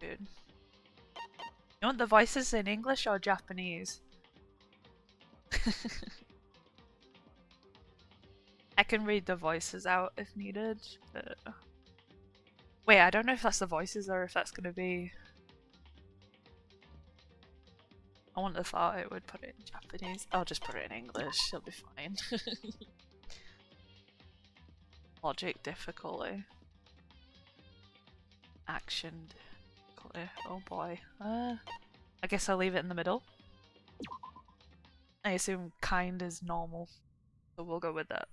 Dude. You want the voices in English or Japanese? I can read the voices out if needed. But... Wait, I don't know if that's the voices or if that's gonna be... I wouldn't have thought it would put it in Japanese. I'll just put it in English, it'll be fine. Logic difficulty. Action difficulty. Oh boy. I guess I'll leave it in the middle. I assume kind is normal, so we'll go with that.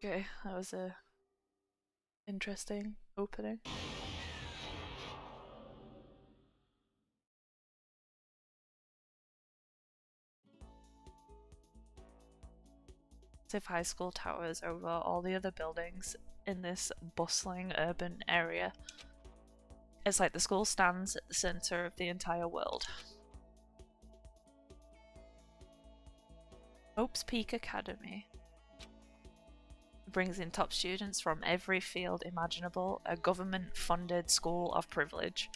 Okay, that was a interesting opening. Massive high school towers over all the other buildings in this bustling urban area. It's like the school stands at the center of the entire world. Hope's Peak Academy brings in top students from every field imaginable, a government-funded school of privilege.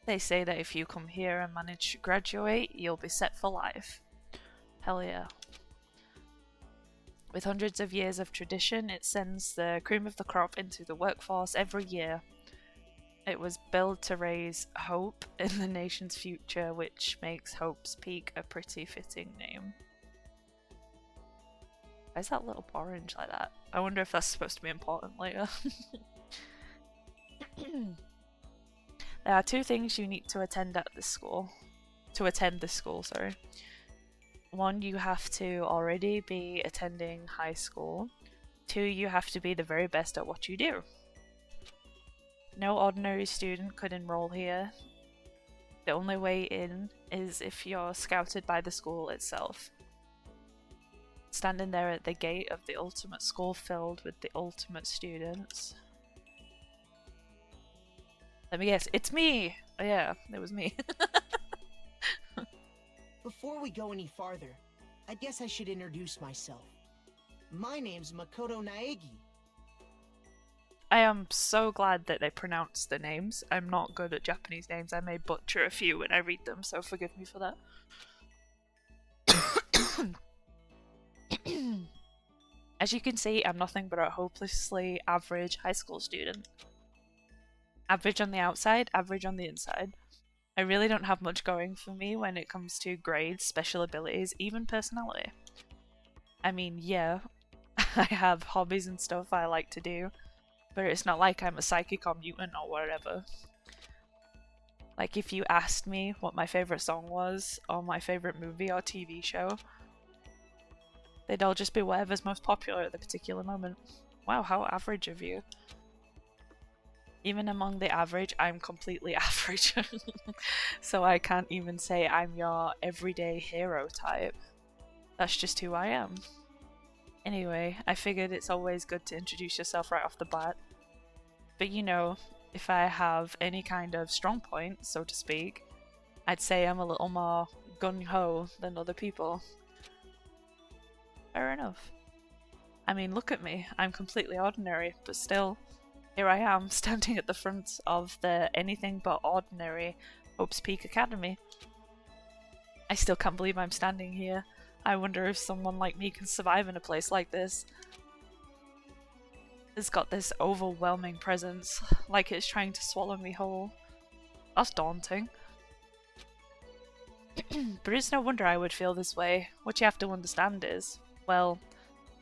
They say that if you come here and manage to graduate, you'll be set for life. Hell yeah. With hundreds of years of tradition, it sends the cream of the crop into the workforce every year. It was built to raise hope in the nation's future, which makes Hope's Peak a pretty fitting name. Why is that little orange like that? I wonder if that's supposed to be important later. There are two things you need to attend at this school. Sorry. One, you have to already be attending high school. Two, you have to be the very best at what you do. No ordinary student could enroll here. The only way in is if you're scouted by the school itself. Standing there at the gate of the ultimate school filled with the ultimate students. Let me guess, it's me! Oh yeah, it was me. Before we go any farther, I guess I should introduce myself. My name's Makoto Naegi. I am so glad that they pronounce the names. I'm not good at Japanese names. I may butcher a few when I read them, so forgive me for that. As you can see, I'm nothing but a hopelessly average high school student. Average on the outside, average on the inside. I really don't have much going for me when it comes to grades, special abilities, even personality. I mean, yeah, I have hobbies and stuff I like to do, but it's not like I'm a psychic or mutant or whatever. Like, if you asked me what my favourite song was, or my favourite movie or TV show, they'd all just be whatever's most popular at the particular moment. Wow, how average of you. Even among the average, I'm completely average. So I can't even say I'm your everyday hero type. That's just who I am. Anyway, I figured it's always good to introduce yourself right off the bat. But you know, if I have any kind of strong point, so to speak, I'd say I'm a little more gung-ho than other people. Fair enough. I mean, look at me. I'm completely ordinary, but still, here I am, standing at the front of the anything but ordinary Hope's Peak Academy. I still can't believe I'm standing here. I wonder if someone like me can survive in a place like this. It's got this overwhelming presence, like it's trying to swallow me whole. That's daunting. But it's no wonder I would feel this way. What you have to understand is, well,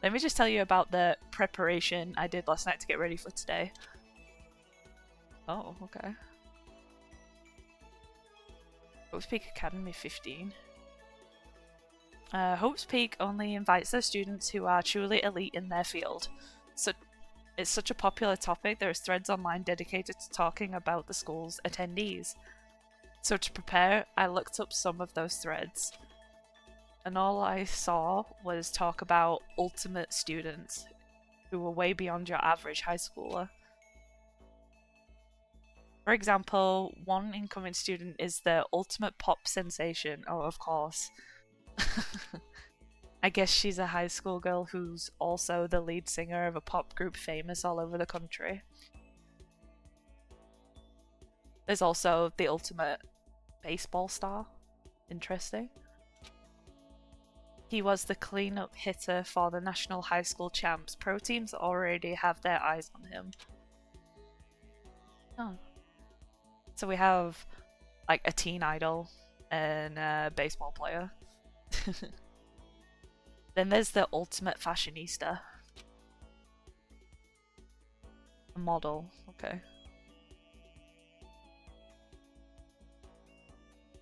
let me just tell you about the preparation I did last night to get ready for today. Oh, okay. Hope's Peak Academy 15. Hope's Peak only invites their students who are truly elite in their field. So it's such a popular topic, there's threads online dedicated to talking about the school's attendees. So to prepare, I looked up some of those threads. And all I saw was talk about ultimate students who were way beyond your average high schooler. For example, one incoming student is the ultimate pop sensation. Oh, of course. I guess she's a high school girl who's also the lead singer of a pop group famous all over the country. There's also the ultimate baseball star. Interesting. He was the cleanup hitter for the National High School Champs. Pro teams already have their eyes on him. Oh. So we have like a teen idol and a baseball player. Then there's the ultimate fashionista. A model, okay.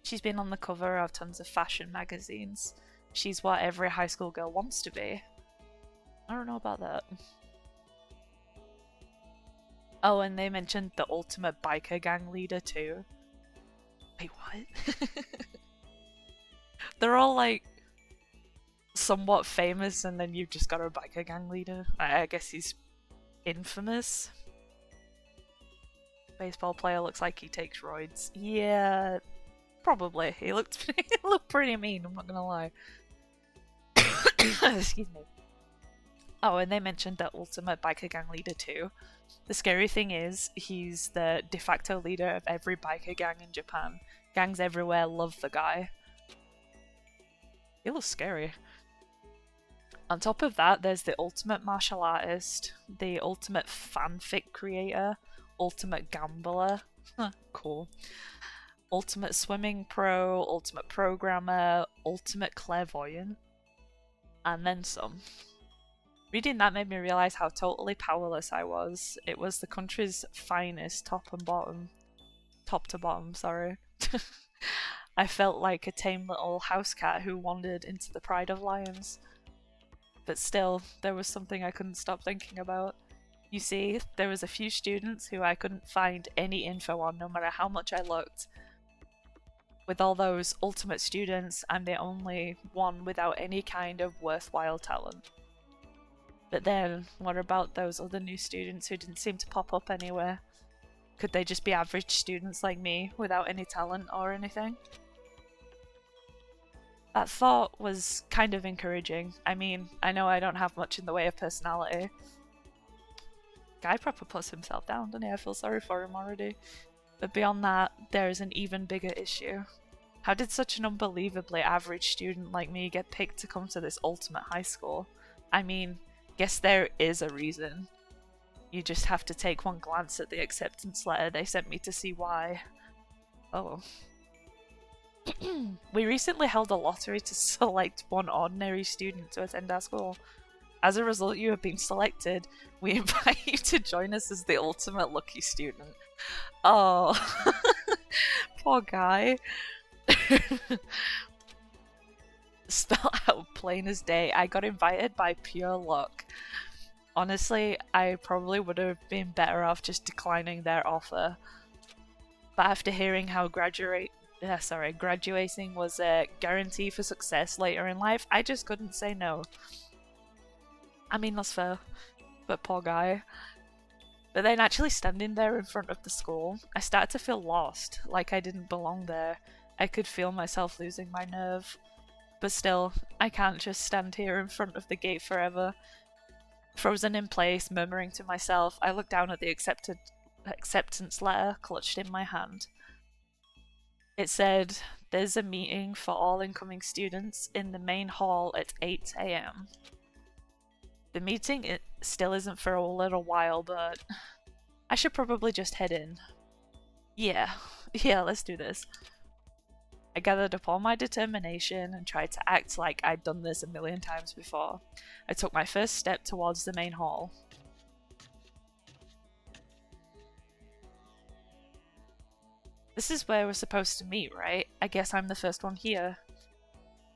She's been on the cover of tons of fashion magazines. She's what every high school girl wants to be. I don't know about that. Oh, and they mentioned the ultimate biker gang leader too. Wait, what? They're all like somewhat famous, and then you've just got a biker gang leader. I guess he's infamous. Baseball player looks like he takes roids. Yeah, probably. He looked pretty mean, I'm not gonna lie. Excuse me. Oh, and they mentioned the ultimate biker gang leader too. The scary thing is, he's the de facto leader of every biker gang in Japan. Gangs everywhere love the guy. He looks scary. On top of that, there's the ultimate martial artist, the ultimate fanfic creator, ultimate gambler, cool, ultimate swimming pro, ultimate programmer, ultimate clairvoyant, and then some. Reading that made me realise how totally powerless I was. It was the country's finest top to bottom, sorry. I felt like a tame little house cat who wandered into the pride of lions. But still, there was something I couldn't stop thinking about. You see, there was a few students who I couldn't find any info on no matter how much I looked. With all those ultimate students, I'm the only one without any kind of worthwhile talent. But then, what about those other new students who didn't seem to pop up anywhere? Could they just be average students like me, without any talent or anything? That thought was kind of encouraging. I mean, I know I don't have much in the way of personality. Guy proper puts himself down, doesn't he? I feel sorry for him already. But beyond that, there is an even bigger issue. How did such an unbelievably average student like me get picked to come to this ultimate high school? I mean, guess there is a reason. You just have to take one glance at the acceptance letter they sent me to see why. Oh. We recently held a lottery to select one ordinary student to attend our school. As a result, you have been selected. We invite you to join us as the ultimate lucky student. Oh, poor guy. Spelled out plain as day. I got invited by pure luck. Honestly, I probably would have been better off just declining their offer. But after hearing how graduating was a guarantee for success later in life, I just couldn't say no. I mean, that's fair, but poor guy. But then actually standing there in front of the school, I started to feel lost, like I didn't belong there. I could feel myself losing my nerve. But still, I can't just stand here in front of the gate forever. Frozen in place, murmuring to myself, I looked down at the acceptance letter clutched in my hand. It said, "There's a meeting for all incoming students in the main hall at 8 a.m. The meeting still isn't for a little while, but I should probably just head in. Yeah, let's do this." I gathered up all my determination and tried to act like I'd done this a million times before. I took my first step towards the main hall. This is where we're supposed to meet, right? I guess I'm the first one here.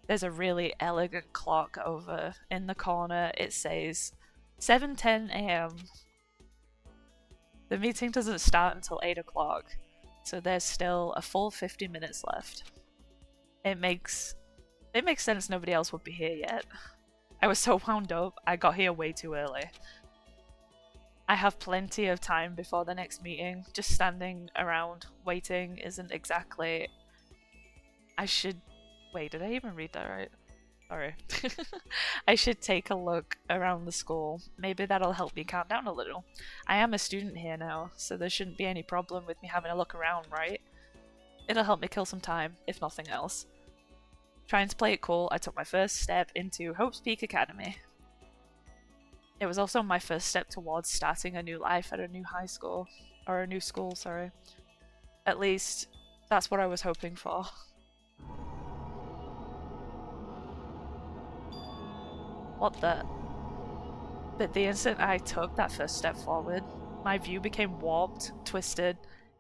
There's a really elegant clock over in the corner. It says 7:10 a.m. The meeting doesn't start until 8 o'clock, so there's still a full 50 minutes left. It makes sense nobody else would be here yet. I was so wound up, I got here way too early. I have plenty of time before the next meeting. Just standing around waiting isn't exactly... Wait, did I even read that right? Sorry. I should take a look around the school. Maybe that'll help me calm down a little. I am a student here now, so there shouldn't be any problem with me having a look around, right? It'll help me kill some time, if nothing else. Trying to play it cool, I took my first step into Hope's Peak Academy. It was also my first step towards starting a new life at a new high school. Or a new school, sorry. At least, that's what I was hoping for. What the? But the instant I took that first step forward, my view became warped, twisted.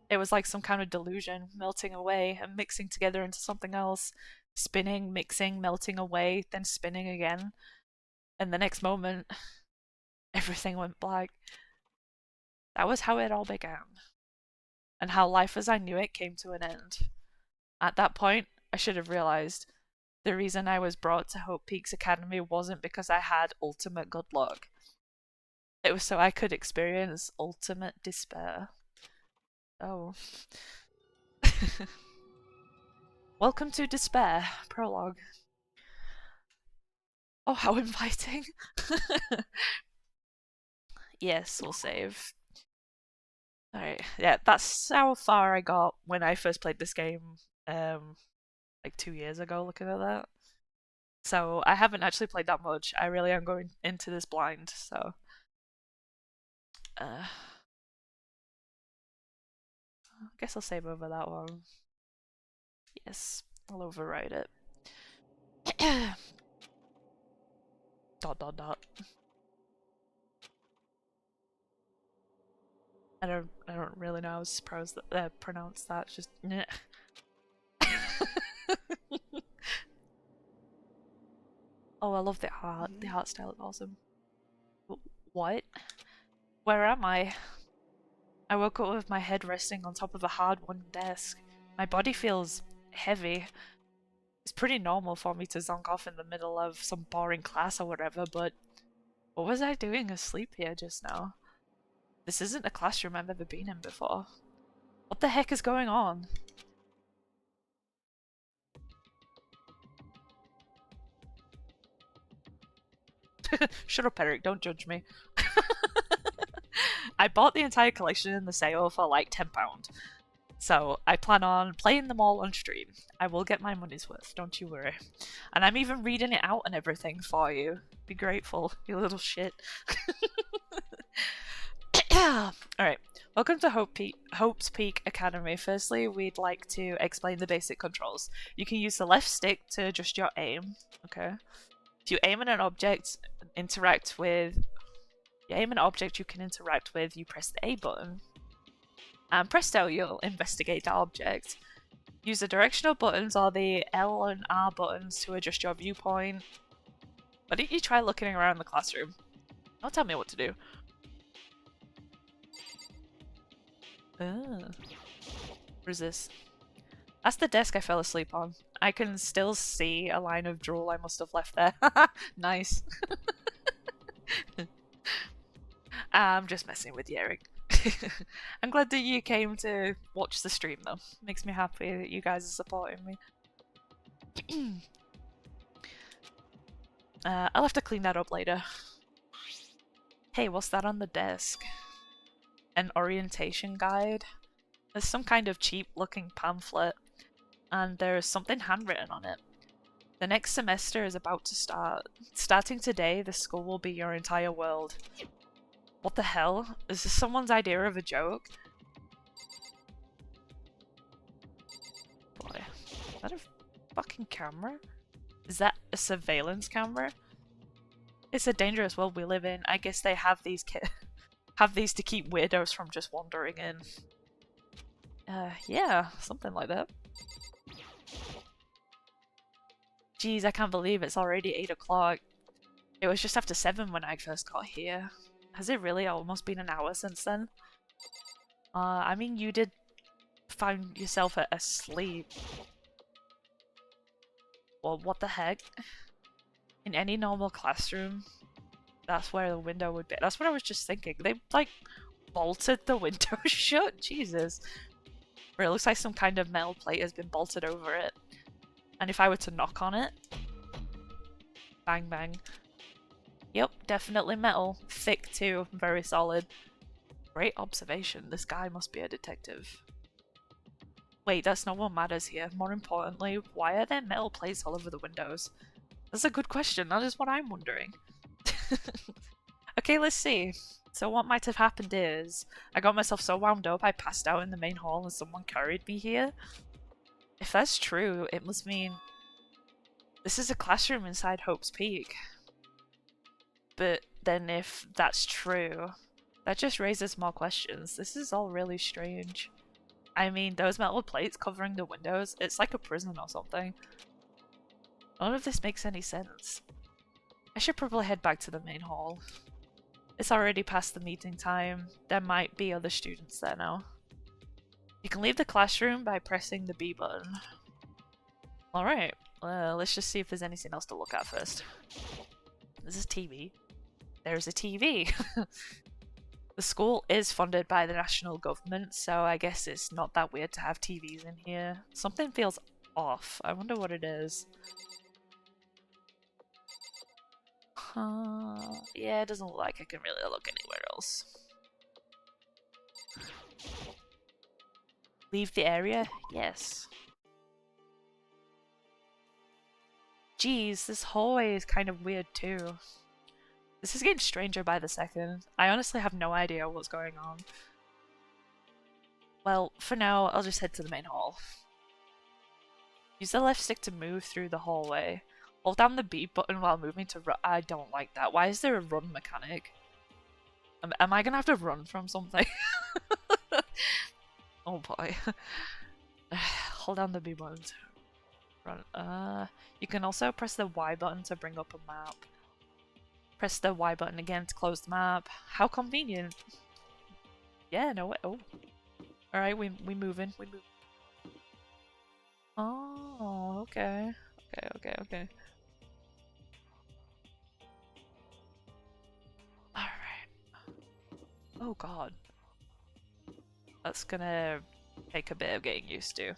It was like some kind of delusion, melting away and mixing together into something else. Spinning, mixing, melting away, then spinning again. And the next moment, everything went black. That was how it all began. And how life as I knew it came to an end. At that point, I should have realized the reason I was brought to Hope Peaks Academy wasn't because I had ultimate good luck. It was so I could experience ultimate despair. Oh. Welcome to Despair, Prologue. Oh, how inviting. Yes, we'll save. Alright, yeah, that's how far I got when I first played this game, like 2 years ago, looking at that. So I haven't actually played that much. I really am going into this blind, so... I guess I'll save over that one. Yes, I'll override it. dot dot dot. I don't really know how to pronounce that. Just Oh, I love the art. The art style is awesome. What? Where am I? I woke up with my head resting on top of a hard wooden desk. My body feels heavy. It's pretty normal for me to zonk off in the middle of some boring class or whatever, but what was I doing asleep here just now? This isn't a classroom I've ever been in before. What the heck is going on? Shut up, Eric, don't judge me. I bought the entire collection in the sale for like £10. So I plan on playing them all on stream. I will get my money's worth, don't you worry. And I'm even reading it out and everything for you. Be grateful, you little shit. Alright, welcome to Hope's Peak Academy. Firstly, we'd like to explain the basic controls. You can use the left stick to adjust your aim, okay? If you aim at an object, you can interact with, you press the A button. And presto, you'll investigate that object. Use the directional buttons or the L and R buttons to adjust your viewpoint. Why don't you try looking around the classroom? Don't tell me what to do. What is this? That's the desk I fell asleep on. I can still see a line of drool I must have left there. Nice. I'm just messing with you, Eric. I'm glad that you came to watch the stream though. Makes me happy that you guys are supporting me. I'll have to clean that up later. Hey, what's that on the desk? An orientation guide? There's some kind of cheap looking pamphlet, and there's something handwritten on it. The next semester is about to start. Starting today, the school will be your entire world. What the hell? Is this someone's idea of a joke? Boy, is that a fucking camera? Is that a surveillance camera? It's a dangerous world we live in. I guess they have these to keep weirdos from just wandering in. Yeah, something like that. Geez, I can't believe it's already 8 o'clock. It was just after 7 when I first got here. Has it really almost been an hour since then? I mean, you did find yourself asleep. Well, what the heck? In any normal classroom, that's where the window would be. That's what I was just thinking. They, like, bolted the window shut? Jesus. Or it looks like some kind of metal plate has been bolted over it. And if I were to knock on it... Bang, bang. Yep, definitely metal. Thick too, very solid. Great observation. This guy must be a detective. Wait, that's not what matters here. More importantly, why are there metal plates all over the windows? That's a good question. That is what I'm wondering. Okay, let's see. So what might have happened is, I got myself so wound up I passed out in the main hall and someone carried me here. If that's true, it must mean this is a classroom inside Hope's Peak. But then if that's true, that just raises more questions. This is all really strange. I mean, those metal plates covering the windows, it's like a prison or something. None of this makes any sense. I should probably head back to the main hall. It's already past the meeting time. There might be other students there now. You can leave the classroom by pressing the B button. Alright, let's just see if there's anything else to look at first. This is TV. There's a TV! The school is funded by the national government, so I guess it's not that weird to have TVs in here. Something feels off. I wonder what it is. Yeah, it doesn't look like I can really look anywhere else. Leave the area? Yes. Geez, this hallway is kind of weird too. This is getting stranger by the second. I honestly have no idea what's going on. Well, for now, I'll just head to the main hall. Use the left stick to move through the hallway. Hold down the B button while moving to run. I don't like that. Why is there a run mechanic? Am I gonna have to run from something? Oh boy. Hold down the B button to run. You can also press the Y button to bring up a map. Press the Y button again to close the map. How convenient. Yeah, no way. Oh. Alright, we moving. We move. Oh, okay. Okay. Alright. Oh god. That's gonna take a bit of getting used to.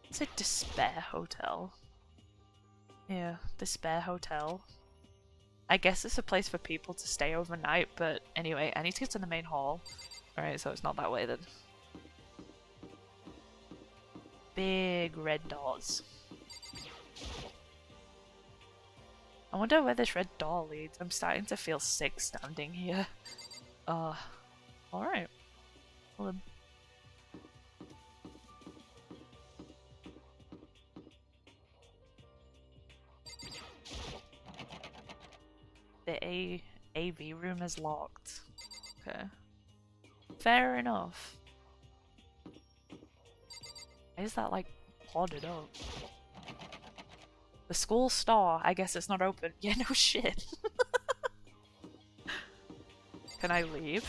It's a Despair Hotel. Yeah, Despair Hotel. I guess it's a place for people to stay overnight, but anyway, I need to get to the main hall. Alright, so it's not that way then. Big red doors. I wonder where this red door leads. I'm starting to feel sick standing here. Alright. Well, the AV room is locked. Okay. Fair enough. Why is that like podded up? The school store, I guess it's not open. Yeah, no shit. Can I leave?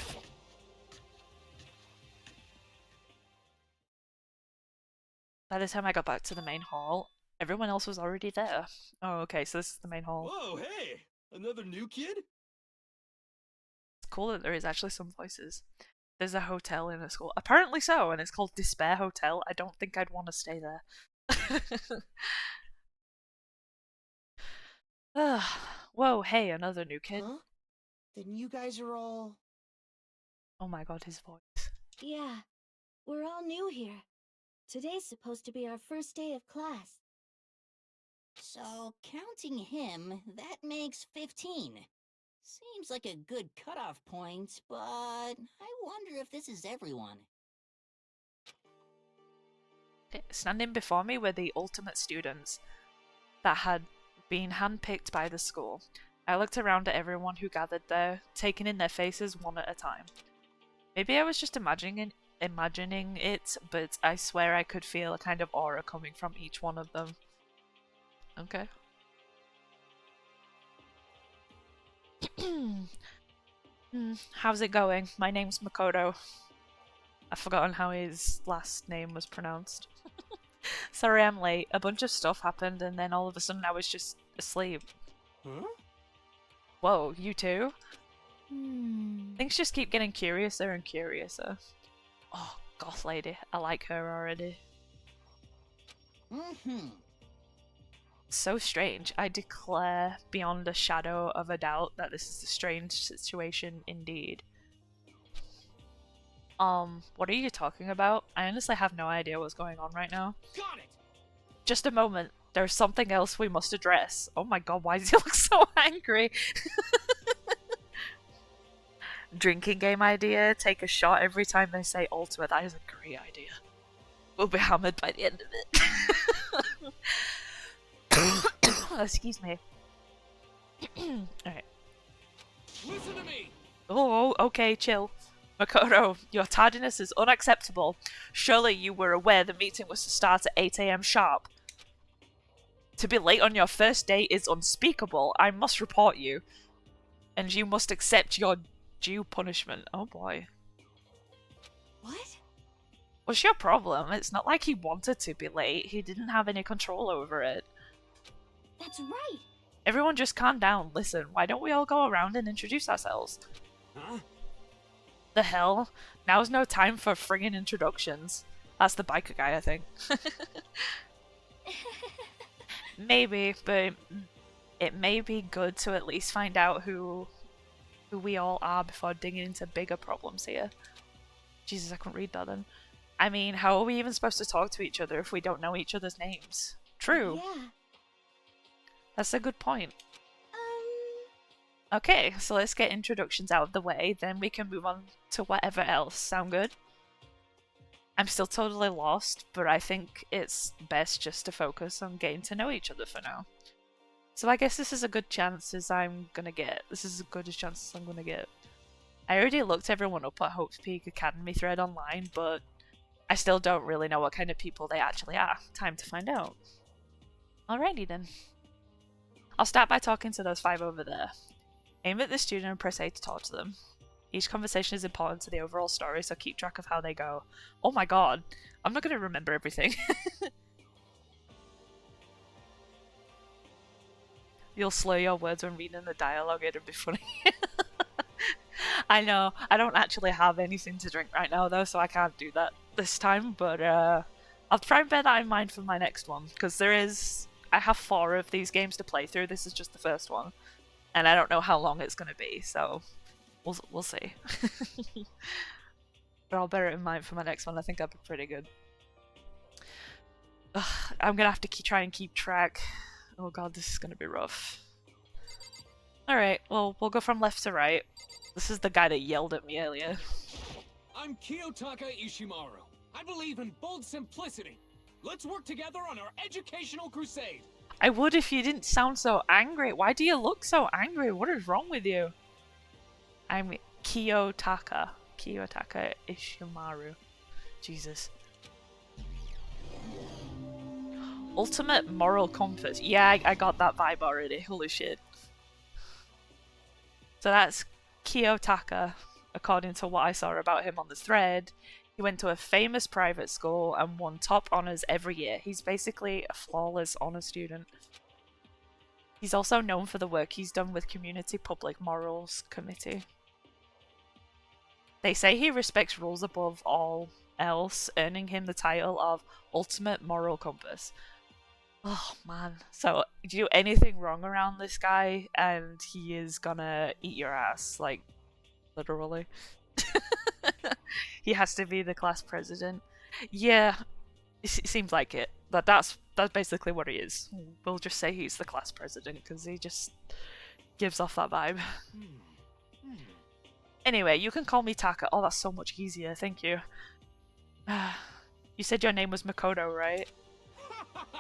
By the time I got back to the main hall, everyone else was already there. Oh, okay, so this is the main hall. Whoa, hey! Another new kid? It's cool that there is actually some places. There's a hotel in a school. Apparently so, and it's called Despair Hotel. I don't think I'd want to stay there. Well, Whoa, hey, another new kid. Huh? Then you guys are all... Oh my god, his voice. Yeah, we're all new here. Today's supposed to be our first day of class. So, counting him, that makes 15. Seems like a good cutoff point, but I wonder if this is everyone. Standing before me were the ultimate students that had been handpicked by the school. I looked around at everyone who gathered there, taking in their faces one at a time. Maybe I was just imagining it, but I swear I could feel a kind of aura coming from each one of them. Okay. How's it going? My name's Makoto. I've forgotten how his last name was pronounced. Sorry I'm late. A bunch of stuff happened and then all of a sudden I was just asleep. Huh? Whoa, you too? Things just keep getting curiouser and curiouser. Oh, goth lady. I like her already. So strange. I declare beyond a shadow of a doubt that this is a strange situation indeed. What are you talking about? I honestly have no idea what's going on right now. Got it! Just a moment. There's something else we must address. Oh my god, why does he look so angry? Drinking game idea. Take a shot every time they say ultimate. That is a great idea. We'll be hammered by the end of it. Excuse me. Alright. Listen to me! Oh, okay, chill. Makoto, your tardiness is unacceptable. Surely you were aware the meeting was to start at 8 AM sharp. To be late on your first day is unspeakable. I must report you. And you must accept your due punishment. Oh boy. What? What's your problem? It's not like he wanted to be late. He didn't have any control over it. That's right. Everyone just calm down. Listen, why don't we all go around and introduce ourselves? Huh? The hell? Now's no time for friggin' introductions. That's the biker guy, I think. Maybe, but it may be good to at least find out who we all are before digging into bigger problems here. Jesus, I couldn't read that then. I mean, how are we even supposed to talk to each other if we don't know each other's names? True. Yeah. That's a good point. Okay, so let's get introductions out of the way, then we can move on to whatever else. Sound good? I'm still totally lost, but I think it's best just to focus on getting to know each other for now. So I guess this is a good chance as I'm gonna get. This is as good a chance as I'm gonna get. I already looked everyone up at Hope's Peak Academy thread online, but I still don't really know what kind of people they actually are. Time to find out. Alrighty then. I'll start by talking to those 5 over there. Aim at the student and press A to talk to them. Each conversation is important to the overall story, so keep track of how they go. Oh my god, I'm not going to remember everything. You'll slur your words when reading the dialogue, it'll be funny. I know, I don't actually have anything to drink right now though, so I can't do that this time, but I'll try and bear that in mind for my next one, because I have 4 of these games to play through, this is just the first one. And I don't know how long it's going to be, so we'll see. But I'll bear it in mind for my next one. I think that'd be pretty good. Ugh, I'm going to have to try and keep track. Oh god, this is going to be rough. Alright, well, we'll go from left to right. This is the guy that yelled at me earlier. I'm Kiyotaka Ishimaru. I believe in bold simplicity. Let's work together on our educational crusade. I would if you didn't sound so angry. Why do you look so angry? What is wrong with you? I'm Kiyotaka Ishimaru. Jesus. Ultimate moral compass. Yeah, I got that vibe already. Holy shit. So that's Kiyotaka, according to what I saw about him on the thread. He went to a famous private school and won top honours every year. He's basically a flawless honour student. He's also known for the work he's done with Community Public Morals Committee. They say he respects rules above all else, earning him the title of Ultimate Moral Compass. Oh man. So you do anything wrong around this guy and he is gonna eat your ass, like literally. He has to be the class president. Yeah, it seems like it. But that's basically what he is. We'll just say he's the class president because he just gives off that vibe. Anyway, you can call me Taka. Oh, that's so much easier. Thank you. You said your name was Makoto, right?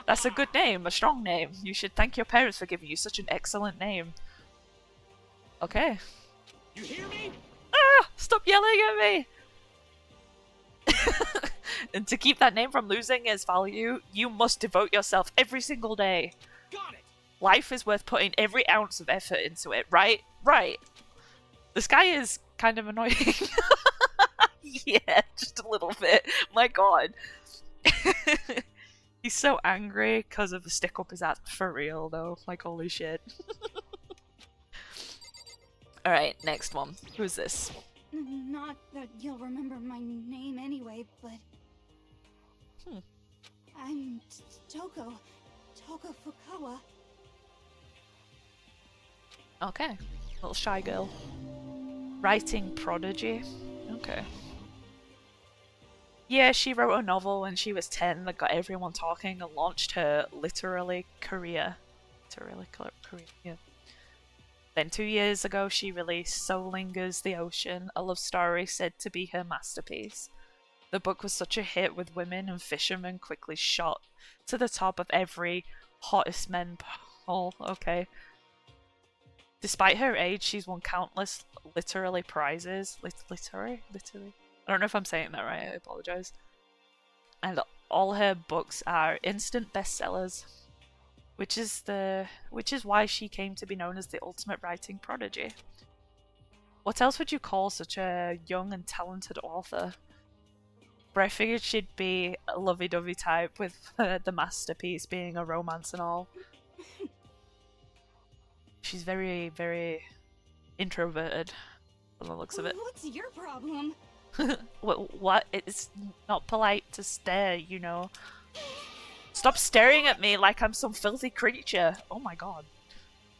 That's a good name, a strong name. You should thank your parents for giving you such an excellent name. Okay. You hear me? Ah! Stop yelling at me! And to keep that name from losing its value, you must devote yourself every single day. Got it. Life is worth putting every ounce of effort into it, right? Right. This guy is kind of annoying. Yeah, just a little bit. My god. He's so angry because of the stick up his ass. For real, though. Like, holy shit. Alright, next one. Who's this? Not that you'll remember my name anyway, but... I'm Toko Fukawa. Okay. Little shy girl. Writing prodigy. Okay. Yeah, she wrote a novel when she was 10 that got everyone talking and launched her literary career. Yeah. Then 2 years ago, she released So Lingers the Ocean, a love story said to be her masterpiece. The book was such a hit with women and fishermen quickly shot to the top of every hottest men poll. Okay. Despite her age, she's won countless literary prizes. Literary? I don't know if I'm saying that right, I apologize. And all her books are instant bestsellers. Which is why she came to be known as the ultimate writing prodigy. What else would you call such a young and talented author? But I figured she'd be a lovey-dovey type with the masterpiece being a romance and all. She's very, very introverted from the looks of it. What's your problem? What? It's not polite to stare, you know. Stop staring at me like I'm some filthy creature. Oh my god.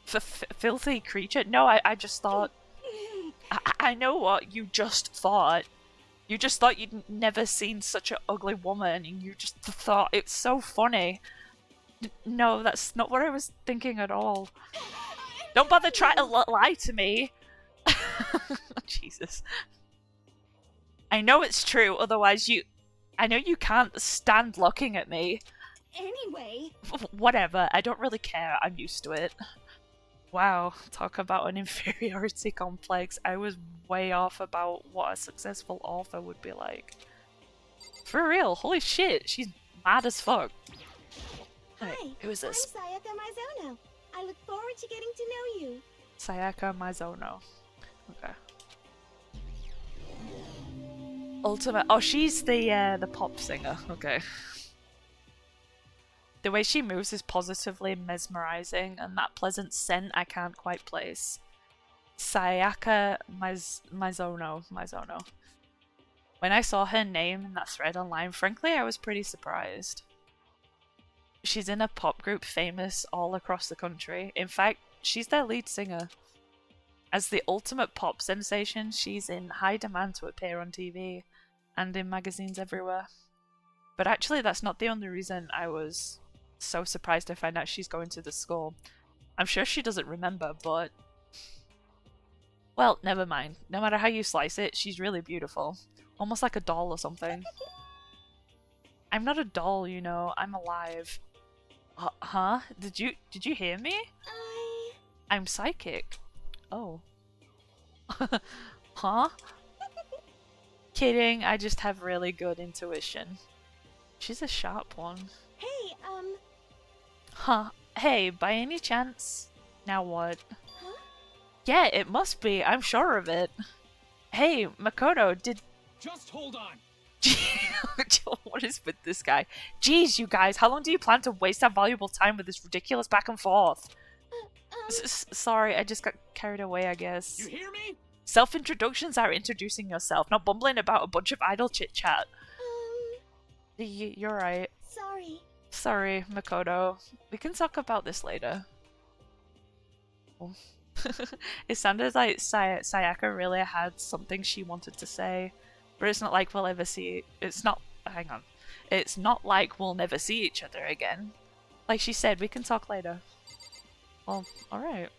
Filthy creature? No, I just thought... I know what you just thought. You just thought you'd never seen such an ugly woman, and you just thought it's so funny. No, that's not what I was thinking at all. Don't bother trying to lie to me. Jesus. I know it's true, otherwise I know you can't stand looking at me. Anyway... Whatever, I don't really care, I'm used to it. Wow, talk about an inferiority complex. I was way off about what a successful author would be like. For real, holy shit, she's mad as fuck. Right, Hi, who is this? I'm Sayaka Mizono. I look forward to getting to know you. Sayaka Mizono. Okay. Ultimate. Oh, she's the pop singer. Okay. The way she moves is positively mesmerizing, and that pleasant scent I can't quite place. Sayaka Mizono. When I saw her name in that thread online, frankly, I was pretty surprised. She's in a pop group famous all across the country. In fact, she's their lead singer. As the ultimate pop sensation, she's in high demand to appear on TV and in magazines everywhere. But actually, that's not the only reason I was so surprised to find out she's going to the school. I'm sure she doesn't remember, but... Well, never mind. No matter how you slice it, she's really beautiful. Almost like a doll or something. I'm not a doll, you know. I'm alive. Huh? Did you hear me? I'm psychic. Oh. Huh? Kidding, I just have really good intuition. She's a sharp one. Hey, Huh. Hey, by any chance? Now what? Huh? Yeah, it must be. I'm sure of it. Hey, Makoto, did... Just hold on. What is with this guy? Jeez, you guys, how long do you plan to waste our valuable time with this ridiculous back and forth? Sorry, I just got carried away, I guess. You hear me? Self-introductions are introducing yourself, not bumbling about a bunch of idle chit-chat. You're right. sorry. Sorry, Makoto. We can talk about this later. Oh. It sounded like Sayaka really had something she wanted to say, but it's not like we'll ever see. It's not. Hang on. It's not like we'll never see each other again. Like she said, we can talk later. Well, alright.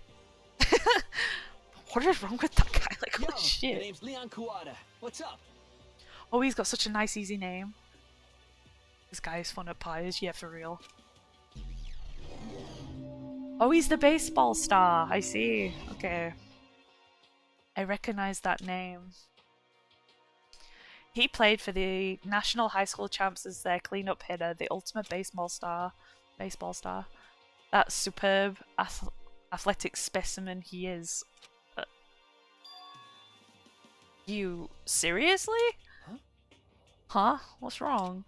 What is wrong with that guy? Like, Yo, holy shit. my name's Leon Kuwata. What's up? Oh, he's got such a nice, easy name. This guy is fun at pies, yeah, for real. Oh, he's the baseball star. I see. Okay. I recognize that name. He played for the National High School Champs as their cleanup hitter, the ultimate baseball star. That superb athletic specimen he is. You seriously? Huh? What's wrong?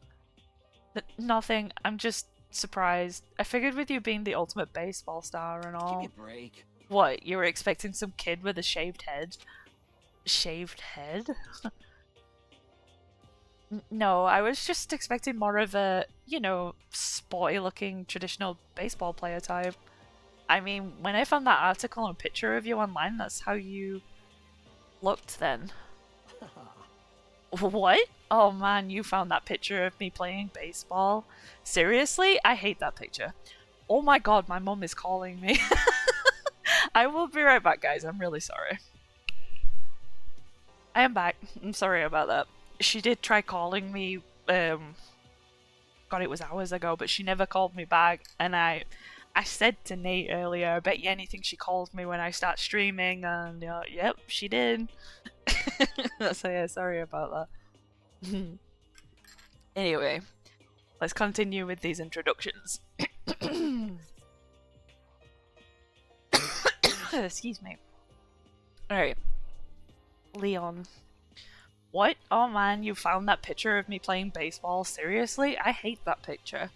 Nothing. I'm just surprised. I figured with you being the ultimate baseball star and Give all. me a break. What, you were expecting some kid with a shaved head? Shaved head? No, I was just expecting more of a, you know, sporty looking traditional baseball player type. I mean, when I found that article and picture of you online, that's how you looked then. What? Oh man, you found that picture of me playing baseball? Seriously? I hate that picture. Oh my god, my mum is calling me. I will be right back, guys. I'm really sorry. I am back. I'm sorry about that. She did try calling me, God, it was hours ago, but she never called me back, and I said to Nate earlier, I bet you anything she calls me when I start streaming, and yep, she did. So yeah, sorry about that. Anyway, let's continue with these introductions. Excuse me. Alright. Leon. What? Oh man, you found that picture of me playing baseball? Seriously? I hate that picture.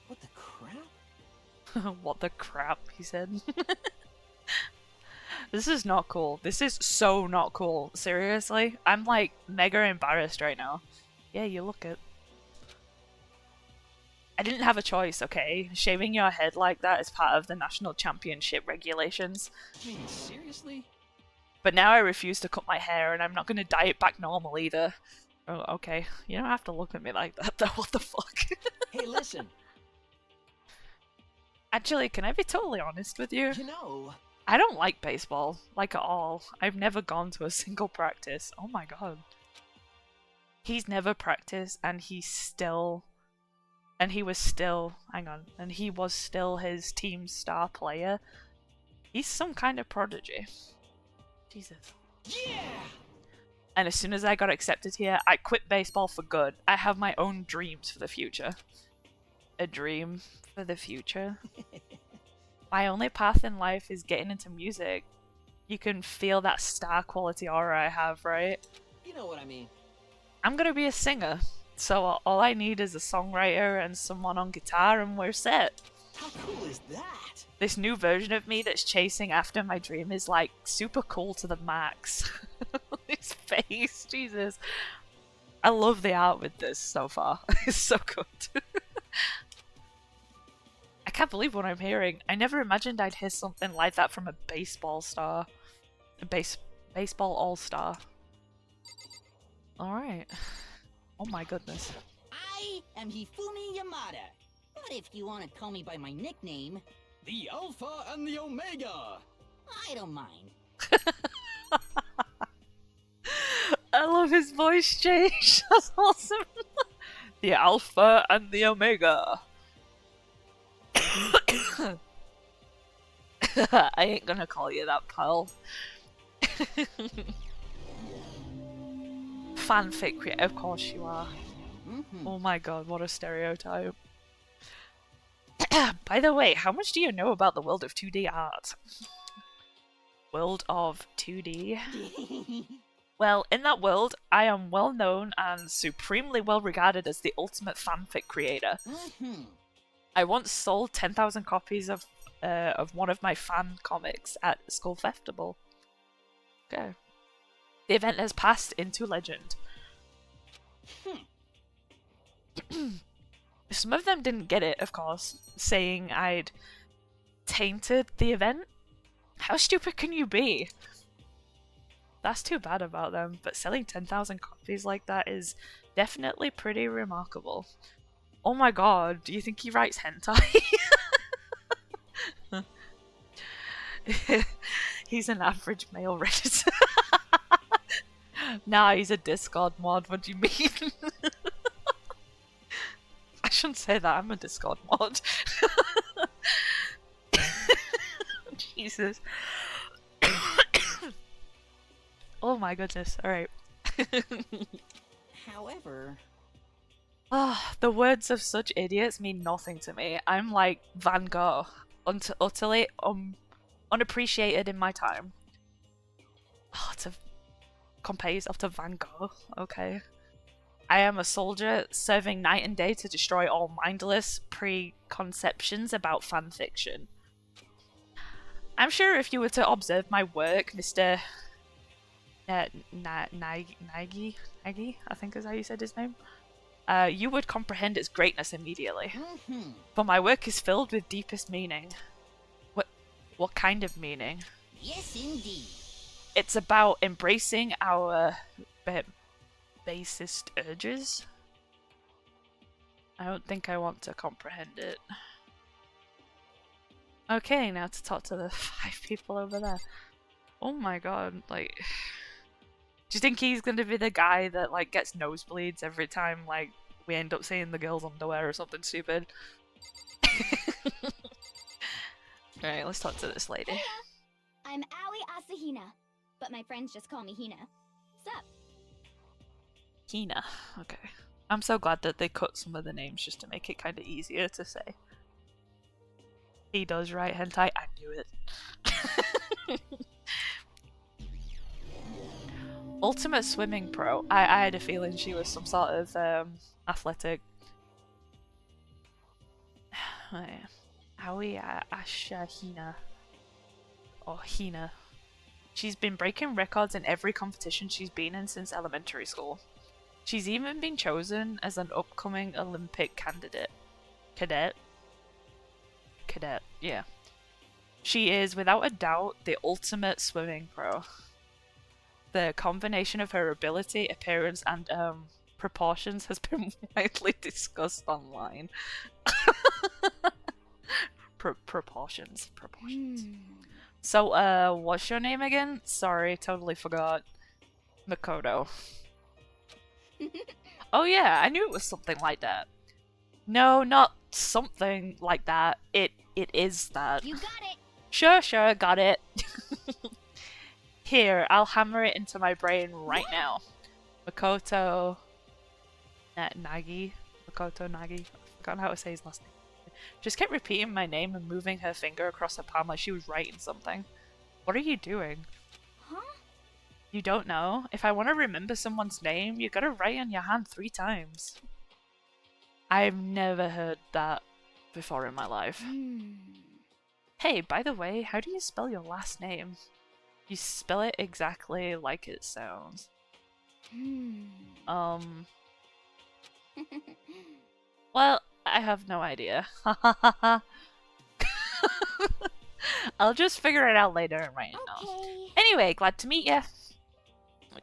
What the crap? What the crap, he said. This is not cool. This is so not cool. Seriously? I'm like mega embarrassed right now. Yeah, you look it. I didn't have a choice, okay? Shaving your head like that is part of the national championship regulations. I mean, seriously? But now I refuse to cut my hair, and I'm not going to dye it back normal either. Oh, okay. You don't have to look at me like that, though. What the fuck? Hey, listen. Actually, can I be totally honest with you? You know, I don't like baseball, like at all. I've never gone to a single practice. Oh my god. He's never practiced, and he was still his team's star player. He's some kind of prodigy. Jesus. yeah! And as soon as I got accepted here, I quit baseball for good. I have my own dreams for the future. A dream for the future? My only path in life is getting into music. You can feel that star quality aura I have, right? You know what I mean. I'm gonna be a singer. So all I need is a songwriter and someone on guitar and we're set. How cool is that? This new version of me that's chasing after my dream is like super cool to the max. His face, Jesus. I love the art with this so far. It's so good. I can't believe what I'm hearing. I never imagined I'd hear something like that from a baseball star. A baseball all-star. Alright. Oh my goodness. I am Hifumi Yamada. But if you want to call me by my nickname, The Alpha and the Omega! I don't mind. I love his voice change. That's awesome. The Alpha and the Omega. I ain't gonna call you that, pal. Fanfic creator, of course you are. Oh my god, what a stereotype. By the way, how much do you know about the world of 2D art? World of 2D? Well, in that world, I am well known and supremely well regarded as the ultimate fanfic creator. I once sold 10,000 copies of one of my fan comics at Skull Festival. Okay. The event has passed into legend. Some of them didn't get it, of course, saying I'd tainted the event. How stupid can you be? That's too bad about them, but selling 10,000 copies like that is definitely pretty remarkable. Oh my god, do you think he writes hentai? He's an average male Redditor. Nah, he's a Discord mod, what do you mean? I shouldn't say that, I'm a Discord mod. Jesus. Oh my goodness, alright. However, Ah, the words of such idiots mean nothing to me. I'm like Van Gogh, utterly unappreciated in my time. Oh, to compare yourself to Van Gogh, okay. I am a soldier serving night and day to destroy all mindless preconceptions about fanfiction. I'm sure if you were to observe my work, Mr. Nagi, I think is how you said his name, you would comprehend its greatness immediately. For my work is filled with deepest meaning. What kind of meaning? yes indeed. It's about embracing our basest urges. I don't think I want to comprehend it. Okay, now to talk to the 5 people over there. Oh my god, like... Do you think he's gonna be the guy that, like, gets nosebleeds every time, like, we end up seeing the girl's underwear or something stupid? Alright, let's talk to this lady. Heya! I'm Aoi Asahina, but my friends just call me Hina. Sup? Hina, okay. I'm so glad that they cut some of the names just to make it kind of easier to say. He does write hentai, I knew it. Ultimate swimming pro. I had a feeling she was some sort of athletic. Aoi Asahina. Or Hina. She's been breaking records in every competition she's been in since elementary school. She's even been chosen as an upcoming Olympic candidate. Cadet, yeah. She is, without a doubt, the ultimate swimming pro. The combination of her ability, appearance, and proportions has been widely discussed online. Proportions. So, what's your name again? Sorry, totally forgot. Makoto. Oh yeah, I knew it was something like that. No, not something like that. It is that. You got it! Sure, got it. Here, I'll hammer it into my brain right now. Makoto Nagi. Makoto Nagi. I forgot how to say his last name. Just kept repeating my name and moving her finger across her palm like she was writing something. What are you doing? Huh? You don't know? If I want to remember someone's name, you gotta write on your hand 3 times. I've never heard that before in my life. Hey, by the way, how do you spell your last name? You spell it exactly like it sounds. Well, I have no idea. I'll just figure it out later and write it down. Okay. Anyway, glad to meet ya.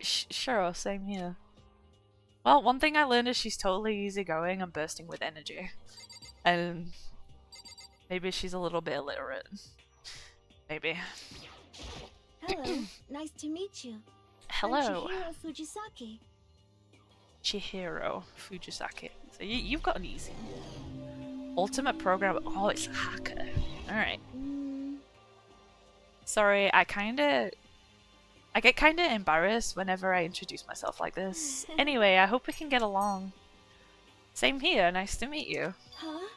Sure, same here. Well, one thing I learned is she's totally easygoing and bursting with energy. And maybe she's a little bit illiterate. Maybe. Hello, nice to meet you. Hello. I'm Chihiro Fujisaki. Chihiro Fujisaki. So you've got an easy. Ultimate program. Oh, it's a hacker. Alright. Sorry, I get kinda embarrassed whenever I introduce myself like this. Anyway, I hope we can get along. Same here, nice to meet you. Huh?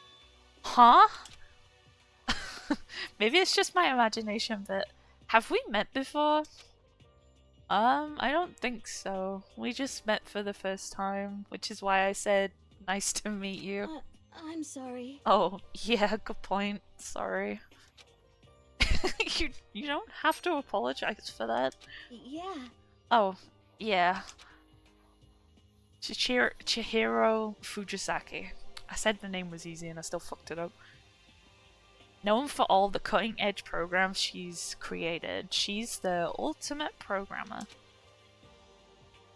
Huh? Maybe it's just my imagination, but have we met before? I don't think so. We just met for the first time, which is why I said nice to meet you. I'm sorry. Oh, yeah, good point. Sorry. You don't have to apologize for that. Yeah. Oh, yeah. Chihiro Fujisaki. I said the name was easy and I still fucked it up. Known for all the cutting-edge programs she's created, she's the ultimate programmer.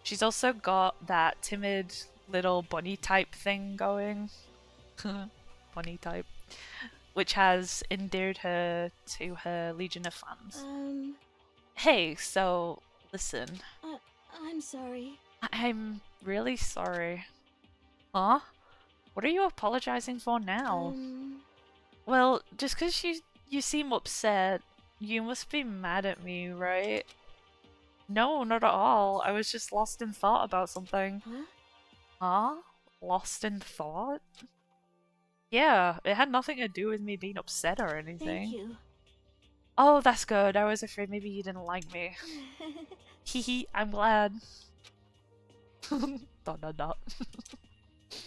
She's also got that timid little bunny type thing going. Bunny type. Which has endeared her to her legion of fans. Hey, so, listen. I'm sorry. I'm really sorry. Huh? What are you apologizing for now? Well, just because you seem upset, you must be mad at me, right? No, not at all. I was just lost in thought about something. Huh? Huh? Lost in thought? Yeah, it had nothing to do with me being upset or anything. Thank you. Oh, that's good. I was afraid maybe you didn't like me. Hehe, I'm glad. Dot dot dot.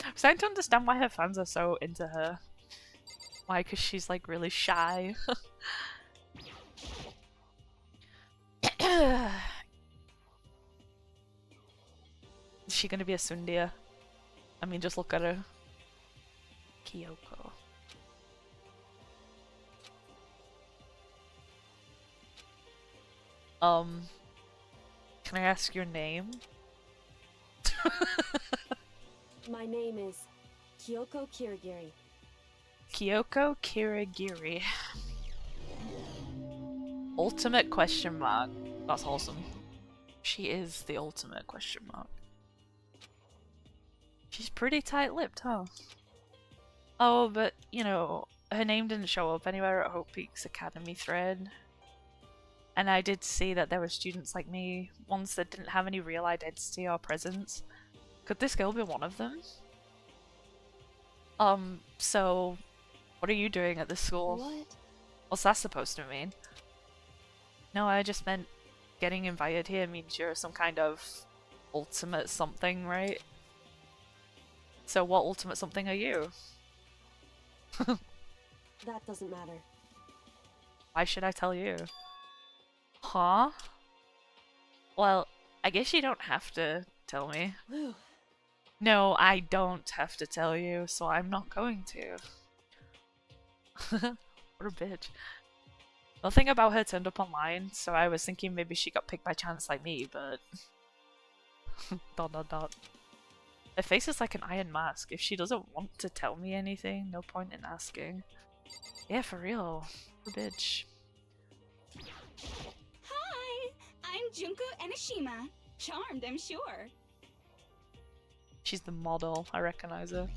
I'm starting to understand why her fans are so into her. Why? Because she's like really shy. Is she gonna be a Sundia? I mean, just look at her. Kyoko. Can I ask your name? My name is Kyoko Kirigiri. Kyoko Kirigiri. Ultimate question mark. That's awesome. She is the ultimate question mark. She's pretty tight-lipped, huh? Oh, but, you know, her name didn't show up anywhere at Hope Peaks Academy thread. And I did see that there were students like me, ones that didn't have any real identity or presence. Could this girl be one of them? So, what are you doing at this school? What? What's that supposed to mean? No, I just meant getting invited here means you're some kind of ultimate something, right? So what ultimate something are you? That doesn't matter. Why should I tell you? Huh? Well, I guess you don't have to tell me. Whew. No, I don't have to tell you, so I'm not going to. What a bitch. Nothing about her turned up online, so I was thinking maybe she got picked by chance like me, but... dot dot dot. Her face is like an iron mask. If she doesn't want to tell me anything, no point in asking. Yeah, for real. What a bitch. Hi! I'm Junko Enoshima. Charmed, I'm sure. She's the model. I recognize her.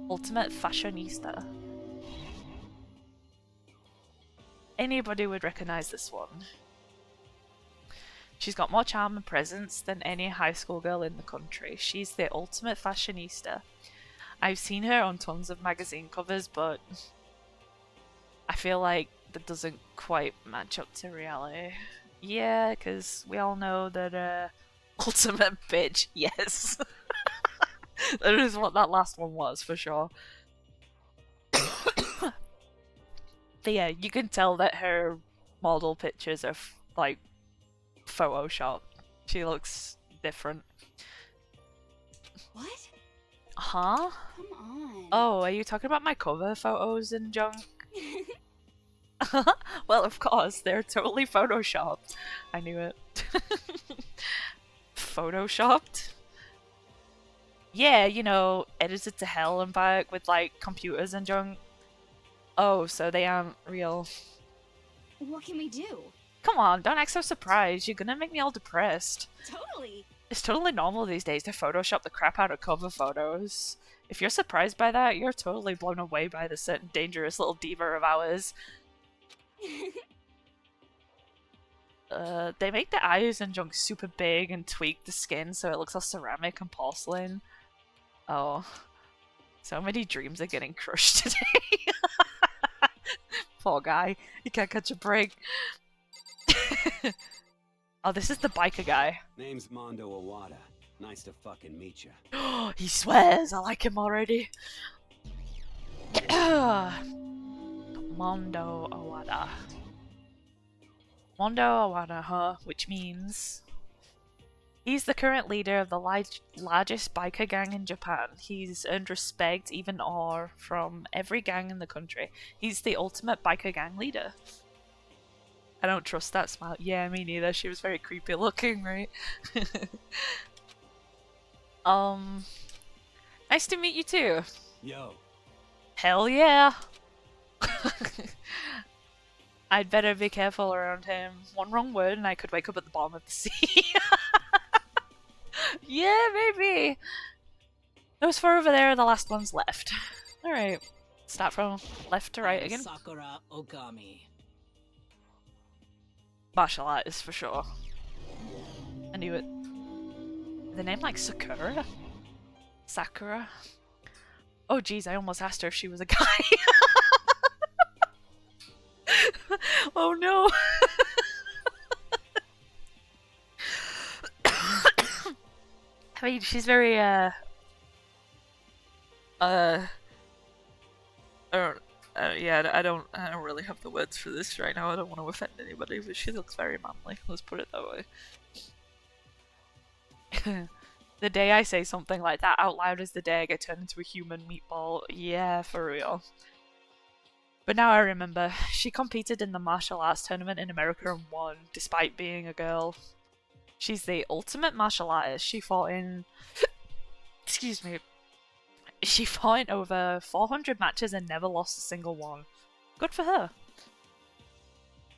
Ultimate fashionista. Anybody would recognize this one. She's got more charm and presence than any high school girl in the country. She's the ultimate fashionista. I've seen her on tons of magazine covers, but I feel like that doesn't quite match up to reality. Yeah, because we all know that ultimate bitch, yes. That is what that last one was, for sure. But yeah, you can tell that her model pictures are like Photoshop. She looks different. What? Huh? Come on. Oh, are you talking about my cover photos and junk? Well, of course, they're totally photoshopped. I knew it. Photoshopped? Yeah, you know, edited to hell and back with like computers and junk. Oh, so they aren't real. What can we do? Come on, don't act so surprised. You're gonna make me all depressed. Totally. It's totally normal these days to Photoshop the crap out of cover photos. If you're surprised by that, you're totally blown away by this certain dangerous little diva of ours. They make the eyes and junk super big and tweak the skin so it looks all ceramic and porcelain. Oh. So many dreams are getting crushed today. Poor guy. He can't catch a break. Oh, this is the biker guy. Name's Mondo Owada. Nice to fucking meet you. He swears. I like him already. Mondo Owada. Mondo Owada, huh? Which means... He's the current leader of the largest biker gang in Japan. He's earned respect, even awe, from every gang in the country. He's the ultimate biker gang leader. I don't trust that smile. Yeah, me neither. She was very creepy looking, right? Nice to meet you too. Yo. Hell yeah. I'd better be careful around him. One wrong word and I could wake up at the bottom of the sea. Yeah, maybe. Those four over there are the last ones left. Alright. Start from left to right again. Sakura Okami. Martial artist for sure. I knew it. The name like Sakura? Sakura? Oh jeez, I almost asked her if she was a guy. Oh no. I mean, she's very, I don't really have the words for this right now. I don't want to offend anybody, but she looks very manly. Let's put it that way. The day I say something like that out loud is the day I get turned into a human meatball. Yeah, for real. But now I remember, she competed in the martial arts tournament in America and won, despite being a girl. She's the ultimate martial artist. She fought in... Excuse me. She fought in over 400 matches and never lost a single one. Good for her.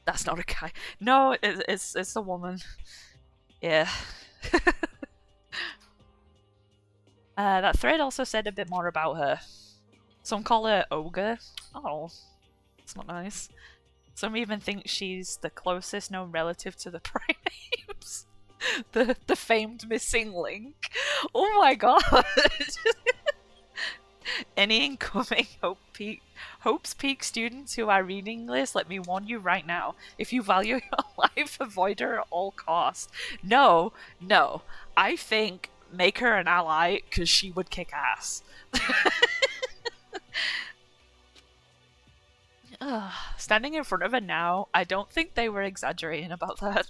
That's not a guy. No, it's a woman. Yeah. That thread also said a bit more about her. Some call her Ogre. Oh, that's not nice. Some even think she's the closest known relative to the primates. The famed missing link. Oh my god! Any incoming Hope's Peak students who are reading this, let me warn you right now. If you value your life, avoid her at all costs. No. I think make her an ally, because she would kick ass. Standing in front of her now, I don't think they were exaggerating about that.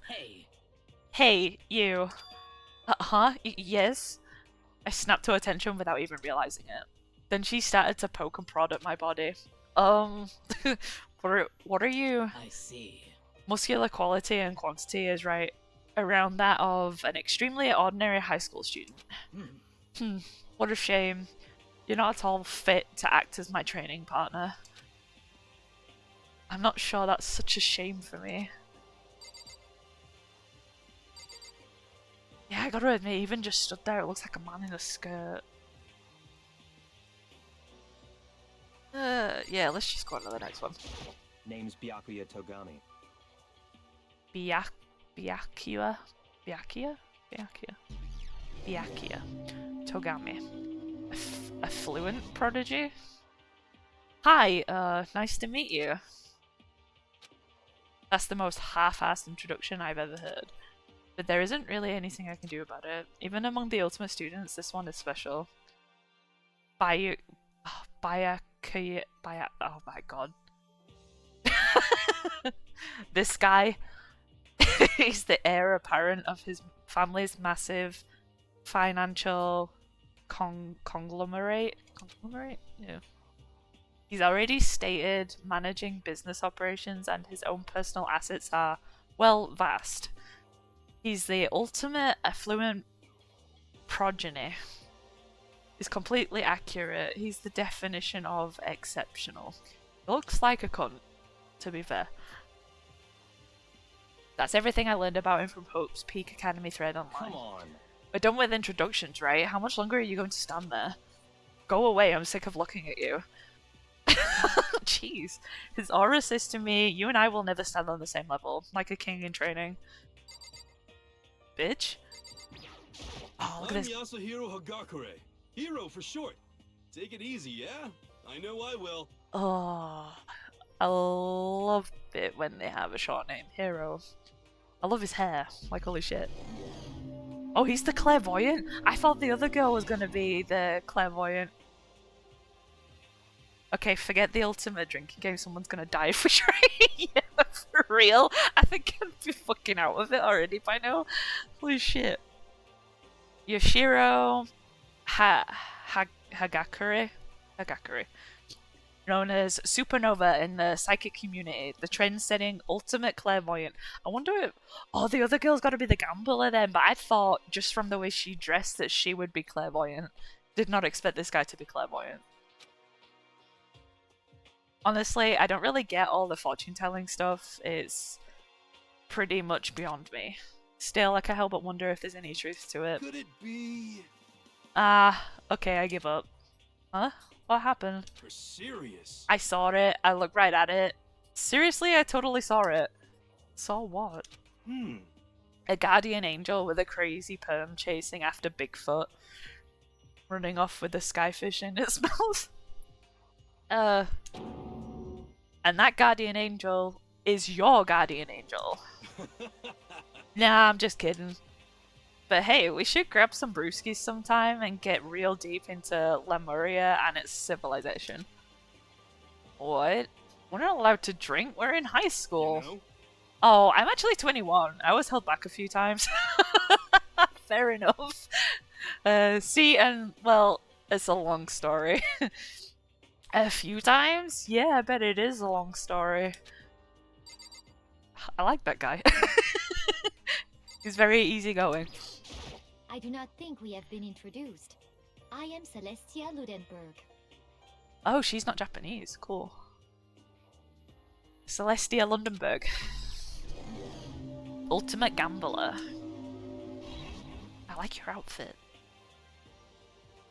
Hey, you. Yes? I snapped to attention without even realizing it. Then she started to poke and prod at my body. What are you? I see. Muscular quality and quantity is right around that of an extremely ordinary high school student. What a shame. You're not at all fit to act as my training partner. I'm not sure that's such a shame for me. Yeah, I gotta admit, even just stood there, it looks like a man in a skirt. Yeah, let's just go on to the next one. Name's Byakuya Togami. Byakuya Togami. A fluent prodigy? Hi, nice to meet you. That's the most half-assed introduction I've ever heard. But there isn't really anything I can do about it. Even among the ultimate students, this one is special. Oh my god. This guy, he's the heir apparent of his family's massive financial conglomerate? Conglomerate? Yeah. He's already stated managing business operations and his own personal assets are, well, vast. He's the ultimate affluent progeny. He's completely accurate. He's the definition of exceptional. He looks like a cunt, to be fair. That's everything I learned about him from Hope's Peak Academy thread online. Come on. We're done with introductions, right? How much longer are you going to stand there? Go away, I'm sick of looking at you. Jeez. His aura says to me, you and I will never stand on the same level, like a king in training. Bitch. Oh, look at this. I'm Yasuhiro Hagakure. Hero for short. Take it easy, yeah? I know I will. Oh, I love it when they have a short name. Hero. I love his hair. Like, holy shit. Oh, he's the clairvoyant? I thought the other girl was gonna be the clairvoyant. Okay, forget the ultimate drinking game. Someone's gonna die for sure. Yeah, for real. I think I'd be fucking out of it already by now. Holy shit. Yoshiro Hagakure, known as Supernova in the psychic community, the trend-setting ultimate clairvoyant. I wonder if... Oh, the other girl's got to be the gambler then, but I thought, just from the way she dressed, that she would be clairvoyant. Did not expect this guy to be clairvoyant. Honestly, I don't really get all the fortune-telling stuff. It's pretty much beyond me. Still, I can't help but wonder if there's any truth to it. Could it be? Okay, I give up. Huh? What happened? You're serious? I saw it. I looked right at it. Seriously, I totally saw it. Saw what? A guardian angel with a crazy perm chasing after Bigfoot. Running off with a skyfish in its mouth. And that guardian angel is your guardian angel. Nah, I'm just kidding. But hey, we should grab some brewskis sometime and get real deep into Lemuria and its civilization. What? We're not allowed to drink? We're in high school. You know? Oh, I'm actually 21. I was held back a few times. Fair enough. See, and, well, it's a long story. A few times? Yeah, I bet it is a long story. I like that guy. He's very easygoing. I do not think we have been introduced. I am Celestia Ludenberg. Oh, she's not Japanese. Cool. Celestia Lundenberg. Ultimate Gambler. I like your outfit.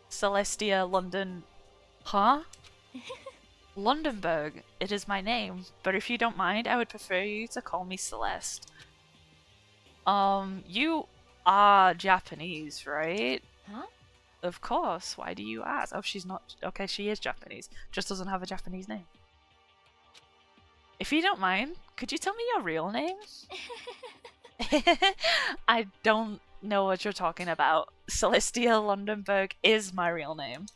Celestia London... Huh? Lundenberg. It is my name, but if you don't mind, I would prefer you to call me Celeste. You are Japanese, right? Huh? Of course. Why do you ask? Oh, she's not... Okay, she is Japanese. Just doesn't have a Japanese name. If you don't mind, could you tell me your real name? I don't know what you're talking about. Celestia Lundenberg is my real name.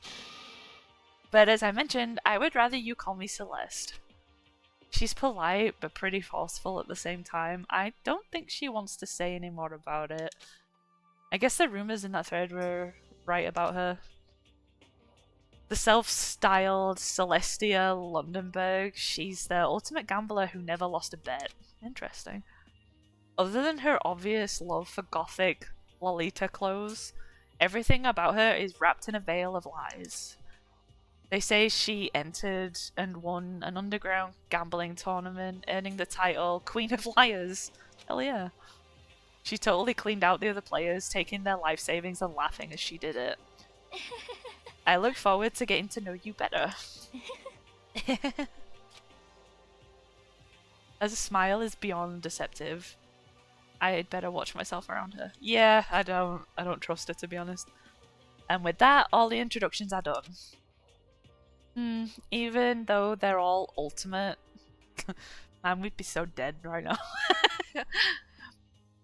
But as I mentioned, I would rather you call me Celeste. She's polite, but pretty forceful at the same time. I don't think she wants to say any more about it. I guess the rumors in that thread were right about her. The self-styled Celestia Lundenberg, she's the ultimate gambler who never lost a bet. Interesting. Other than her obvious love for gothic Lolita clothes, everything about her is wrapped in a veil of lies. They say she entered and won an underground gambling tournament, earning the title Queen of Liars. Hell yeah. She totally cleaned out the other players, taking their life savings and laughing as she did it. I look forward to getting to know you better. As a smile is beyond deceptive. I'd better watch myself around her. Yeah, I don't trust her, to be honest. And with that, all the introductions are done. Even though they're all ultimate, man, we'd be so dead right now.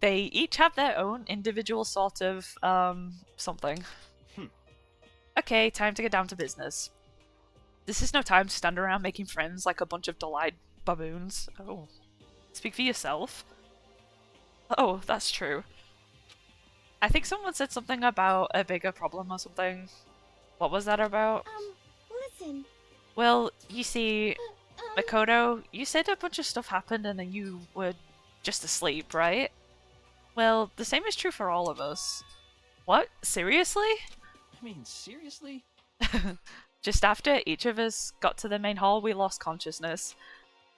They each have their own individual sort of, something. Okay, time to get down to business. This is no time to stand around making friends like a bunch of delayed baboons. Oh. Speak for yourself. Oh, that's true. I think someone said something about a bigger problem or something. What was that about? Listen. Well, you see, Makoto, you said a bunch of stuff happened and then you were just asleep, right? Well, the same is true for all of us. What? Seriously? I mean, seriously? Just after each of us got to the main hall, we lost consciousness.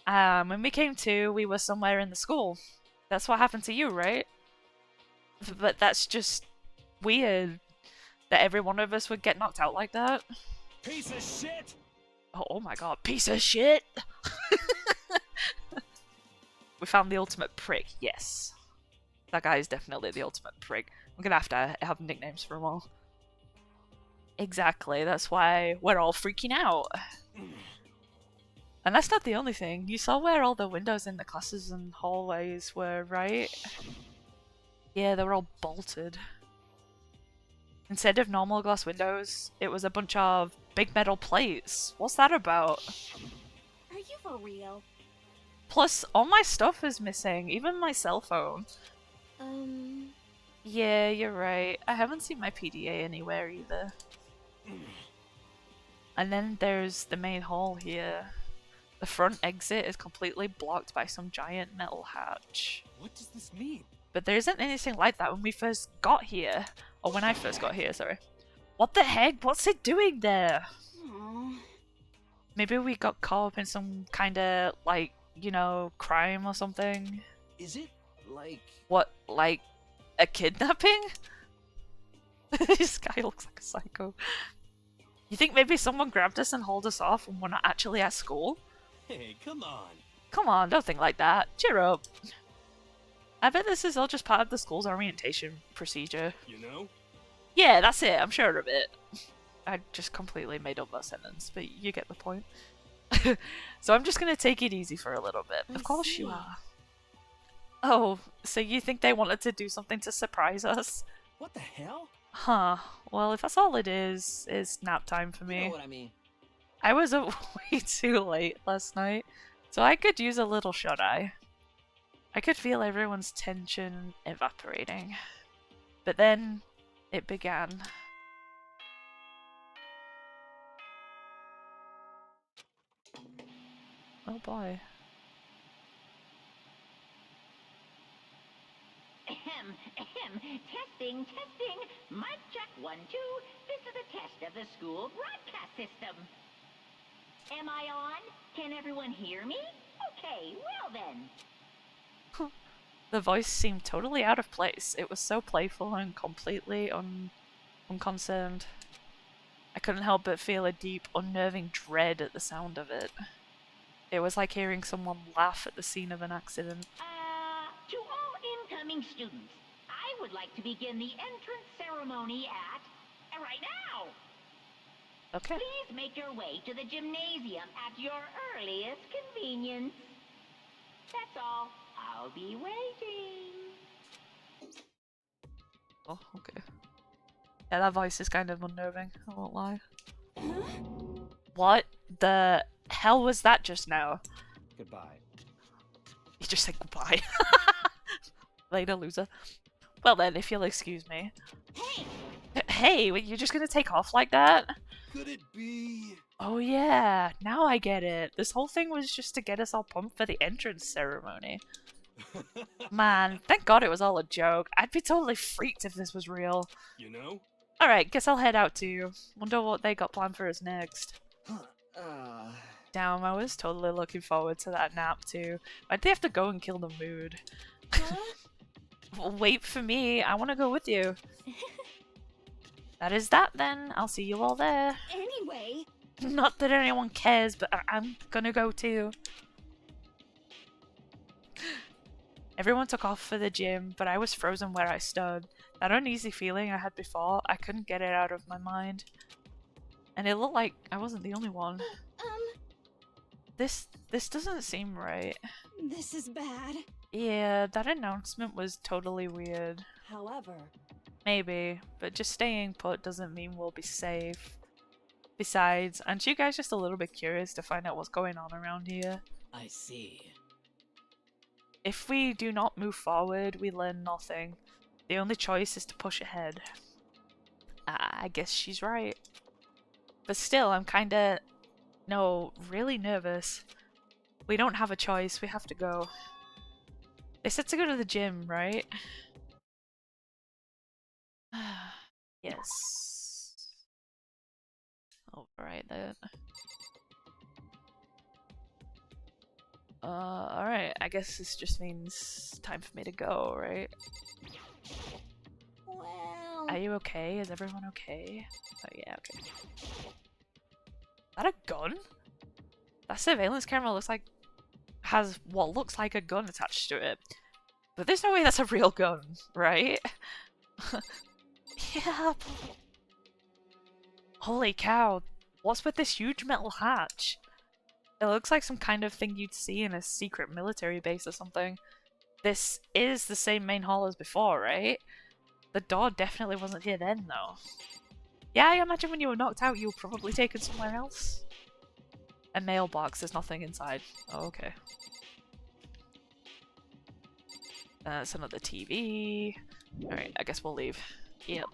When we came to, we were somewhere in the school. That's what happened to you, right? But that's just weird that every one of us would get knocked out like that. Piece of shit! Oh my god, piece of shit! We found the ultimate prick, yes. That guy is definitely the ultimate prick. I'm gonna have to have nicknames for him all. Exactly, that's why we're all freaking out. And that's not the only thing. You saw where all the windows in the classes and hallways were, right? Yeah, they were all bolted. Instead of normal glass windows, it was a bunch of big metal plates. What's that about? Are you for real? Plus, all my stuff is missing, even my cell phone. Yeah, you're right. I haven't seen my PDA anywhere either. And then there's the main hall here. The front exit is completely blocked by some giant metal hatch. What does this mean? But there isn't anything like that when we first got here. Or when I first got here, sorry. What the heck? What's it doing there? Aww. Maybe we got caught up in some kind of, like, you know, crime or something. Is it like... What, like a kidnapping? This guy looks like a psycho. You think maybe someone grabbed us and hauled us off when we're not actually at school? Hey, come on. Come on, don't think like that. Cheer up. I bet this is all just part of the school's orientation procedure. You know? Yeah, that's it. I'm sure of it. I just completely made up that sentence, but you get the point. So I'm just gonna take it easy for a little bit. Of course you are. Oh, so you think they wanted to do something to surprise us? What the hell? Huh. Well, if that's all it is, it's nap time for me. You know what I mean. I was up way too late last night, so I could use a little shut-eye. I could feel everyone's tension evaporating. But then, it began. Oh boy. Ahem, ahem. Testing, testing. Mic check 1, 2. This is a test of the school broadcast system. Am I on? Can everyone hear me? Okay, well then. The voice seemed totally out of place. It was so playful and completely unconcerned. I couldn't help but feel a deep, unnerving dread at the sound of it. It was like hearing someone laugh at the scene of an accident. To all incoming students, I would like to begin the entrance ceremony at... right now! Okay. Please make your way to the gymnasium at your earliest convenience. That's all. I'll be waiting. Oh, okay. Yeah, that voice is kind of unnerving, I won't lie. What the hell was that just now? Goodbye. You just said goodbye. Later, loser. Well then, if you'll excuse me. Hey! Hey, wait, you're just gonna take off like that? Could it be? Oh yeah, now I get it. This whole thing was just to get us all pumped for the entrance ceremony. Man, thank God it was all a joke. I'd be totally freaked if this was real. You know? Alright, guess I'll head out too. Wonder what they got planned for us next. Damn, I was totally looking forward to that nap too. Why'd they have to go and kill the mood? Well, wait for me, I want to go with you. That is that then, I'll see you all there. Anyway. Not that anyone cares, but I'm gonna go too. Everyone took off for the gym, but I was frozen where I stood. That uneasy feeling I had before, I couldn't get it out of my mind. And it looked like I wasn't the only one. This doesn't seem right. This is bad. Yeah, that announcement was totally weird. However... Maybe, but just staying put doesn't mean we'll be safe. Besides, aren't you guys just a little bit curious to find out what's going on around here? I see. If we do not move forward, we learn nothing. The only choice is to push ahead. I guess she's right. But still, I'm kinda... no, really nervous. We don't have a choice, we have to go. They said to go to the gym, right? Yes. Alright then. Alright, I guess this just means time for me to go, right? Well... Are you okay? Is everyone okay? Oh yeah, okay. Is that a gun? That surveillance camera looks like... has what looks like a gun attached to it. But there's no way that's a real gun, right? Yeah. Holy cow. What's with this huge metal hatch? It looks like some kind of thing you'd see in a secret military base or something. This is the same main hall as before, right? The door definitely wasn't here then, though. Yeah, I imagine when you were knocked out, you were probably taken somewhere else. A mailbox, there's nothing inside. Oh, okay. That's another TV. Alright, I guess we'll leave. Yep.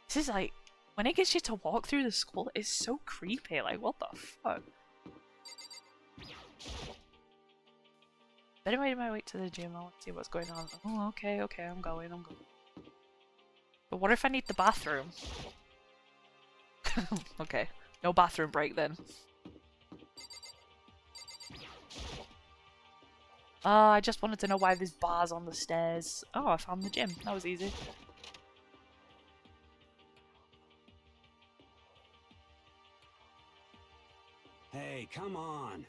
This is like, when it gets you to walk through the school, it's so creepy. Like, what the fuck? Better wait my way to the gym. I want to see what's going on. Oh, okay, I'm going. But what if I need the bathroom? Okay, no bathroom break then. I just wanted to know why there's bars on the stairs. Oh, I found the gym. That was easy. Hey, come on.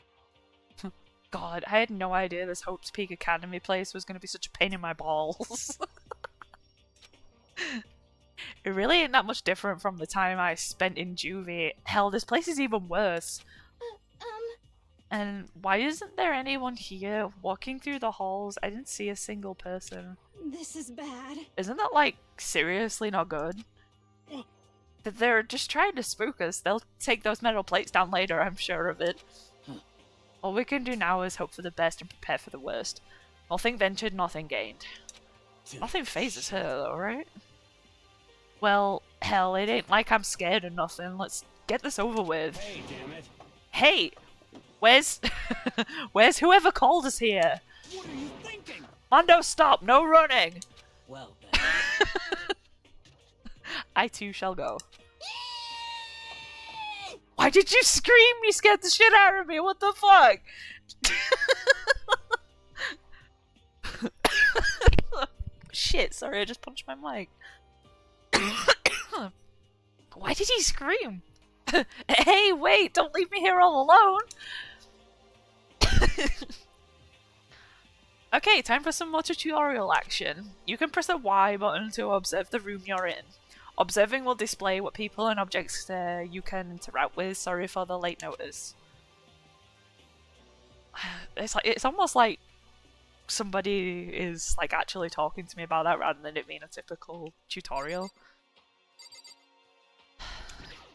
God, I had no idea this Hope's Peak Academy place was going to be such a pain in my balls. It really ain't that much different from the time I spent in juvie. Hell, this place is even worse. And why isn't there anyone here walking through the halls? I didn't see a single person. This is bad. Isn't that, like, seriously not good? That they're just trying to spook us. They'll take those metal plates down later, I'm sure of it. All we can do now is hope for the best and prepare for the worst. Nothing ventured, nothing gained. Nothing phases her, though, right? Well, hell, it ain't like I'm scared or nothing. Let's get this over with. Hey, damn it. Hey! Where's... Where's whoever called us here? What are you thinking? Mondo, stop! No running! Well then. I too shall go. Why did you scream? You scared the shit out of me. What the fuck? Shit, sorry, I just punched my mic. Why did he scream? Hey, wait, don't leave me here all alone. Okay, time for some more tutorial action. You can press the Y button to observe the room you're in. Observing will display what people and objects you can interact with. Sorry for the late notice. It's almost like somebody is like actually talking to me about that rather than it being a typical tutorial.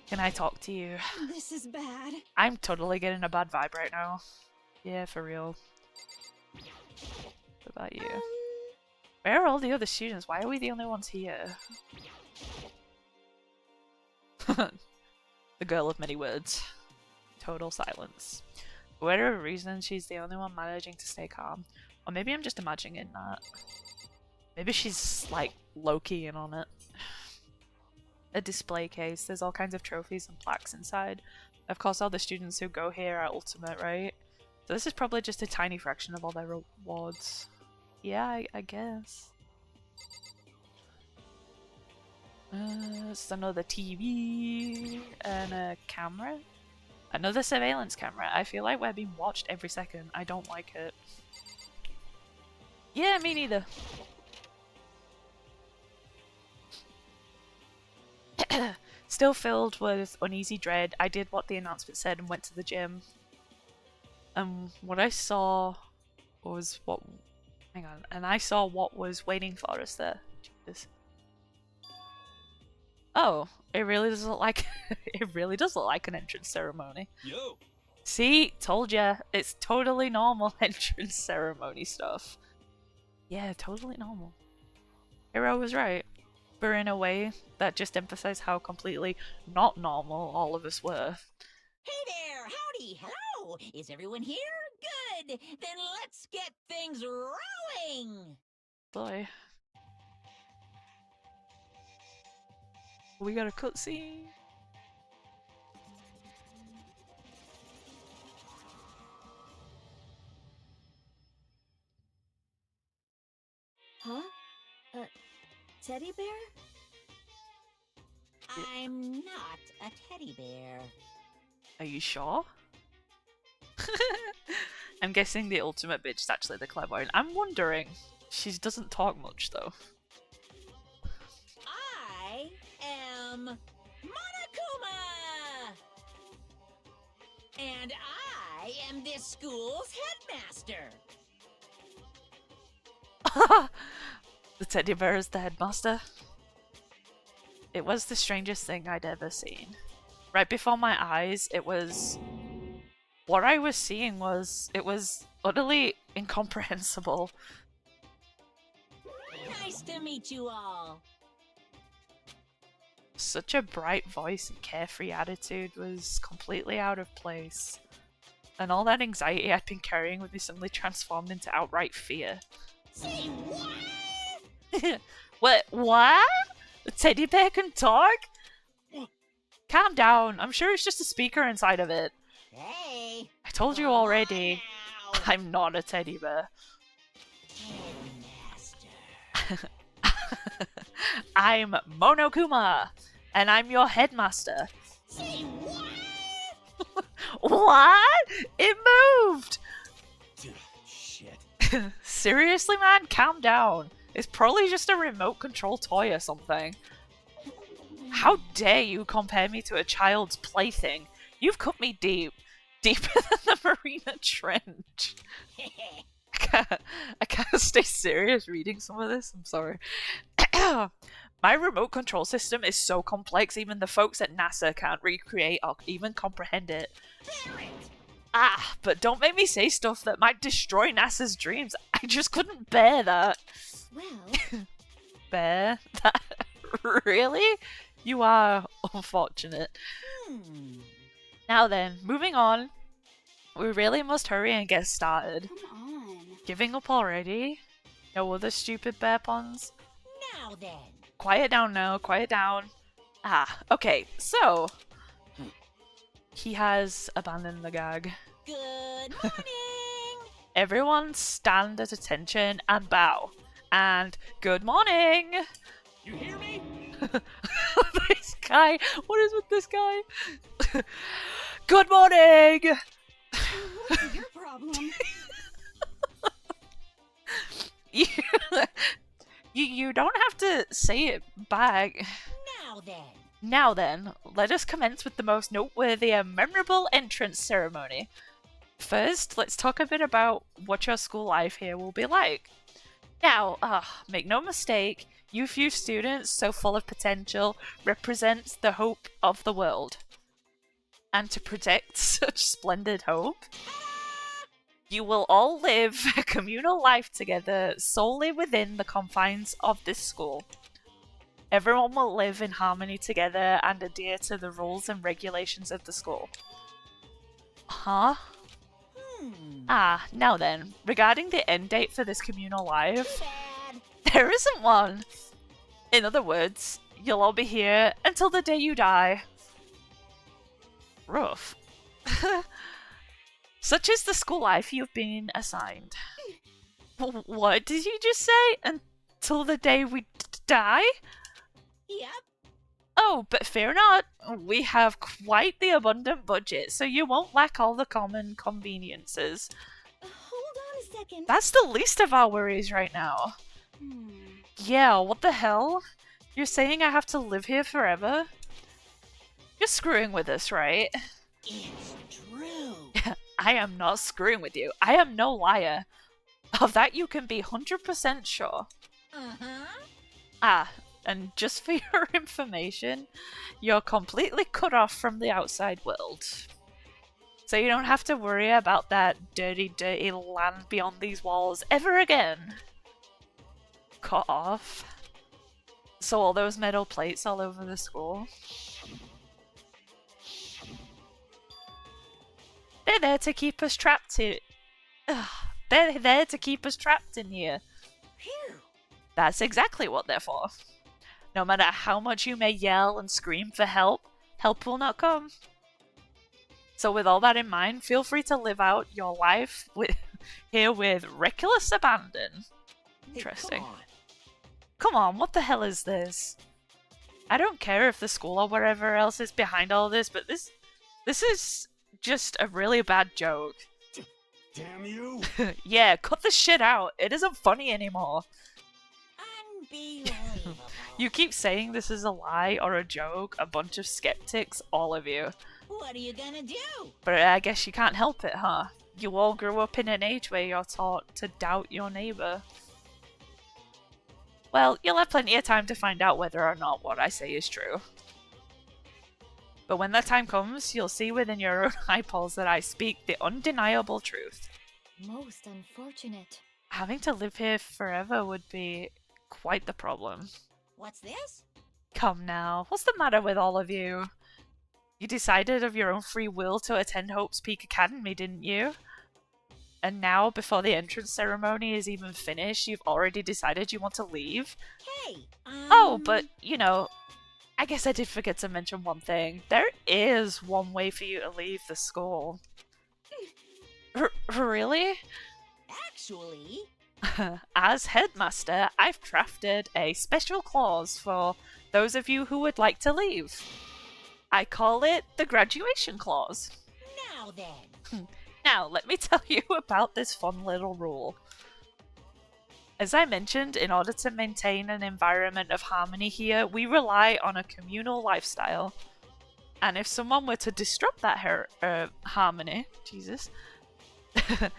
Can I talk to you? This is bad. I'm totally getting a bad vibe right now. Yeah, for real. What about you? Where are all the other students? Why are we the only ones here? The girl of many words. Total silence. For whatever reason, she's the only one managing to stay calm. Or maybe I'm just imagining that. Maybe she's like low-key in on it. A display case. There's all kinds of trophies and plaques inside. Of course, all the students who go here are ultimate, right? So this is probably just a tiny fraction of all their rewards. Yeah, I guess. It's another TV and a camera. Another surveillance camera. I feel like we're being watched every second. I don't like it. Yeah, me neither. Still filled with uneasy dread, I did what the announcement said and went to the gym. What I saw was what... Hang on. And I saw what was waiting for us there. Jesus. Oh, it really does look like... it really does look like an entrance ceremony. Yo! See? Told ya. It's totally normal entrance ceremony stuff. Yeah, totally normal. Hero was right. But in a way that just emphasized how completely not normal all of us were. Hey there! Howdy! Hello! Is everyone here? Good! Then let's get things rolling! Boy. We got a cutscene. Huh? Teddy bear? I'm not a teddy bear. Are you sure? I'm guessing the ultimate bitch is actually the clever one. I'm wondering. She doesn't talk much though. I am Monokuma! And I am this school's headmaster! The teddy bear is the headmaster. It was the strangest thing I'd ever seen. Right before my eyes, it was... What I was seeing was... It was utterly incomprehensible. Nice to meet you all. Such a bright voice and carefree attitude was completely out of place. And all that anxiety I'd been carrying would be suddenly transformed into outright fear. Say what? What? The teddy bear can talk? Calm down. I'm sure it's just a speaker inside of it. Hey. I told you already. I'm not a teddy bear. Headmaster. I'm Monokuma, and I'm your headmaster. Say what? What? It moved! Shit. Seriously, man? Calm down. It's probably just a remote control toy or something. How dare you compare me to a child's plaything? You've cut me deep. Deeper than the Marina Trench. I can't stay serious reading some of this. I'm sorry. My remote control system is so complex even the folks at NASA can't recreate or even comprehend it. But don't make me say stuff that might destroy NASA's dreams. I just couldn't bear that. Well... Bear? That? Really? You are unfortunate. Now then, moving on. We really must hurry and get started. Come on. Giving up already? No other stupid bear puns? Now then. Quiet down now, quiet down. Okay, so... He has abandoned the gag. Good morning. Everyone stand at attention and bow. And good morning! You hear me? This guy! What is with this guy? Good morning! What's your problem? You don't have to say it back. Now then. Now then, let us commence with the most noteworthy and memorable entrance ceremony. First, let's talk a bit about what your school life here will be like. Now, make no mistake, you few students, so full of potential, represents the hope of the world. And to protect such splendid hope, you will all live a communal life together solely within the confines of this school. Everyone will live in harmony together and adhere to the rules and regulations of the school. Huh? Now then, regarding the end date for this communal life, there isn't one. In other words, you'll all be here until the day you die. Rough. Such is the school life you've been assigned. What did you just say? Until the day we die? Yep. Oh, but fear not. We have quite the abundant budget, so you won't lack all the common conveniences. Hold on a second. That's the least of our worries right now. Yeah, what the hell? You're saying I have to live here forever? You're screwing with us, right? It's true. I am not screwing with you. I am no liar. Of that you can be 100% sure. And just for your information, you're completely cut off from the outside world. So you don't have to worry about that dirty, dirty land beyond these walls ever again. Cut off? So all those metal plates all over the school? They're there to keep us trapped here. They're there to keep us trapped in here. That's exactly what they're for. No matter how much you may yell and scream for help, help will not come. So with all that in mind, feel free to live out your life here with reckless abandon. Interesting. Hey, come on, what the hell is this? I don't care if the school or whatever else is behind all this, but this is just a really bad joke. Damn you! Yeah, cut the shit out. It isn't funny anymore. Unbelievable. You keep saying this is a lie or a joke, a bunch of skeptics, all of you. What are you gonna do? But I guess you can't help it, huh? You all grew up in an age where you're taught to doubt your neighbor. Well, you'll have plenty of time to find out whether or not what I say is true. But when that time comes, you'll see within your own eyeballs that I speak the undeniable truth. Most unfortunate. Having to live here forever would be quite the problem. What's this? Come now, what's the matter with all of you? You decided of your own free will to attend Hope's Peak Academy, didn't you? And now, before the entrance ceremony is even finished, you've already decided you want to leave? Hey, Oh, but, you know, I guess I did forget to mention one thing. There is one way for you to leave the school. Really? Actually... As headmaster, I've crafted a special clause for those of you who would like to leave. I call it the graduation clause. Now then. Now, let me tell you about this fun little rule. As I mentioned, in order to maintain an environment of harmony here, we rely on a communal lifestyle. And if someone were to disrupt that harmony, Jesus,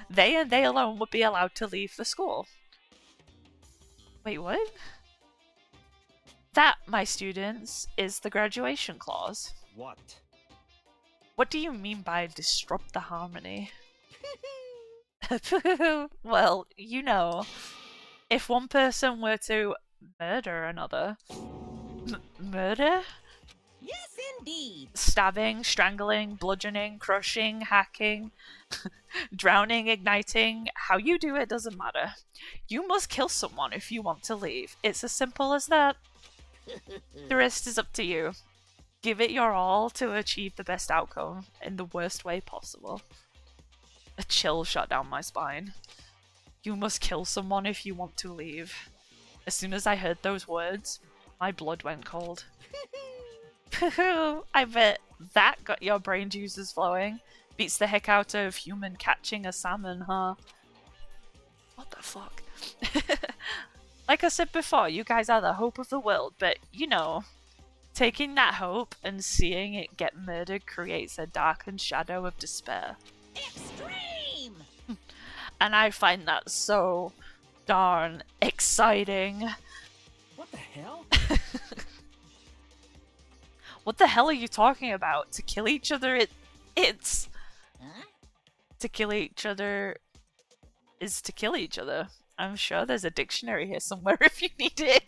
they and they alone would be allowed to leave the school. Wait, what? That, my students, is the graduation clause. What? What do you mean by disrupt the harmony? Well, you know, if one person were to murder another... murder? Yes, indeed. Stabbing, strangling, bludgeoning, crushing, hacking, drowning, igniting, how you do it doesn't matter. You must kill someone if you want to leave. It's as simple as that. The rest is up to you. Give it your all to achieve the best outcome in the worst way possible. A chill shot down my spine. You must kill someone if you want to leave. As soon as I heard those words, my blood went cold. I bet that got your brain juices flowing. Beats the heck out of human catching a salmon, huh? What the fuck? Like I said before, you guys are the hope of the world, but you know, taking that hope and seeing it get murdered creates a darkened shadow of despair. Extreme! And I find that so darn exciting. What the hell? What the hell are you talking about? To kill each other, it's... Huh? To kill each other is to kill each other. I'm sure there's a dictionary here somewhere if you need it.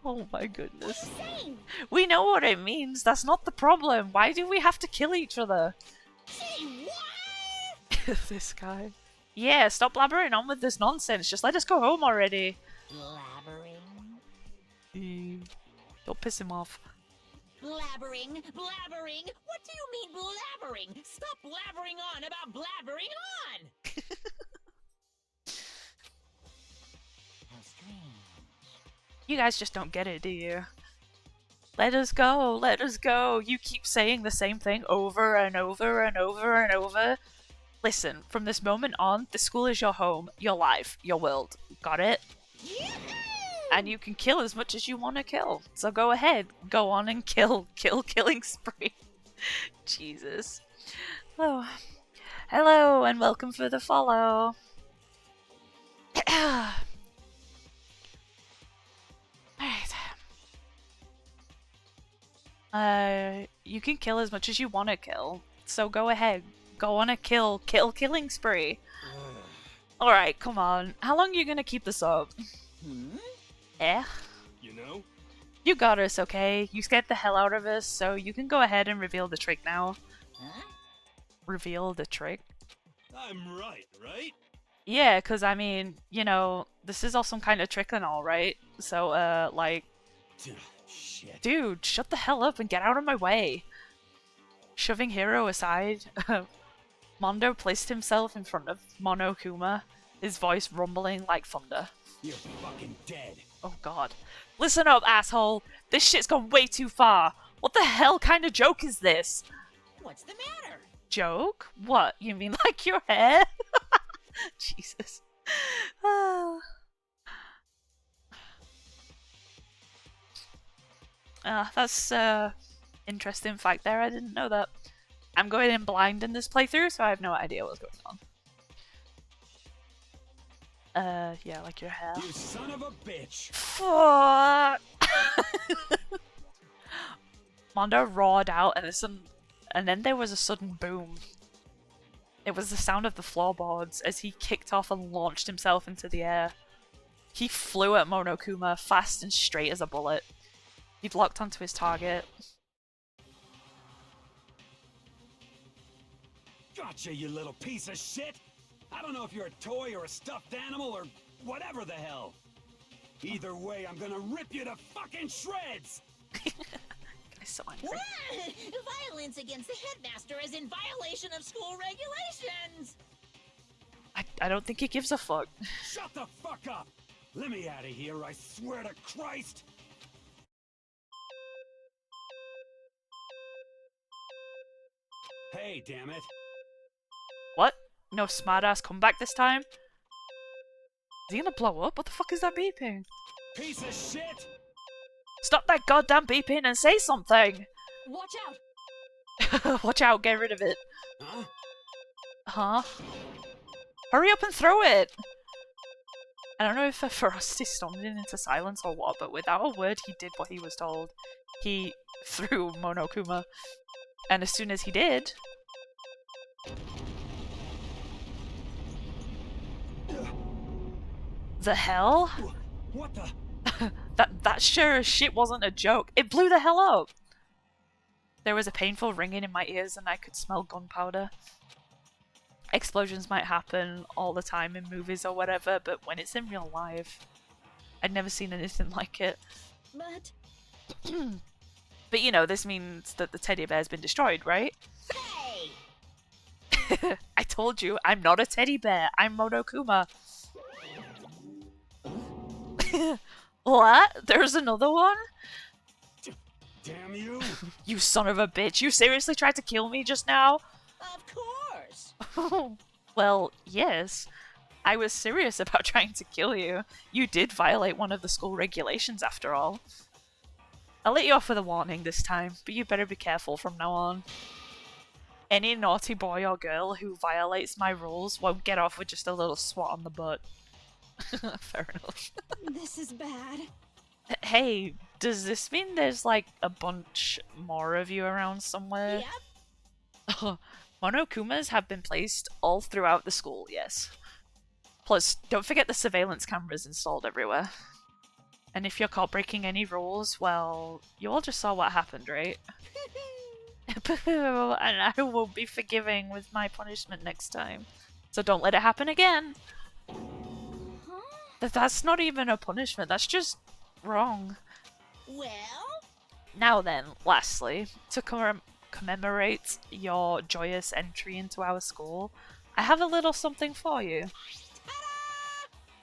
Oh my goodness. We know what it means. That's not the problem. Why do we have to kill each other? Say what? This guy. Yeah, stop blabbering on with this nonsense. Just let us go home already. Blabbering. Don't piss him off. Blabbering, blabbering. What do you mean blabbering? Stop blabbering on about blabbering on. How strange. You guys just don't get it, do you? Let us go, let us go. You keep saying the same thing over and over and over and over. Listen, from this moment on, the school is your home, your life, your world. Got it? Yahoo! And you can kill as much as you want to kill. So go ahead, go on and kill. Killing spree. Jesus. Oh. Hello, and welcome for the follow. Alright. You can kill as much as you want to kill. So go ahead. Go on a killing spree. Alright, come on. How long are you gonna keep this up? Eh? You know? You got us, okay? You scared the hell out of us, so you can go ahead and reveal the trick now. Huh? Reveal the trick? I'm right? Yeah, because, I mean, you know, this is all some kind of trick and all, right? So, like... Shit. Dude, shut the hell up and get out of my way! Shoving Hiro aside, Mondo placed himself in front of Monokuma, his voice rumbling like thunder. You're fucking dead. Oh god. Listen up, asshole! This shit's gone way too far! What the hell kind of joke is this? What's the matter? Joke? What? You mean like your hair? Jesus. That's interesting fact there. I didn't know that. I'm going in blind in this playthrough, so I have no idea what's going on. Yeah, like your hair. You son of a bitch. Fuck! Mondo roared out, and then there was a sudden boom. It was the sound of the floorboards as he kicked off and launched himself into the air. He flew at Monokuma fast and straight as a bullet. He'd locked onto his target. Gotcha, you little piece of shit! I don't know if you're a toy or a stuffed animal or whatever the hell. Either way, I'm gonna rip you to fucking shreds! Guy's so angry. Violence against the headmaster is in violation of school regulations! I don't think he gives a fuck. Shut the fuck up! Let me out of here, I swear to Christ! Hey, damn it. What? No smartass comeback this time? Is he gonna blow up? What the fuck is that beeping? Piece of shit! Stop that goddamn beeping and say something! Watch out! Watch out, get rid of it. Huh? Huh? Hurry up and throw it! I don't know if a ferocity stunned him into silence or what, but without a word he did what he was told. He threw Monokuma. And as soon as he did... The hell? What the? that sure as shit wasn't a joke. It blew the hell up! There was a painful ringing in my ears and I could smell gunpowder. Explosions might happen all the time in movies or whatever, but when it's in real life, I'd never seen anything like it. But... But you know, this means that the teddy bear's been destroyed, right? Hey! I told you, I'm not a teddy bear, I'm Monokuma. What? There's another one? Damn you! You son of a bitch, you seriously tried to kill me just now? Of course! Well, yes. I was serious about trying to kill you. You did violate one of the school regulations after all. I'll let you off with a warning this time, but you better be careful from now on. Any naughty boy or girl who violates my rules won't get off with just a little swat on the butt. Fair enough. This is bad. Hey, does this mean there's like a bunch more of you around somewhere? Yep. Monokumas have been placed all throughout the school, yes. Plus, don't forget the surveillance cameras installed everywhere. And if you're caught breaking any rules, well, you all just saw what happened, right? And I won't be forgiving with my punishment next time. So don't let it happen again. That's not even a punishment, that's just wrong. Well? Now then, lastly, to commemorate your joyous entry into our school, I have a little something for you.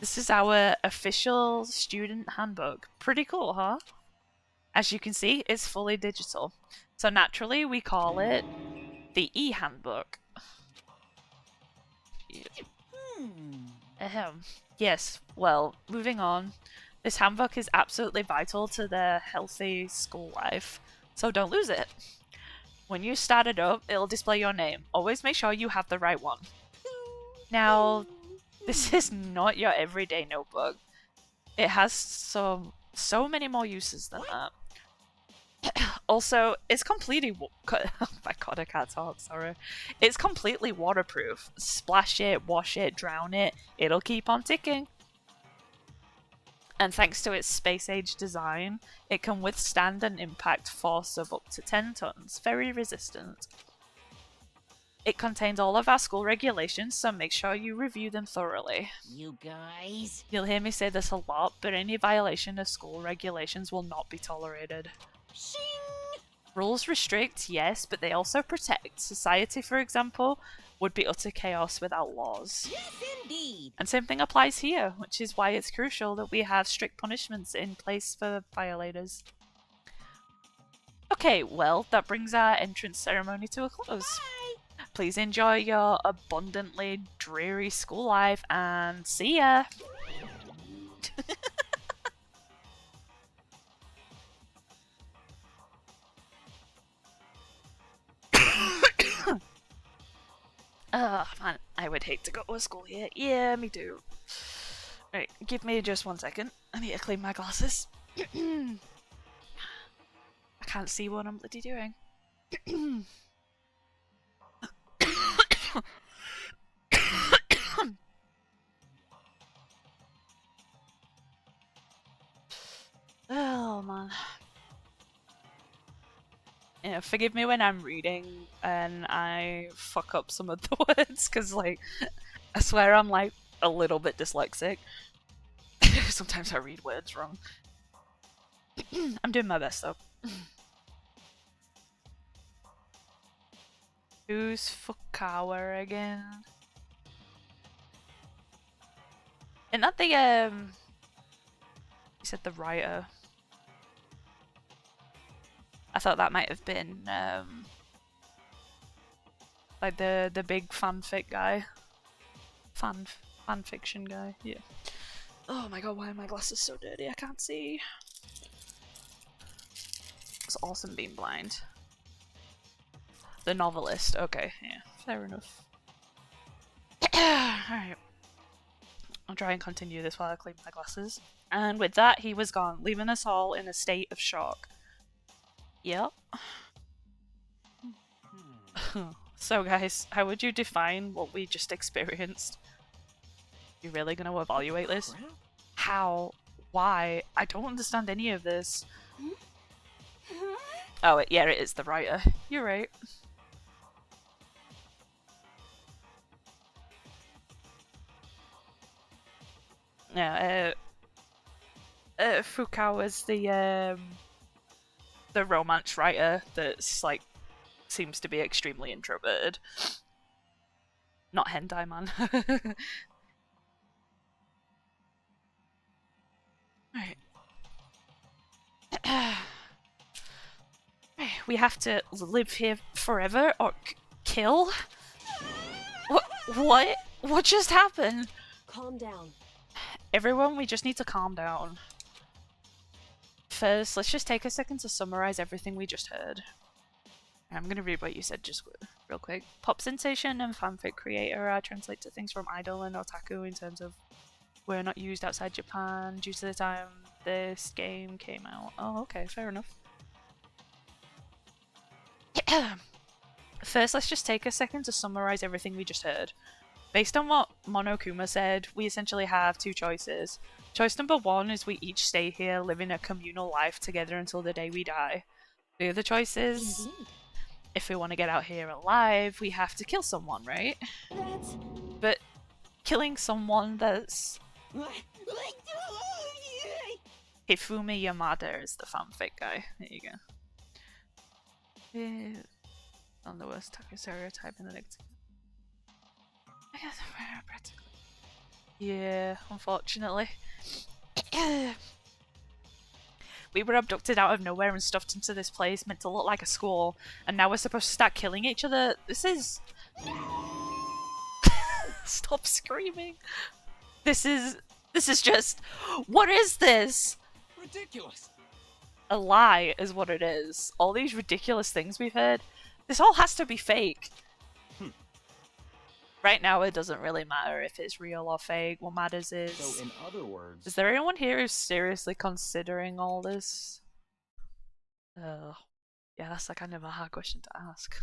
This is our official student handbook. Pretty cool, huh? As you can see, it's fully digital. So naturally, we call it the e-handbook. Yes, well, moving on. This handbook is absolutely vital to their healthy school life, so don't lose it. When you start it up, it'll display your name. Always make sure you have the right one. Now, this is not your everyday notebook. It has so many more uses than that. Also, it's completely oh my god, I can't talk, sorry. It's completely waterproof. Splash it, wash it, drown it, it'll keep on ticking. And thanks to its space-age design, it can withstand an impact force of up to 10 tons. Very resistant. It contains all of our school regulations, so make sure you review them thoroughly. You guys... You'll hear me say this a lot, but any violation of school regulations will not be tolerated. Shing! Rules restrict, yes, but they also protect. Society, for example, would be utter chaos without laws. Yes, indeed! And same thing applies here, which is why it's crucial that we have strict punishments in place for violators. Okay, well, that brings our entrance ceremony to a close. Bye! Please enjoy your abundantly dreary school life, and see ya! Man, I would hate to go to school here. Yeah, me too. Right, give me just 1 second. I need to clean my glasses. I can't see what I'm bloody doing. Yeah, forgive me when I'm reading and I fuck up some of the words, because, like, I swear I'm, like, a little bit dyslexic. Sometimes I read words wrong. I'm doing my best, though. Who's Fukawa again? Isn't that the, you said the writer? I thought that might have been, like the big fanfic guy. Fanfiction guy, yeah. Oh my god, why are my glasses so dirty? I can't see. It's awesome being blind. The novelist, okay, yeah, fair enough. Alright. I'll try and continue this while I clean my glasses. And with that, he was gone, leaving us all in a state of shock. Yep. So guys, how would you define what we just experienced? You really gonna evaluate this? How? Why? I don't understand any of this. Oh, yeah, it is the writer. You're right. Yeah, Fukawa's the romance writer that's, like, seems to be extremely introverted. Not hentai man. Right. We have to live here forever or kill? What? What just happened? Calm down. Everyone, we just need to calm down. First, let's just take a second to summarize everything we just heard. I'm gonna read what you said just real quick. Pop sensation and fanfic creator translate to things from idol and otaku in terms of were not used outside Japan due to the time this game came out. Oh, okay, fair enough. First, let's just take a second to summarize everything we just heard. Based on what Monokuma said, we essentially have two choices. Choice number one is we each stay here, living a communal life together until the day we die. The other choice is, if we want to get out here alive, we have to kill someone, right? But killing someone that's... Hifumi Yamada is the fanfic guy. There you go. On the worst Taka stereotype in the next... Yeah, unfortunately. We were abducted out of nowhere and stuffed into this place meant to look like a school, and now we're supposed to start killing each other. This is... Stop screaming. This is just... What is this? Ridiculous. A lie is what it is. All these ridiculous things we've heard. This all has to be fake. Right now, it doesn't really matter if it's real or fake. What matters is... So, in other words... Is there anyone here who's seriously considering all this? Yeah, that's like kind of a hard question to ask.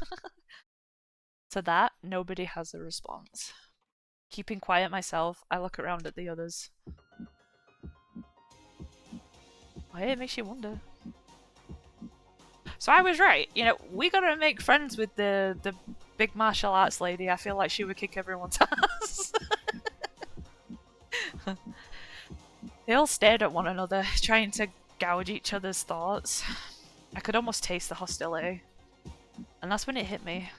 To that, nobody has a response. Keeping quiet myself, I look around at the others. Why, it makes you wonder. So I was right. You know, we gotta make friends with the big martial arts lady. I feel like she would kick everyone's ass. They all stared at one another, trying to gouge each other's thoughts. I could almost taste the hostility. And that's when it hit me.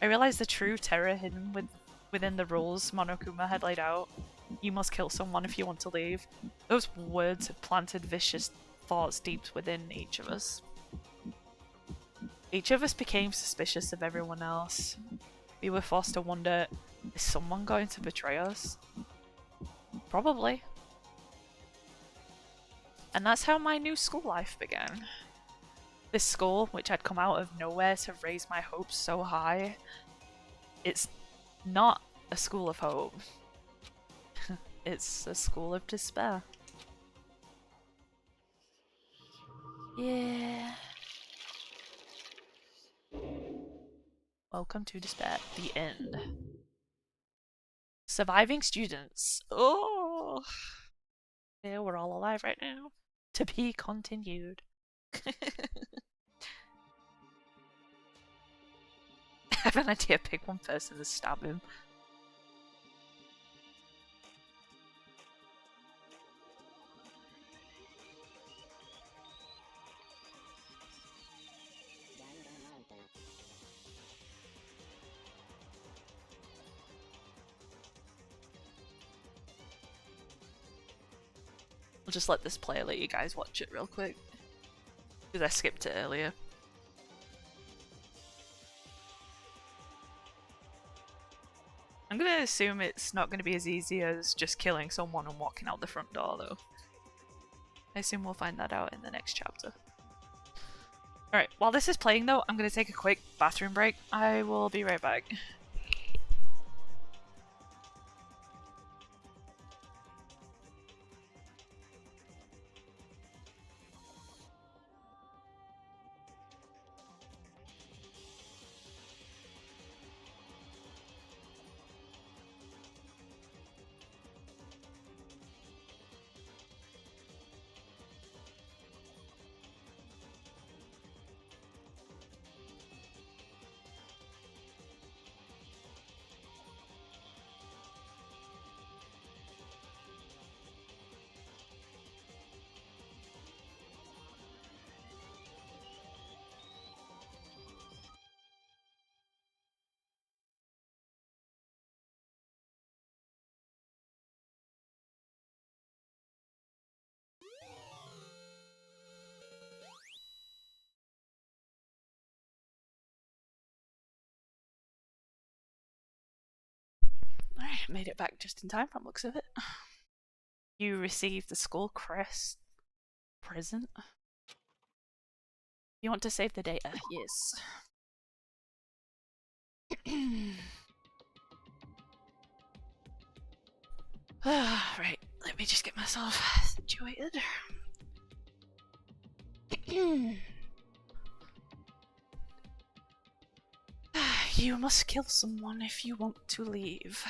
I realized the true terror hidden within the rules Monokuma had laid out. You must kill someone if you want to leave. Those words had planted vicious thoughts deep within each of us. Each of us became suspicious of everyone else. We were forced to wonder, is someone going to betray us? Probably. And that's how my new school life began. This school, which had come out of nowhere to raise my hopes so high, it's not a school of hope. It's a school of despair. Yeah. Welcome to despair. The end. Surviving students. Oh. Yeah, we're all alive right now. To be continued. have an idea, pick one person and stab him. I'll just let this play, let you guys watch it real quick. Because I skipped it earlier. I'm gonna assume it's not gonna be as easy as just killing someone and walking out the front door though. I assume we'll find that out in the next chapter. Alright, while this is playing though, I'm gonna take a quick bathroom break. I will be right back. Alright, made it back just in time from looks of it. You received the school crest present. You want to save the data? Yes. Right, let me just get myself situated. You must kill someone if you want to leave.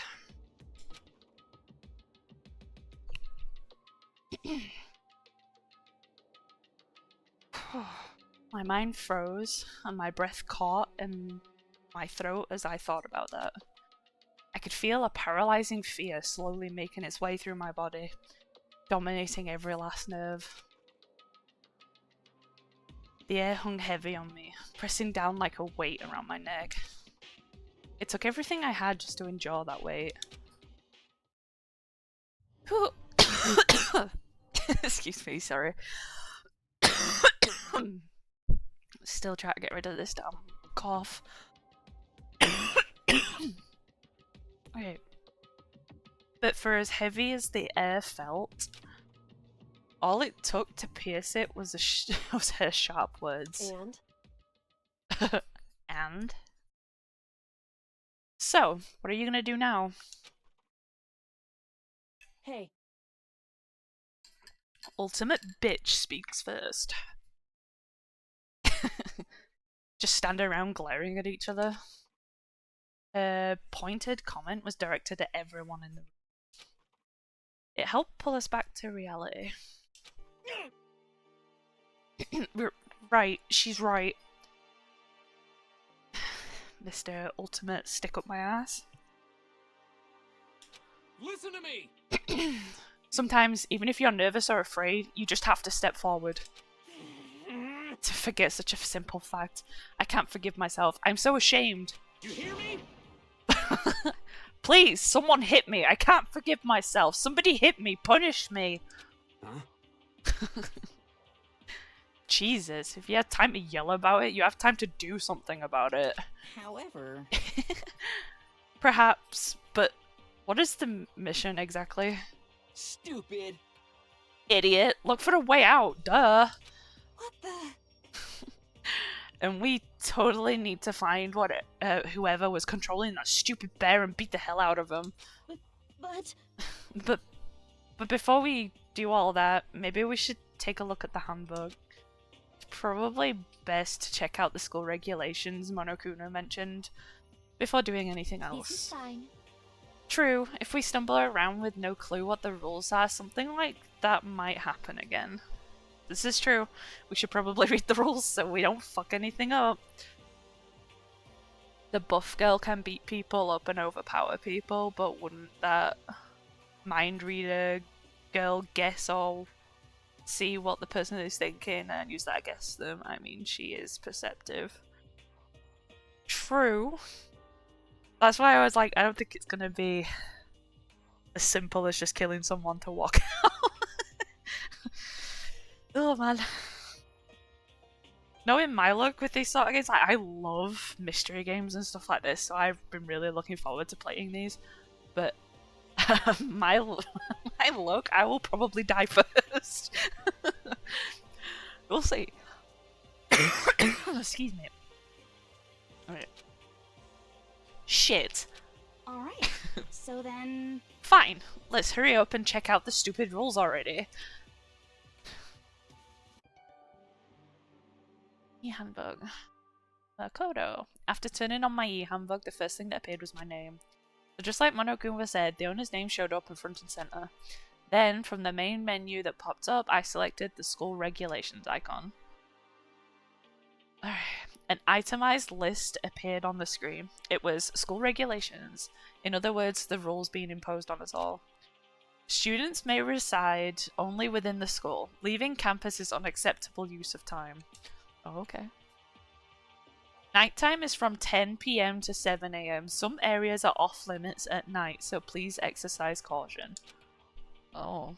My mind froze and my breath caught in my throat as I thought about that. I could feel a paralyzing fear slowly making its way through my body, dominating every last nerve. The air hung heavy on me, pressing down like a weight around my neck. It took everything I had just to endure that weight. Excuse me, sorry. Still trying to get rid of this damn cough. Okay. But for as heavy as the air felt, all it took to pierce it was was her sharp words. And? And? So, what are you gonna do now? Hey. Ultimate bitch speaks first. Just stand around glaring at each other. Her pointed comment was directed at everyone in the room. It helped pull us back to reality. Right, she's right. Mr. Ultimate Stick Up My Ass. Listen to me! Sometimes, even if you're nervous or afraid, you just have to step forward. To forget such a simple fact. I can't forgive myself. I'm so ashamed. You hear me? Please, someone hit me. I can't forgive myself. Somebody hit me. Punish me. Huh? Jesus, if you had time to yell about it, you have time to do something about it. However... Perhaps, but what is the mission exactly? Stupid. Idiot. Look for a way out. Duh. What the? And we totally need to find whoever was controlling that stupid bear and beat the hell out of him. But... But before we do all that, maybe we should take a look at the handbook. It's probably best to check out the school regulations Monokuma mentioned before doing anything else. This is fine. True, if we stumble around with no clue what the rules are, something like that might happen again. This is true. We should probably read the rules so we don't fuck anything up. the buff girl can beat people up and overpower people, but wouldn't that mind reader girl guess or see what the person is thinking and use that against them? I mean, she is perceptive. True. That's why I was like, I don't think it's gonna be as simple as just killing someone to walk out. Oh man. Knowing my luck with these sort of games, like, I love mystery games and stuff like this, so I've been really looking forward to playing these. But my luck, I will probably die first. We'll see. Excuse me. Alright. Shit. Alright, so then... Fine, let's hurry up and check out the stupid rules already. E-handbook. Kodo. After turning on my e-handbook, the first thing that appeared was my name. So just like Monokuma said, the owner's name showed up in front and center. Then, from the main menu that popped up, I selected the school regulations icon. An itemized list appeared on the screen. It was school regulations. In other words, the rules being imposed on us all. Students may reside only within the school. Leaving campus is unacceptable use of time. Oh, okay. Nighttime is from 10 PM to 7 AM. Some areas are off limits at night, so please exercise caution. Oh.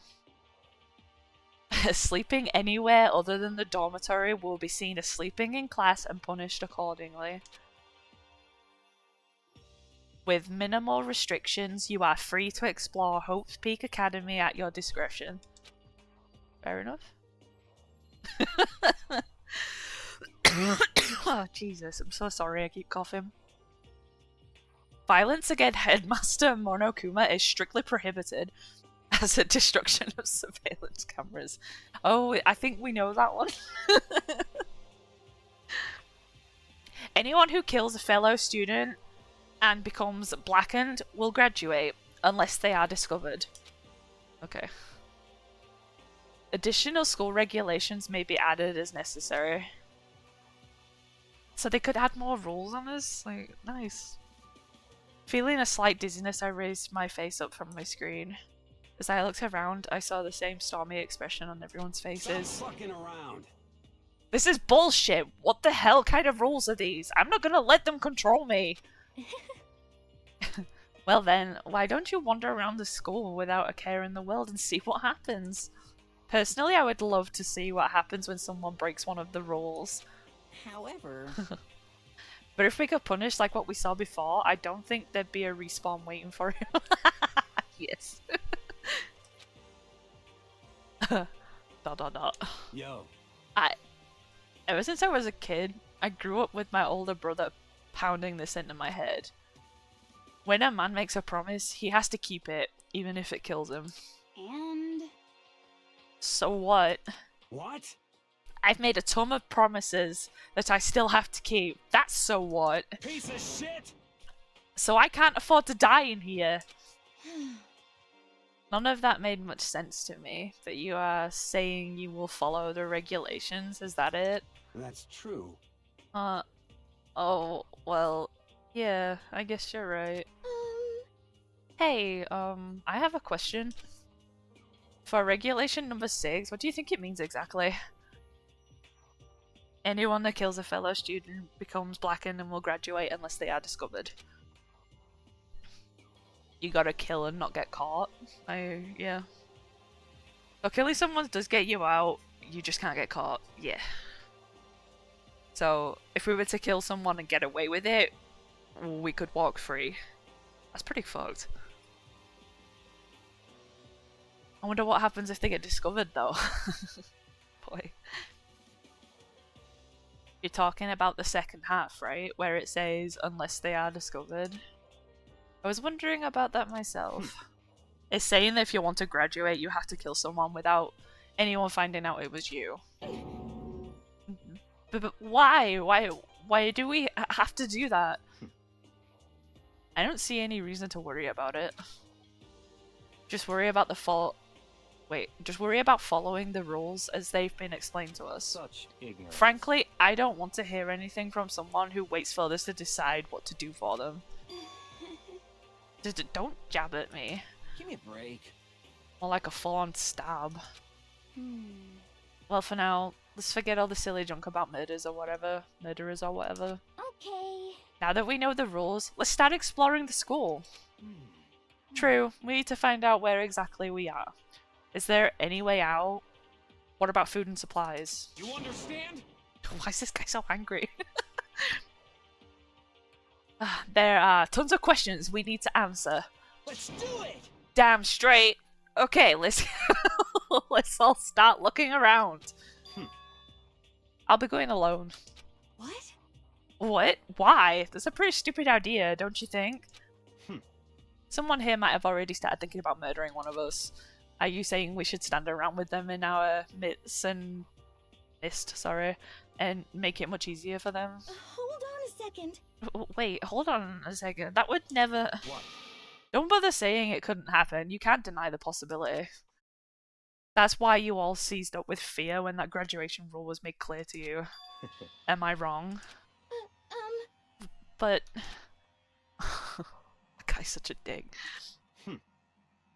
Sleeping anywhere other than the dormitory will be seen as sleeping in class and punished accordingly. With minimal restrictions, you are free to explore Hope's Peak Academy at your discretion. Fair enough. Oh, Jesus, I'm so sorry, I keep coughing. Violence against Headmaster Monokuma is strictly prohibited as a destruction of surveillance cameras. Oh, I think we know that one. Anyone who kills a fellow student and becomes blackened will graduate, unless they are discovered. Okay. Additional school regulations may be added as necessary. So they could add more rules on this? Like, nice. Feeling a slight dizziness, I raised my face up from my screen. As I looked around, I saw the same stormy expression on everyone's faces. Stop fucking around. This is bullshit! What the hell kind of rules are these? I'm not gonna let them control me! Well then, why don't you wander around the school without a care in the world and see what happens? Personally, I would love to see what happens when someone breaks one of the rules. However... But if we got punished like what we saw before, I don't think there'd be a respawn waiting for him. Yes. Dot dot dot. Yo. Ever since I was a kid, I grew up with my older brother pounding this into my head. When a man makes a promise, he has to keep it, even if it kills him. And... So what? What? I've made a ton of promises that I still have to keep. That's so what? Piece of shit! So I can't afford to die in here. None of that made much sense to me. But you are saying you will follow the regulations, is that it? That's true. Oh, well, yeah, I guess you're right. Hey, I have a question. For regulation number 6, what do you think it means exactly? Anyone that kills a fellow student becomes blackened and will graduate unless they are discovered. You gotta kill and not get caught. Yeah. So killing someone does get you out, you just can't get caught. Yeah. So, if we were to kill someone and get away with it, we could walk free. That's pretty fucked. I wonder what happens if they get discovered though. Boy. You're talking about the second half, right? Where it says, unless they are discovered. I was wondering about that myself. It's saying that if you want to graduate, you have to kill someone without anyone finding out it was you. But why? Why do we have to do that? I don't see any reason to worry about it. Just worry about the fault Wait, just worry about following the rules as they've been explained to us. Such ignorance. Frankly, I don't want to hear anything from someone who waits for others to decide what to do for them. Don't jab at me. Give me a break. More like a full-on stab. Well, for now, let's forget all the silly junk about murderers or whatever. Okay. Now that we know the rules, let's start exploring the school. True, we need to find out where exactly we are. Is there any way out? What about food and supplies? You understand? Why is this guy so angry? There are tons of questions we need to answer. Let's do it! Damn straight. Okay, let's let's all start looking around. I'll be going alone. What? What? Why? That's a pretty stupid idea, don't you think? Someone here might have already started thinking about murdering one of us. Are you saying we should stand around with them in our midst and make it much easier for them? Hold on a second. Wait, hold on a second. That would never... What? Don't bother saying it couldn't happen. You can't deny the possibility. That's why you all seized up with fear when that graduation rule was made clear to you. Am I wrong? But... that guy's such a dick.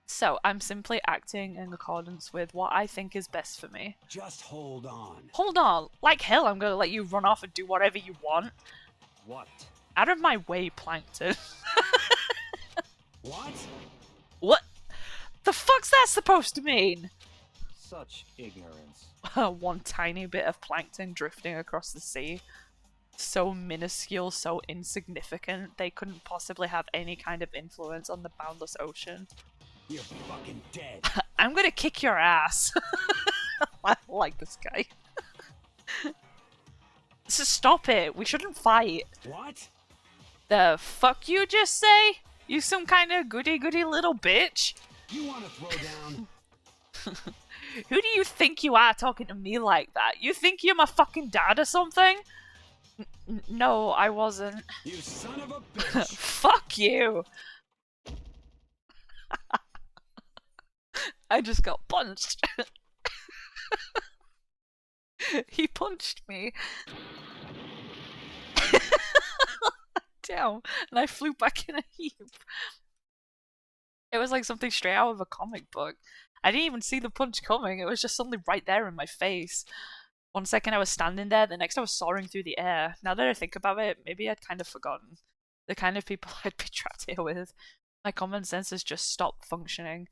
So, I'm simply acting in accordance with what I think is best for me. Just hold on. Hold on! Like hell, I'm gonna let you run off and do whatever you want. What? Out of my way, Plankton. What? What? The fuck's that supposed to mean? Such ignorance. One tiny bit of plankton drifting across the sea. So minuscule, so insignificant, they couldn't possibly have any kind of influence on the boundless ocean. You're fucking dead. I'm gonna kick your ass. I like this guy. So stop it. We shouldn't fight. What? The fuck you just say? You some kind of goody-goody little bitch? You want to throw down? Who do you think you are talking to me like that? You think you're my fucking dad or something? No, I wasn't. You son of a bitch. Fuck you. I just got punched. He punched me. Damn, and I flew back in a heap. It was like something straight out of a comic book. I didn't even see the punch coming, it was just suddenly right there in my face. One second I was standing there, the next I was soaring through the air. Now that I think about it, maybe I'd kind of forgotten. The kind of people I'd be trapped here with. My common sense has just stopped functioning.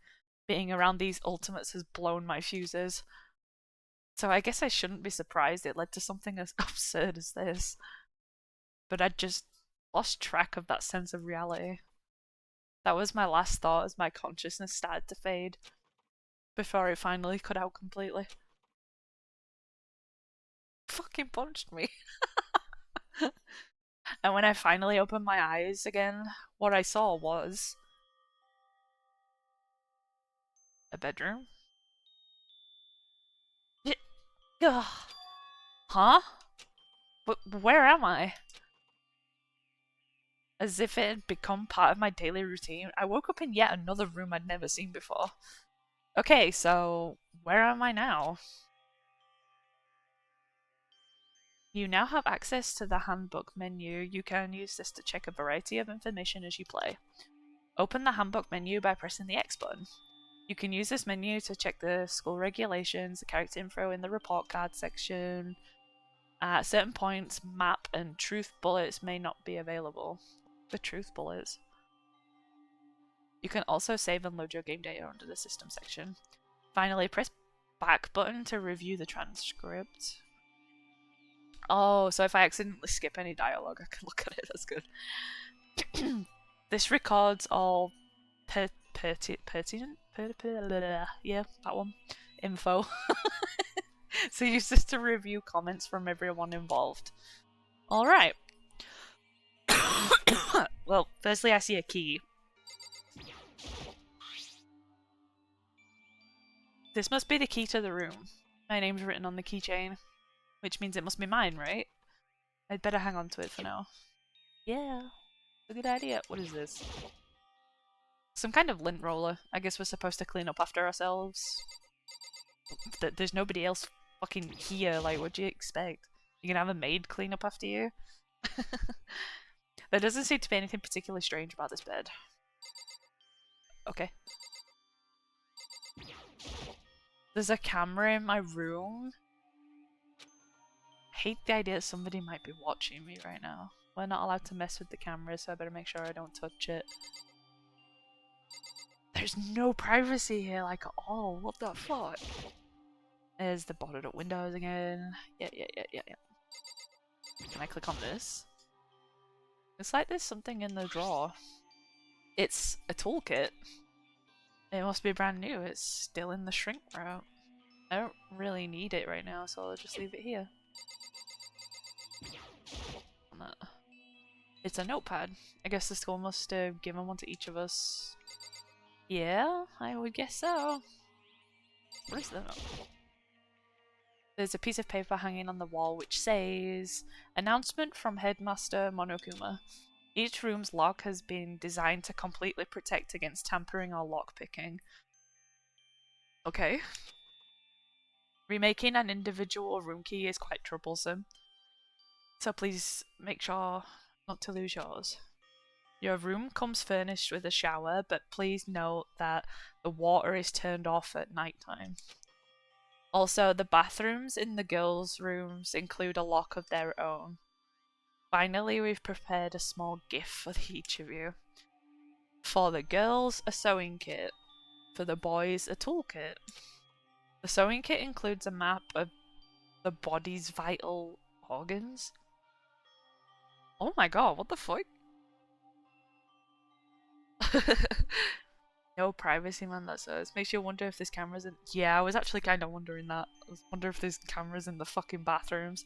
Being around these ultimates has blown my fuses. So I guess I shouldn't be surprised it led to something as absurd as this. But I'd just lost track of that sense of reality. That was my last thought as my consciousness started to fade. Before it finally cut out completely. Fucking punched me. And when I finally opened my eyes again, what I saw was... a bedroom? Huh? Where am I? As if it had become part of my daily routine, I woke up in yet another room I'd never seen before. Okay, so where am I now? You now have access to the handbook menu. You can use this to check a variety of information as you play. Open the handbook menu by pressing the X button. You can use this menu to check the school regulations, the character info in the report card section. At certain points, map and truth bullets may not be available. The truth bullets. You can also save and load your game data under the system section. Finally, press back button to review the transcript. Oh, so if I accidentally skip any dialogue, I can look at it. That's good. This records all pertinent? Yeah, that one. Info. So use this to review comments from everyone involved. Alright. Well, firstly I see a key. This must be the key to the room. My name's written on the keychain. Which means it must be mine, right? I'd better hang on to it for now. Yeah, a good idea. What is this? Some kind of lint roller. I guess we're supposed to clean up after ourselves. There's nobody else fucking here. Like, what do you expect? You gonna have a maid clean up after you? There doesn't seem to be anything particularly strange about this bed. Okay. There's a camera in my room. I hate the idea that somebody might be watching me right now. We're not allowed to mess with the camera, so I better make sure I don't touch it. There's no privacy here, like, at all. What the fuck? There's the boarded up windows again. Yeah. Can I click on this? It's like there's something in the drawer. It's a toolkit. It must be brand new. It's still in the shrink route. I don't really need it right now, so I'll just leave it here. It's a notepad. I guess the school must have given one to each of us. Yeah, I would guess so. What is that? There's a piece of paper hanging on the wall which says, "Announcement from Headmaster Monokuma. Each room's lock has been designed to completely protect against tampering or lockpicking." Okay. Remaking an individual room key is quite troublesome, so please make sure not to lose yours. Your room comes furnished with a shower, but please note that the water is turned off at night time. Also, the bathrooms in the girls' rooms include a lock of their own. Finally, we've prepared a small gift for each of you. For the girls, a sewing kit. For the boys, a toolkit. The sewing kit includes a map of the body's vital organs. Oh my god, what the fuck? No privacy, man, that says. Makes you wonder if there's cameras in... Yeah, I was actually kind of wondering that. I was wondering if there's cameras in the fucking bathrooms.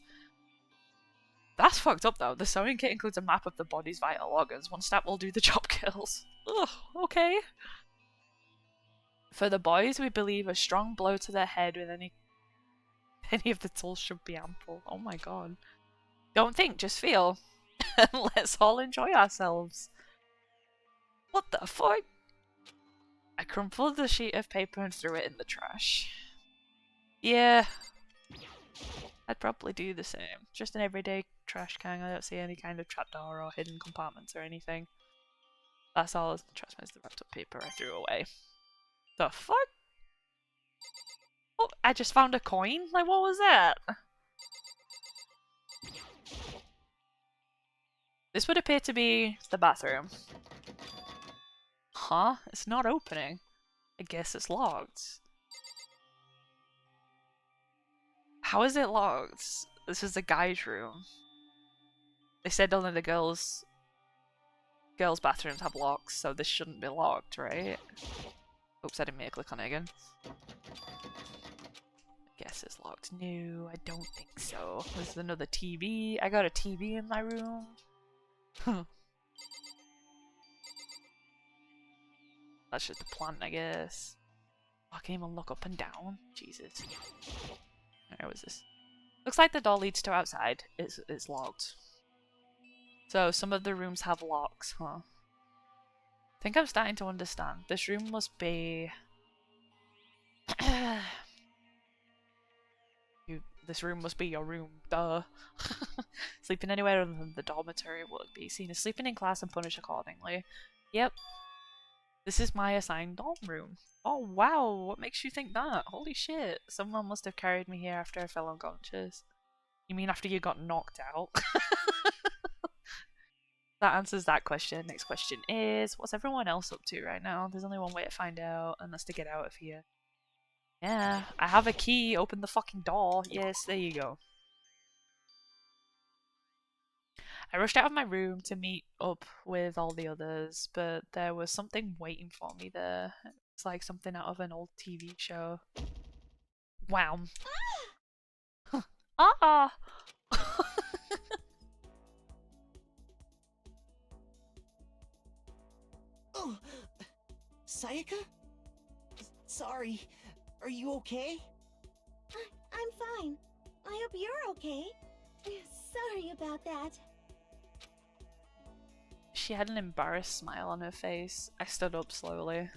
That's fucked up, though. The sewing kit includes a map of the body's vital organs. One step will do the job, girls. Ugh, okay. For the boys, we believe a strong blow to the head with any of the tools should be ample. Oh my god. Don't think, just feel. Let's all enjoy ourselves. What the fuck? I crumpled the sheet of paper and threw it in the trash. Yeah, I'd probably do the same. Just an everyday trash can. I don't see any kind of trapdoor or hidden compartments or anything. That's all. Trash is the wrapped up paper I threw away. The fuck? Oh, I just found a coin? Like, what was that? This would appear to be the bathroom. Huh? It's not opening. I guess it's locked. How is it locked? This is the guy's room. They said only the girls' bathrooms have locks, so this shouldn't be locked, right? Oops, I didn't mean to click on it again. I guess it's locked. No, I don't think so. This is another TV. I got a TV in my room. That's just a plant, I guess. Oh, I can't even look up and down. Jesus. Where was this? Looks like the door leads to outside. It's locked. So some of the rooms have locks, huh? I think I'm starting to understand. This room must be... This room must be your room, duh. Sleeping anywhere other than the dormitory would be seen as sleeping in class and punished accordingly. Yep. This is my assigned dorm room. Oh wow, what makes you think that? Holy shit, someone must have carried me here after I fell unconscious. You mean after you got knocked out? That answers that question. Next question is, what's everyone else up to right now? There's only one way to find out, and that's to get out of here. Yeah, I have a key. Open the fucking door. Yes, there you go. I rushed out of my room to meet up with all the others, but there was something waiting for me there. It's like something out of an old TV show. Wow. Ah! Oh, Sayaka? Sorry, are you okay? I'm fine. I hope you're okay. Sorry about that. She had an embarrassed smile on her face. I stood up slowly.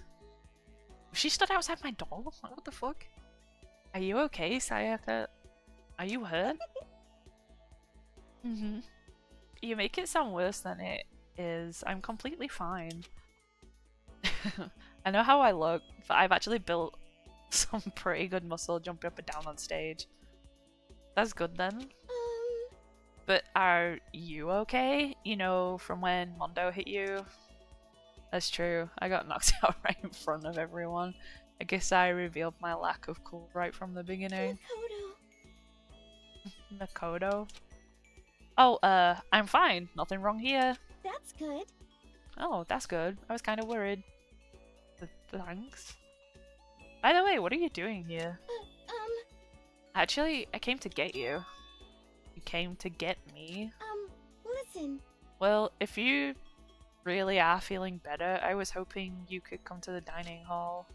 She stood outside my door? What the fuck? Are you okay, Sayaka? Are you hurt? You make it sound worse than it is. I'm completely fine. I know how I look, but I've actually built some pretty good muscle jumping up and down on stage. That's good then. But are you okay? You know, from when Mondo hit you? That's true. I got knocked out right in front of everyone. I guess I revealed my lack of cool right from the beginning. Makoto. Oh, I'm fine. Nothing wrong here. That's good. Oh, that's good. I was kind of worried. Thanks. By the way, what are you doing here? Actually, I came to get you. You came to get me? Listen. Well, if you really are feeling better, I was hoping you could come to the dining hall.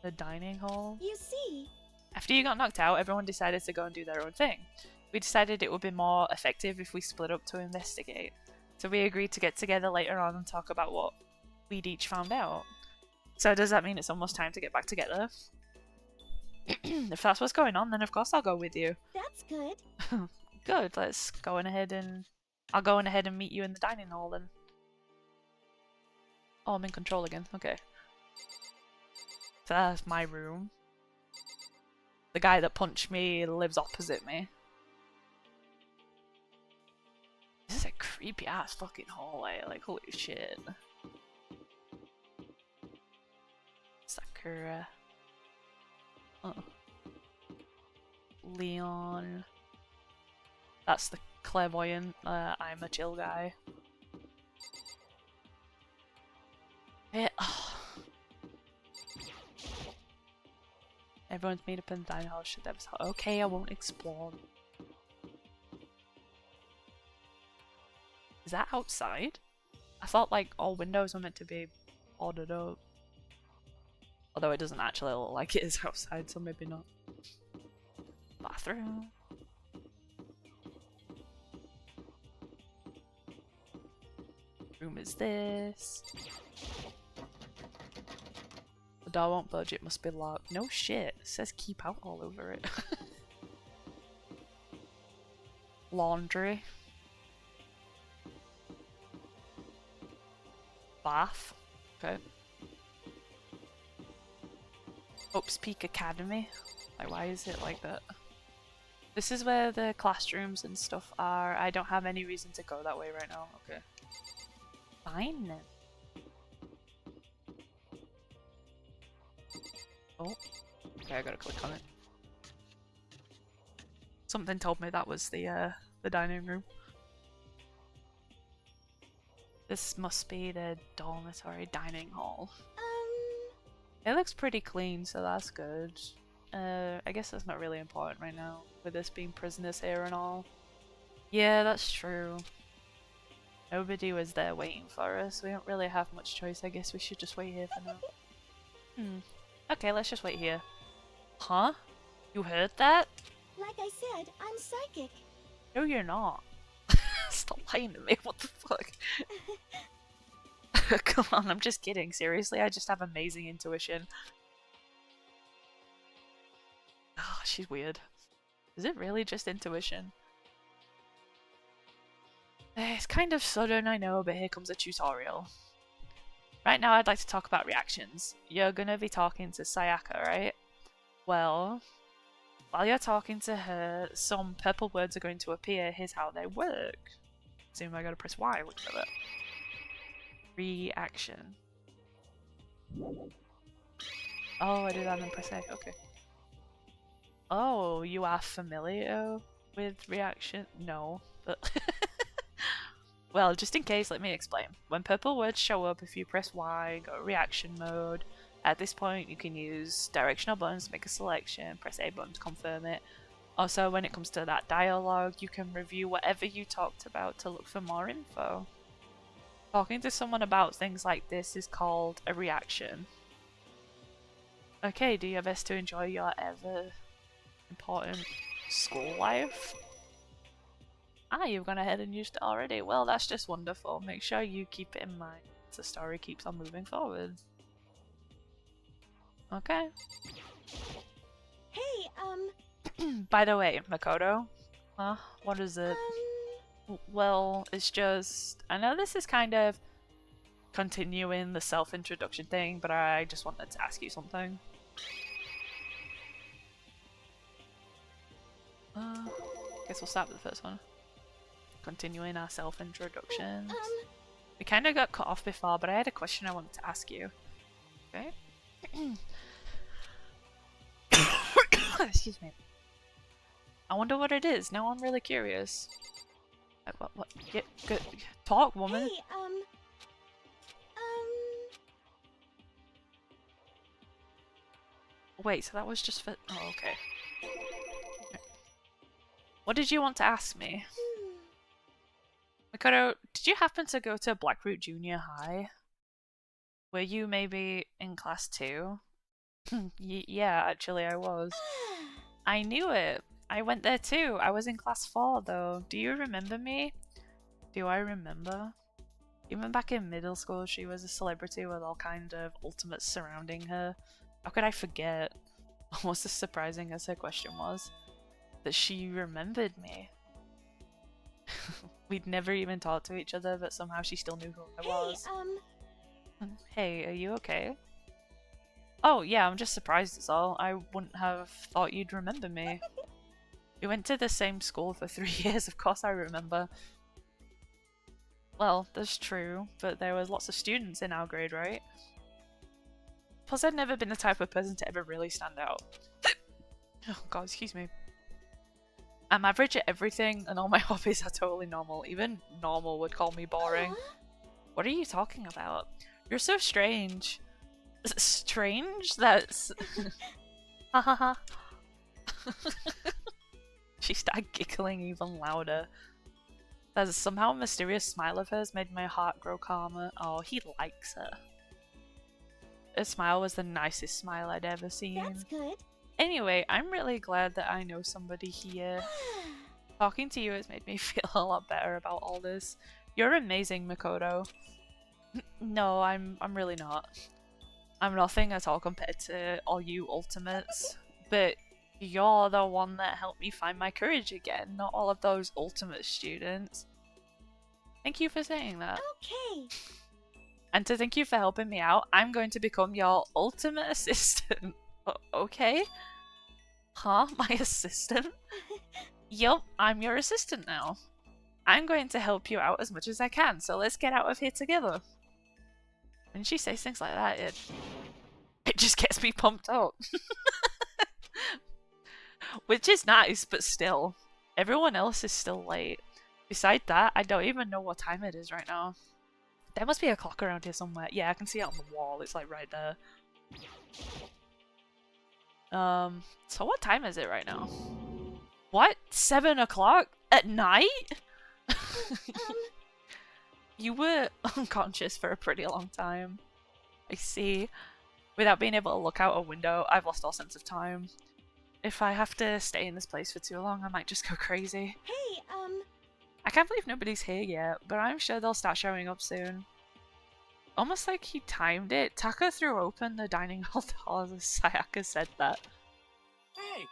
The dining hall? You see. After you got knocked out, everyone decided to go and do their own thing. We decided it would be more effective if we split up to investigate. So we agreed to get together later on and talk about what we'd each found out. So does that mean it's almost time to get back together? If that's what's going on, then of course I'll go with you. That's good. Good, let's go on ahead and... I'll go on ahead and meet you in the dining hall then. Oh, I'm in control again, okay. So that's my room. The guy that punched me lives opposite me. This is a creepy ass fucking hallway, like holy shit. Sakura. Oh. Leon. That's the clairvoyant. I'm a chill guy. Yeah. Everyone's made up in the dining hall. Shit, that was okay. I won't explore. Is that outside? I thought like all windows were meant to be boarded up. Although it doesn't actually look like it is outside, so maybe not. Bathroom. Room is this. The door won't budge, it must be locked. No shit, it says keep out all over it. Laundry. Bath. Okay. Hopes Peak Academy. Like, why is it like that? This is where the classrooms and stuff are. I don't have any reason to go that way right now. Okay. Fine then. Oh. Okay, I gotta click on it. Something told me that was the dining room. This must be the dormitory dining hall. It looks pretty clean, so that's good. I guess that's not really important right now, with us being prisoners here and all. Yeah, that's true. Nobody was there waiting for us. We don't really have much choice. I guess we should just wait here for now. Okay, let's just wait here. Huh? You heard that? Like I said, I'm psychic. No, you're not. Stop lying to me. What the fuck? Come on, I'm just kidding. Seriously, I just have amazing intuition. Oh, she's weird. Is it really just intuition? It's kind of sudden, I know, but here comes a tutorial. Right now, I'd like to talk about reactions. You're gonna be talking to Sayaka, right? Well, while you're talking to her, some purple words are going to appear. Here's how they work. Assume I gotta press Y, look at it. Reaction. Oh, I did that and then press A, okay. Oh, you are familiar with reaction? No, but... Well, just in case, let me explain. When purple words show up, if you press Y, go reaction mode. At this point, you can use directional buttons to make a selection, press A button to confirm it. Also, when it comes to that dialogue, you can review whatever you talked about to look for more info. Talking to someone about things like this is called a reaction. Okay, do your best to enjoy your ever important school life. Ah, you've gone ahead and used it already. Well, that's just wonderful. Make sure you keep it in mind as the story keeps on moving forward. Okay. Hey, By the way, Makoto, what is it? Well, it's just, I know this is kind of continuing the self-introduction thing, but I just wanted to ask you something. Guess we'll start with the first one. Continuing our self-introductions. We kind of got cut off before, but I had a question I wanted to ask you. Okay? Excuse me. I wonder what it is. Now I'm really curious. What? Get good. Talk, woman. Hey, Wait, so that was just for. Oh, okay. What did you want to ask me? Makoto, did you happen to go to Blackroot Junior High? Were you maybe in class 2? Yeah, actually I was. I knew it. I went there too. I was in class 4 though. Do you remember me? Do I remember? Even back in middle school, she was a celebrity with all kind of ultimates surrounding her. How could I forget? Almost as surprising as her question was. That she remembered me. We'd never even talked to each other, but somehow she still knew who I was. Hey, are you okay? Oh, yeah, I'm just surprised is all. I wouldn't have thought you'd remember me. We went to the same school for 3 years, of course I remember. Well, that's true, but there was lots of students in our grade, right? Plus, I'd never been the type of person to ever really stand out. Oh god, excuse me. I'm average at everything, and all my hobbies are totally normal. Even normal would call me boring. What are you talking about? You're so strange. Strange? That's... Hahaha. She started giggling even louder. That somehow mysterious smile of hers made my heart grow calmer. Oh, he likes her. Her smile was the nicest smile I'd ever seen. that's good. Anyway, I'm really glad that I know somebody here. Talking to you has made me feel a lot better about all this. You're amazing, Makoto. No, I'm really not. I'm nothing at all compared to all you ultimates. But you're the one that helped me find my courage again, not all of those ultimate students. Thank you for saying that. Okay. And to thank you for helping me out, I'm going to become your ultimate assistant. Okay? Huh? My assistant? Yup, I'm your assistant now. I'm going to help you out as much as I can, so let's get out of here together. When she says things like that, it just gets me pumped up. Which is nice, but still. Everyone else is still late. Besides that, I don't even know what time it is right now. There must be a clock around here somewhere. Yeah, I can see it on the wall. It's like right there. So what time is it right now? What? 7 o'clock? At night? You were unconscious for a pretty long time. I see. Without being able to look out a window, I've lost all sense of time. If I have to stay in this place for too long, I might just go crazy. Hey, I can't believe nobody's here yet, but I'm sure they'll start showing up soon. Almost like he timed it. Taka threw open the dining hall door as Sayaka said that. Hey!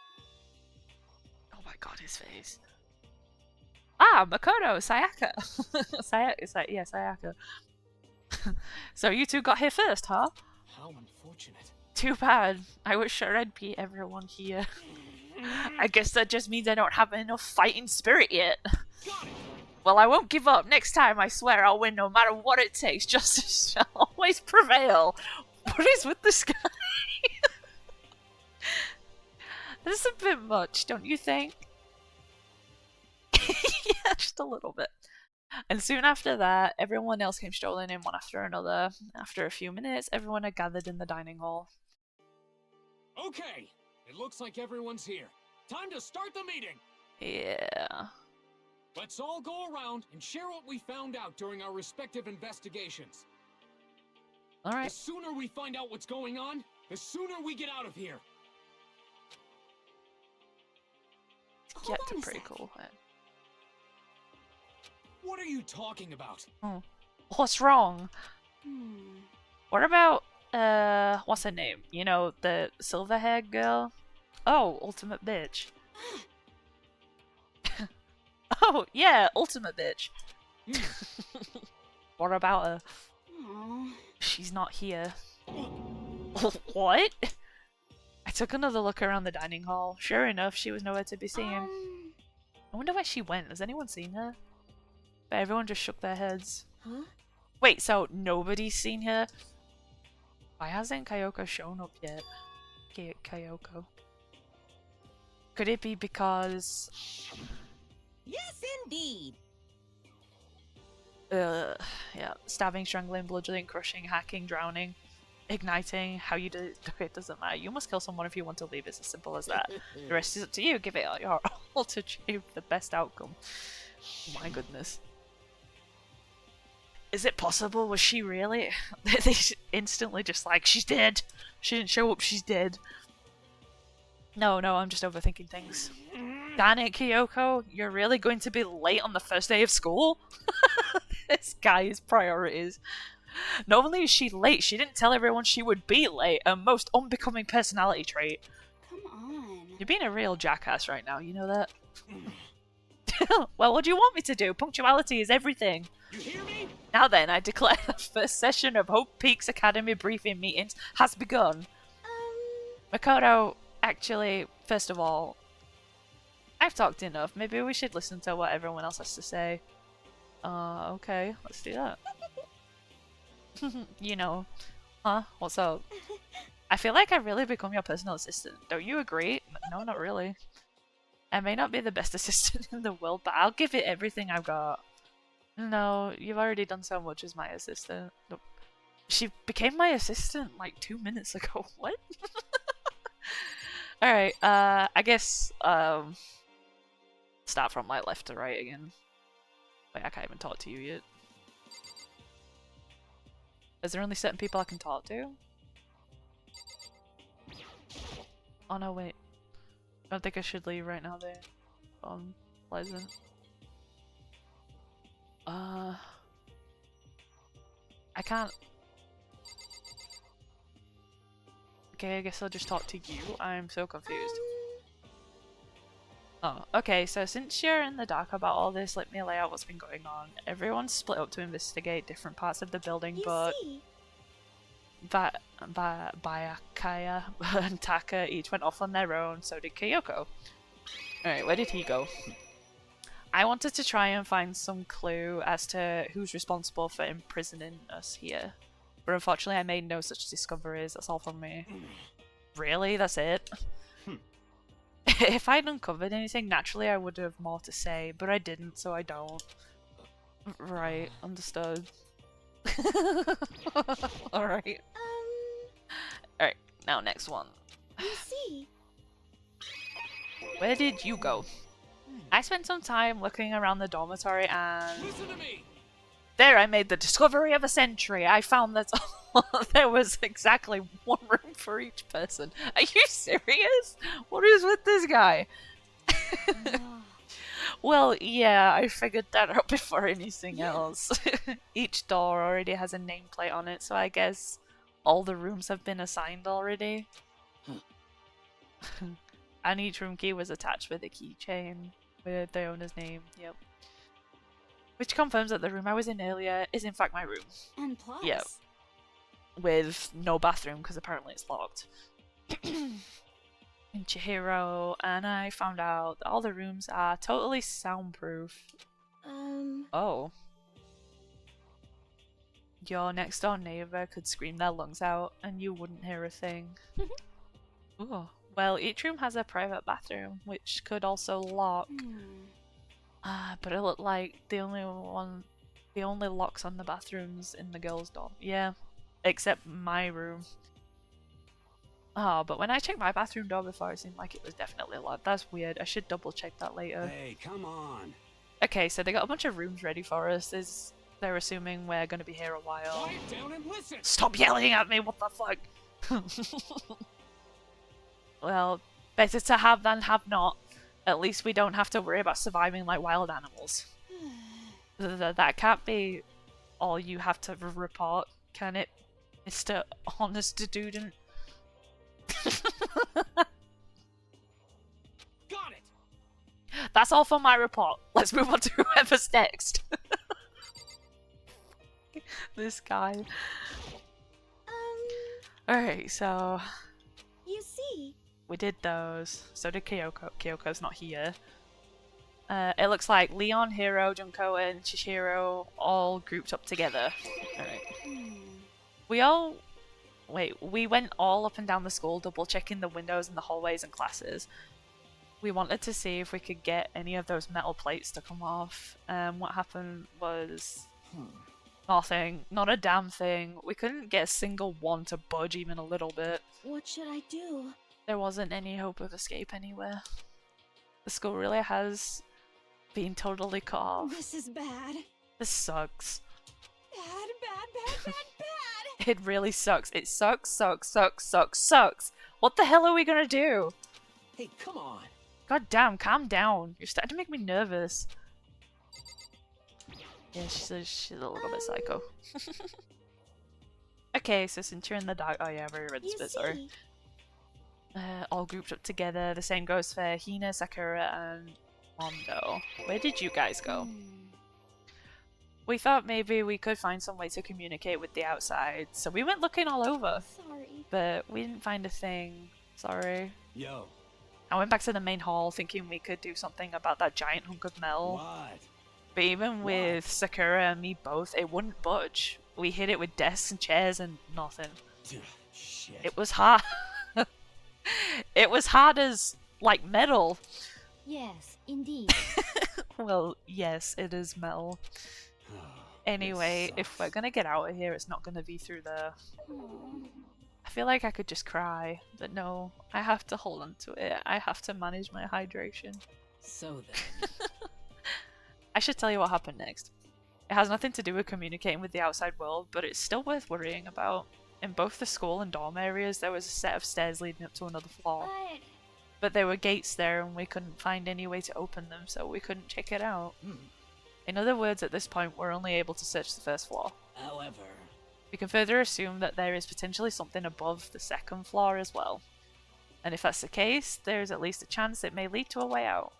Oh my god, his face. Ah, Makoto, Sayaka. Sayaka. So you two got here first, huh? How unfortunate. Too bad. I was sure I'd beat everyone here. I guess that just means I don't have enough fighting spirit yet. Well, I won't give up. Next time, I swear I'll win no matter what it takes. Justice shall always prevail. What is with this guy? This is a bit much, don't you think? Yeah, just a little bit. And soon after that, everyone else came strolling in one after another. After a few minutes, everyone had gathered in the dining hall. Okay, it looks like everyone's here. Time to start the meeting. Yeah. Let's all go around and share what we found out during our respective investigations. Alright. The sooner we find out what's going on, the sooner we get out of here. Yeah, it's pretty cool. What are you talking about? Oh. What's wrong? What about, what's her name? You know, the silver-haired girl? Oh, ultimate bitch. Oh, yeah, ultimate bitch. What about her? Aww. She's not here. What? I took another look around the dining hall. Sure enough, she was nowhere to be seen. I wonder where she went. Has anyone seen her? But everyone just shook their heads. Huh? Wait, so nobody's seen her? Why hasn't Kyoko shown up yet? Kyoko. Could it be because... Yes, indeed. Yeah, stabbing, strangling, bludgeoning, crushing, hacking, drowning, igniting, how you do it doesn't matter. You must kill someone if you want to leave. It's as simple as that. The rest is up to you. Give it your all to achieve the best outcome. Oh my goodness. Is it possible? Was she really? They instantly just like, she's dead. She didn't show up, she's dead. No, I'm just overthinking things. Damn it, Kyoko, you're really going to be late on the first day of school? This guy's priorities. Not only is she late, she didn't tell everyone she would be late, a most unbecoming personality trait. Come on. You're being a real jackass right now, you know that? Well, what do you want me to do? Punctuality is everything. You hear me? Now then, I declare the first session of Hope Peaks Academy briefing meetings has begun. Makoto, actually, first of all, I've talked enough. Maybe we should listen to what everyone else has to say. Okay, let's do that. You know. Huh? What's up? I feel like I've really become your personal assistant. Don't you agree? No, not really. I may not be the best assistant in the world, but I'll give it everything I've got. No, you've already done so much as my assistant. Nope. She became my assistant like 2 minutes ago. What? Alright, I guess, start from like left to right again. Wait, I can't even talk to you yet. Is there only certain people I can talk to? Oh no, wait. I don't think I should leave right now, they're unpleasant. I can't... Okay, I guess I'll just talk to you. I'm so confused. Oh, okay, so since you're in the dark about all this, let me lay out what's been going on. Everyone's split up to investigate different parts of the building, but... Bayakaya and Taka each went off on their own, so did Kyoko. Alright, where did he go? I wanted to try and find some clue as to who's responsible for imprisoning us here. But unfortunately I made no such discoveries, that's all from me. Really? That's it? If I'd uncovered anything, naturally I would have more to say, but I didn't, so I don't. Right, understood. Alright. Alright, now next one. I see. Where did you go? I spent some time looking around the dormitory and... Listen to me! There I made the discovery of a sentry. I found that there was exactly one room for each person. Are you serious? What is with this guy? Well, yeah, I figured that out before anything else. Each door already has a nameplate on it, so I guess all the rooms have been assigned already. And each room key was attached with a keychain with the owner's name. Yep. Which confirms that the room I was in earlier is in fact my room. And plus... Yep. With no bathroom, because apparently it's locked. And Chihiro and I found out that all the rooms are totally soundproof. Oh. Your next door neighbor could scream their lungs out and you wouldn't hear a thing. Ooh. Well, each room has a private bathroom, which could also lock. But it looked like the only locks on the bathrooms in the girls' dorm. Yeah, except my room. Oh, but when I checked my bathroom door before, it seemed like it was definitely locked. That's weird. I should double check that later. Hey, come on. Okay, so they got a bunch of rooms ready for us. They're assuming we're going to be here a while. Quiet down and listen. Stop yelling at me, what the fuck? Well, better to have than have not. At least we don't have to worry about surviving like wild animals. That can't be all you have to report, can it, Mr. Honest Student? That's all for my report. Let's move on to whoever's next. This guy. Alright, so You see, we did those. So did Kyoko. Kyoko's not here. It looks like Leon, Hiro, Junko, and Chihiro all grouped up together. Alright. We went all up and down the school, double checking the windows and the hallways and classes. We wanted to see if we could get any of those metal plates to come off. What happened was nothing. Not a damn thing. We couldn't get a single one to budge even a little bit. what should I do? There wasn't any hope of escape anywhere. The school really has been totally cut off. This is bad. This sucks. Bad. It really sucks. It sucks. What the hell are we gonna do? Hey, come on. God damn, calm down. You're starting to make me nervous. Yeah, she's a little bit psycho. Okay, so since you're in the dark, oh yeah, I've already read this bit, sorry. All grouped up together. The same goes for Hina, Sakura, and Mondo. Where did you guys go? We thought maybe we could find some way to communicate with the outside, so we went looking all over. Sorry. But we didn't find a thing. Sorry. Yo. I went back to the main hall thinking we could do something about that giant hunk of metal. What? But even with Sakura and me both, it wouldn't budge. We hit it with desks and chairs and nothing. Dude, shit. It was hard. It was hard as, like, metal. Yes, indeed. Well, yes, it is metal. Anyway, if we're gonna get out of here, it's not gonna be through there. I feel like I could just cry, but no, I have to hold on to it. I have to manage my hydration. So then. I should tell you what happened next. It has nothing to do with communicating with the outside world, but it's still worth worrying about. In both the school and dorm areas, there was a set of stairs leading up to another floor. But there were gates there and we couldn't find any way to open them, so we couldn't check it out. In other words, at this point, we're only able to search the first floor. However, We can further assume that there is potentially something above the second floor as well. And if that's the case, there is at least a chance it may lead to a way out.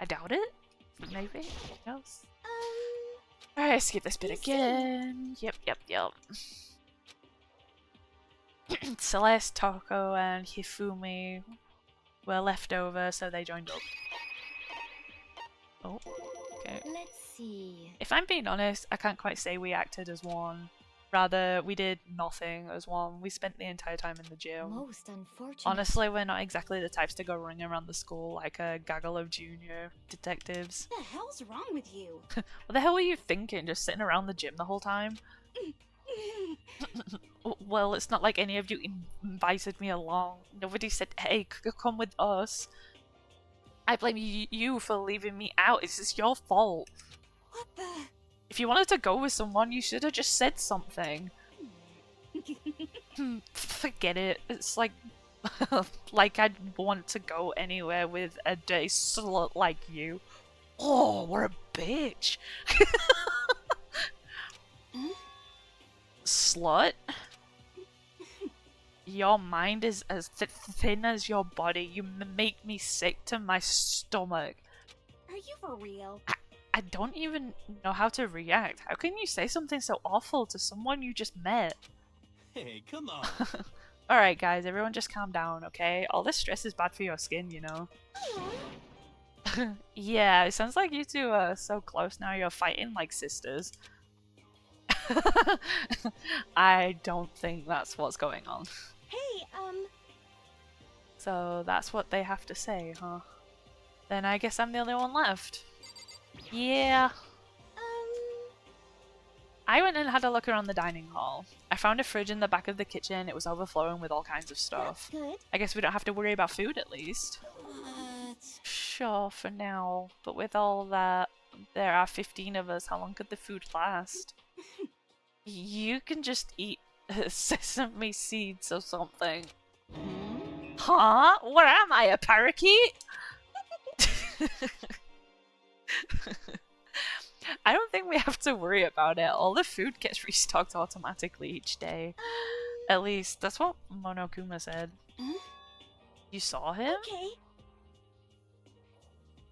I doubt it. Maybe. Yes. Alright, skip this bit again. Yep. Celeste, Toko, and Hifumi were left over, so they joined up. Oh, okay. Let's see. If I'm being honest, I can't quite say we acted as one. Rather, we did nothing as one. We spent the entire time in the gym. Most unfortunate. Honestly, we're not exactly the types to go running around the school like a gaggle of junior detectives. What the hell's wrong with you? What the hell were you thinking, just sitting around the gym the whole time? Well, it's not like any of you invited me along. Nobody said, hey, come with us. I blame you for leaving me out. It's just your fault. What the? If you wanted to go with someone, you should have just said something. Forget it. It's like... like I'd want to go anywhere with a dirty slut like you. Oh, what a bitch. Slut? Your mind is as thin as your body. You make me sick to my stomach. Are you for real? I don't even know how to react. How can you say something so awful to someone you just met? Hey, come on. Alright guys, everyone just calm down, okay? All this stress is bad for your skin, you know? Yeah, it sounds like you two are so close now you're fighting like sisters. I don't think that's what's going on. Hey, So that's what they have to say, huh? Then I guess I'm the only one left. Yeah. I went and had a look around the dining hall. I found a fridge in the back of the kitchen. It was overflowing with all kinds of stuff. Good. I guess we don't have to worry about food at least. What? Sure, for now. But with all that, there are 15 of us. How long could the food last? You can just eat sesame seeds or something. Huh? What am I, a parakeet? I don't think we have to worry about it. All the food gets restocked automatically each day. At least, that's what Monokuma said. You saw him? Okay.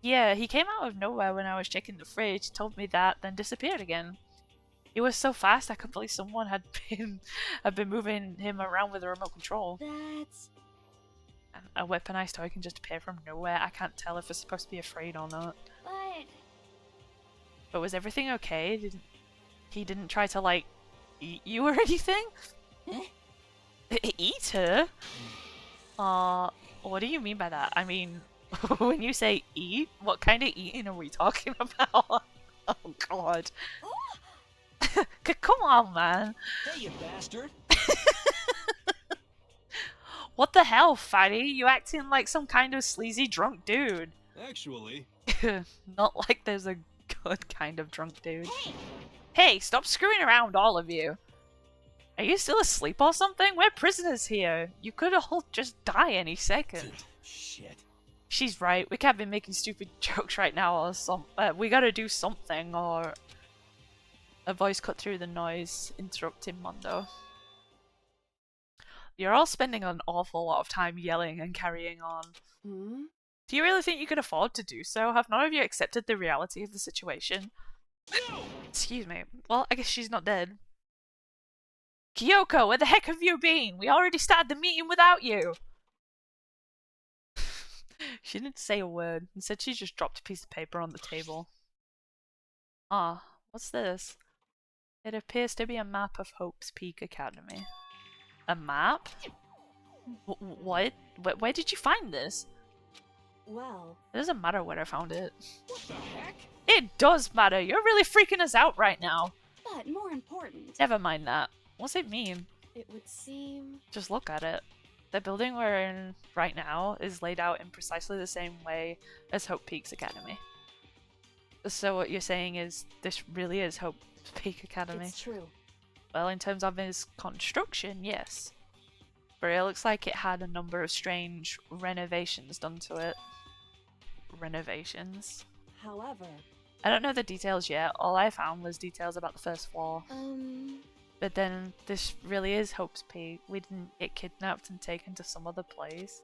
Yeah, he came out of nowhere when I was checking the fridge, told me that, then disappeared again. He was so fast I could believe someone had been moving him around with a remote control. That's... A weaponized toy can just appear from nowhere. I can't tell if it's supposed to be afraid or not. But was everything okay? He didn't try to, like, eat you or anything? Eat her? What do you mean by that? I mean, when you say eat, what kind of eating are we talking about? Oh god. Come on, man. Hey, you bastard! What the hell, fatty? You acting like some kind of sleazy drunk dude. Actually... Not like there's a good kind of drunk dude. Hey, stop screwing around, all of you. Are you still asleep or something? We're prisoners here. You could all just die any second. Shit. She's right. We can't be making stupid jokes right now or we gotta do something or... A voice cut through the noise, interrupting Mondo. You're all spending an awful lot of time yelling and carrying on. Do you really think you can afford to do so? Have none of you accepted the reality of the situation? No! Excuse me. Well, I guess she's not dead. Kyoko, where the heck have you been? We already started the meeting without you! She didn't say a word. Instead, she just dropped a piece of paper on the table. Ah, what's this? It appears to be a map of Hope's Peak Academy. A map? What? Where did you find this? Well... It doesn't matter where I found it. What the heck? It does matter! You're really freaking us out right now! But more important... Never mind that. What's it mean? It would seem... Just look at it. The building we're in right now is laid out in precisely the same way as Hope Peak's Academy. So what you're saying is this really is Hope Peak Academy? It's true. Well, in terms of its construction, yes. But it looks like it had a number of strange renovations done to it. Renovations? However... I don't know the details yet. All I found was details about the first floor. But then, this really is Hope's Peak. We didn't get kidnapped and taken to some other place.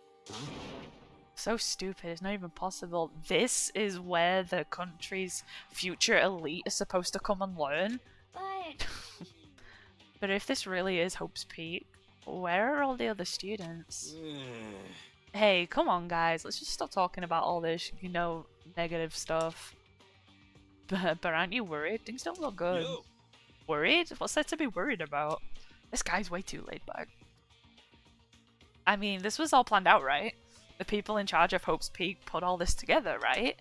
So stupid, it's not even possible. This is where the country's future elite is supposed to come and learn? But... But if this really is Hope's Peak, where are all the other students? Hey, come on guys, let's just stop talking about all this, you know, negative stuff. But aren't you worried? Things don't look good. Yo. Worried? What's there to be worried about? This guy's way too laid back. I mean, this was all planned out, right? The people in charge of Hope's Peak put all this together, right?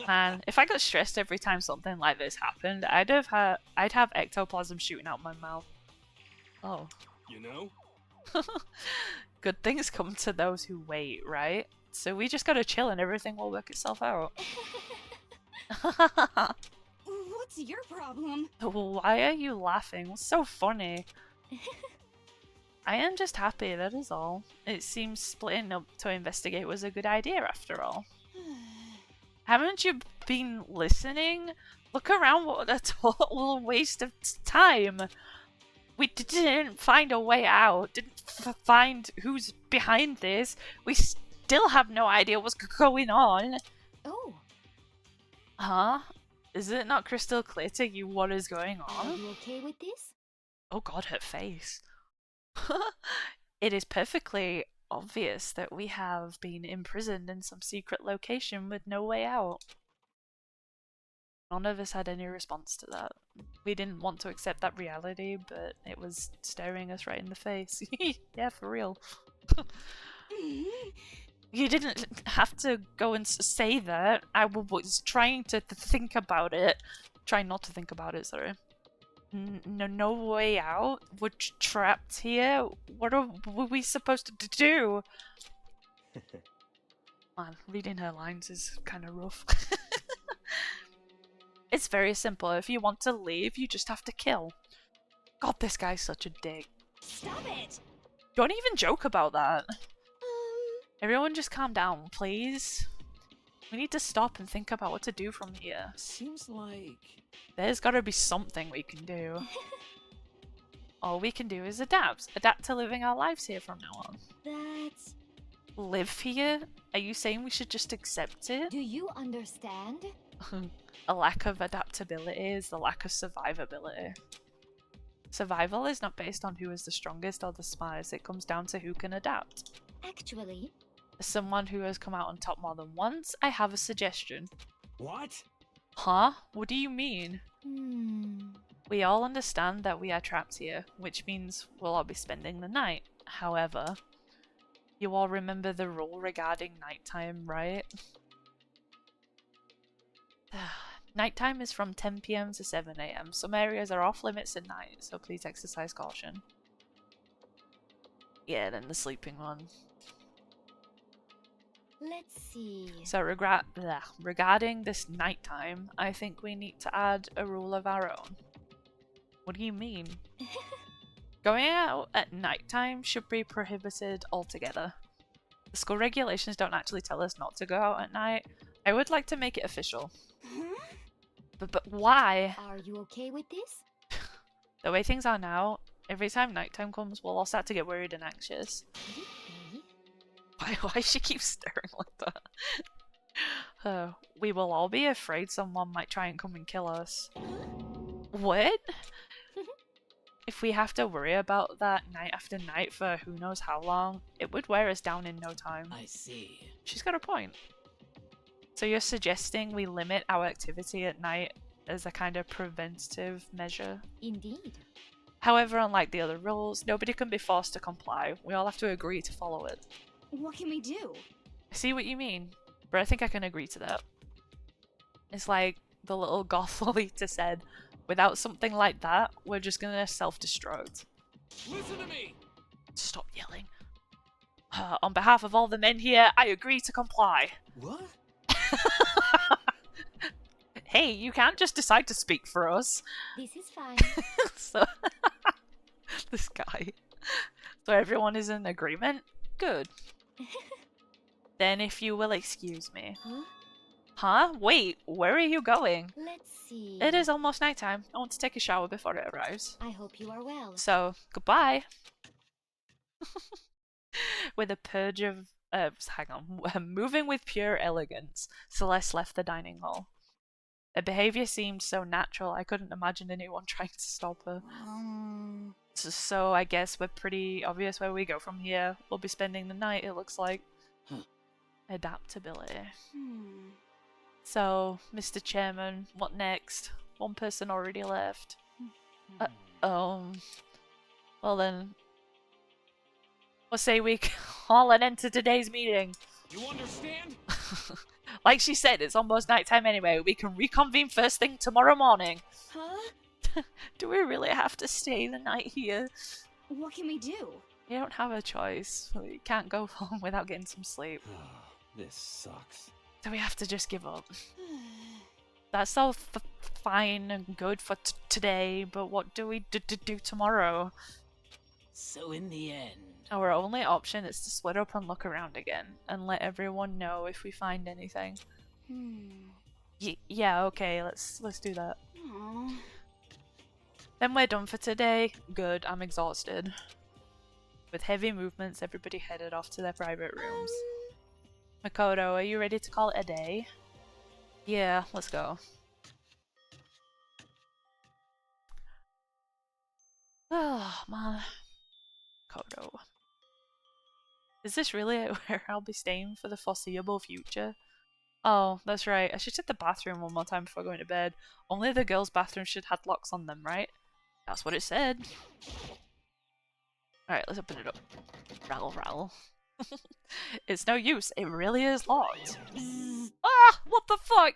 And if I got stressed every time something like this happened, I'd have ectoplasm shooting out my mouth. Oh. You know? Good things come to those who wait, right? So we just gotta chill and everything will work itself out. What's your problem? Why are you laughing? What's so funny? I am just happy, that is all. It seems splitting up to investigate was a good idea after all. Haven't you been listening? Look around, what a total waste of time. We didn't find a way out, didn't find who's behind this. We still have no idea what's going on. Oh. Huh? Is it not crystal clear to you what is going Are on? you okay with this? Oh god, her face. It is perfectly obvious that we have been imprisoned in some secret location with no way out. None of us had any response to that. We didn't want to accept that reality, but it was staring us right in the face. Yeah, for real. You didn't have to go and say that. I was trying to think about it. Trying not to think about it, sorry. No way out? We're trapped here? What were we supposed to do? Man, reading her lines is kind of rough. It's very simple. If you want to leave, you just have to kill. God, this guy's such a dick. Stop it! Don't even joke about that. Everyone just calm down, please. We need to stop and think about what to do from here. Seems like... There's gotta be something we can do. All we can do is adapt. Adapt to living our lives here from now on. That's... live here? Are you saying we should just accept it? Do you understand? A lack of adaptability is the lack of survivability. Survival is not based on who is the strongest or the smartest, it comes down to who can adapt. Actually, As someone who has come out on top more than once, I have a suggestion. What? Huh? What do you mean? hmm. We all understand that we are trapped here, which means we'll all be spending the night. However, you all remember the rule regarding nighttime, right? Nighttime is from 10 PM to 7 AM. Some areas are off limits at night, so please exercise caution. Yeah, then the sleeping one. Let's see. So regarding this nighttime, I think we need to add a rule of our own. What do you mean? Going out at nighttime should be prohibited altogether. The school regulations don't actually tell us not to go out at night. I would like to make it official. But why? Are you okay with this? The way things are now, every time nighttime comes, we'll all start to get worried and anxious. Why she keeps staring like that? We will all be afraid someone might try and come and kill us. What? If we have to worry about that night after night for who knows how long, it would wear us down in no time. I see. She's got a point. So you're suggesting we limit our activity at night as a kind of preventative measure? Indeed. However, unlike the other rules, nobody can be forced to comply. We all have to agree to follow it. What can we do? I see what you mean, but I think I can agree to that. It's like the little goth Lolita said, without something like that, we're just gonna self-destruct. Listen to me! Stop yelling. On behalf of all the men here, I agree to comply. What? Hey, you can't just decide to speak for us. This is fine. So, this guy. So everyone is in agreement? Good. Then if you will excuse me. Huh? Huh? Wait, where are you going? Let's see. It is almost nighttime. I want to take a shower before it arrives. I hope you are well. So, goodbye. With a purge of... hang on. Moving with pure elegance, Celeste left the dining hall. Her behaviour seemed so natural, I couldn't imagine anyone trying to stop her. So I guess we're pretty obvious where we go from here. We'll be spending the night, it looks like. Adaptability. So, Mr. Chairman, what next? One person already left. Well then... We'll say we call an end to today's meeting. You understand? Like she said, it's almost nighttime anyway. We can reconvene first thing tomorrow morning. Huh? Do we really have to stay the night here? What can we do? You don't have a choice. We can't go home without getting some sleep. This sucks. So we have to just give up. That's all fine and good for today, but what do we do tomorrow? So in the end... Our only option is to split up and look around again, and let everyone know if we find anything. Yeah, okay, let's do that. Aww. Then we're done for today. Good, I'm exhausted. With heavy movements, everybody headed off to their private rooms. Makoto, are you ready to call it a day? Yeah, let's go. Oh, man. Makoto. Is this really where I'll be staying for the foreseeable future? Oh, that's right. I should check the bathroom one more time before going to bed. Only the girls' bathroom should have locks on them, right? That's what it said. Alright, let's open it up. Rattle, rattle. It's no use. It really is locked. Ah! What the fuck?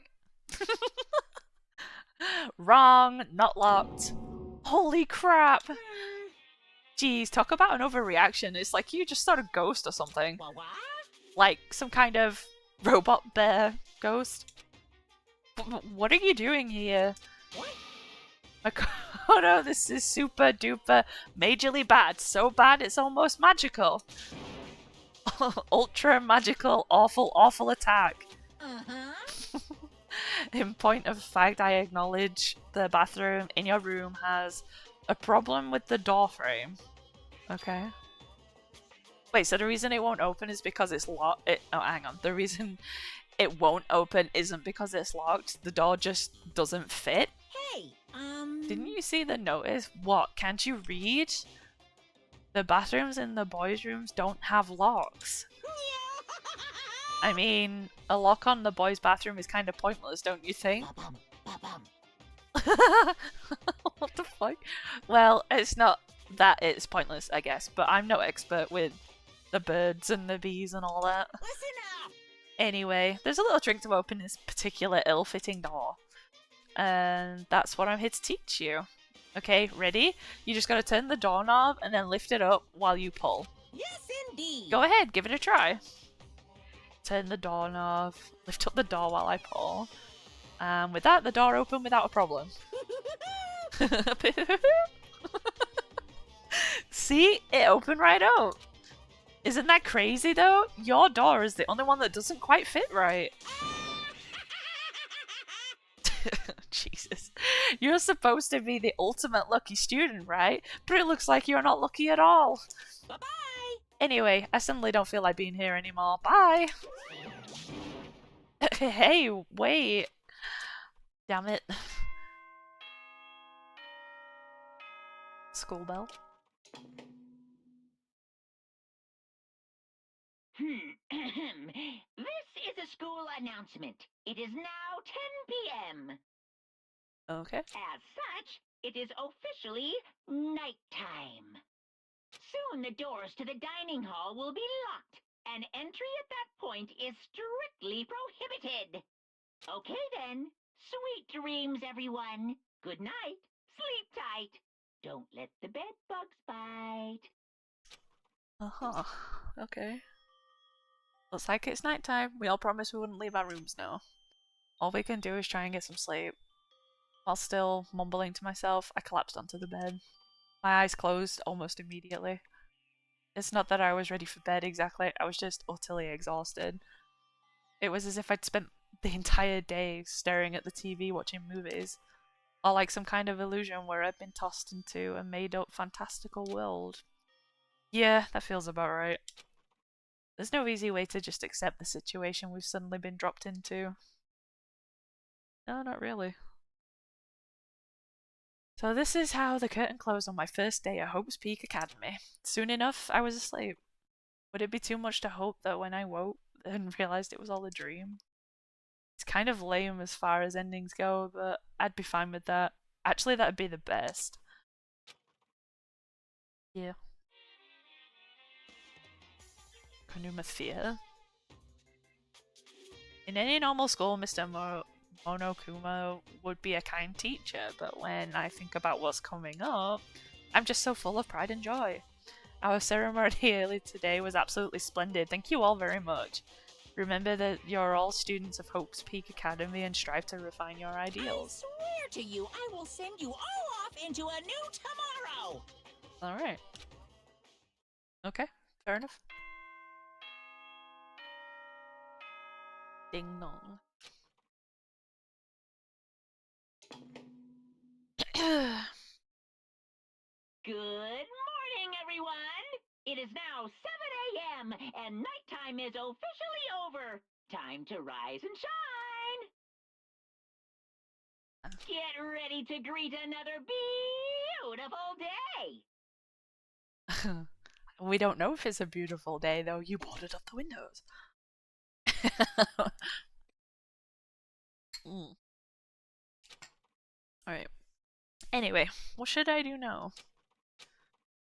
Wrong. Not locked. Holy crap. Jeez, talk about an overreaction. It's like you just saw a ghost or something. Like some kind of robot bear ghost. What are you doing here? Makoto, this is super duper majorly bad. So bad it's almost magical. Ultra magical, awful, awful attack. In point of fact, I acknowledge the bathroom in your room has a problem with the door frame. Okay. Wait, so the reason it won't open is because it's locked? Oh, hang on. The reason it won't open isn't because it's locked. The door just doesn't fit. Hey, Didn't you see the notice? What? Can't you read? The bathrooms in the boys' rooms don't have locks. I mean, a lock on the boys' bathroom is kind of pointless, don't you think? What the fuck? Well, it's not that it's pointless, I guess, but I'm no expert with the birds and the bees and all that. Listen up! Anyway, there's a little trick to open this particular ill-fitting door. And that's what I'm here to teach you. Okay, ready? You just gotta turn the doorknob and then lift it up while you pull. Yes, indeed! Go ahead, give it a try. Turn the doorknob, lift up the door while I pull. And with that, the door opened without a problem. See? It opened right up. Isn't that crazy though? Your door is the only one that doesn't quite fit right. Jesus. You're supposed to be the ultimate lucky student, right? But it looks like you're not lucky at all. Bye-bye! Anyway, I suddenly don't feel like being here anymore. Bye! Hey, wait. Damn it. School bell. This is a school announcement. It is now 10 p.m. Okay. As such, it is officially nighttime. Soon the doors to the dining hall will be locked, and entry at that point is strictly prohibited. Okay then. Sweet dreams, everyone. Good night. Sleep tight. Don't let the bed bugs bite. Uh-huh. Okay. Looks like it's nighttime. We all promised we wouldn't leave our rooms now. All we can do is try and get some sleep. While still mumbling to myself, I collapsed onto the bed. My eyes closed almost immediately. It's not that I was ready for bed exactly, I was just utterly exhausted. It was as if I'd spent the entire day staring at the TV watching movies, or like some kind of illusion where I'd been tossed into a made-up fantastical world. Yeah, that feels about right. There's no easy way to just accept the situation we've suddenly been dropped into. No, not really. So this is how the curtain closed on my first day at Hope's Peak Academy. Soon enough, I was asleep. Would it be too much to hope that when I woke and realised it was all a dream? It's kind of lame as far as endings go, but I'd be fine with that. Actually, that'd be the best. Yeah. Konumathea. In any normal school, Mr. Monokuma would be a kind teacher, but when I think about what's coming up, I'm just so full of pride and joy. Our ceremony earlier today was absolutely splendid. Thank you all very much. Remember that you're all students of Hope's Peak Academy and strive to refine your ideals. I swear to you, I will send you all off into a new tomorrow! Alright. Okay, fair enough. Ding dong. Good morning, everyone! It is now 7 a.m. and nighttime is officially over. Time to rise and shine! Get ready to greet another beautiful day! We don't know if it's a beautiful day, though. You boarded up the windows. Alright. Anyway, what should I do now?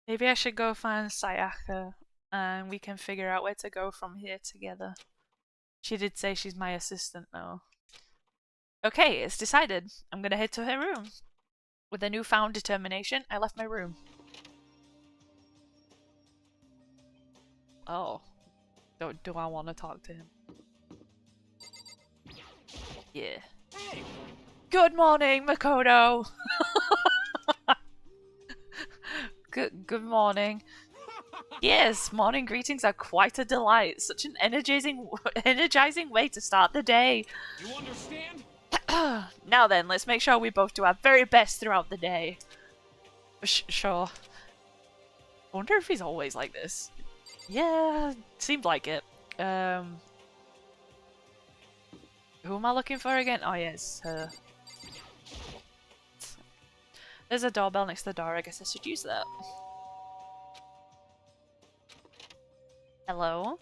Maybe I should go find Sayaka, and we can figure out where to go from here together. She did say she's my assistant now. Okay, it's decided. I'm gonna head to her room. With a newfound determination, I left my room. Oh. Do I want to talk to him? Yeah. Hey! Good morning, Makoto! Good morning. Yes, morning greetings are quite a delight. Such an energizing way to start the day. You understand? Now then, let's make sure we both do our very best throughout the day. Sure. I wonder if he's always like this. Yeah, seemed like it. Who am I looking for again? Oh yes, her. There's a doorbell next to the door. I guess I should use that. Hello.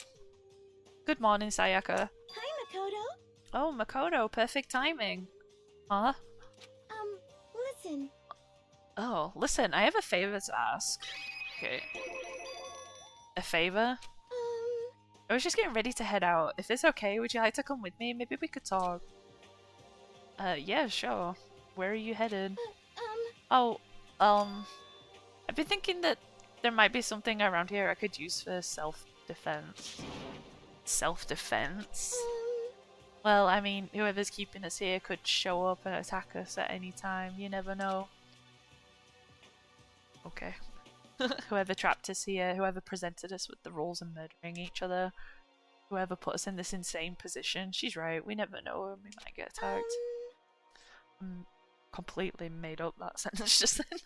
Good morning, Sayaka. Hi, Makoto. Oh, Makoto, perfect timing. Huh? Listen. Oh, listen, I have a favor to ask. Okay. A favor? I was just getting ready to head out. If it's okay, would you like to come with me? Maybe we could talk. Yeah, sure. Where are you headed? Oh, I've been thinking that there might be something around here I could use for self-defense. Self-defense? Well, I mean, whoever's keeping us here could show up and attack us at any time. You never know. Okay. Whoever trapped us here, whoever presented us with the rules of murdering each other, whoever put us in this insane position, she's right. We never know when we might get attacked. Completely made up that sentence just then.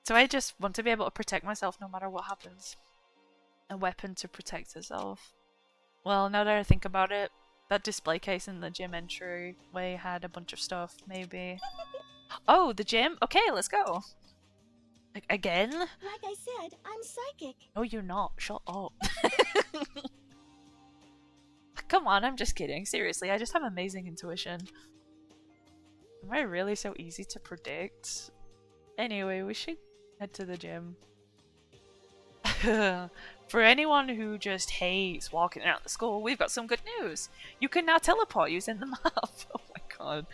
So I just want to be able to protect myself no matter what happens. A weapon to protect herself. Well, now that I think about it, that display case in the gym entryway had a bunch of stuff, maybe. Oh, the gym? Okay, let's go. Again? Like I said, I'm psychic. No, you're not. Shut up. Come on, I'm just kidding. Seriously, I just have amazing intuition. Am I really so easy to predict? Anyway, we should head to the gym. For anyone who just hates walking around the school, we've got some good news. You can now teleport using the map. Oh my god.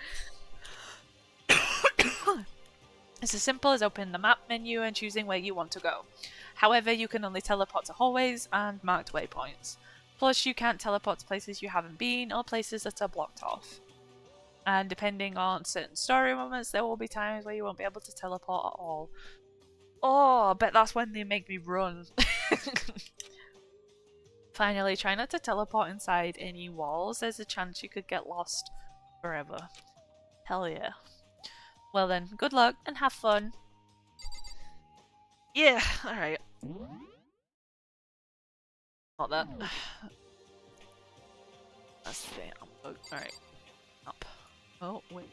It's as simple as opening the map menu and choosing where you want to go. However, you can only teleport to hallways and marked waypoints. Plus, you can't teleport to places you haven't been or places that are blocked off. And depending on certain story moments, there will be times where you won't be able to teleport at all. Oh, I bet that's when they make me run. Finally, try not to teleport inside any walls. There's a chance you could get lost forever. Hell yeah. Well then, good luck and have fun. Yeah, alright. Not that. That's the thing. Alright. Up. Oh, wait.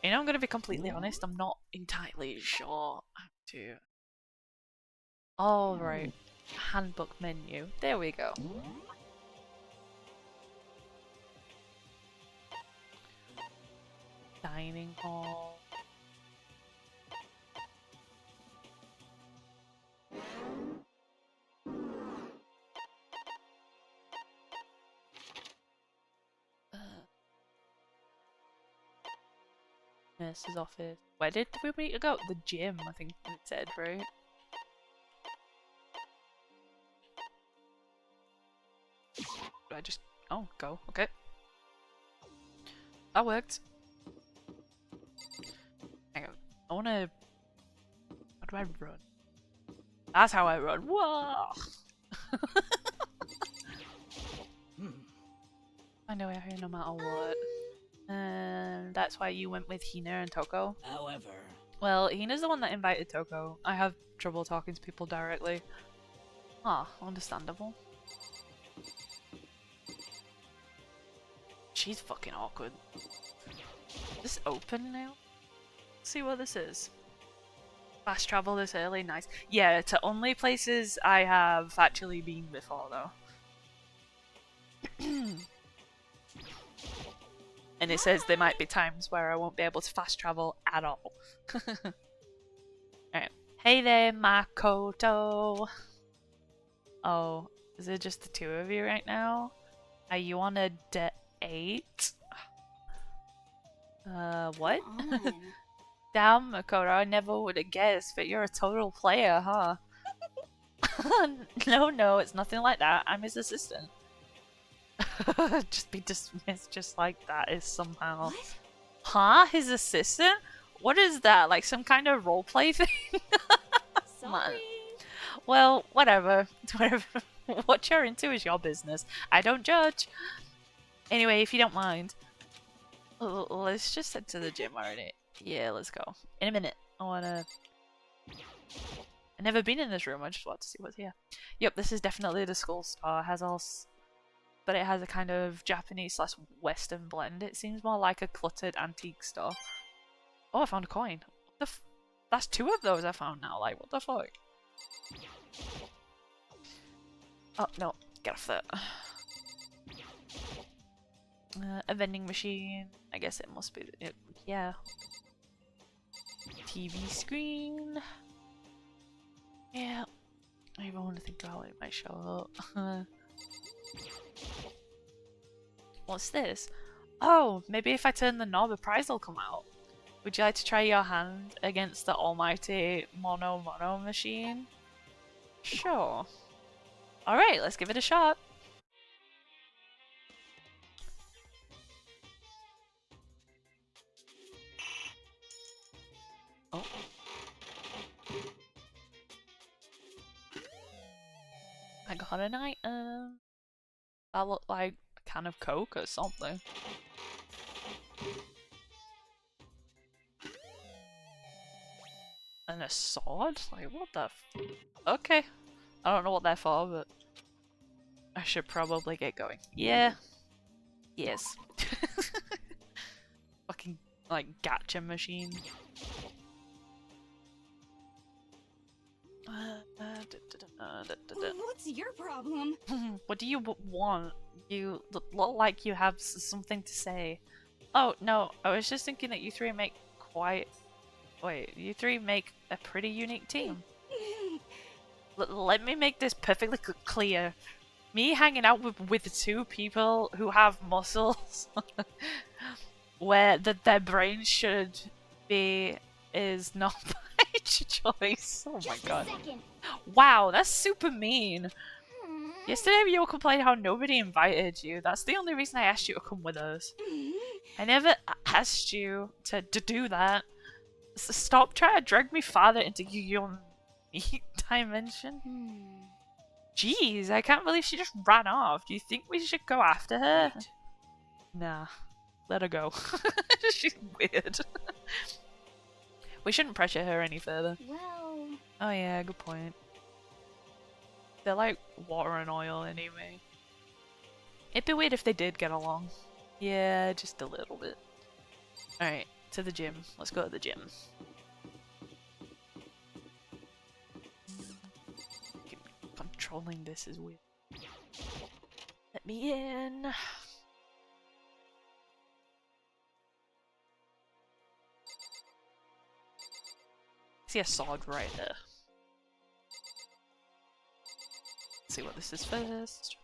You know, I'm gonna be completely honest, I'm not entirely sure how to... Alright. Handbook menu. There we go. Dining hall. Nurse's office. Where did we go? The gym, I think it said, right? Do I just... Oh, go. Okay. That worked. Hang on. I wanna... How do I run? That's how I run. Whoa! I know we're here no matter what. That's why you went with Hina and Toko. However... Well, Hina's the one that invited Toko. I have trouble talking to people directly. Ah, understandable. She's fucking awkward. Is this open now? Let's see what this is. Fast travel this early, nice. Yeah, to only places I have actually been before though. And it says there might be times where I won't be able to fast travel at all. Alright. Hey there, Makoto. Oh, is it just the two of you right now? Are you on a date? What? Damn, Makoto, I never would have guessed, but you're a total player, huh? No, it's nothing like that. I'm his assistant. Just be dismissed just like that is somehow... What? Huh? His assistant? What is that? Like some kind of roleplay thing? Sorry. Well, whatever. What you're into is your business. I don't judge. Anyway, if you don't mind, let's just head to the gym already. Yeah, let's go. In a minute. I wanna... I've never been in this room, I just wanted to see what's here. Yep, this is definitely the school store. It has all... But it has a kind of Japanese/Western blend. It seems more like a cluttered antique store. Oh, I found a coin. What the That's 2 of those I found now. Like, what the fuck? Oh, no. Get off that. A vending machine. I guess it must be... yeah. TV screen. Yeah. I even want to think about it might show up. What's this? Oh, maybe if I turn the knob, a prize will come out. Would you like to try your hand against the almighty Mono machine? Sure. Alright, let's give it a shot. Oh. I got an item. That looked like a can of Coke or something. And a sword? Like, what the f- Okay. I don't know what they're for, but I should probably get going. Yeah. Yes. Fucking, like, gacha machine. What's your problem? What do you want? You look like you have something to say. Oh, no, I was just thinking that you three make quite... Wait, you three make a pretty unique team. Let me make this perfectly clear. Me hanging out with the 2 people who have muscles where their brains should be is not my choice. Oh my god. Wow, that's super mean. Yesterday you complained how nobody invited you. That's the only reason I asked you to come with us. I never asked you to do that. Stop trying to drag me farther into your meat dimension. Jeez, I can't believe she just ran off. Do you think we should go after her? Wait. Nah, let her go. She's weird. We shouldn't pressure her any further. Well... Oh yeah, good point. They're like water and oil anyway. It'd be weird if they did get along. Yeah, just a little bit. Alright, to the gym. Let's go to the gym. Controlling this is weird. Let me in. See a sword right there. Let's see what this is first.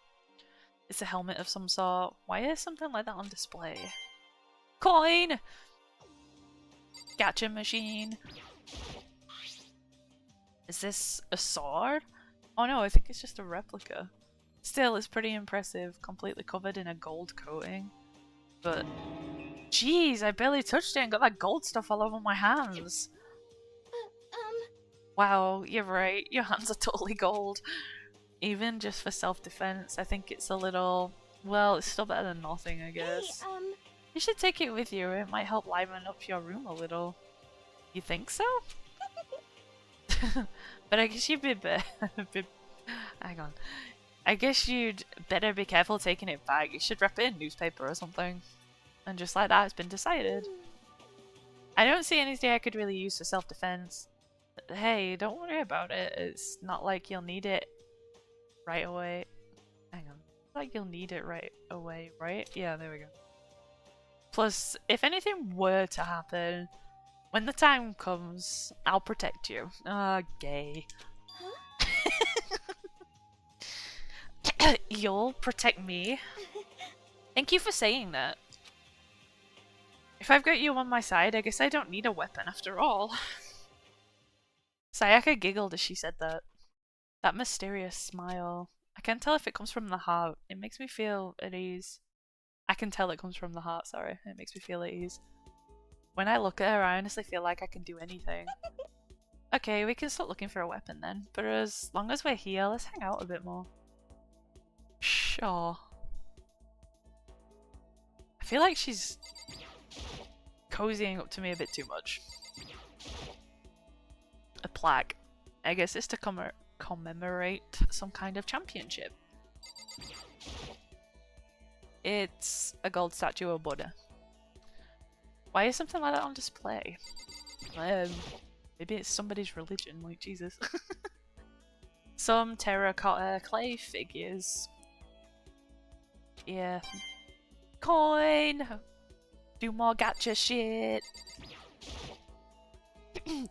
It's a helmet of some sort. Why is something like that on display? Coin! Gacha machine. Is this a sword? Oh no, I think it's just a replica. Still, it's pretty impressive. Completely covered in a gold coating. But, jeez, I barely touched it and got that gold stuff all over my hands. Wow, you're right. Your hands are totally gold. Even just for self-defense, I think it's a little... Well, it's still better than nothing, I guess. Hey, You should take it with you. It might help liven up your room a little. You think so? But I guess you'd be hang on. I guess you'd better be careful taking it back. You should wrap it in newspaper or something. And just like that, it's been decided. I don't see anything I could really use for self-defense. Hey, don't worry about it. It's not like you'll need it right away. Hang on. It's like you'll need it right away, right? Yeah, there we go. Plus, if anything were to happen, when the time comes, I'll protect you. Gay. You'll protect me? Thank you for saying that. If I've got you on my side, I guess I don't need a weapon after all. Sayaka giggled as she said that. That mysterious smile. I can't tell if it comes from the heart. It makes me feel at ease. I can tell it comes from the heart, sorry. It makes me feel at ease. When I look at her, I honestly feel like I can do anything. Okay, we can start looking for a weapon then. But as long as we're here, let's hang out a bit more. Sure. I feel like she's cozying up to me a bit too much. A plaque. I guess it's to commemorate some kind of championship. It's a gold statue of Buddha. Why is something like that on display? Maybe it's somebody's religion, like Jesus. Some terracotta clay figures. Yeah. Coin! Do more gacha shit!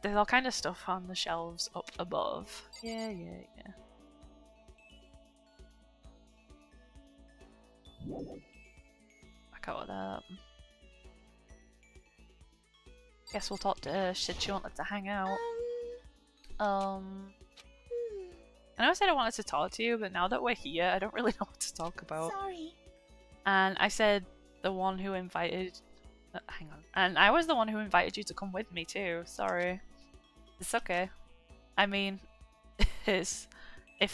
There's all kind of stuff on the shelves up above. Yeah. Back out of that. Guess we'll talk to her. She wanted to hang out. I know I said I wanted to talk to you, but now that we're here, I don't really know what to talk about. Sorry. And I said the one who invited... hang on. And I was the one who invited you to come with me too. Sorry. It's okay. I mean, if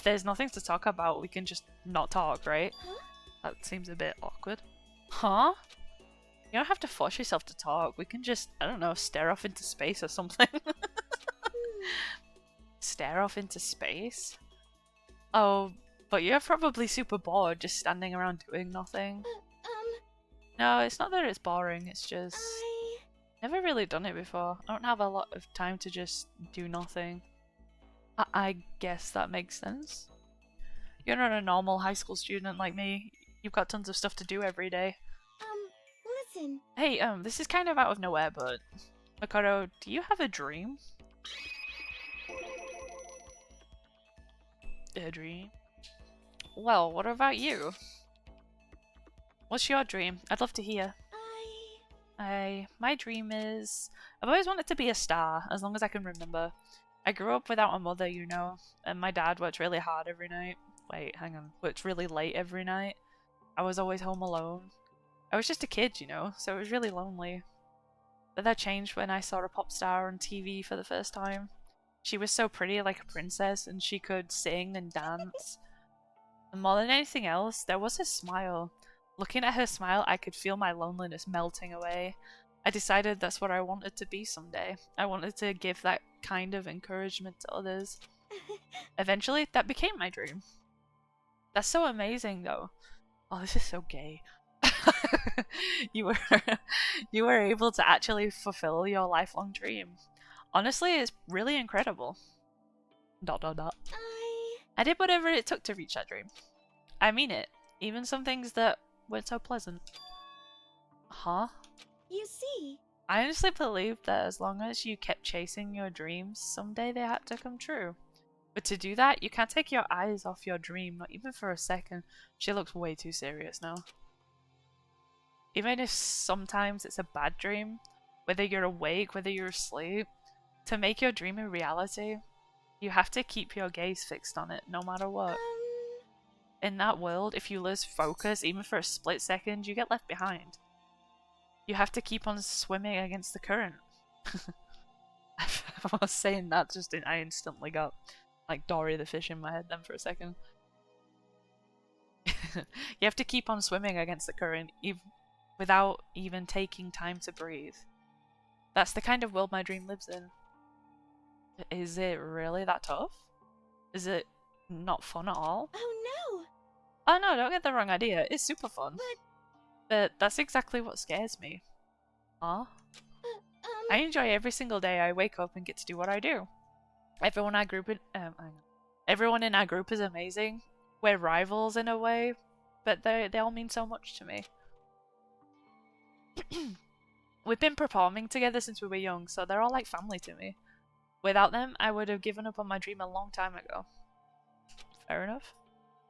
there's nothing to talk about, we can just not talk, right? Huh? That seems a bit awkward. Huh? You don't have to force yourself to talk. We can just, I don't know, stare off into space or something. Stare off into space? Oh, but you're probably super bored just standing around doing nothing. No, it's not that it's boring, it's just... Never really done it before. I don't have a lot of time to just do nothing. I guess that makes sense. You're not a normal high school student like me. You've got tons of stuff to do every day. Listen. Hey, this is kind of out of nowhere, but... Makoto, do you have a dream? A dream? Well, what about you? What's your dream? I'd love to hear. My dream is... I've always wanted to be a star, as long as I can remember. I grew up without a mother, you know, and my dad worked really hard every night. Wait, hang on. Worked really late every night. I was always home alone. I was just a kid, you know, so it was really lonely. But that changed when I saw a pop star on TV for the first time. She was so pretty, like a princess, and she could sing and dance. And more than anything else, there was her smile. Looking at her smile, I could feel my loneliness melting away. I decided that's what I wanted to be someday. I wanted to give that kind of encouragement to others. Eventually, that became my dream. That's so amazing, though. Oh, this is so gay. you were able to actually fulfill your lifelong dream. Honestly, it's really incredible. ... I did whatever it took to reach that dream. I mean it. Even some things that weren't so pleasant. Huh? You see. I honestly believe that as long as you kept chasing your dreams, someday they had to come true. But to do that, you can't take your eyes off your dream, not even for a second. She looks way too serious now. Even if sometimes it's a bad dream, whether you're awake, whether you're asleep, to make your dream a reality, you have to keep your gaze fixed on it, no matter what. In that world, if you lose focus, even for a split second, you get left behind. You have to keep on swimming against the current. I was saying that, I instantly got like Dory the fish in my head then for a second. You have to keep on swimming against the current, without even taking time to breathe. That's the kind of world my dream lives in. Is it really that tough? Is it not fun at all? Oh no! Oh no, don't get the wrong idea. It's super fun. But that's exactly what scares me. Huh? I enjoy every single day I wake up and get to do what I do. Everyone in our group is amazing. We're rivals in a way, but they all mean so much to me. We've been performing together since we were young, so they're all like family to me. Without them, I would have given up on my dream a long time ago. Fair enough.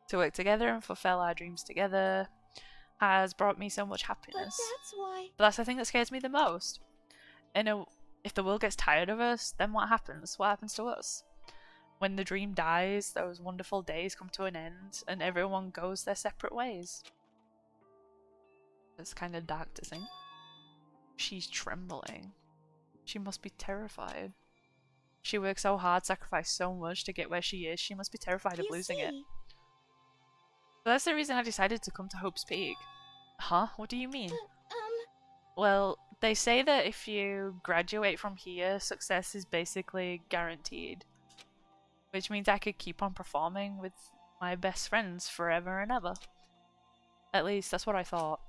To work together and fulfill our dreams together has brought me so much happiness. But that's why... But that's the thing that scares me the most. If the world gets tired of us, then what happens? What happens to us? When the dream dies, those wonderful days come to an end, and everyone goes their separate ways. It's kind of dark to think. She's trembling. She must be terrified. She worked so hard, sacrificed so much to get where she is. She must be terrified of losing it. But that's the reason I decided to come to Hope's Peak. Huh? What do you mean? Well, they say that if you graduate from here, success is basically guaranteed. which means I could keep on performing with my best friends forever and ever. At least that's what I thought.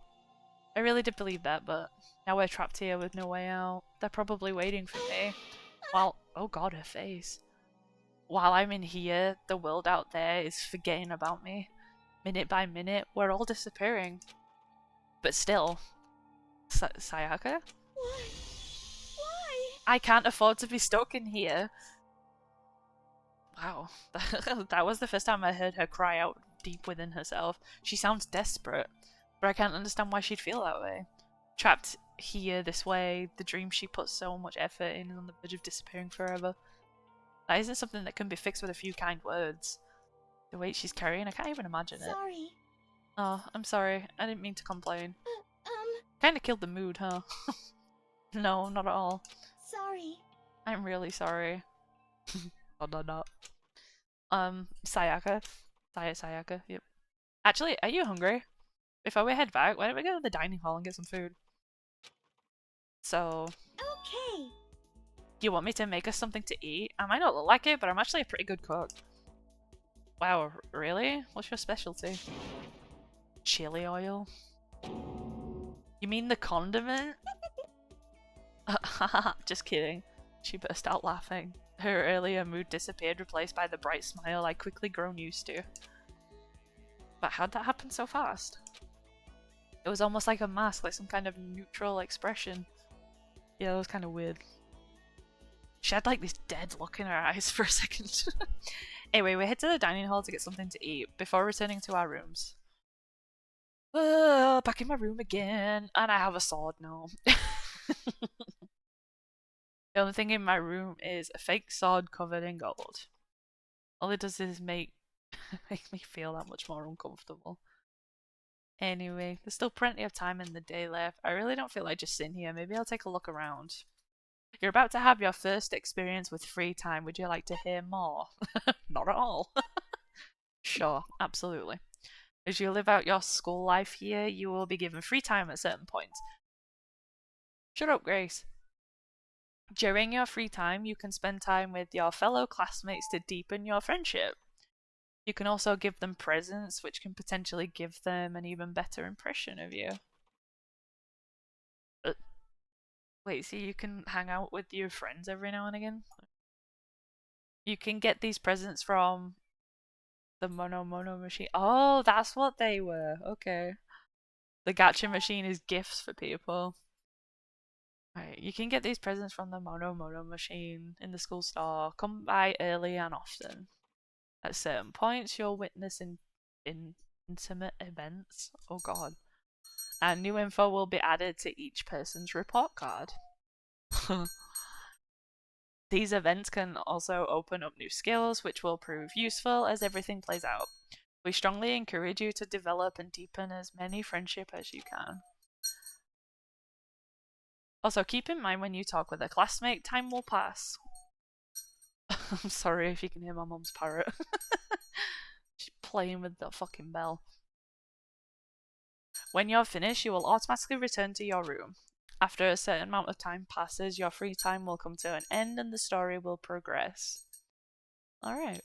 I really did believe that, but now we're trapped here with no way out. They're probably waiting for me. While, oh god, her face. While I'm in here, the world out there is forgetting about me. Minute by minute, we're all disappearing. But still, Sayaka? Why? I can't afford to be stuck in here. Wow, that was the first time I heard her cry out deep within herself. She sounds desperate, but I can't understand why she'd feel that way. Trapped here this way, the dream she put so much effort in is on the verge of disappearing forever. That isn't something that can be fixed with a few kind words. The weight she's carrying, I can't even imagine it. Sorry. Oh, I'm sorry. I didn't mean to complain. Kinda killed the mood, huh? No, not at all. Sorry. I'm really sorry. No. Sayaka. Sayaka, yep. Actually, are you hungry? Before we head back, why don't we go to the dining hall and get some food? So... Okay. You want me to make us something to eat? I might not look like it, but I'm actually a pretty good cook. Wow, really? What's your specialty? Chili oil? You mean the condiment? Just kidding. She burst out laughing. Her earlier mood disappeared, replaced by the bright smile I'd quickly grown used to. But how'd that happen so fast? It was almost like a mask, like some kind of neutral expression. Yeah, that was kind of weird. She had like this dead look in her eyes for a second. Anyway, we head to the dining hall to get something to eat before returning to our rooms. Back in my room again, and I have a sword now. The only thing in my room is a fake sword covered in gold. All it does is make me feel that much more uncomfortable. Anyway, there's still plenty of time in the day left. I really don't feel like just sitting here. Maybe I'll take a look around. You're about to have your first experience with free time. Would you like to hear more? Not at all. Sure, absolutely. As you live out your school life here, you will be given free time at certain points. Shut up, Grace. During your free time, you can spend time with your fellow classmates to deepen your friendship. You can also give them presents, which can potentially give them an even better impression of you. Wait, so you can hang out with your friends every now and again? You can get these presents from the Mono machine. Oh, that's what they were. Okay. The gacha machine is gifts for people. Right, you can get these presents from the Mono machine in the school store. Come by early and often. At certain points, you'll witness intimate events. Oh god. And new info will be added to each person's report card. These events can also open up new skills, which will prove useful as everything plays out. We strongly encourage you to develop and deepen as many friendships as you can. Also, keep in mind when you talk with a classmate, time will pass. I'm sorry if you can hear my mum's parrot. She's playing with the fucking bell. When you're finished, you will automatically return to your room. After a certain amount of time passes, your free time will come to an end and the story will progress. Alright.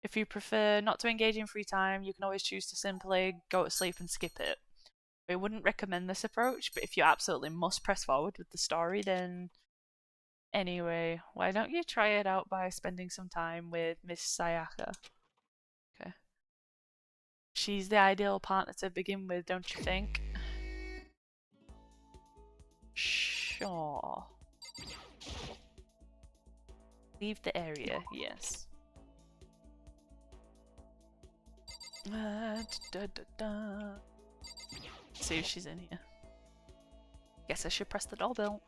If you prefer not to engage in free time, you can always choose to simply go to sleep and skip it. I wouldn't recommend this approach, but if you absolutely must press forward with the story, then... Anyway, why don't you try it out by spending some time with Miss Sayaka? Okay. She's the ideal partner to begin with, don't you think? Sure. Leave the area, yes. See if she's in here. Guess I should press the doorbell.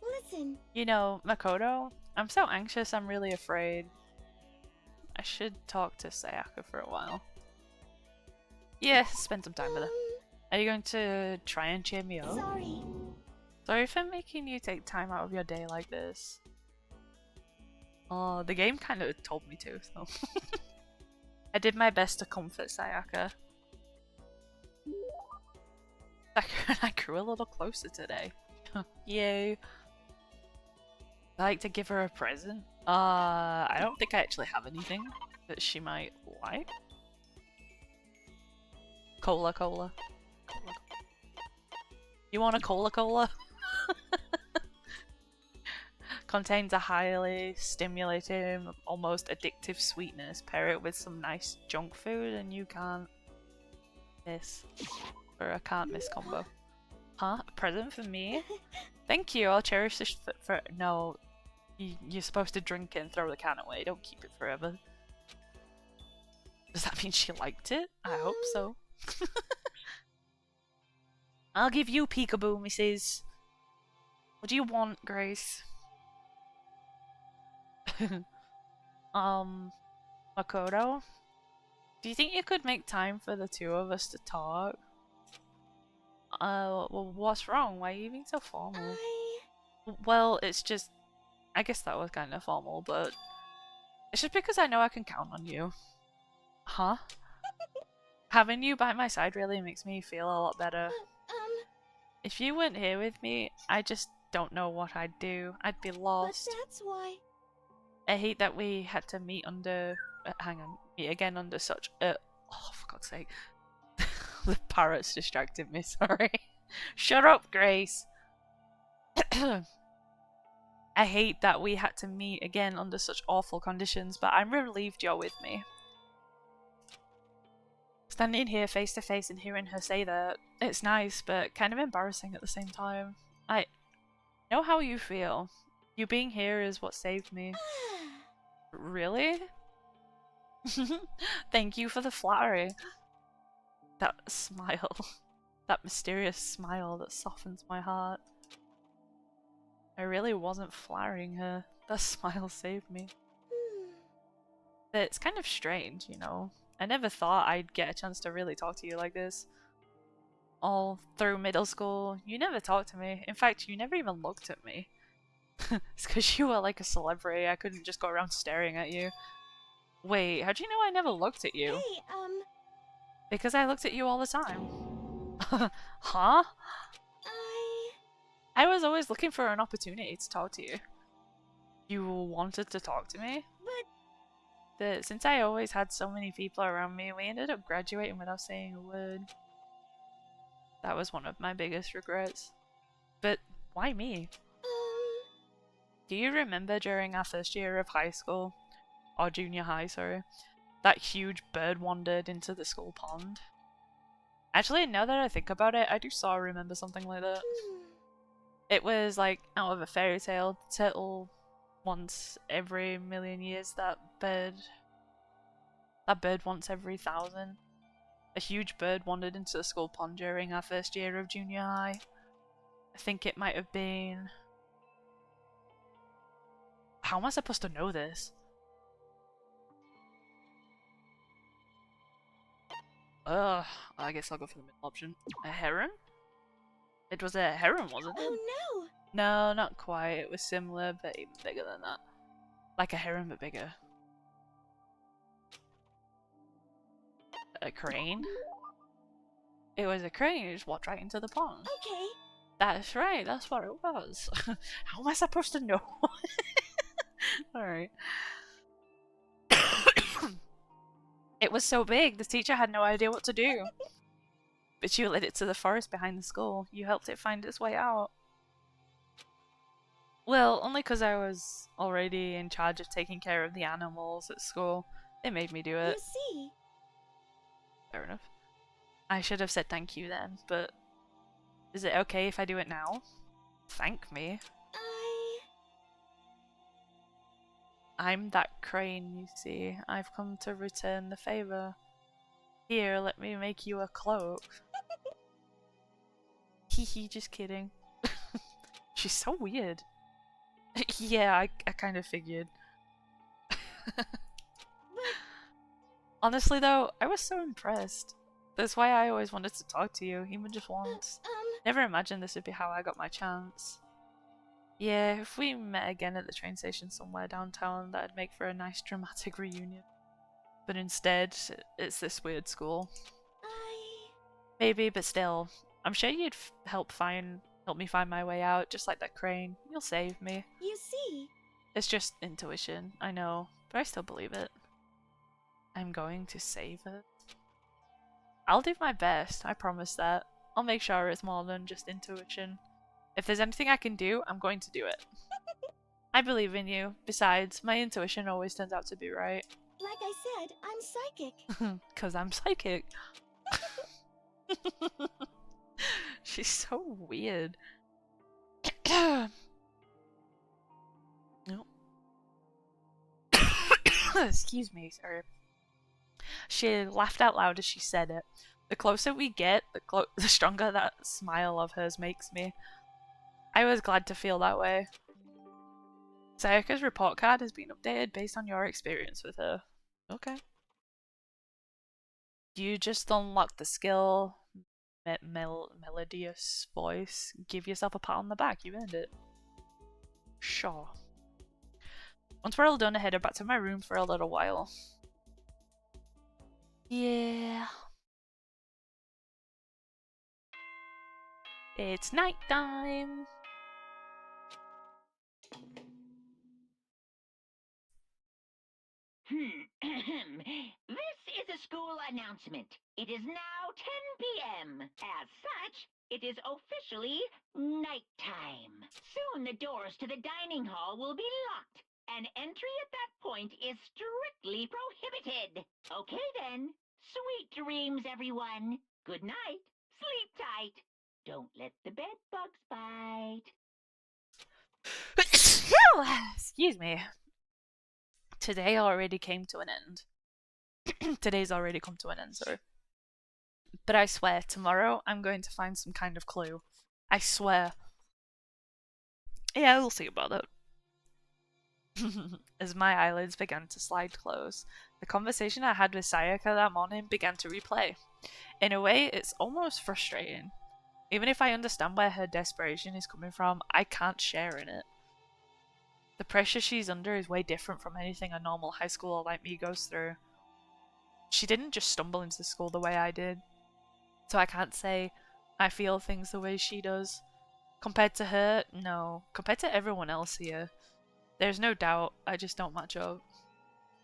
Listen. You know, Makoto, I'm so anxious I'm really afraid. I should talk to Sayaka for a while. Yeah, spend some time with her. Are you going to try and cheer me up? Sorry. Sorry for making you take time out of your day like this. Oh, the game kind of told me to, so... I did my best to comfort Sayaka. I grew a little closer today. Yay. I like to give her a present. I don't think I actually have anything that she might like. Cola. You want a cola? Contains a highly stimulating, almost addictive sweetness. Pair it with some nice junk food and you can't miss. Or a can't miss combo. Huh? A present for me? Thank you, I'll cherish this for no. You're supposed to drink it and throw the can away, don't keep it forever. Does that mean she liked it? I hope so. I'll give you peekaboo, Mrs. What do you want, Grace? Makoto? Do you think you could make time for the two of us to talk? Well, what's wrong? Why are you being so formal? Well, it's just... I guess that was kind of formal, but... It's just because I know I can count on you. Huh? Having you by my side really makes me feel a lot better. If you weren't here with me, I just don't know what I'd do. I'd be lost. But that's why... I hate that we had to meet under... meet again under such... oh, for God's sake. The parrot's distracted me, sorry. Shut up, Grace! I hate that we had to meet again under such awful conditions, but I'm relieved you're with me. Standing here face to face and hearing her say that, it's nice, but kind of embarrassing at the same time. I know how you feel. You being here is what saved me. Really? Thank you for the flattery. That smile. That mysterious smile that softens my heart. I really wasn't flattering her. That smile saved me. But it's kind of strange, you know. I never thought I'd get a chance to really talk to you like this. All through middle school, you never talked to me. In fact, you never even looked at me. It's because you were like a celebrity. I couldn't just go around staring at you. Wait, how'd you know I never looked at you? Hey, Because I looked at you all the time. Huh? I was always looking for an opportunity to talk to you. You wanted to talk to me? But since I always had so many people around me, we ended up graduating without saying a word. That was one of my biggest regrets. But why me? Do you remember during our first year of high school, or junior high, sorry, that huge bird wandered into the school pond? Actually, now that I think about it, I do sort of remember something like that. It was like out of a fairy tale. Turtle once every million years, that bird once every 1,000. A huge bird wandered into the school pond during our first year of junior high. I think it might have been... How am I supposed to know this? Ugh, I guess I'll go for the middle option. A heron? It was a heron, wasn't it? Oh no! No, not quite. It was similar, but even bigger than that. Like a heron, but bigger. A crane? It was a crane. It just walked right into the pond. Okay. That's right. That's what it was. How am I supposed to know? Alright. It was so big, the teacher had no idea what to do. But you led it to the forest behind the school. You helped it find its way out. Well, only because I was already in charge of taking care of the animals at school. They made me do it. You see? Fair enough. I should have said thank you then, but... Is it okay if I do it now? Thank me? I'm that crane, you see. I've come to return the favor. Here, let me make you a cloak. Hehe, just kidding. She's so weird. Yeah, I kind of figured. Honestly though, I was so impressed. That's why I always wanted to talk to you, even just once. Never imagined this would be how I got my chance. Yeah, if we met again at the train station somewhere downtown, that'd make for a nice dramatic reunion. But instead, it's this weird school. Maybe, but still. I'm sure you'd help me find my way out, just like that crane. You'll save me. You see? It's just intuition, I know, but I still believe it. I'm going to save it. I'll do my best, I promise that. I'll make sure it's more than just intuition. If there's anything I can do, I'm going to do it. I believe in you. Besides, my intuition always turns out to be right. Like I said, I'm psychic. 'Cause I'm psychic. She's so weird. No. Excuse me, sorry. She laughed out loud as she said it. The closer we get, the stronger that smile of hers makes me. I was glad to feel that way. Sayaka's report card has been updated based on your experience with her. Okay. You just unlocked the skill, melodious voice. Give yourself a pat on the back, you earned it. Sure. Once we're all done, I headed back to my room for a little while. Yeah. It's nighttime. This is a school announcement. It is now 10 p.m. As such, it is officially nighttime. Soon the doors to the dining hall will be locked, and entry at that point is strictly prohibited. Okay then. Sweet dreams, everyone. Good night. Sleep tight. Don't let the bed bugs bite. Excuse me. Today already came to an end. Today's already come to an end, sorry. But I swear, tomorrow I'm going to find some kind of clue. I swear. Yeah, we'll see about that. As my eyelids began to slide close, the conversation I had with Sayaka that morning began to replay. In a way, it's almost frustrating. Even if I understand where her desperation is coming from, I can't share in it. The pressure she's under is way different from anything a normal high schooler like me goes through. She didn't just stumble into school the way I did. So I can't say I feel things the way she does. Compared to her, no. Compared to everyone else here, there's no doubt I just don't match up.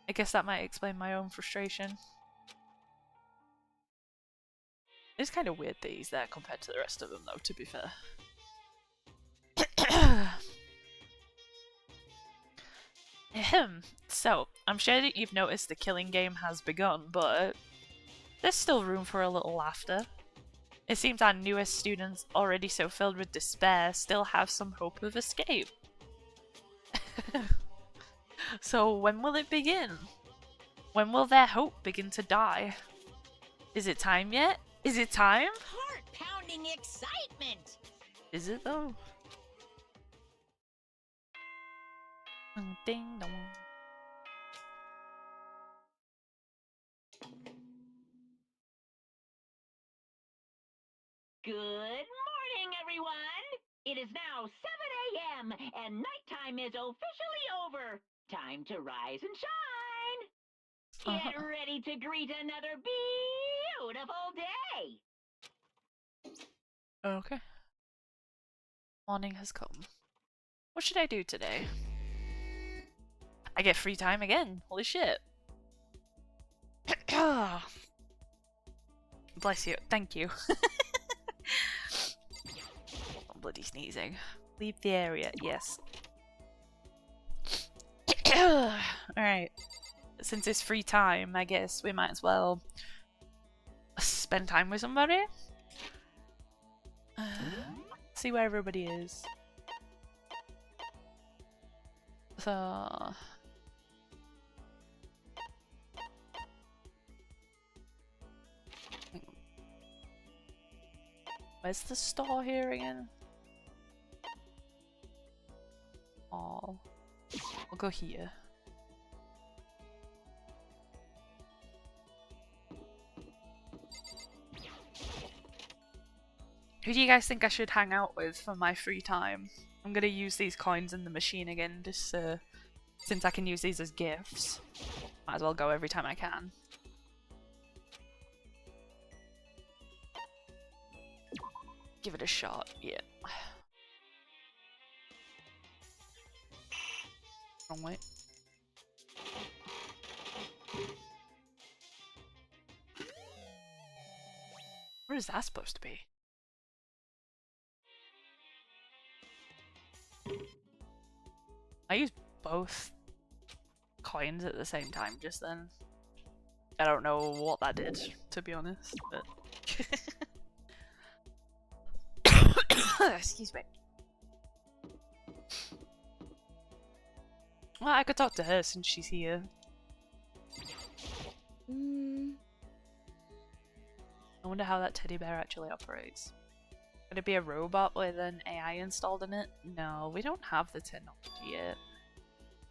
I guess that might explain my own frustration. It's kind of weird that he's there compared to the rest of them though, to be fair. So, I'm sure that you've noticed the killing game has begun, but there's still room for a little laughter. It seems our newest students, already so filled with despair, still have some hope of escape. So when will it begin? When will their hope begin to die? Is it time yet? Is it time? Heart-pounding excitement! Is it though? Ding dong. Good morning, everyone! It is now 7 a.m. and nighttime is officially over. Time to rise and shine! Get ready to greet another beautiful day! Okay. Morning has come. What should I do today? I get free time again. Holy shit. Bless you. Thank you. I'm bloody sneezing. Leave the area. Yes. Alright. Since it's free time, I guess we might as well spend time with somebody. See where everybody is. So... Where's the store here again? Oh, we'll go here. Who do you guys think I should hang out with for my free time? I'm gonna use these coins in the machine again, just since I can use these as gifts. Might as well go every time I can. Give it a shot, yeah. Wrong way. What is that supposed to be? I used both coins at the same time just then. I don't know what that did, to be honest, but... Excuse me. Well, I could talk to her since she's here. I wonder how that teddy bear actually operates. Could it be a robot with an AI installed in it? No, we don't have the technology yet.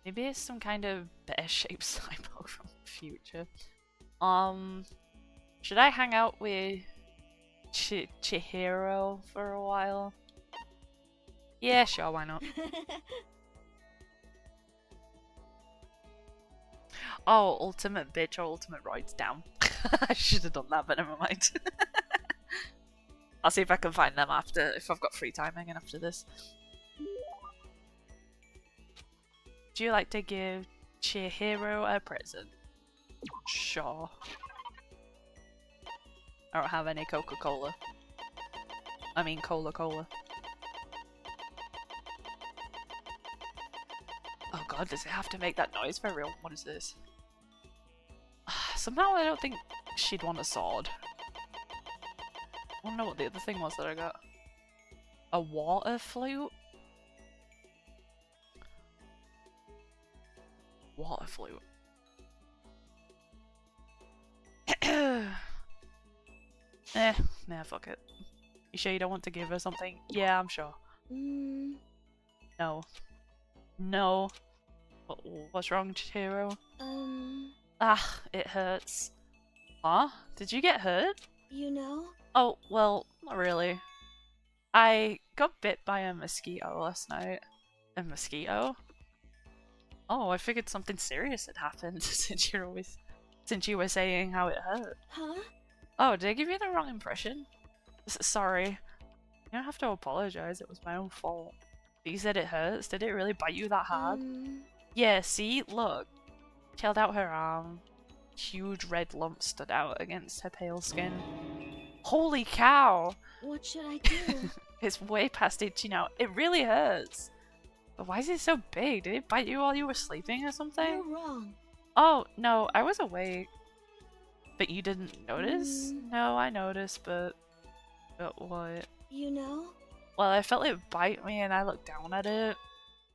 Maybe it's some kind of bear-shaped cyborg from the future. Should I hang out with Chihiro for a while? Yeah, sure, why not? Oh, ultimate bitch or ultimate rides down. I should have done that, but never mind. I'll see if I can find them after, if I've got free time again after this. Do you like to give Chihiro a present? Sure. I don't have any Coca-Cola. I mean Cola-Cola. Oh god, does it have to make that noise for real? What is this? Somehow I don't think she'd want a sword. I don't know what the other thing was that I got. A water flute? Water flute. Nah, fuck it. You sure you don't want to give her something? Yeah, I'm sure. No. No. What's wrong, Chihiro? Ah, it hurts. Huh? Did you get hurt? You know? Oh, well, not really. I got bit by a mosquito last night. A mosquito? Oh, I figured something serious had happened since you were saying how it hurt. Huh? Oh, did I give you the wrong impression? Sorry. You don't have to apologize, it was my own fault. You said it hurts, did it really bite you that hard? Yeah, see? Look. She held out her arm. Huge red lump stood out against her pale skin. Holy cow! What should I do? It's way past itchy now. It really hurts. But why is it so big? Did it bite you while you were sleeping or something? You're wrong. Oh, no, I was awake. But you didn't notice? No, I noticed, but what? You know? Well, I felt it bite me and I looked down at it.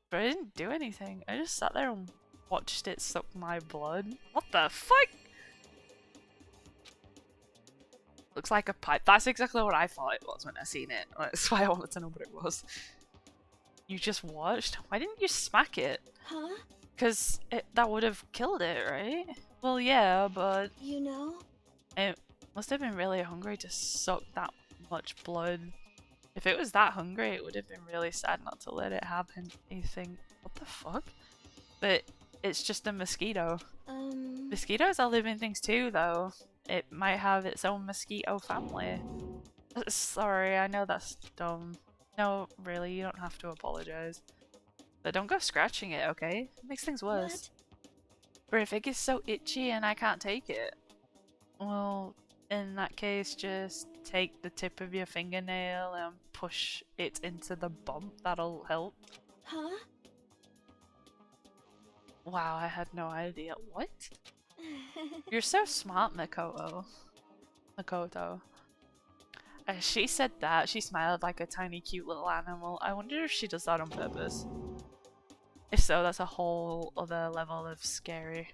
But I didn't do anything. I just sat there and watched it suck my blood. What the fuck? Looks like a pipe. That's exactly what I thought it was when I seen it. That's why I wanted to know what it was. You just watched? Why didn't you smack it? Huh? Because that would have killed it, right? Well, yeah, but... You know? It must have been really hungry to suck that much blood. If it was that hungry, it would have been really sad not to let it have anything. What the fuck? But it's just a mosquito. Mosquitoes are living things too, though. It might have its own mosquito family. Sorry, I know that's dumb. No, really, you don't have to apologize. But don't go scratching it, okay? It makes things worse. But if it gets so itchy and I can't take it, well, in that case, just take the tip of your fingernail and push it into the bump. That'll help. Huh? Wow, I had no idea. What? You're so smart, Makoto. As she said that, she smiled like a tiny cute little animal. I wonder if she does that on purpose. If so, that's a whole other level of scary.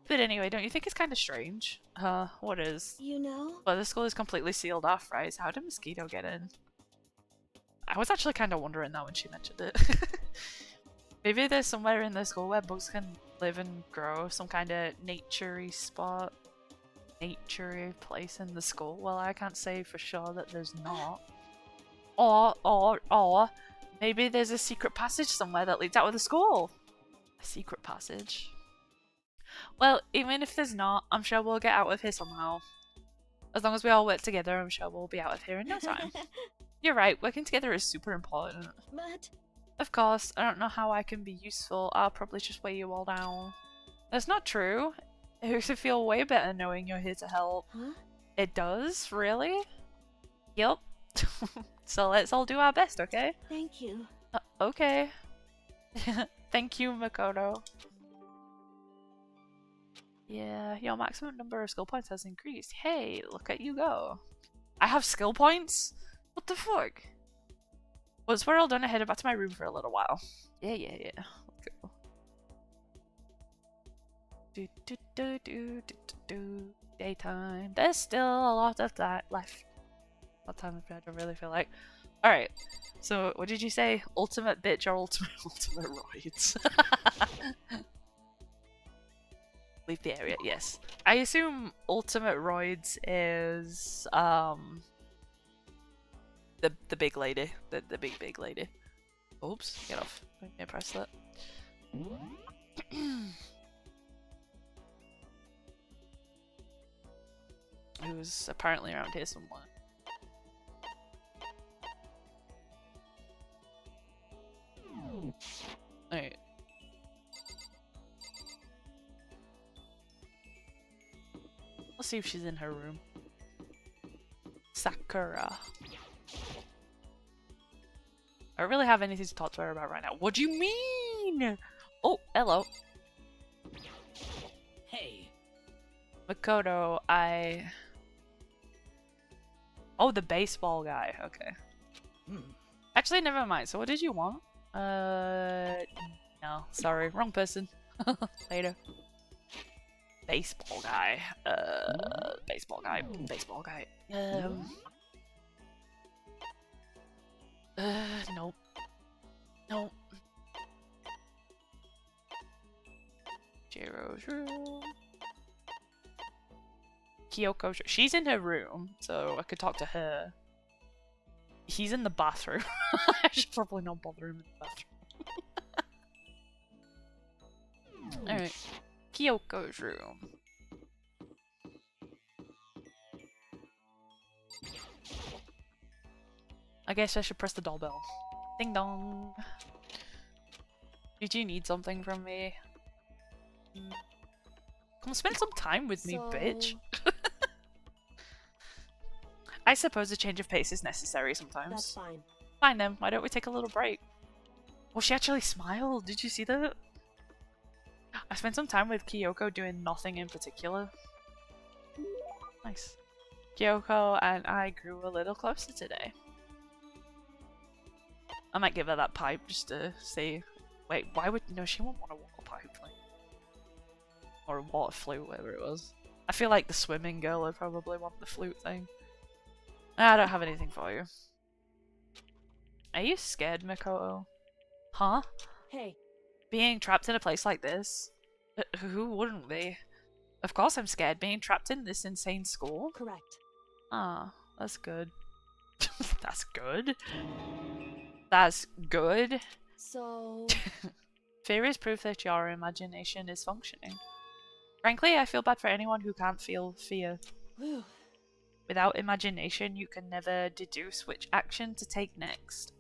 But anyway, don't you think it's kind of strange? What is? You know? Well, the school is completely sealed off, right? So how did Mosquito get in? I was actually kind of wondering that when she mentioned it. Maybe there's somewhere in the school where bugs can live and grow, some kind of nature-y spot. Nature-y place in the school. Well, I can't say for sure that there's not. Or maybe there's a secret passage somewhere that leads out of the school. A secret passage. Well, even if there's not, I'm sure we'll get out of here somehow. As long as we all work together, I'm sure we'll be out of here in no time. You're right, working together is super important. Of course, I don't know how I can be useful. I'll probably just weigh you all down. That's not true. It makes me feel way better knowing you're here to help. Huh? It does? Really? Yep. So let's all do our best, okay? Thank you. Okay. Thank you, Makoto. Yeah, your maximum number of skill points has increased. Hey, look at you go. I have skill points? What the fuck? Once we're all done, I headed back to my room for a little while. Yeah. Let's go. Daytime. There's still a lot of that left. What time of day I don't really feel like. Alright. So, what did you say? Ultimate bitch or ultimate roids? Leave the area, yes. I assume ultimate roids is the big lady. The big lady. Oops, get off. Let me press that. Who's apparently around here somewhere. Alright. Let's see if she's in her room. Sakura. I don't really have anything to talk to her about right now. What do you mean? Oh, hello. Hey. Makoto, Oh, the baseball guy. Okay. Actually, never mind. So what did you want? No. Sorry. Wrong person. Later. Baseball guy. Baseball guy. Nope. Nope. Jiro's room. Kyoko's. She's in her room, so I could talk to her. He's in the bathroom. I should probably not bother him in the bathroom. Alright. Kyoko's room. I guess I should press the doorbell. Ding dong. Did you need something from me? Come spend some time with me, bitch. I suppose a change of pace is necessary sometimes. That's fine. Fine then, why don't we take a little break? Oh, she actually smiled. Did you see that? I spent some time with Kyoko doing nothing in particular. Nice. Kyoko and I grew a little closer today. I might give her that pipe just to see. Wait, why would... No, she won't want a water pipe. Like, or a water flute, whatever it was. I feel like the swimming girl would probably want the flute thing. I don't have anything for you. Are you scared, Makoto? Huh? Hey. Being trapped in a place like this? Who wouldn't be? Of course I'm scared. Being trapped in this insane school? Correct. Ah, that's good. That's good? That's good? So... Fear is proof that your imagination is functioning. Frankly, I feel bad for anyone who can't feel fear. Whew. Without imagination, you can never deduce which action to take next.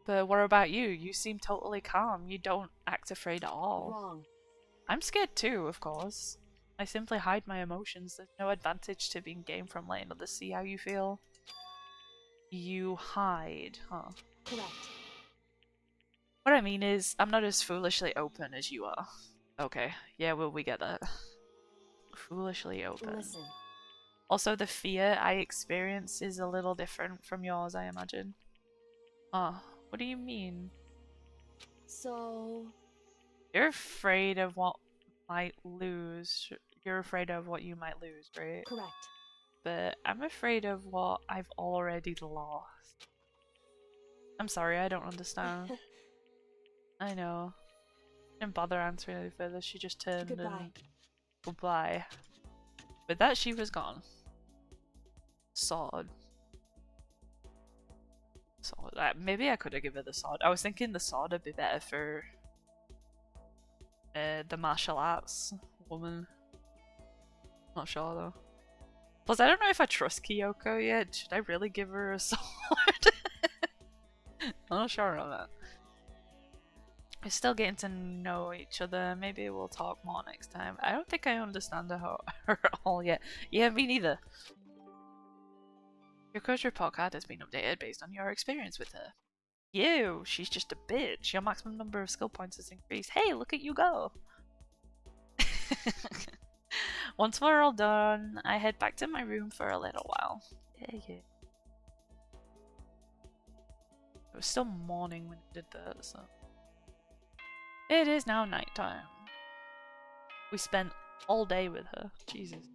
But what about you? You seem totally calm. You don't act afraid at all. Wrong. I'm scared too, of course. I simply hide my emotions. There's no advantage to being game from letting others see how you feel. You hide, huh? Correct. What I mean is, I'm not as foolishly open as you are. Okay, yeah, well, we get that. Foolishly open. Listen. Also, the fear I experience is a little different from yours, I imagine. What do you mean? So... You're afraid of what might lose. You're afraid of what you might lose, right? Correct. But I'm afraid of what I've already lost. I'm sorry, I don't understand. I know. Didn't bother answering any further, she just turned Goodbye. and... Goodbye. With that, she was gone. Sword. Sword. Maybe I could have given her the sword. I was thinking the sword would be better for the martial arts woman. Not sure though. Plus, I don't know if I trust Kyoko yet. Should I really give her a sword? I'm not sure on that. We're still getting to know each other. Maybe we'll talk more next time. I don't think I understand her at all yet. Yeah, me neither. Your coach report card has been updated based on your experience with her. You, she's just a bitch. Your maximum number of skill points has increased. Hey, look at you go. Once we're all done, I head back to my room for a little while. Yeah. It was still morning when I did that, so... It is now nighttime. We spent all day with her. Jesus.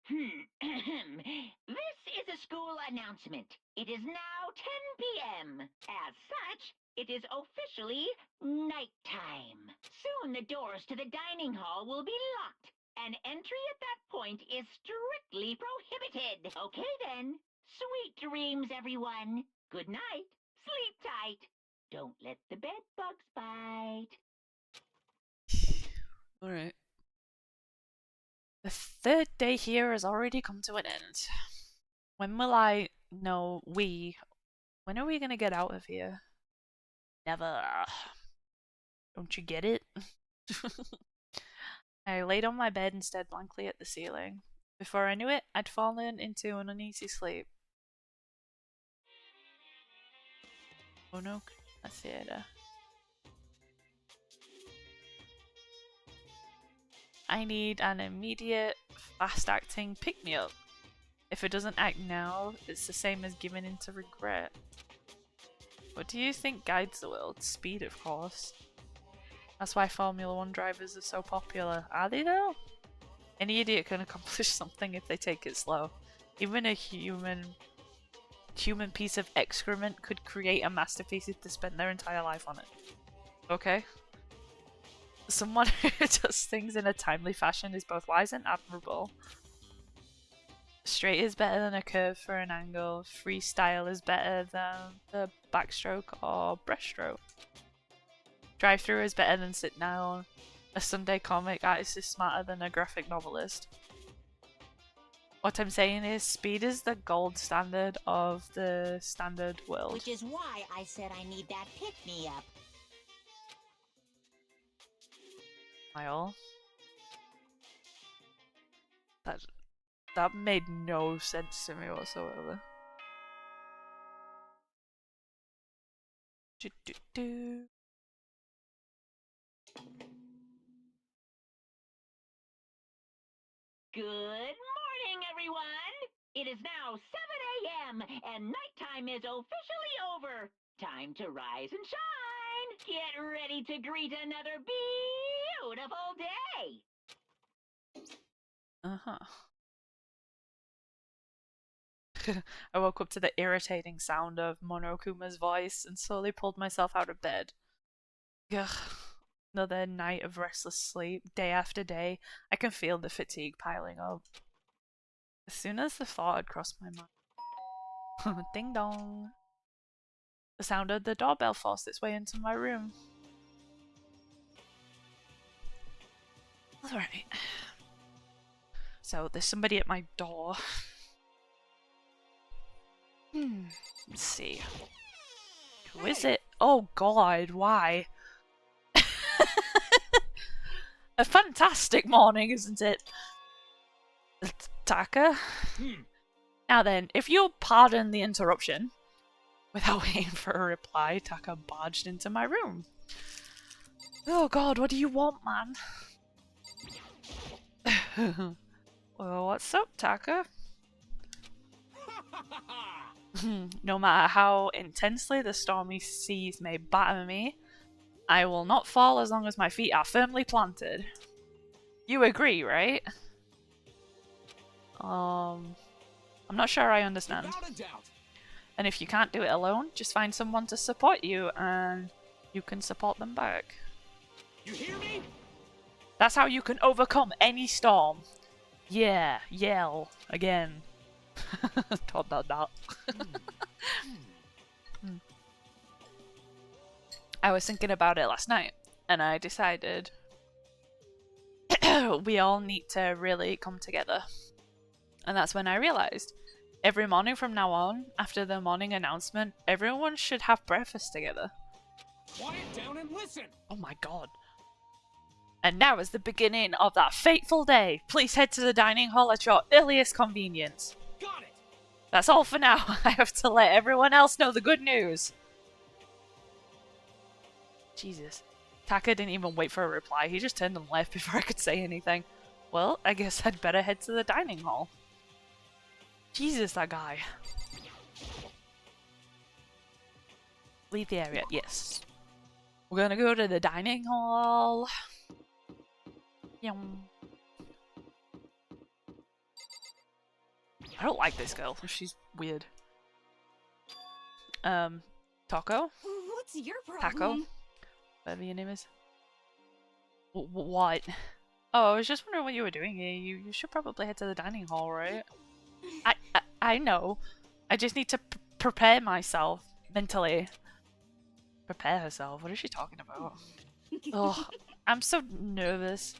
This is a school announcement. It is now 10 p.m. As such, it is officially nighttime. Soon the doors to the dining hall will be locked, and entry at that point is strictly prohibited. Okay then. Sweet dreams, everyone. Good night. Sleep tight. Don't let the bed bugs bite. Alright. The third day here has already come to an end. When will I know when are we gonna get out of here? Never. Don't you get it? I laid on my bed and stared blankly at the ceiling. Before I knew it, I'd fallen into an uneasy sleep. Oh no, a theater. I need an immediate, fast-acting pick-me-up. If it doesn't act now, it's the same as giving in to regret. What do you think guides the world? Speed, of course. That's why Formula 1 drivers are so popular. Are they though? Any idiot can accomplish something if they take it slow. Even a human piece of excrement could create a masterpiece if they spent their entire life on it. Okay. Someone who does things in a timely fashion is both wise and admirable. Straight is better than a curve for an angle. Freestyle is better than the backstroke or breaststroke. Drive-through is better than sit down. A Sunday comic artist is smarter than a graphic novelist. What I'm saying is, speed is the gold standard of the standard world. Which is why I said I need that pick-me-up. Kyle. That made no sense to me whatsoever. Good morning, everyone! It is now 7 a.m. and nighttime is officially over. Time to rise and shine! Get ready to greet another beautiful day! I woke up to the irritating sound of Monokuma's voice and slowly pulled myself out of bed. Ugh. Another night of restless sleep, day after day. I can feel the fatigue piling up. As soon as the thought had crossed my mind... Ding dong! The sound of the doorbell forced its way into my room. Alright. So, there's somebody at my door. Let's see. Who is it? Oh god, why? A fantastic morning, isn't it? Taka? Now then, if you'll pardon the interruption. Without waiting for a reply, Taka barged into my room. Oh god, what do you want, man? Well, what's up, Taka? No matter how intensely the stormy seas may batter me, I will not fall as long as my feet are firmly planted. You agree, right? I'm not sure I understand. Without a doubt. And if you can't do it alone, just find someone to support you and you can support them back. You hear me? That's how you can overcome any storm. Yeah, yell again. Dot dot dot. I was thinking about it last night and I decided we all need to really come together. And that's when I realized Every morning from now on, after the morning announcement, everyone should have breakfast together. Quiet down and listen! Oh my god. And now is the beginning of that fateful day. Please head to the dining hall at your earliest convenience. Got it! That's all for now. I have to let everyone else know the good news. Jesus. Taka didn't even wait for a reply. He just turned and left before I could say anything. Well, I guess I'd better head to the dining hall. Jesus, that guy. Leave the area. Yes. We're gonna go to the dining hall. Yum. I don't like this girl. She's weird. Taco? What's your problem? Taco? Whatever your name is. What? Oh, I was just wondering what you were doing here. You should probably head to the dining hall, right? I know. I just need to prepare myself mentally. Prepare herself? What is she talking about? Oh, I'm so nervous.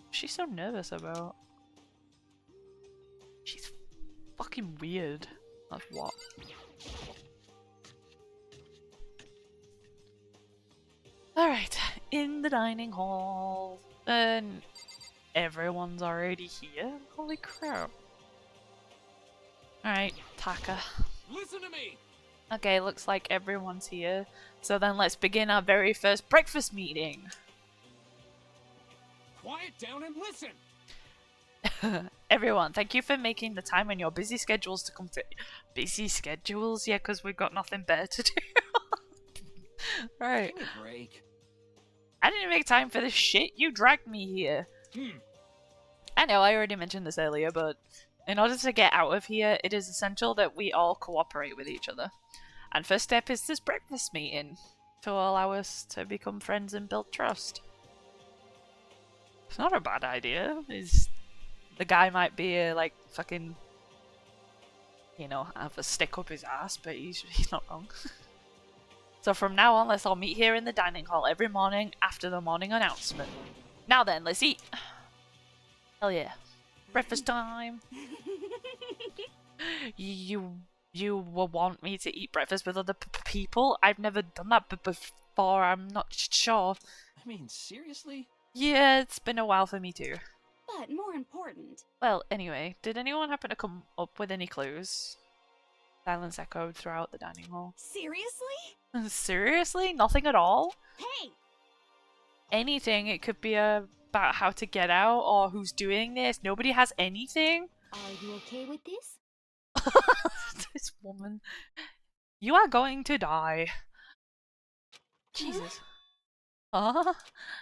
What's she so nervous about? She's fucking weird. That's what. Alright, in the dining hall. And everyone's already here? Holy crap. Alright, Taka. Listen to me! Okay, looks like everyone's here. So then let's begin our very first breakfast meeting. Quiet down and listen! Everyone, thank you for making the time in your busy schedules to come to... Busy schedules? Yeah, because we've got nothing better to do. Right. Give me a break. I didn't make time for this shit. You dragged me here. I know, I already mentioned this earlier, but in order to get out of here, it is essential that we all cooperate with each other. And first step is this breakfast meeting to allow us to become friends and build trust. It's not a bad idea. The guy might be like fucking, you know, have a stick up his ass, but he's not wrong. So from now on, let's all meet here in the dining hall every morning after the morning announcement. Now then, let's eat. Hell yeah. Breakfast time. You will want me to eat breakfast with other people? I've never done that before. I'm not sure. I mean, seriously? Yeah, it's been a while for me too. But more important. Well, anyway, did anyone happen to come up with any clues? Silence echoed throughout the dining hall. Seriously? Seriously? Nothing at all? Hey! Anything. It could be about how to get out or who's doing this. Nobody has anything? Are you okay with this? This woman. You are going to die. Jesus. Huh?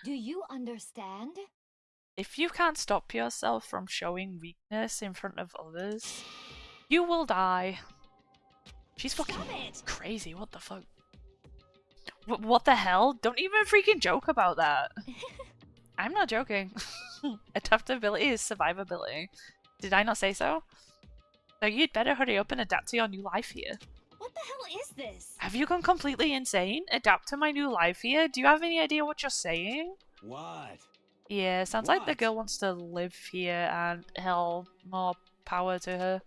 Do you understand? If you can't stop yourself from showing weakness in front of others, you will die. She's fucking crazy. What the fuck? What the hell? Don't even freaking joke about that. I'm not joking. Adaptability is survivability. Did I not say so? So you'd better hurry up and adapt to your new life here. What the hell is this? Have you gone completely insane? Adapt to my new life here? Do you have any idea what you're saying? What? Yeah, sounds like the girl wants to live here and hell, more power to her.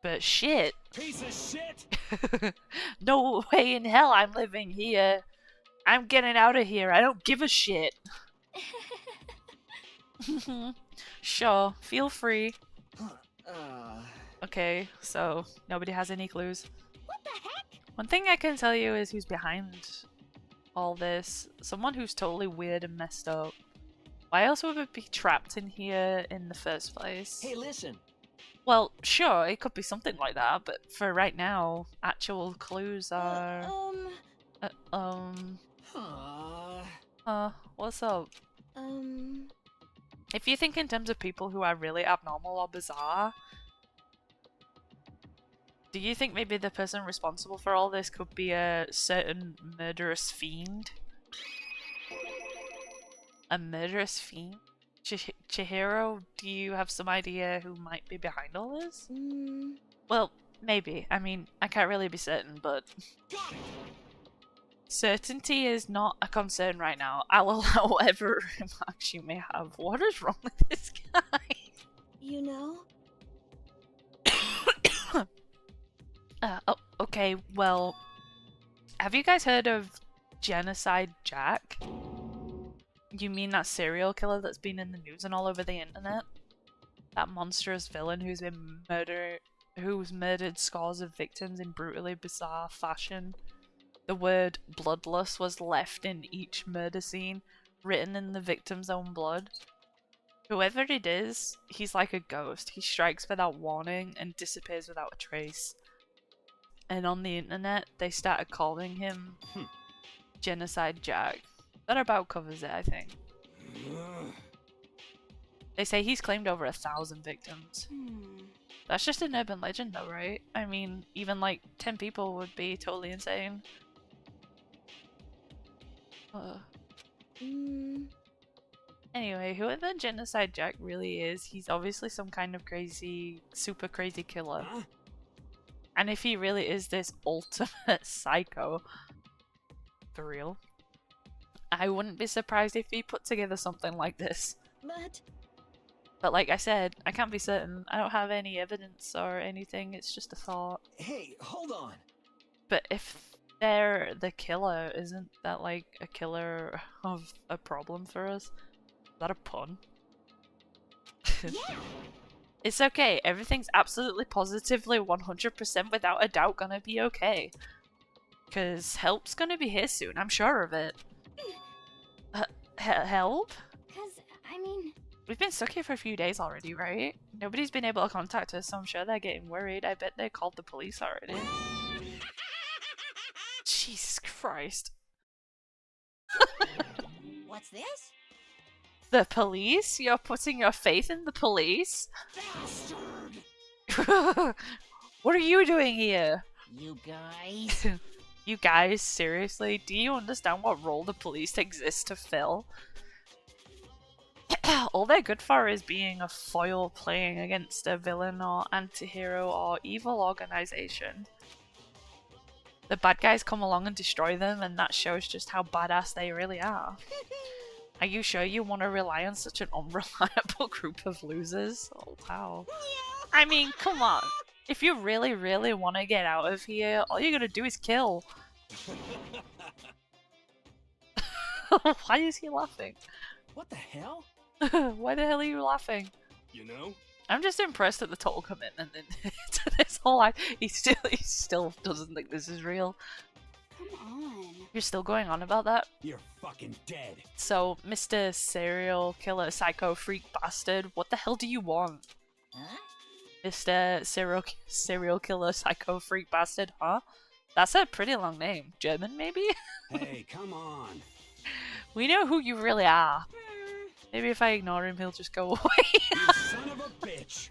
But shit. Piece of shit! No way in hell I'm living here. I'm getting out of here. I don't give a shit. Sure, feel free. Okay, so nobody has any clues. What the heck? One thing I can tell you is who's behind all this. Someone who's totally weird and messed up. Why else would we be trapped in here in the first place? Hey, listen. Well, sure, it could be something like that, but for right now, actual clues are... What's up? If you think in terms of people who are really abnormal or bizarre, do you think maybe the person responsible for all this could be a certain murderous fiend? A murderous fiend? Chihiro, do you have some idea who might be behind all this? Well, maybe. I mean, I can't really be certain, but... Certainty is not a concern right now. I'll allow whatever remarks you may have. What is wrong with this guy? You know, Oh, okay, well, have you guys heard of Genocide Jack? You mean that serial killer that's been in the news and all over the internet? That monstrous villain who's murdered scores of victims in brutally bizarre fashion. The word bloodlust was left in each murder scene, written in the victim's own blood. Whoever it is, he's like a ghost. He strikes without warning and disappears without a trace. And on the internet, they started calling him Genocide Jack. That about covers it, I think. They say he's claimed over 1,000 victims. That's just an urban legend though, right? I mean, even like 10 people would be totally insane. Anyway, whoever Genocide Jack really is, he's obviously some kind of crazy, super crazy killer. And if he really is this ultimate psycho, for real, I wouldn't be surprised if he put together something like this. But like I said, I can't be certain. I don't have any evidence or anything, it's just a thought. Hey, hold on. But if they're the killer, isn't that like a killer of a problem for us? Is that a pun? Yeah. It's okay, everything's absolutely positively 100% without a doubt gonna be okay. Cause help's gonna be here soon, I'm sure of it. Help? Cause, I mean... We've been stuck here for a few days already, right? Nobody's been able to contact us, so I'm sure they're getting worried. I bet they called the police already. Jesus Christ. What's this? The police? You're putting your faith in the police? Bastard! What are you doing here? You guys? You guys, seriously? Do you understand what role the police exist to fill? All they're good for is being a foil playing against a villain or anti-hero or evil organization. The bad guys come along and destroy them, and that shows just how badass they really are. Are you sure you want to rely on such an unreliable group of losers? Oh wow. I mean, come on. If you really, really want to get out of here, all you gotta do is kill. Why is he laughing? What the hell? Why the hell are you laughing? You know? I'm just impressed at the total commitment to this whole life. He still doesn't think this is real. Come on. You're still going on about that? You're fucking dead. So, Mr. Serial Killer Psycho Freak Bastard, what the hell do you want? Huh? Mr. Serial Killer Psycho Freak Bastard, huh? That's a pretty long name. German, maybe? Hey, come on. We know who you really are. Maybe if I ignore him, he'll just go away. You son of a bitch.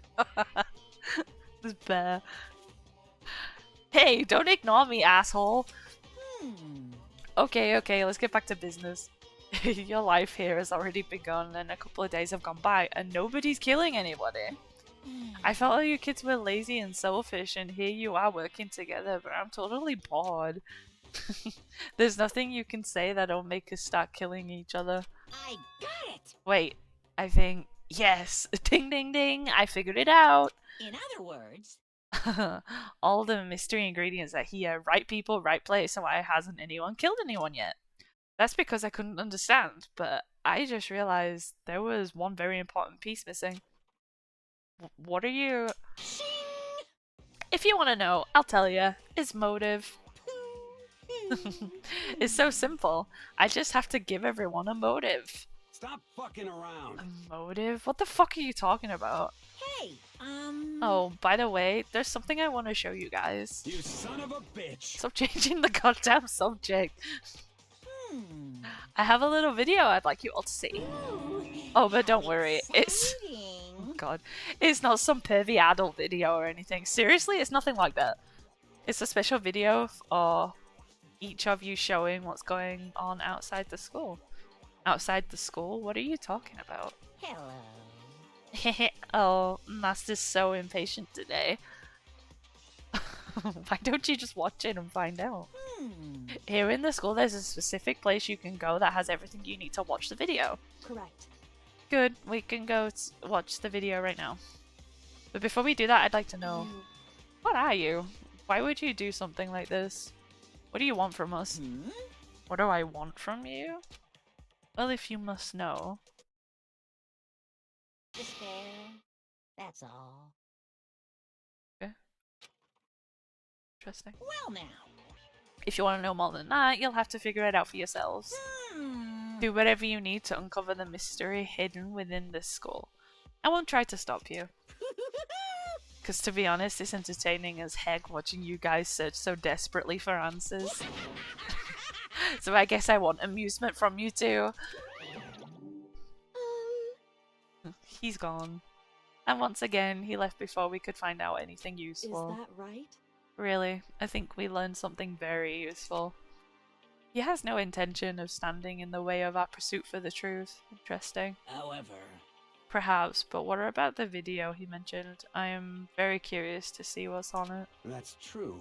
This bear. Hey, don't ignore me, asshole. Okay, let's get back to business. Your life here has already begun and a couple of days have gone by and nobody's killing anybody. I felt like you kids were lazy and selfish and here you are working together, but I'm totally bored. There's nothing you can say that'll make us start killing each other. I got it! Wait, I think... Yes! Ding ding ding! I figured it out! In other words... All the mystery ingredients are here. Right people, right place, and why hasn't anyone killed anyone yet? That's because I couldn't understand, but I just realized there was one very important piece missing. What are you... Shing! If you want to know, I'll tell you. It's motive. It's so simple. I just have to give everyone a motive. Stop fucking around. A motive? What the fuck are you talking about? Hey, Oh, by the way, there's something I want to show you guys. You son of a bitch. Stop changing the goddamn subject. I have a little video I'd like you all to see. Oh, but don't worry, it's... Oh God. It's not some pervy adult video or anything. Seriously, it's nothing like that. It's a special video for each of you showing what's going on outside the school. Outside the school? What are you talking about? Hello. Oh, Master's so impatient today. Why don't you just watch it and find out? Here in the school there's a specific place you can go that has everything you need to watch the video. Correct. Good, we can go watch the video right now. But before we do that, I'd like to know... What are you? Why would you do something like this? What do you want from us? What do I want from you? Well, if you must know. Despair. That's all. Okay. Interesting. Well now. If you want to know more than that, you'll have to figure it out for yourselves. Do whatever you need to uncover the mystery hidden within this school. I won't try to stop you. Because to be honest, it's entertaining as heck watching you guys search so desperately for answers. So I guess I want amusement from you too. He's gone. And once again, he left before we could find out anything useful. Is that right? Really, I think we learned something very useful. He has no intention of standing in the way of our pursuit for the truth. Interesting. However... Perhaps, but what about the video he mentioned? I am very curious to see what's on it. That's true.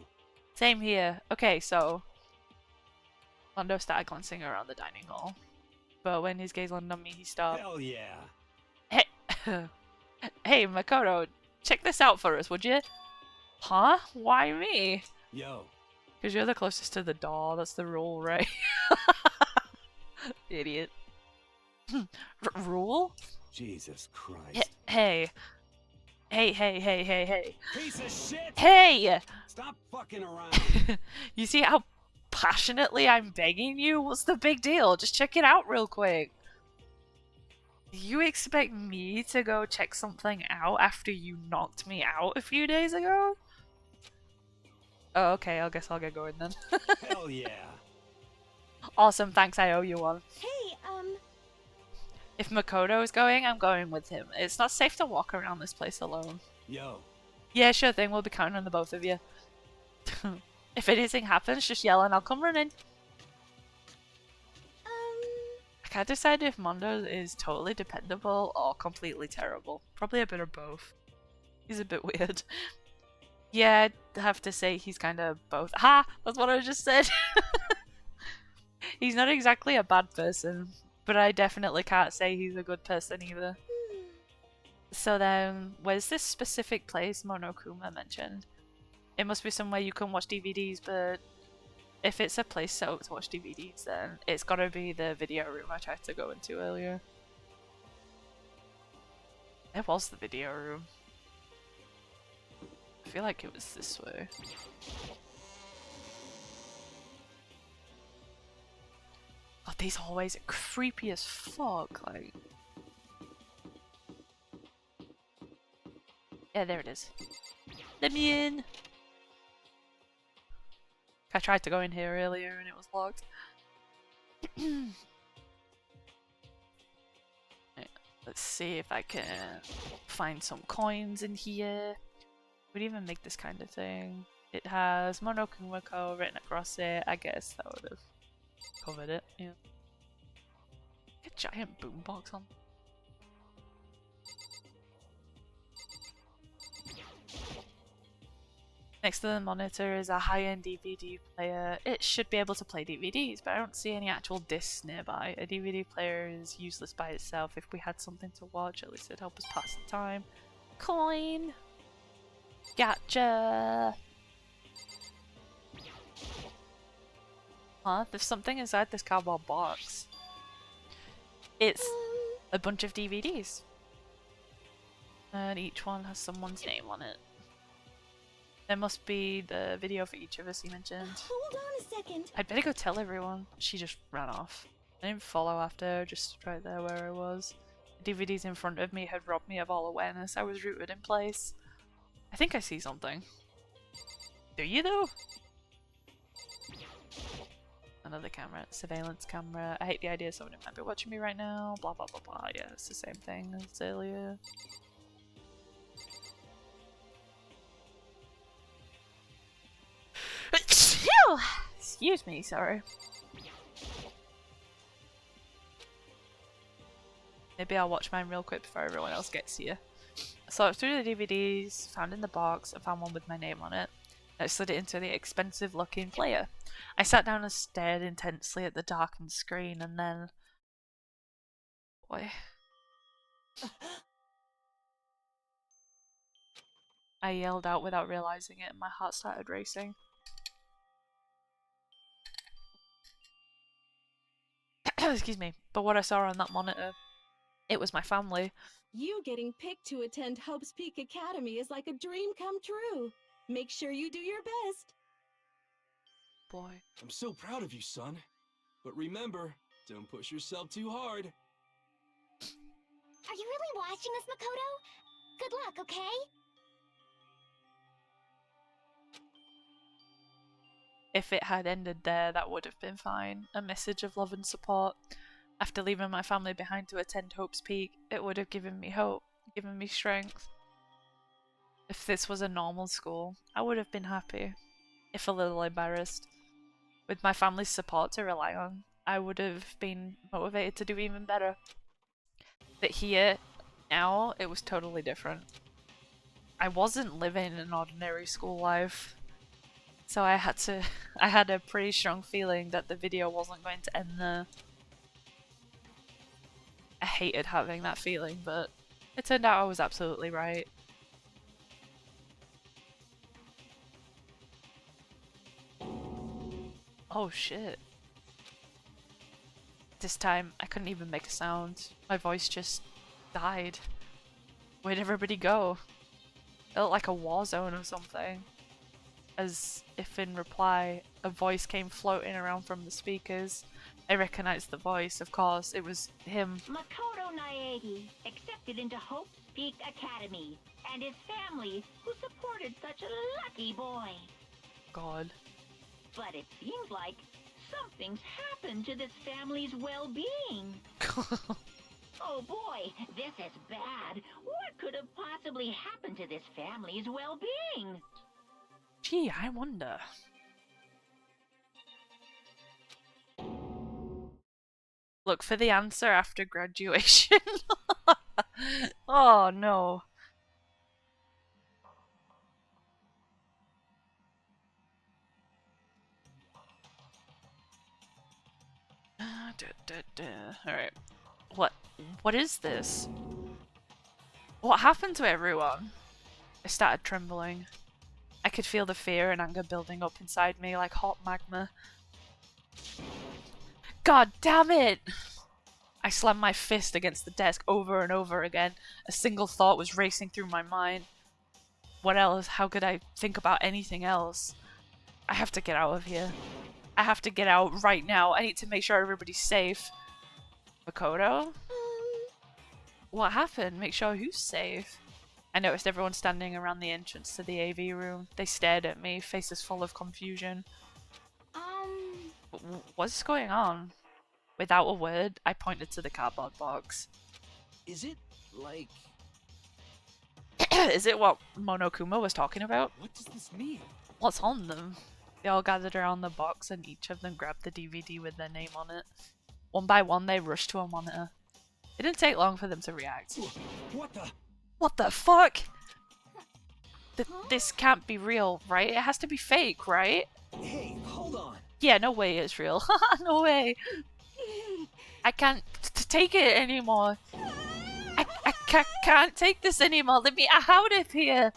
Same here. Okay, so... Mondo started glancing around the dining hall. But when his gaze landed on me, he stopped. Hell yeah. Hey, hey, Makoto, check this out for us, would you? Huh? Why me? Yo. Because you're the closest to the door, that's the rule, right? Idiot. Rule? Jesus Christ. Hey. Hey. Piece of shit! Hey! Stop fucking around. You see how passionately I'm begging you? What's the big deal? Just check it out real quick. You expect me to go check something out after you knocked me out a few days ago? Oh, okay, I guess I'll get going then. Hell yeah. Awesome, thanks, I owe you one. Hey, If Makoto is going, I'm going with him. It's not safe to walk around this place alone. Yo. Yeah, sure thing, we'll be counting on the both of you. If anything happens, just yell and I'll come running. I can't decide if Mondo is totally dependable or completely terrible. Probably a bit of both. He's a bit weird. Yeah, I'd have to say he's kind of both. Ha! That's what I just said! He's not exactly a bad person, but I definitely can't say he's a good person either. So then, where's this specific place Monokuma mentioned? It must be somewhere you can watch DVDs, but if it's a place set up to watch DVDs, then it's gotta be the video room I tried to go into earlier. It was the video room. I feel like it was this way. God, these hallways are creepy as fuck, like... Yeah, there it is. Let me in! I tried to go in here earlier and it was locked. Right, let's see if I can find some coins in here. Would even make this kind of thing. It has Monokumako written across it. I guess that would have covered it. Yeah. A giant boombox on. Next to the monitor is a high-end DVD player. It should be able to play DVDs, but I don't see any actual discs nearby. A DVD player is useless by itself. If we had something to watch, at least it'd help us pass the time. Coin! Gotcha! Huh? There's something inside this cardboard box. It's a bunch of DVDs. And each one has someone's name on it. There must be the video for each of us, he mentioned. Hold on a second. I'd better go tell everyone. She just ran off. I didn't follow after her, just right there where I was. The DVDs in front of me had robbed me of all awareness. I was rooted in place. I think I see something. Do you though? Another camera. Surveillance camera. I hate the idea someone might be watching me right now. Blah blah blah blah. Yeah, it's the same thing as earlier. Excuse me, sorry. Maybe I'll watch mine real quick before everyone else gets here. So through the DVDs, found in the box, I found one with my name on it. I slid it into the expensive looking player. I sat down and stared intensely at the darkened screen and then... What? I yelled out without realizing it and my heart started racing. Excuse me. But what I saw on that monitor, it was my family. You getting picked to attend Hope's Peak Academy is like a dream come true. Make sure you do your best. Boy. I'm so proud of you, son. But remember, don't push yourself too hard. Are you really watching us, Makoto? Good luck, okay? If it had ended there, that would have been fine. A message of love and support. After leaving my family behind to attend Hope's Peak, it would have given me hope, given me strength. If this was a normal school, I would have been happy, if a little embarrassed. With my family's support to rely on, I would have been motivated to do even better. But here, now, it was totally different. I wasn't living an ordinary school life. So I had a pretty strong feeling that the video wasn't going to end there. I hated having that feeling, but it turned out I was absolutely right. Oh shit. This time, I couldn't even make a sound. My voice just died. Where'd everybody go? It felt like a war zone or something. As if in reply, a voice came floating around from the speakers. I recognized the voice, of course, it was him. Makoto Naegi, accepted into Hope's Peak Academy, and his family, who supported such a lucky boy. God. But it seems like something's happened to this family's well-being. Oh boy, this is bad. What could have possibly happened to this family's well-being? Gee, I wonder. Look for the answer after graduation. Oh no. Alright. What is this? What happened to everyone? I started trembling. I could feel the fear and anger building up inside me like hot magma. God damn it! I slammed my fist against the desk over and over again. A single thought was racing through my mind. What else? How could I think about anything else? I have to get out of here. I have to get out right now. I need to make sure everybody's safe. Makoto? What happened? Make sure who's safe? I noticed everyone standing around the entrance to the AV room. They stared at me, faces full of confusion. What's going on? Without a word, I pointed to the cardboard box. Is it, like... Is it what Monokuma was talking about? What does this mean? What's on them? They all gathered around the box and each of them grabbed the DVD with their name on it. One by one, they rushed to a monitor. It didn't take long for them to react. What the... What the fuck? This can't be real, right? It has to be fake, right? Hey, hold on. Yeah, no way it's real. No way. I can't take it anymore. I can't take this anymore. Let me out of here.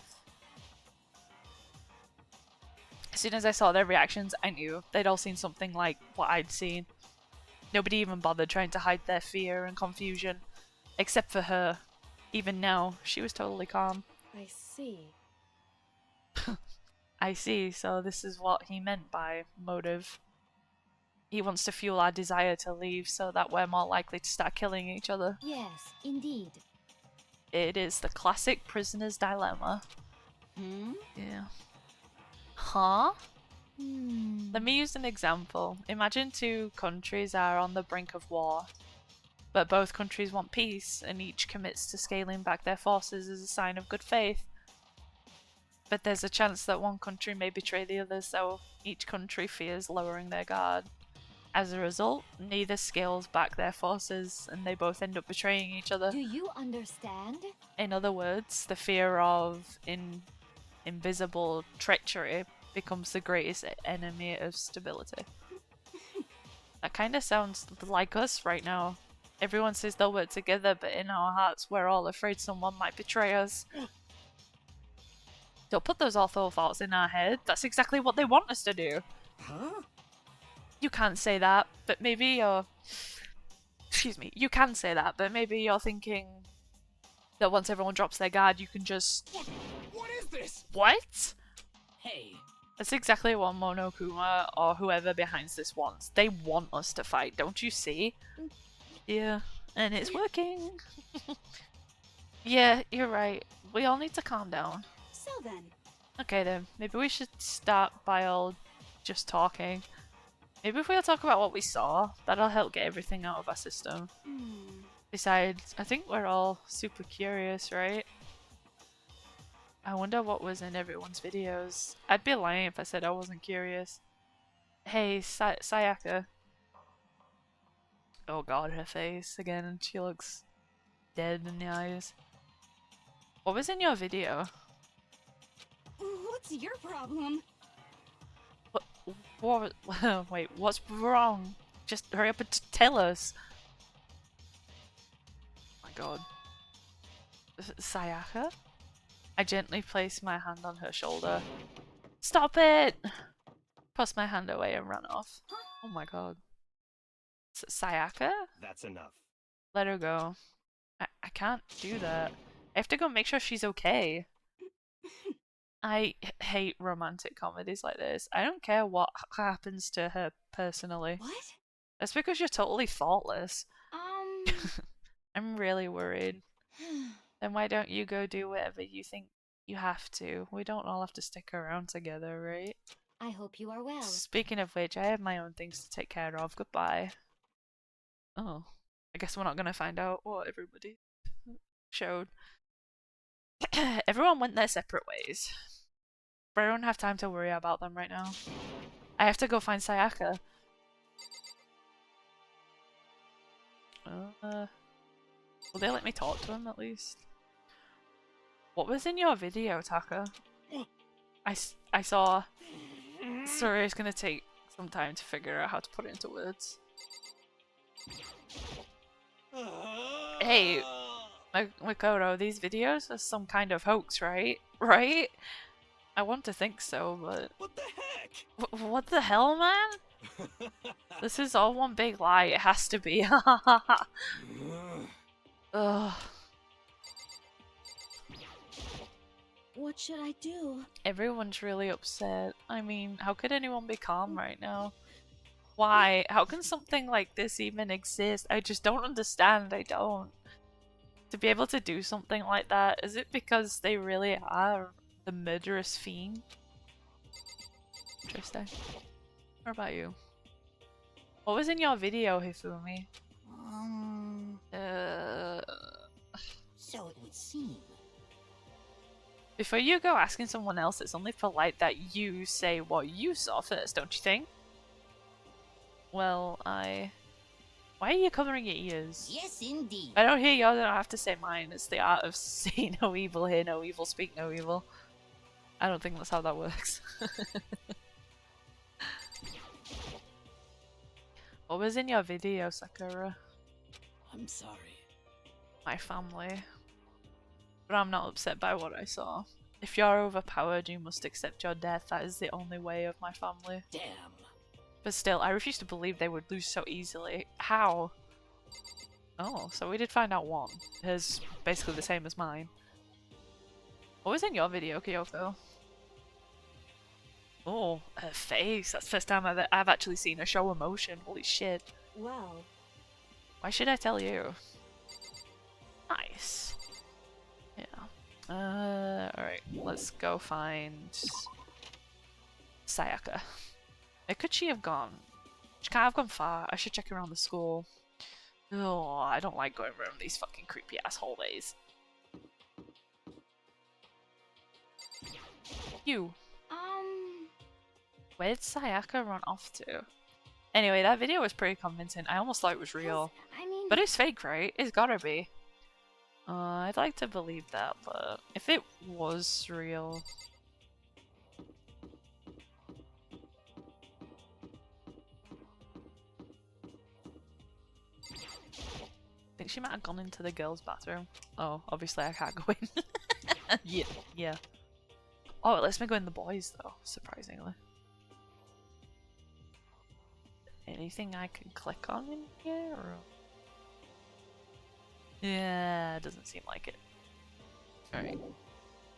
As soon as I saw their reactions, I knew they'd all seen something like what I'd seen. Nobody even bothered trying to hide their fear and confusion. Except for her. Even now, she was totally calm. I see. I see, so this is what he meant by motive. He wants to fuel our desire to leave so that we're more likely to start killing each other. Yes, indeed. It is the classic prisoner's dilemma. Yeah. Huh? Let me use an example. Imagine two countries are on the brink of war, but both countries want peace, and each commits to scaling back their forces as a sign of good faith. But there's a chance that one country may betray the other, so each country fears lowering their guard. As a result, neither scales back their forces, and they both end up betraying each other. Do you understand? In other words, the fear of invisible treachery becomes the greatest enemy of stability. That kind of sounds like us right now. Everyone says they'll work together, but in our hearts we're all afraid someone might betray us. Don't put those awful thoughts in our head. That's exactly what they want us to do. Huh? You can't say that, but maybe you're... Excuse me. You can say that, but maybe you're thinking that once everyone drops their guard, you can just... What is this? What? Hey. That's exactly what Monokuma or whoever behind this wants. They want us to fight, don't you see? Yeah, and it's working. Yeah, you're right. We all need to calm down. So then, Okay then, maybe we should start by all just talking. Maybe if we'll talk about what we saw, that'll help get everything out of our system. Besides, I think we're all super curious, right? I wonder what was in everyone's videos. I'd be lying if I said I wasn't curious. Hey, Sayaka. Oh god, her face again. She looks dead in the eyes. What was in your video? what's your problem? What? Wait, what's wrong? Just hurry up and tell us. Oh my god. Sayaka? I gently place my hand on her shoulder. Stop it! Toss my hand away and run off. Oh my god. Sayaka? That's enough. Let her go. I can't do that. I have to go make sure she's okay. I hate romantic comedies like this. I don't care what happens to her personally. What? That's because you're totally thoughtless. I'm really worried. Then why don't you go do whatever you think you have to? We don't all have to stick around together, right? I hope you are well. Speaking of which, I have my own things to take care of. Goodbye. Oh, I guess we're not gonna find out what everybody showed. Everyone went their separate ways. But I don't have time to worry about them right now. I have to go find Sayaka. Will they let me talk to him at least? What was in your video, Taka? I saw... Sorry, it's gonna take some time to figure out how to put it into words. Hey, Makoto, these videos are some kind of hoax, right? Right? I want to think so, but... What the heck? What the hell, man? This is all one big lie. It has to be. Ugh. What should I do? Everyone's really upset. I mean, how could anyone be calm right now? Why? How can something like this even exist? I just don't understand. I don't. To be able to do something like that, is it because they really are the murderous fiend? Interesting. What about you? What was in your video, Hifumi? So it would seem. Before you go asking someone else, it's only polite that you say what you saw first, don't you think? Well, Why are you covering your ears? Yes, indeed. I don't hear yours, I don't have to say mine. It's the art of see no evil, hear no evil, speak no evil. I don't think that's how that works. What was in your video, Sakura? I'm sorry. My family. But I'm not upset by what I saw. If you're overpowered, you must accept your death. That is the only way of my family. Damn. But still, I refuse to believe they would lose so easily. How? Oh, so we did find out one. Hers basically the same as mine. What was in your video, Kyoko? Oh, her face. That's the first time I've actually seen her show emotion. Holy shit. Well. Why should I tell you? Nice. Yeah. Alright. Let's go find Sayaka. Where could she have gone? She can't have gone far. I should check around the school. Oh, I don't like going around these fucking creepy ass hallways. You. Where did Sayaka run off to? Anyway, that video was pretty convincing. I almost thought it was real. But it's fake, right? It's gotta be. I'd like to believe that, but if it was real... I think she might have gone into the girls' bathroom. Oh, obviously I can't go in. Yeah. Oh, it lets me go in the boys though, surprisingly. Anything I can click on in here? Or... yeah, it doesn't seem like it. Alright.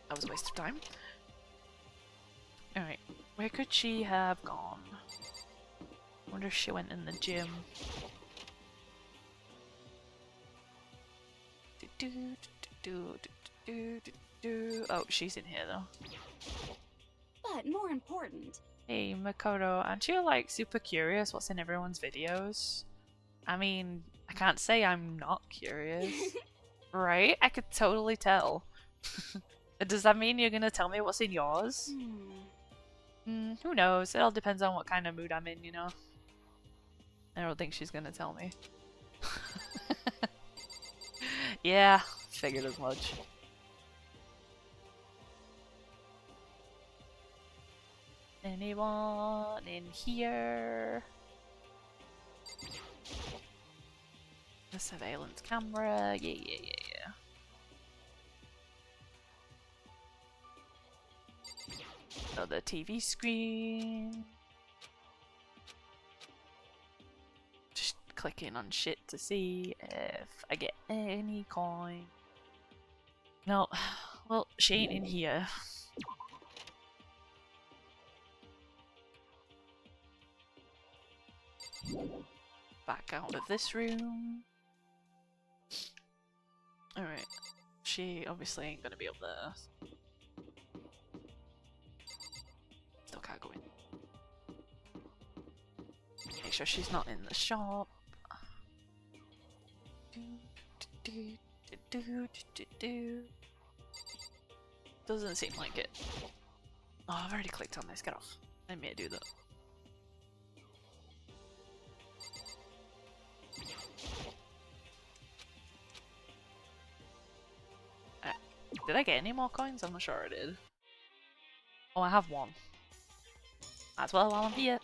That was a waste of time. Alright, where could she have gone? I wonder if she went in the gym. Oh, she's in here though. But more important, Hey Makoto, aren't you like super curious what's in everyone's videos? I mean, I can't say I'm not curious. Right? I could totally tell. Does that mean you're gonna tell me what's in yours? Who knows? It all depends on what kind of mood I'm in, you know? I don't think she's gonna tell me. Yeah, figured as much. Anyone in here? The surveillance camera. Yeah. So the TV screen. Just clicking on shit to see if I get any coin. No, well, she ain't in here. Back out of this room. Alright. She obviously ain't gonna be up there. Still can't go in. Make sure she's not in the shop. Doesn't seem like it. Oh, I've already clicked on this. Get off. I may do that. Did I get any more coins? I'm not sure I did. Oh, I have one. As well while I'm here.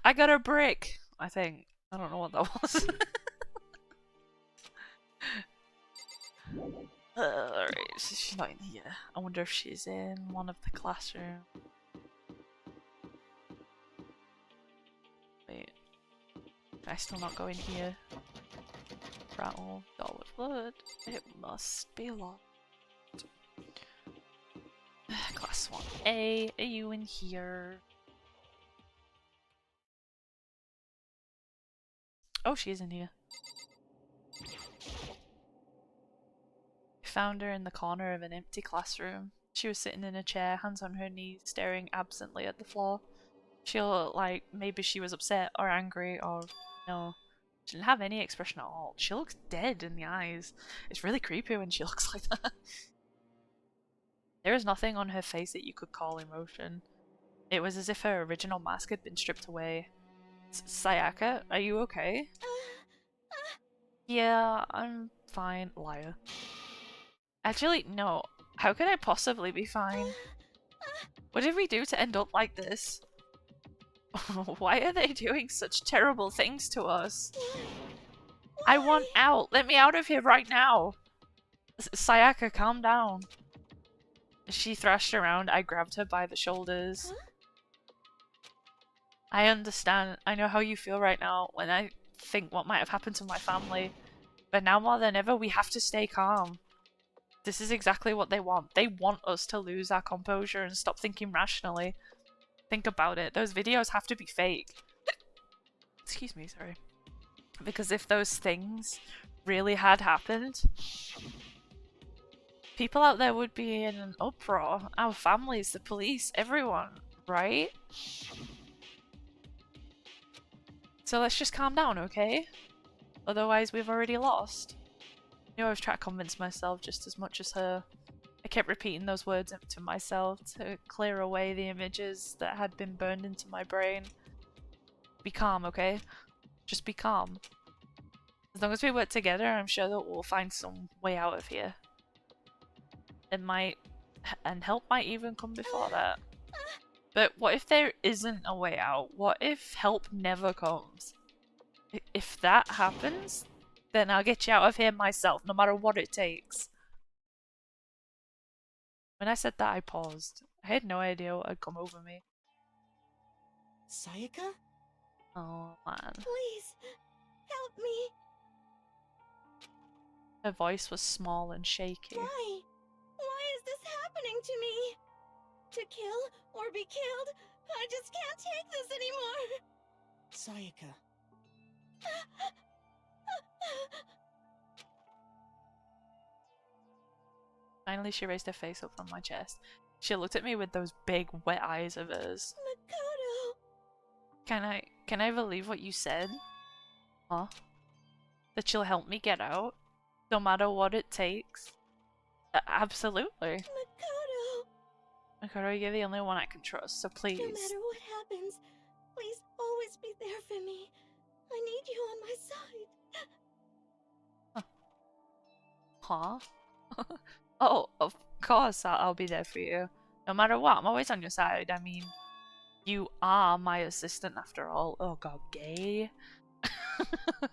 I got a brick, I think. I don't know what that was. Alright, she's not in here. I wonder if she's in one of the classrooms. Wait. Can I still not go in here? Rattle, dollar blood. It must be locked. Class 1A, are you in here? Oh, she is in here. Found her in the corner of an empty classroom. She was sitting in a chair, hands on her knees, staring absently at the floor. She looked like maybe she was upset or angry or no. She didn't have any expression at all. She looks dead in the eyes. It's really creepy when she looks like that. There is nothing on her face that you could call emotion. It was as if her original mask had been stripped away. Sayaka, are you okay? Yeah, I'm fine, liar. Actually, no. How could I possibly be fine? What did we do to end up like this? Why are they doing such terrible things to us? I want out! Let me out of here right now! Sayaka, calm down. She thrashed around. I grabbed her by the shoulders. I understand. I know how you feel right now when I think what might have happened to my family. But now more than ever, we have to stay calm. This is exactly what they want. They want us to lose our composure and stop thinking rationally. Think about it. Those videos have to be fake. Excuse me, sorry. Because if those things really had happened, people out there would be in an uproar. Our families, the police, everyone, right? So let's just calm down, okay? Otherwise we've already lost. You know, I was trying to convince myself just as much as her. I kept repeating those words to myself to clear away the images that had been burned into my brain. Be calm, okay? Just be calm. As long as we work together, I'm sure that we'll find some way out of here. It might... and help might even come before that. But what if there isn't a way out? What if help never comes? If that happens, then I'll get you out of here myself, no matter what it takes. When I said that, I paused. I had no idea what had come over me. Sayaka? Oh, man. Please, help me. Her voice was small and shaky. Why? Why is this happening to me? To kill or be killed? I just can't take this anymore. Sayaka. Finally, she raised her face up from my chest. She looked at me with those big, wet eyes of hers. Makoto. Can I believe what you said? Huh? That she'll help me get out? No matter what it takes? Absolutely. Makoto, you're the only one I can trust, so please. No matter what happens, please always be there for me. I need you on my side. Huh? Oh, of course I'll be there for you. No matter what, I'm always on your side. I mean, you are my assistant after all. Oh god, gay. Makoto.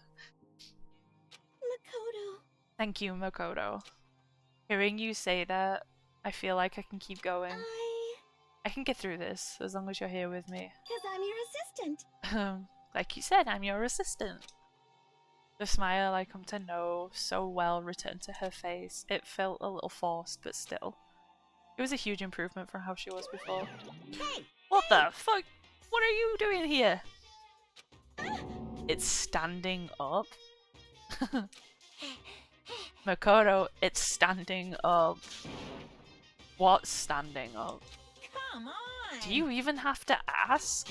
Thank you, Makoto. Hearing you say that, I feel like I can keep going. I can get through this, as long as you're here with me. Because I'm your assistant. Like you said, I'm your assistant. The smile I come to know so well returned to her face. It felt a little forced, but still. It was a huge improvement from how she was before. Hey! What the fuck? What are you doing here? It's standing up. Makoto, it's standing up. What's standing up? Come on! Do you even have to ask?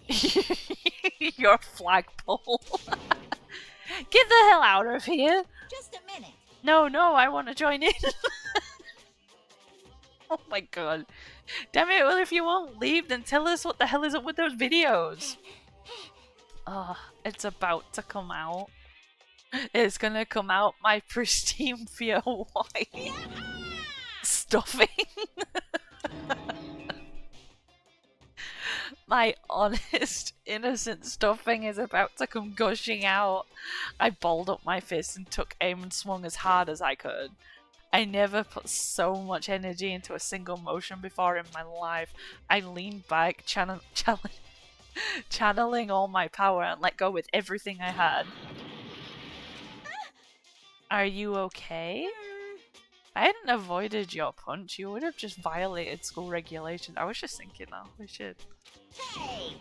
Disgusting. Your flagpole. Get the hell out of here! Just a minute. No, I want to join in. Oh my god. Damn it, well if you won't leave, then tell us what the hell is up with those videos. It's about to come out. It's gonna come out, my pristine pure white stuffing. My honest, innocent stuffing is about to come gushing out. I balled up my fist and took aim and swung as hard as I could. I never put so much energy into a single motion before in my life. I leaned back, channeling all my power and let go with everything I had. Are you okay? If I hadn't avoided your punch, you would have just violated school regulations. I was just thinking though, we should. Hey!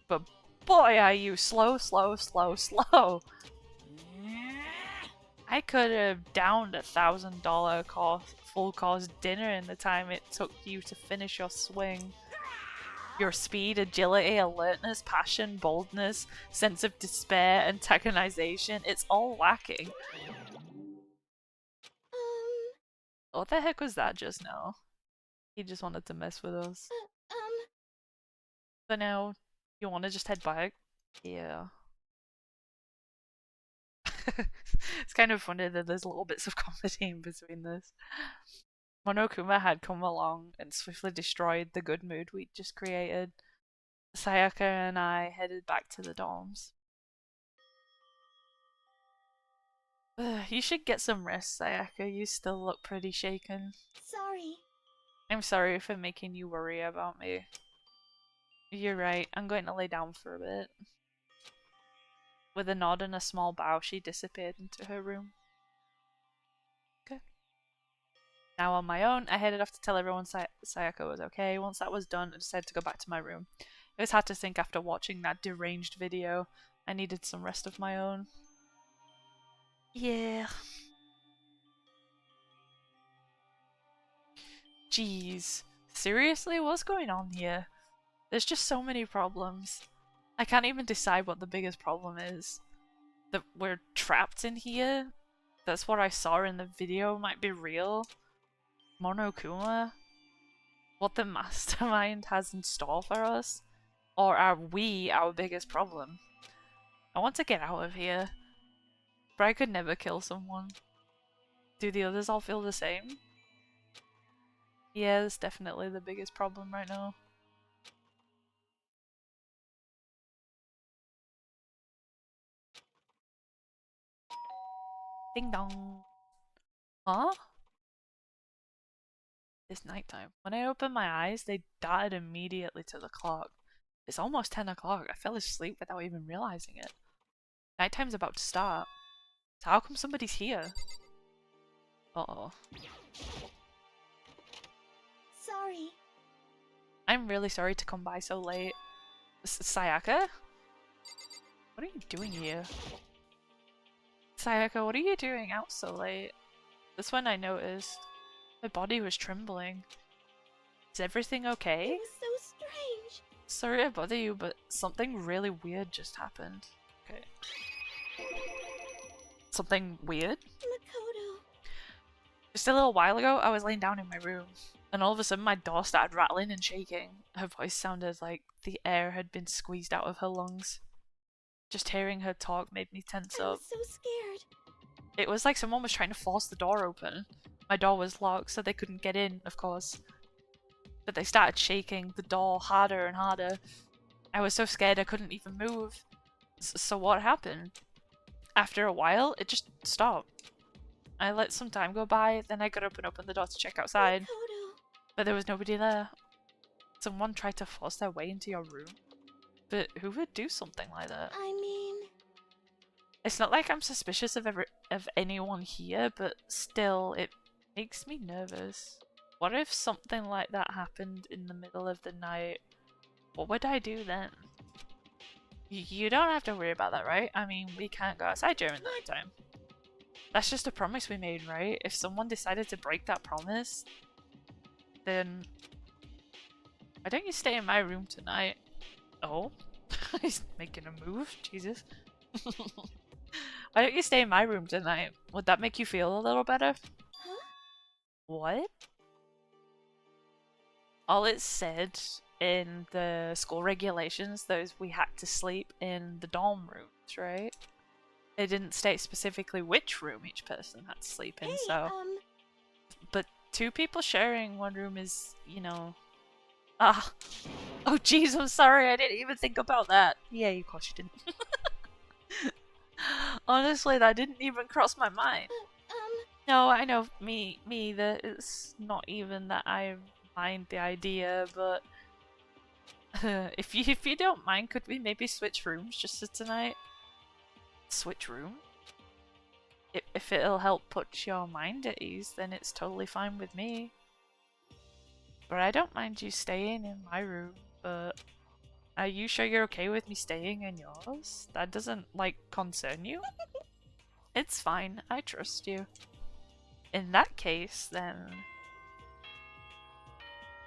But boy, are you slow. I could have downed $1,000 full course dinner in the time it took you to finish your swing. Your speed, agility, alertness, passion, boldness, sense of despair, antagonization, it's all lacking. What the heck was that just now? He just wanted to mess with us. So now, you want to just head back? Yeah. It's kind of funny that there's little bits of comedy in between this. Monokuma had come along and swiftly destroyed the good mood we'd just created. Sayaka and I headed back to the dorms. You should get some rest, Sayaka. You still look pretty shaken. Sorry. I'm sorry for making you worry about me. You're right, I'm going to lay down for a bit. With a nod and a small bow, she disappeared into her room. Okay. Now on my own, I headed off to tell everyone Sayaka was okay. Once that was done, I decided to go back to my room. It was hard to think after watching that deranged video. I needed some rest of my own. Yeah. Jeez. Seriously? What's going on here? There's just so many problems. I can't even decide what the biggest problem is. That we're trapped in here? That's what I saw in the video might be real? Monokuma? What the mastermind has in store for us? Or are we our biggest problem? I want to get out of here. But I could never kill someone. Do the others all feel the same? Yeah, that's definitely the biggest problem right now. Ding dong. Huh? It's nighttime. When I opened my eyes, they darted immediately to the clock. It's almost 10 o'clock. I fell asleep without even realizing it. Nighttime's about to start. So how come somebody's here? Uh-oh. Sorry. I'm really sorry to come by so late. Sayaka? What are you doing here? Sayaka, what are you doing out so late? This one I noticed. My body was trembling. Is everything okay? It was so strange. Sorry to bother you, but something really weird just happened. Okay. Something weird? Makoto. Just a little while ago, I was laying down in my room, and all of a sudden my door started rattling and shaking. Her voice sounded like the air had been squeezed out of her lungs. Just hearing her talk made me tense I up. was so scared. It was like someone was trying to force the door open. My door was locked, so they couldn't get in, of course. But they started shaking the door harder and harder. I was so scared I couldn't even move. So what happened? After a while, it just stopped. I let some time go by, then I got up and opened the door to check outside. Makoto. But there was nobody there. Someone tried to force their way into your room. But who would do something like that? I mean... It's not like I'm suspicious of anyone here, but still, it makes me nervous. What if something like that happened in the middle of the night? What would I do then? You don't have to worry about that, right? I mean, we can't go outside during the nighttime. That's just a promise we made, right? If someone decided to break that promise, then why don't you stay in my room tonight? Oh, he's making a move. Jesus. Why don't you stay in my room tonight? Would that make you feel a little better? Huh? What? All it said in the school regulations, those we had to sleep in the dorm rooms, right? It didn't state specifically which room each person had to sleep in, Hey, so... But two people sharing one room is, you know... Ah! Oh jeez, I'm sorry, I didn't even think about that. Yeah, of course you didn't. Honestly, that didn't even cross my mind. No, I know, me either. It's not even that I mind the idea, but... if you don't mind, could we maybe switch rooms just for tonight? Switch room? If it'll help put your mind at ease, then it's totally fine with me. But I don't mind you staying in my room, but... Are you sure you're okay with me staying in yours? That doesn't, like, concern you? It's fine, I trust you. In that case, then...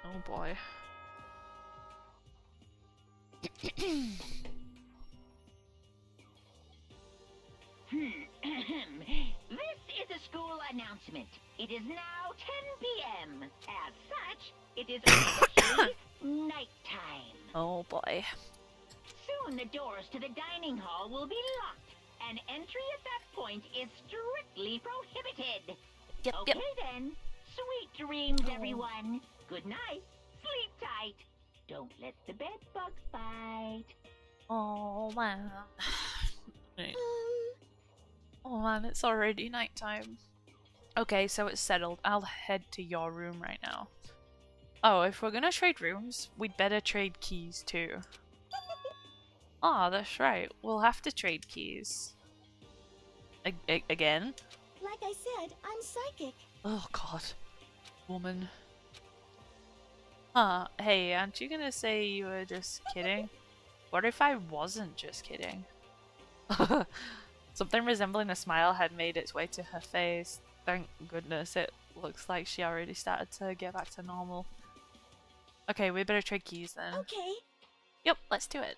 Oh boy. This is a school announcement. It is now 10 p.m. As such, it is officially nighttime. Oh boy. Soon the doors to the dining hall will be locked, and entry at that point is strictly prohibited. Yep, okay then. Sweet dreams, everyone. Good night. Sleep tight. Don't let the bed bugs bite. Oh man. Oh man, it's already nighttime. Okay, so it's settled. I'll head to your room right now. Oh, if we're gonna trade rooms, we'd better trade keys too. Oh, that's right. We'll have to trade keys. Again? Like I said, I'm psychic. Oh god. Woman. Huh, hey, aren't you gonna say you were just kidding? What if I wasn't just kidding? Something resembling a smile had made its way to her face. Thank goodness, it looks like she already started to get back to normal. Okay, we better trade keys then. Okay. Yep, let's do it.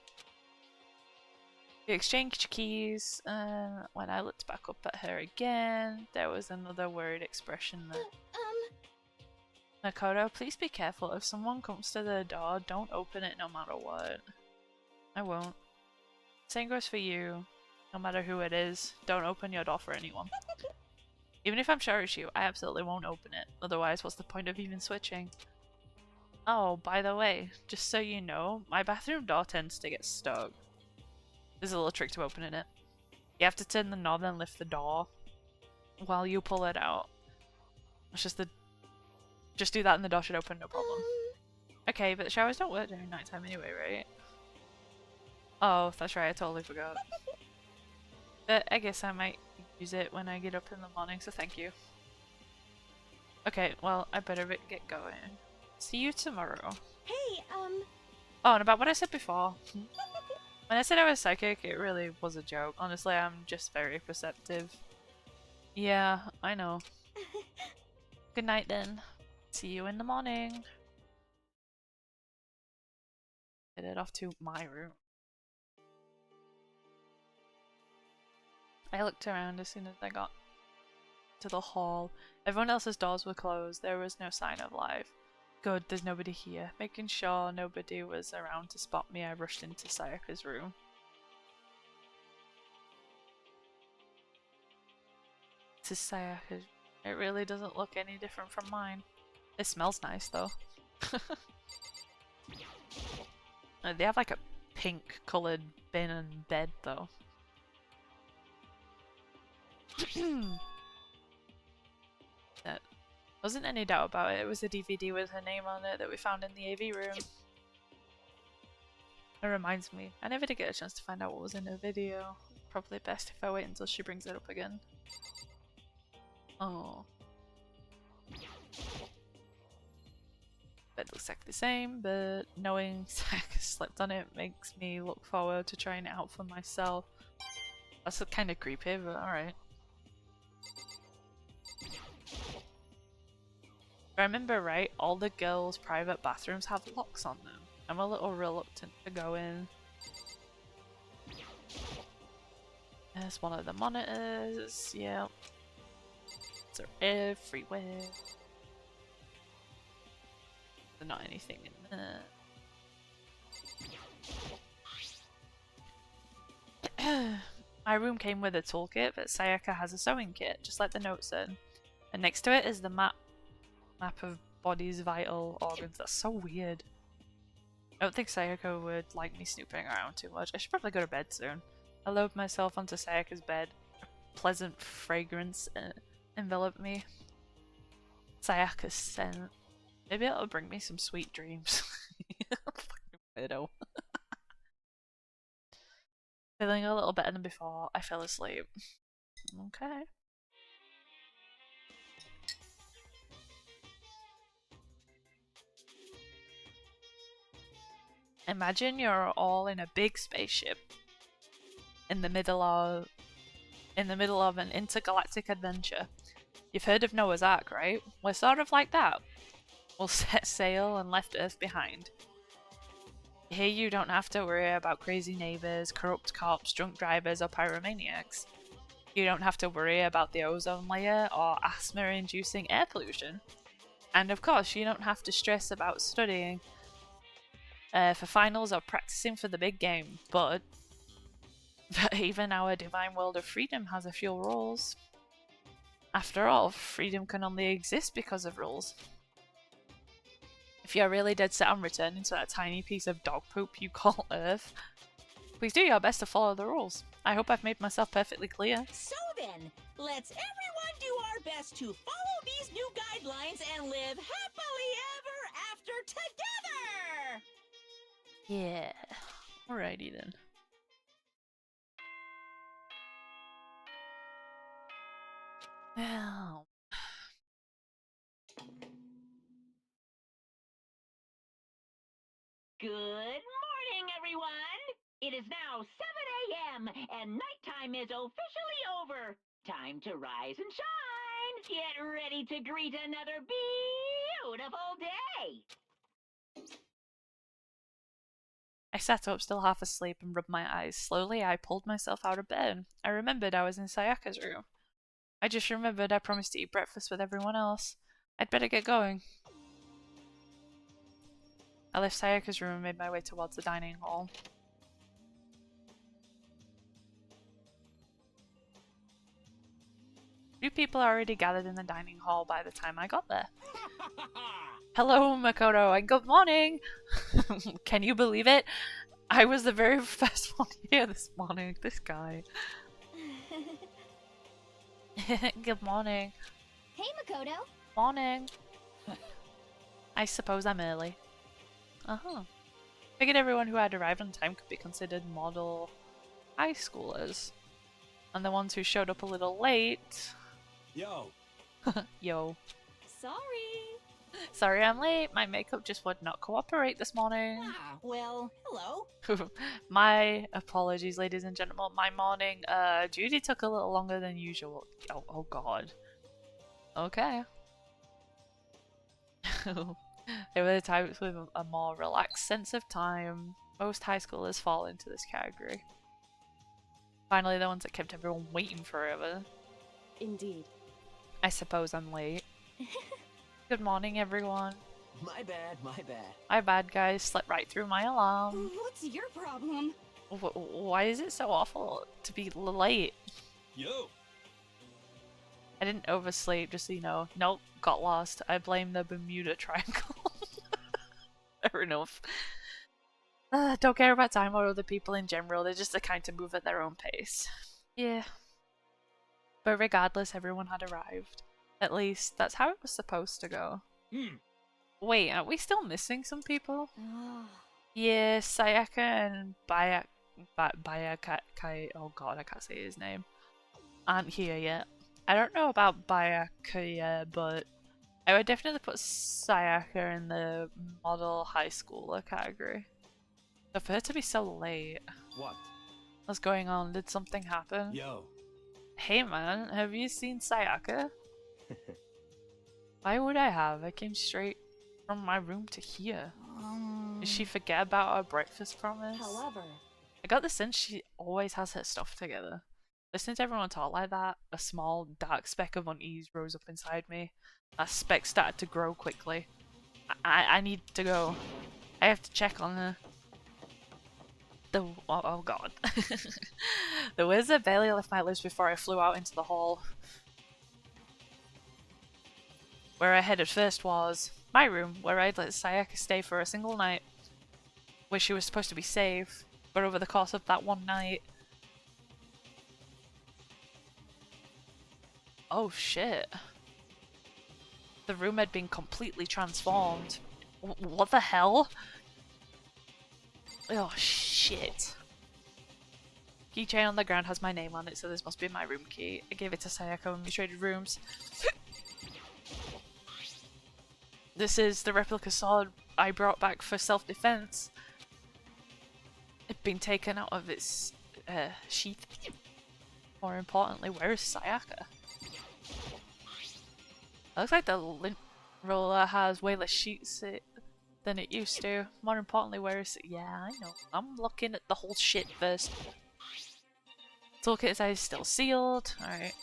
We exchanged keys, and when I looked back up at her again, there was another worried expression there. Makoto, please be careful. If someone comes to the door, don't open it no matter what. I won't. Same goes for you. No matter who it is, don't open your door for anyone. Even if I'm sure it's you, I absolutely won't open it. Otherwise, what's the point of even switching? Oh, by the way, just so you know, my bathroom door tends to get stuck. There's a little trick to opening it. You have to turn the knob and lift the door. while you pull it out. It's just do that and the door should open, no problem. Okay, but the showers don't work during nighttime anyway, right? Oh, that's right, I totally forgot. But I guess I might use it when I get up in the morning, so thank you. Okay, well, I better get going. See you tomorrow. Hey, Oh, and about what I said before. When I said I was psychic, it really was a joke. Honestly, I'm just very perceptive. Yeah, I know. Good night then. See you in the morning. Headed off to my room. I looked around as soon as I got to the hall. Everyone else's doors were closed. There was no sign of life. Good, there's nobody here. Making sure nobody was around to spot me, I rushed into Sayaka's room. This is Sayaka's. It really doesn't look any different from mine. It smells nice though. They have like a pink coloured bin and bed though. That wasn't any doubt about it. It was a DVD with her name on it that we found in the AV room. It reminds me, I never did get a chance to find out what was in her video. Probably best if I wait until she brings it up again. Oh. Bed looks like the same, but knowing Sayaka slept on it makes me look forward to trying it out for myself. That's kind of creepy, but alright. If I remember right, all the girls' private bathrooms have locks on them. I'm a little reluctant to go in. There's one of the monitors, yeah. They're everywhere. There's not anything in there. My room came with a toolkit, but Sayaka has a sewing kit, just like the note said. And next to it is the map of body's vital organs. That's so weird. I don't think Sayaka would like me snooping around too much. I should probably go to bed soon. I lowered myself onto Sayaka's bed. A pleasant fragrance enveloped me. Sayaka's scent. Maybe it'll bring me some sweet dreams. Fucking weirdo. Feeling a little better than before, I fell asleep. Okay. Imagine you're all in a big spaceship in the middle of an intergalactic adventure. You've heard of Noah's Ark, right? We're sort of like that. We'll set sail and left Earth behind. Here you don't have to worry about crazy neighbours, corrupt cops, drunk drivers, or pyromaniacs. You don't have to worry about the ozone layer or asthma-inducing air pollution. And of course, you don't have to stress about studying for finals or practicing for the big game, but even our divine world of freedom has a few rules. After all, freedom can only exist because of rules. If you're really dead set on returning to that tiny piece of dog poop you call Earth, please do your best to follow the rules. I hope I've made myself perfectly clear. So then, let's everyone do our best to follow these new guidelines and live happily ever after together! Yeah. Alrighty then. Well. Good morning, everyone! It is now 7 a.m. and nighttime is officially over. Time to rise and shine! Get ready to greet another beautiful day! I sat up still half asleep and rubbed my eyes. Slowly I pulled myself out of bed. I remembered I was in Sayaka's room. I just remembered I promised to eat breakfast with everyone else. I'd better get going. I left Sayaka's room and made my way towards the dining hall. Few people are already gathered in the dining hall by the time I got there. Hello, Makoto, and good morning! Can you believe it? I was the very first one here this morning. This guy. Good morning. Hey, Makoto. Morning. I suppose I'm early. Uh-huh. Figured everyone who had arrived on time could be considered model high schoolers. And the ones who showed up a little late... Yo. Yo. Sorry. Sorry I'm late. My makeup just would not cooperate this morning. Ah, well, hello. My apologies, ladies and gentlemen. My morning duty took a little longer than usual. Oh god. Okay. They were the types with a more relaxed sense of time. Most high schoolers fall into this category. Finally, the ones that kept everyone waiting forever. Indeed. I suppose I'm late. Good morning, everyone. My bad, my bad. My bad, guys. Slept right through my alarm. What's your problem? Why is it so awful to be late? Yo. I didn't oversleep, just so you know. Nope, got lost. I blame the Bermuda Triangle. Fair enough. Don't care about time or other people in general. They're just the kind to move at their own pace. Yeah. But regardless, everyone had arrived. At least, that's how it was supposed to go. Wait, aren't we still missing some people? Yeah, Sayaka and Bayakai... Oh god, I can't say his name. Aren't here yet. I don't know about Bayakaya, but I would definitely put Sayaka in the model high schooler category. So for her to be so late... What? What's going on? Did something happen? Yo. Hey man, have you seen Sayaka? Why would I have? I came straight from my room to here. Did she forget about our breakfast promise? However, I got the sense she always has her stuff together. Listening to everyone talk like that, a small, dark speck of unease rose up inside me. That speck started to grow quickly. I need to go. I have to check on her. Oh god. The wizard barely left my lips before I flew out into the hall. Where I headed first was my room, where I'd let Sayaka stay for a single night. Where she was supposed to be safe, but over the course of that one night... Oh shit. The room had been completely transformed. What the hell? Oh shit. Keychain on the ground has my name on it, so this must be my room key. I gave it to Sayaka when we traded rooms. This is the replica sword I brought back for self-defense. It'd been taken out of its sheath. More importantly, where is Sayaka? It looks like the lint roller has way less sheets than it used to. More importantly, where is it? Yeah, I know. I'm looking at the whole shit first. Toolkit size still sealed. Alright.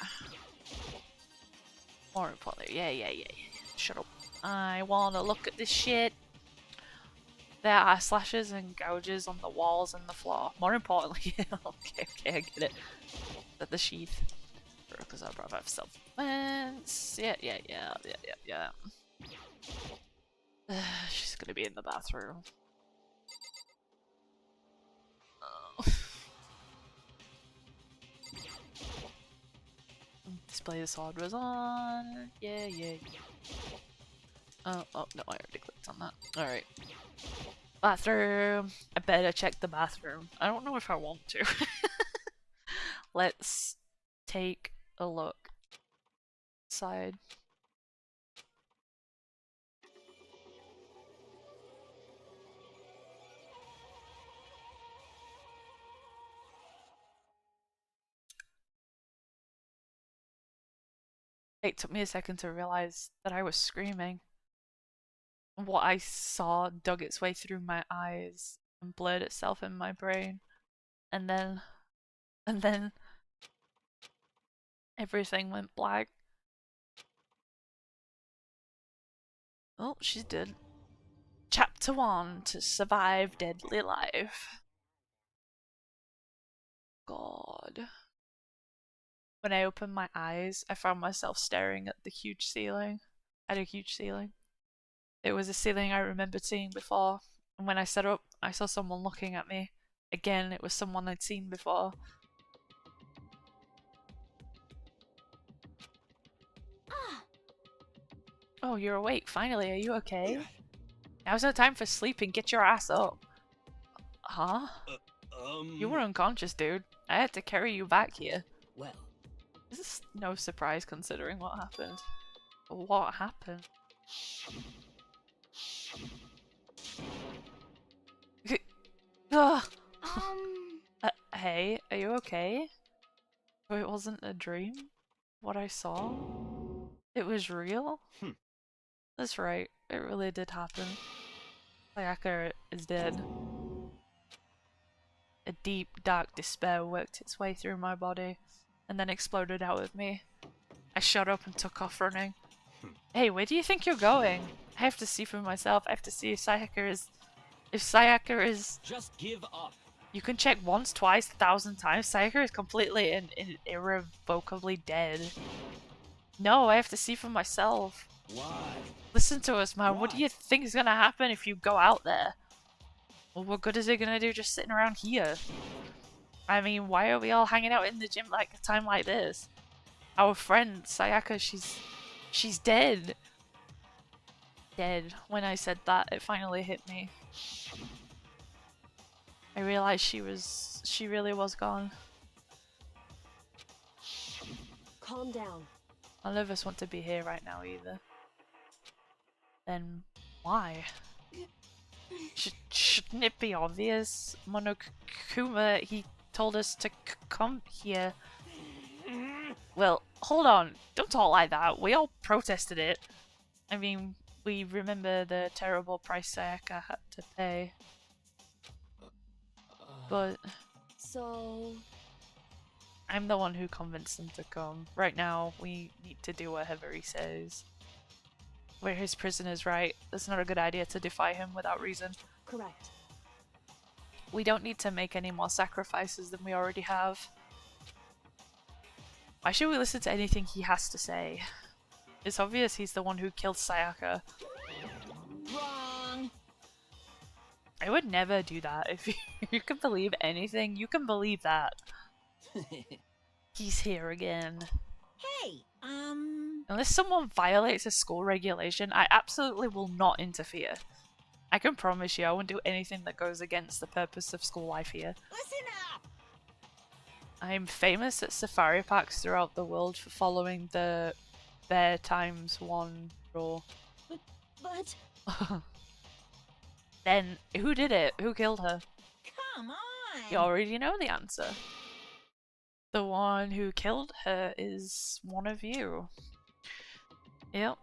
More importantly, yeah. Shut up. I wanna look at this shit. There are slashes and gouges on the walls and the floor. More importantly, okay, I get it. That the sheath. Because I brought up self-defense. Yeah. She's gonna be in the bathroom. Oh. Display the sword was on. Yeah. Oh no, I already clicked on that. Alright. Bathroom. I better check the bathroom. I don't know if I want to. Let's take a look. Side. It took me a second to realize that I was screaming. What I saw dug its way through my eyes and blurred itself in my brain. And then everything went black. Oh, she's dead. Chapter 1: To Survive Deadly Life. God. When I opened my eyes, I found myself staring at the huge ceiling. At a huge ceiling. It was a ceiling I remembered seeing before, and when I sat up, I saw someone looking at me. Again, it was someone I'd seen before. Oh, you're awake. Finally, are you okay? Now's no time for sleeping. Get your ass up. Huh? You were unconscious, dude. I had to carry you back here. Well, This is no surprise considering what happened. What happened? Ugh. Hey, are you okay? Oh, it wasn't a dream? What I saw? It was real? That's right, it really did happen. Sayaka is dead. A deep, dark despair worked its way through my body, and then exploded out of me. I shut up and took off running. Hey, where do you think you're going? I have to see for myself. I have to see if Sayaka is... If Sayaka is... Just give up. You can check once, twice, 1,000 times. Sayaka is completely and irrevocably dead. No, I have to see for myself. Why? Listen to us, man. What do you think is gonna happen if you go out there? Well, what good is it gonna do just sitting around here? I mean, why are we all hanging out in the gym like a time like this? Our friend, Sayaka, she's dead. Dead. When I said that, it finally hit me. I realized she really was gone. Calm down. None of us want to be here right now either. Then why? Shouldn't it be obvious? Monokuma, he told us to come here. Well, hold on. Don't talk like that. We all protested it. I mean, we remember the terrible price Sayaka had to pay. But... So... I'm the one who convinced them to come. Right now, we need to do whatever he says. We're his prisoners, right? It's not a good idea to defy him without reason. Correct. We don't need to make any more sacrifices than we already have. Why should we listen to anything he has to say? It's obvious he's the one who killed Sayaka. Wrong. I would never do that. If you can believe anything, you can believe that. He's here again. Hey, Unless someone violates a school regulation, I absolutely will not interfere. I can promise you I won't do anything that goes against the purpose of school life here. Listen up! I'm famous at safari parks throughout the world for following the Bear times 1 rule. But... Then, who did it? Who killed her? Come on! You already know the answer. The one who killed her is one of you. Yep.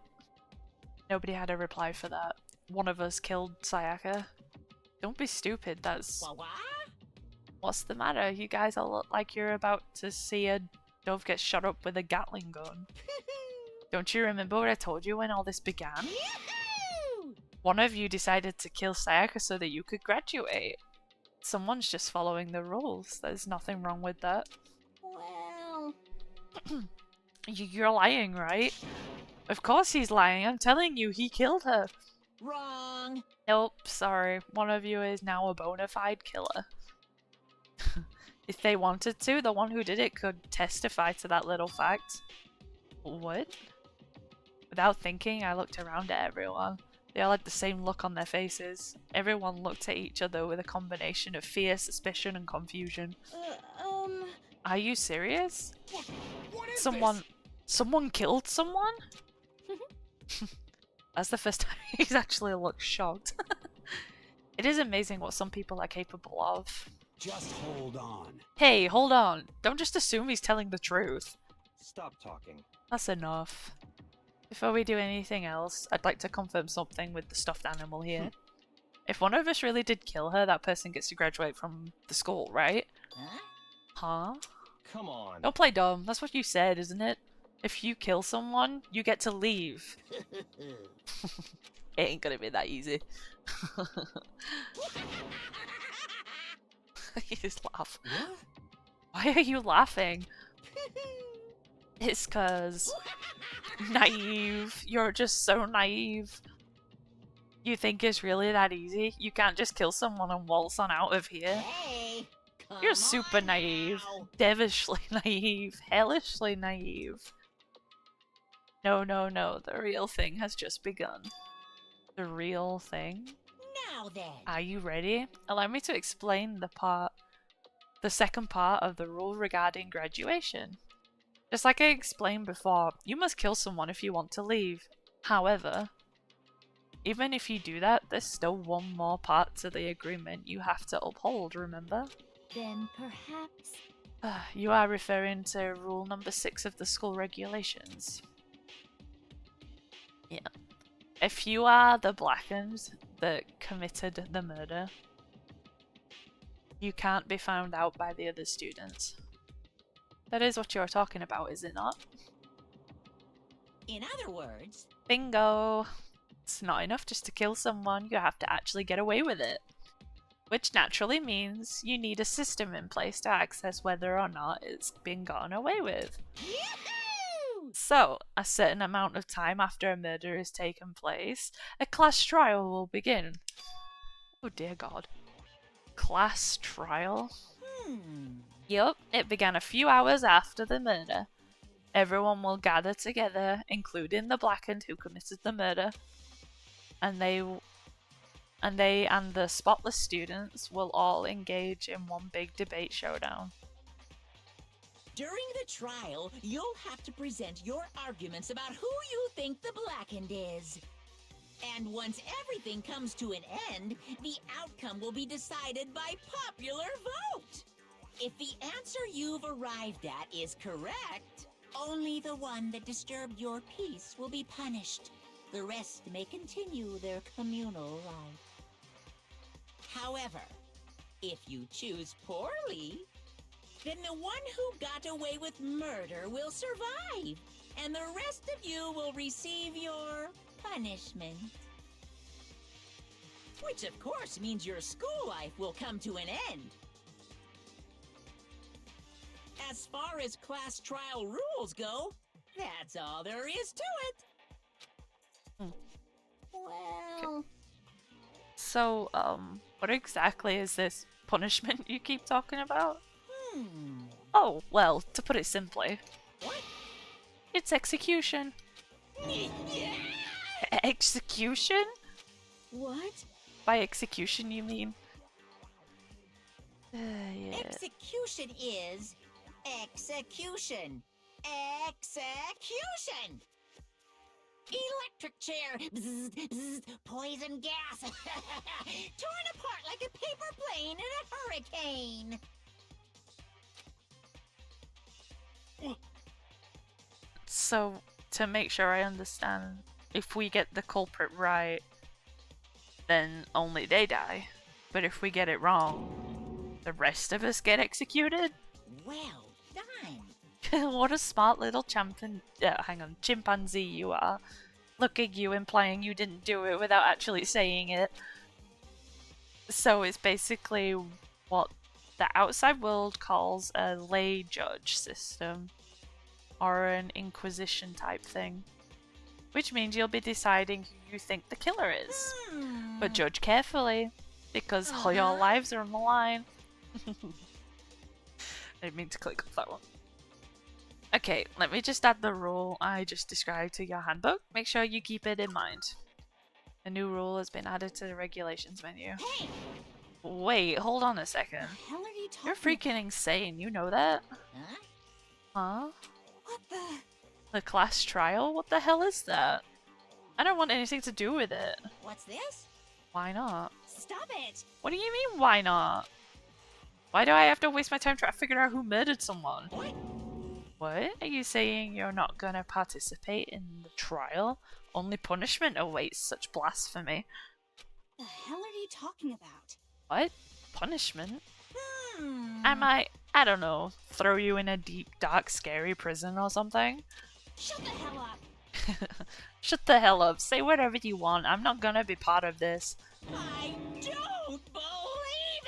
Nobody had a reply for that. One of us killed Sayaka. Don't be stupid, that's... What? What's the matter? You guys all look like you're about to see a dove get shot up with a Gatling gun. Don't you remember what I told you when all this began? Yahoo! One of you decided to kill Sayaka so that you could graduate. Someone's just following the rules. There's nothing wrong with that. Well... You're lying, right? Of course he's lying. I'm telling you, he killed her. Wrong. Nope, sorry. One of you is now a bona fide killer. If they wanted to, the one who did it could testify to that little fact. What? Without thinking, I looked around at everyone. They all had the same look on their faces. Everyone looked at each other with a combination of fear, suspicion, and confusion. Are you serious? What is Someone killed someone? That's the first time he's actually looked shocked. It is amazing what some people are capable of. Just hold on. Hey, hold on. Don't just assume he's telling the truth. Stop talking. That's enough. Before we do anything else, I'd like to confirm something with the stuffed animal here. If one of us really did kill her, that person gets to graduate from the school, right? Huh? Huh? Come on. Don't play dumb. That's what you said, isn't it? If you kill someone, you get to leave. It ain't gonna be that easy. You just laugh. What? Why are you laughing? It's cause... naive. You're just so naive. You think it's really that easy? You can't just kill someone and waltz on out of here? Hey! You're super naive. Now. Devilishly naive. Hellishly naive. No, no, no. The real thing has just begun. The real thing? Now then. Are you ready? Allow me to explain the second part of the rule regarding graduation. Just like I explained before, you must kill someone if you want to leave. However, even if you do that, there's still one more part to the agreement you have to uphold, remember? Then perhaps... You are referring to rule number 6 of the school regulations. Yeah. If you are the Blackened that committed the murder, you can't be found out by the other students. That is what you're talking about, is it not? In other words... Bingo! It's not enough just to kill someone, you have to actually get away with it. Which naturally means you need a system in place to access whether or not it's been gotten away with. Yahoo! So, a certain amount of time after a murder has taken place, a class trial will begin. Oh dear God. Class trial? Yup, it began a few hours after the murder. Everyone will gather together, including the Blackened who committed the murder, and they and the spotless students will all engage in one big debate showdown. During the trial, you'll have to present your arguments about who you think the Blackened is. And once everything comes to an end, the outcome will be decided by popular vote. If the answer you've arrived at is correct, only the one that disturbed your peace will be punished. The rest may continue their communal life. However, if you choose poorly, then the one who got away with murder will survive, and the rest of you will receive your punishment. Which of course means your school life will come to an end. As far as class trial rules go, that's all there is to it. Well... So, what exactly is this punishment you keep talking about? Oh, well, to put it simply, What? it's execution. Execution? What? By execution, you mean? Yeah. Execution is... execution. Execution! Electric chair! Bzz, bzz, poison gas! Torn apart like a paper plane in a hurricane! So, to make sure I understand, if we get the culprit right, then only they die. But if we get it wrong, the rest of us get executed? Well done! What a smart little chimpanzee you are. Look at you implying you didn't do it without actually saying it. So it's basically what the outside world calls a lay judge system. Or an inquisition type thing. Which means you'll be deciding who you think the killer is. But judge carefully, because all your lives are on the line. I didn't mean to click off that one. Okay, let me just add the rule I just described to your handbook. Make sure you keep it in mind. A new rule has been added to the regulations menu. Hey! Wait, hold on a second. What the hell are you talking You're freaking insane, you know that? Huh? Huh? What the... The class trial? What the hell is that? I don't want anything to do with it. What's this? Why not? Stop it! What do you mean, why not? Why do I have to waste my time trying to figure out who murdered someone? What? What? Are you saying you're not gonna participate in the trial? Only punishment awaits such blasphemy. The hell are you talking about? What? Punishment? I might, I don't know, throw you in a deep, dark, scary prison or something? Shut the hell up! Shut the hell up. Say whatever you want. I'm not gonna be part of this. I don't believe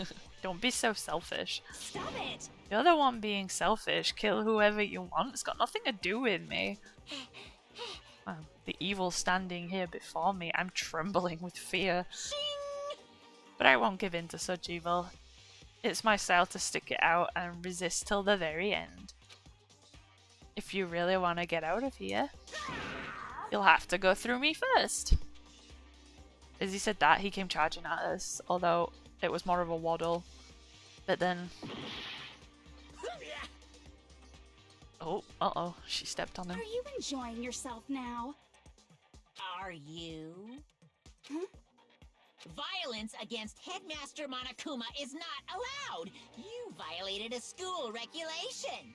it! Don't be so selfish. Stop it! You're the one being selfish. Kill whoever you want. It's got nothing to do with me. The evil standing here before me. I'm trembling with fear. Shing! But I won't give in to such evil. It's my style to stick it out and resist till the very end. If you really want to get out of here, you'll have to go through me first. As he said that, he came charging at us, although it was more of a waddle. But then... Oh, uh-oh, she stepped on him. Are you enjoying yourself now? Are you? Huh? Violence against Headmaster Monokuma is not allowed! You violated a school regulation!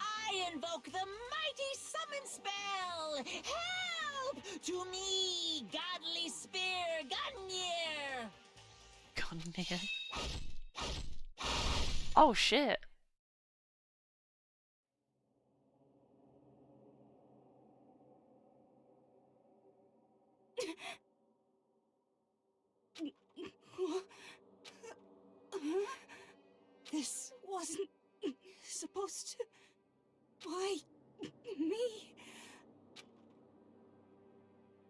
I invoke the mighty summon spell! Help! To me, godly spear, Gungnir! Gungnir. Oh shit. This wasn't supposed to... Why me?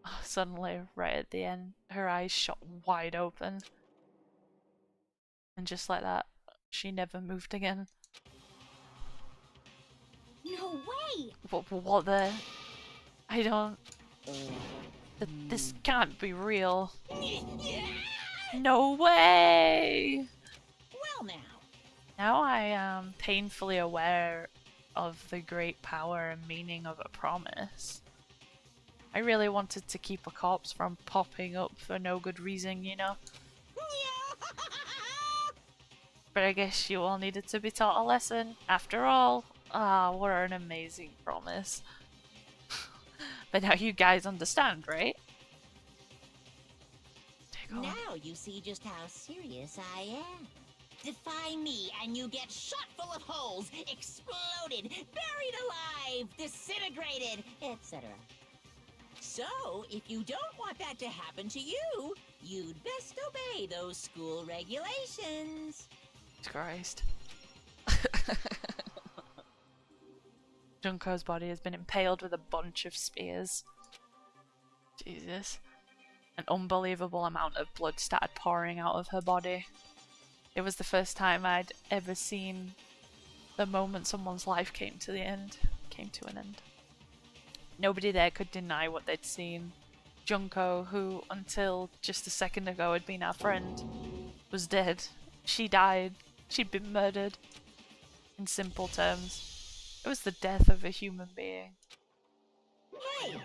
Oh, suddenly, right at the end, her eyes shot wide open. And just like that, she never moved again. No way! What the... I don't... This can't be real. No way! Well now. Now I am painfully aware of the great power and meaning of a promise. I really wanted to keep a corpse from popping up for no good reason, you know? But I guess you all needed to be taught a lesson. After all, what an amazing promise. But now you guys understand, right? Now you see just how serious I am. Defy me and you get shot full of holes, exploded, buried alive, disintegrated, etc. So, if you don't want that to happen to you, you'd best obey those school regulations. Christ. Junko's body has been impaled with a bunch of spears. Jesus. An unbelievable amount of blood started pouring out of her body. It was the first time I'd ever seen the moment someone's life came to an end. Nobody there could deny what they'd seen. Junko, who until just a second ago had been our friend, was dead. She died. She'd been murdered. In simple terms, it was the death of a human being. Hey,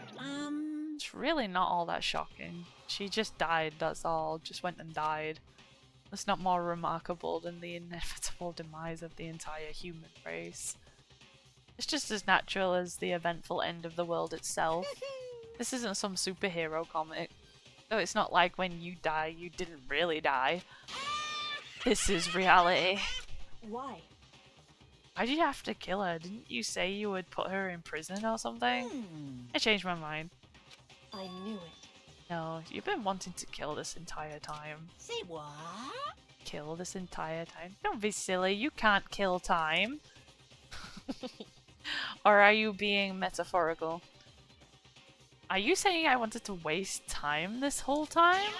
It's really not all that shocking. She just died, that's all. Just went and died. That's not more remarkable than the inevitable demise of the entire human race. It's just as natural as the eventful end of the world itself. This isn't some superhero comic. Though it's not like when you die, you didn't really die. This is reality. Why? Why did you have to kill her? Didn't you say you would put her in prison or something? I changed my mind. I knew it. No, you've been wanting to kill this entire time. Say what? Kill this entire time. Don't be silly, you can't kill time. Or are you being metaphorical? Are you saying I wanted to waste time this whole time?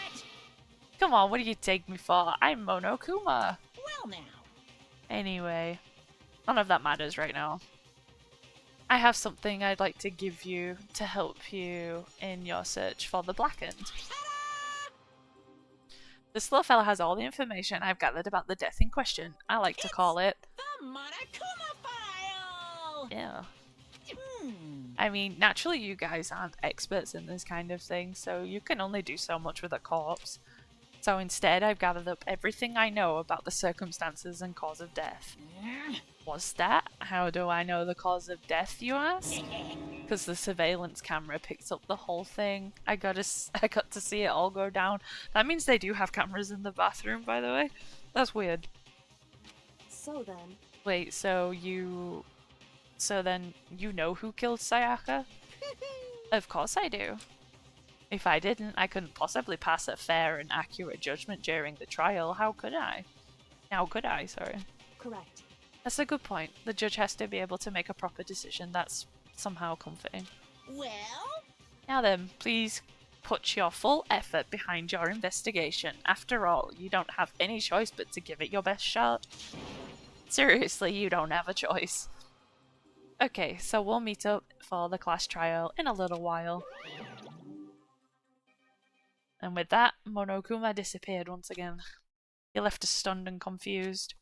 Come on, what do you take me for? I'm Monokuma. Well now. Anyway, none of that matters right now. I have something I'd like to give you to help you in your search for the Blackened. This little fella has all the information I've gathered about the death in question. I like to call it the Monokuma file! Yeah. I mean, naturally you guys aren't experts in this kind of thing, so you can only do so much with a corpse. So instead I've gathered up everything I know about the circumstances and cause of death. What's that? How do I know the cause of death, you ask? Because the surveillance camera picks up the whole thing. I got to see it all go down. That means they do have cameras in the bathroom, by the way. That's weird. So then... Wait, so then you know who killed Sayaka? Of course I do. If I didn't, I couldn't possibly pass a fair and accurate judgment during the trial. How could I? How could I, sorry. Correct. That's a good point. The judge has to be able to make a proper decision. That's somehow comforting. Well? Now then, please put your full effort behind your investigation. After all, you don't have any choice but to give it your best shot. Seriously, you don't have a choice. Okay, so we'll meet up for the class trial in a little while. And with that, Monokuma disappeared once again. He left us stunned and confused.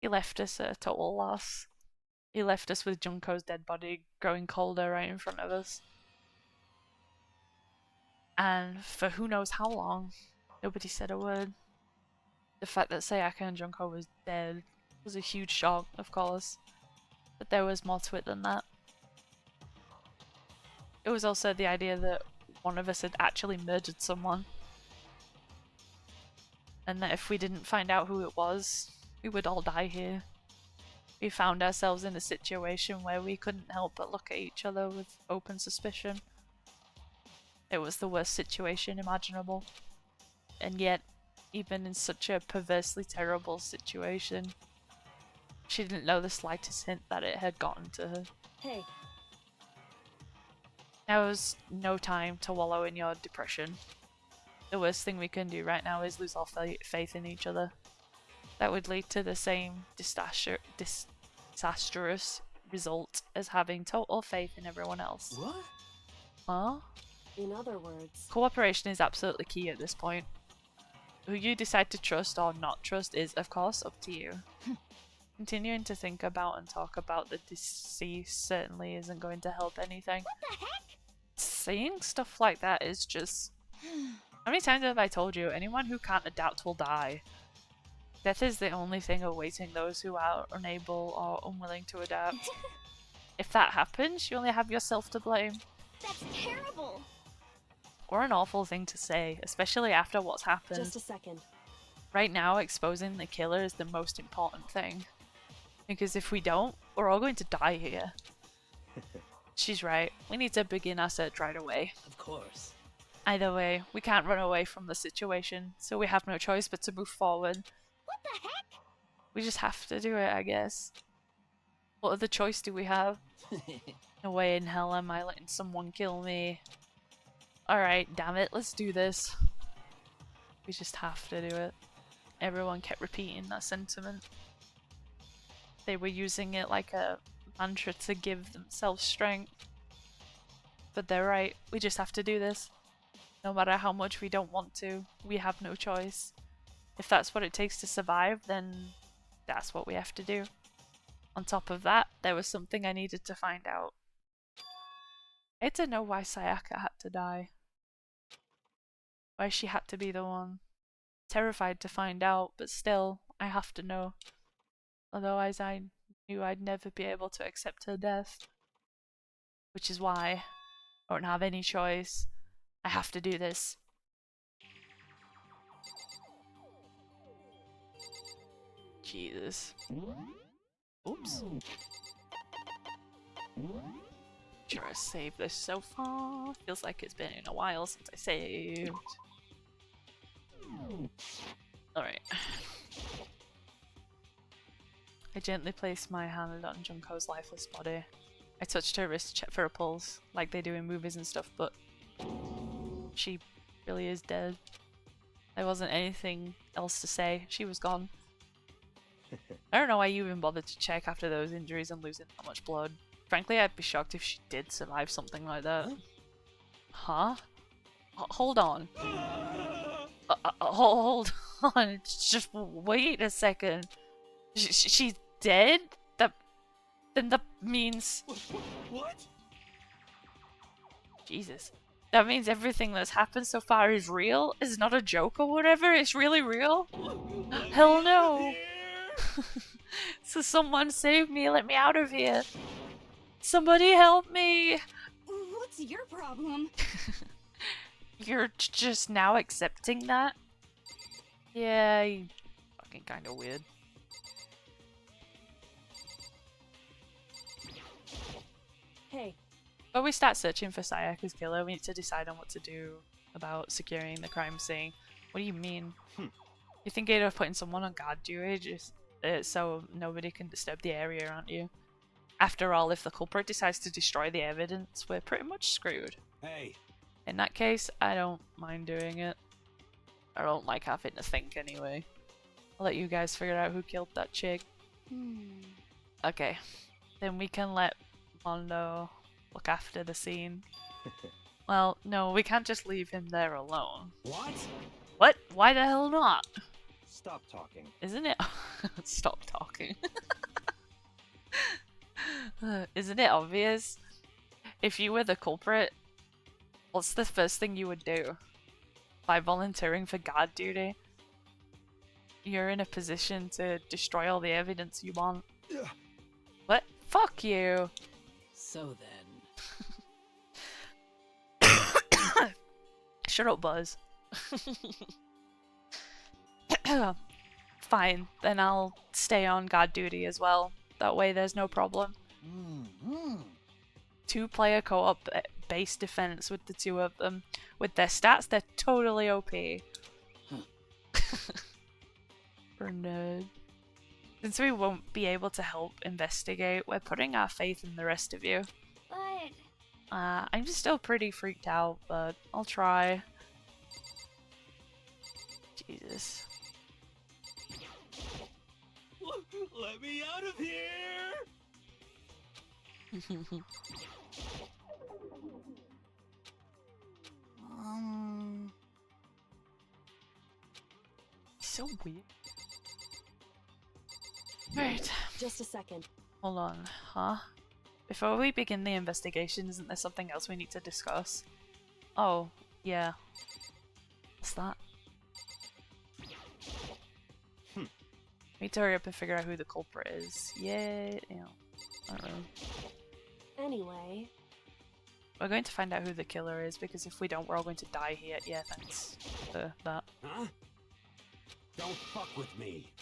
He left us at a total loss. He left us with Junko's dead body growing colder right in front of us. And for who knows how long, nobody said a word. The fact that Sayaka and Junko was dead was a huge shock, of course. But there was more to it than that. It was also the idea that one of us had actually murdered someone. And that if we didn't find out who it was, we would all die here. We found ourselves in a situation where we couldn't help but look at each other with open suspicion. It was the worst situation imaginable. And yet, even in such a perversely terrible situation, she didn't know the slightest hint that it had gotten to her. Hey. There was no time to wallow in your depression. The worst thing we can do right now is lose all faith in each other. That would lead to the same disastrous result as having total faith in everyone else. What? Huh? In other words, Cooperation is absolutely key at this point. Who you decide to trust or not trust is, of course, up to you. Continuing to think about and talk about the deceased certainly isn't going to help anything. What the heck? Saying stuff like that is just... How many times have I told you, anyone who can't adapt will die? Death is the only thing awaiting those who are unable or unwilling to adapt. If that happens, you only have yourself to blame. That's terrible. Or an awful thing to say, especially after what's happened. just a second. Right now, exposing the killer is the most important thing. Because if we don't, we're all going to die here. She's right. We need to begin our search right away. Of course. Either way, we can't run away from the situation, so we have no choice but to move forward. What the heck? We just have to do it, I guess. What other choice do we have? No way in hell am I letting someone kill me. Alright, damn it, let's do this. We just have to do it. Everyone kept repeating that sentiment. They were using it like a mantra to give themselves strength. But they're right, we just have to do this. No matter how much we don't want to, we have no choice. If that's what it takes to survive, then that's what we have to do. On top of that, there was something I needed to find out. I had to know why Sayaka had to die. Why she had to be the one. Terrified to find out, but still, I have to know. Otherwise I knew I'd never be able to accept her death. Which is why I don't have any choice. I have to do this. Jesus. Oops. Sure, I saved this so far. Feels like it's been a while since I saved. Alright. I gently placed my hand on Junko's lifeless body. I touched her wrist to check for a pulse, like they do in movies and stuff, but she really is dead. There wasn't anything else to say. She was gone. I don't know why you even bothered to check after those injuries and losing that much blood. Frankly, I'd be shocked if she did survive something like that. Huh? Hold on. Hold on. Just wait a second. She's dead? Then that means... What? Jesus. That means everything that's happened so far is real? Is not a joke or whatever? It's really real? Hell no! So someone save me, let me out of here. Somebody help me! What's your problem? You're just now accepting that? Yeah, you fucking kinda weird. Hey. When we start searching for Sayaka's killer, we need to decide on what to do about securing the crime scene. What do you mean? You think of putting someone on guard duty just so nobody can disturb the area around you? After all, if the culprit decides to destroy the evidence, we're pretty much screwed. Hey. In that case, I don't mind doing it. I don't like having to think anyway. I'll let you guys figure out who killed that chick. Okay. Then we can let Mondo, look after the scene. Well, no, we can't just leave him there alone. What? What? Why the hell not? Stop talking. Isn't it? Stop talking. Isn't it obvious? If you were the culprit, what's the first thing you would do? By volunteering for guard duty, you're in a position to destroy all the evidence you want. What? Fuck you! So then... Shut up, Buzz. Fine, then I'll stay on guard duty as well. That way there's no problem. Two-player co-op base defense with the two of them. With their stats, they're totally OP. For nerd. Since we won't be able to help investigate, we're putting our faith in the rest of you. But... I'm still pretty freaked out, but I'll try. Jesus. Let me out of here! So weird. Right. Just a second. Hold on, huh? Before we begin the investigation, isn't there something else we need to discuss? Oh, yeah. What's that? Need to hurry up and figure out who the culprit is. Yeah, I don't know. Anyway. We're going to find out who the killer is, because if we don't, we're all going to die here. Yeah, thanks for that. Huh? Don't fuck with me.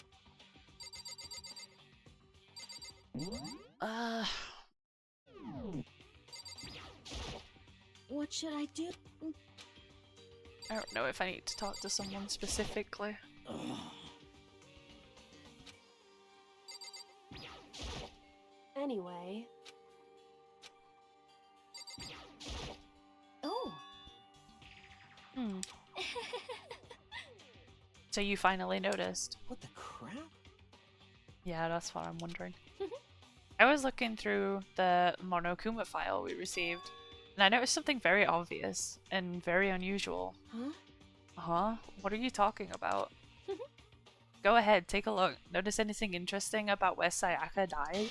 What should I do? I don't know if I need to talk to someone specifically. Anyway. Oh. So you finally noticed. What the crap? Yeah, that's what I'm wondering. I was looking through the Monokuma file we received, and I noticed something very obvious and very unusual. Huh? Huh? What are you talking about? Go ahead, take a look. Notice anything interesting about where Sayaka died?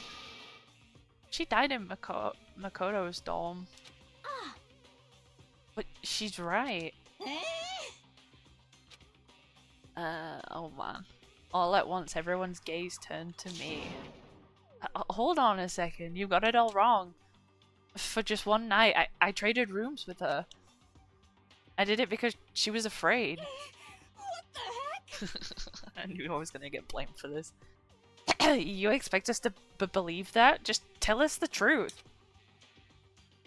She died in Makoto's dorm. Ah. But she's right. Oh man. All at once, everyone's gaze turned to me. Hold on a second, you got it all wrong. For just one night, I traded rooms with her. I did it because she was afraid. What the heck? I knew I was gonna get blamed for this. You expect us to believe that? Just tell us the truth.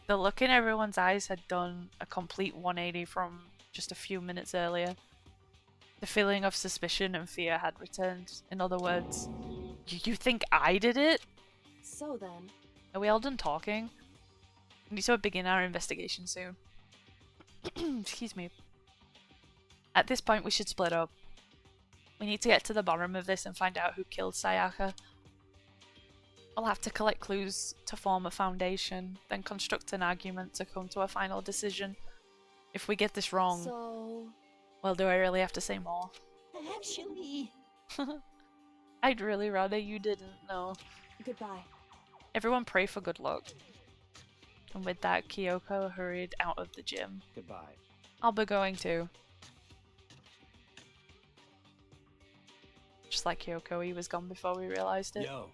The look in everyone's eyes had done a complete 180 from just a few minutes earlier. The feeling of suspicion and fear had returned. In other words, you think I did it? So then... Are we all done talking? We need to begin our investigation soon. Excuse me. At this point, we should split up. We need to get to the bottom of this and find out who killed Sayaka. I'll have to collect clues to form a foundation, then construct an argument to come to a final decision. If we get this wrong... So... Well, do I really have to say more? Actually... I'd really rather you didn't know. Goodbye. Everyone pray for good luck. And with that, Kyoko hurried out of the gym. Goodbye. I'll be going too. Just like Kyoko, he was gone before we realized it. Yo.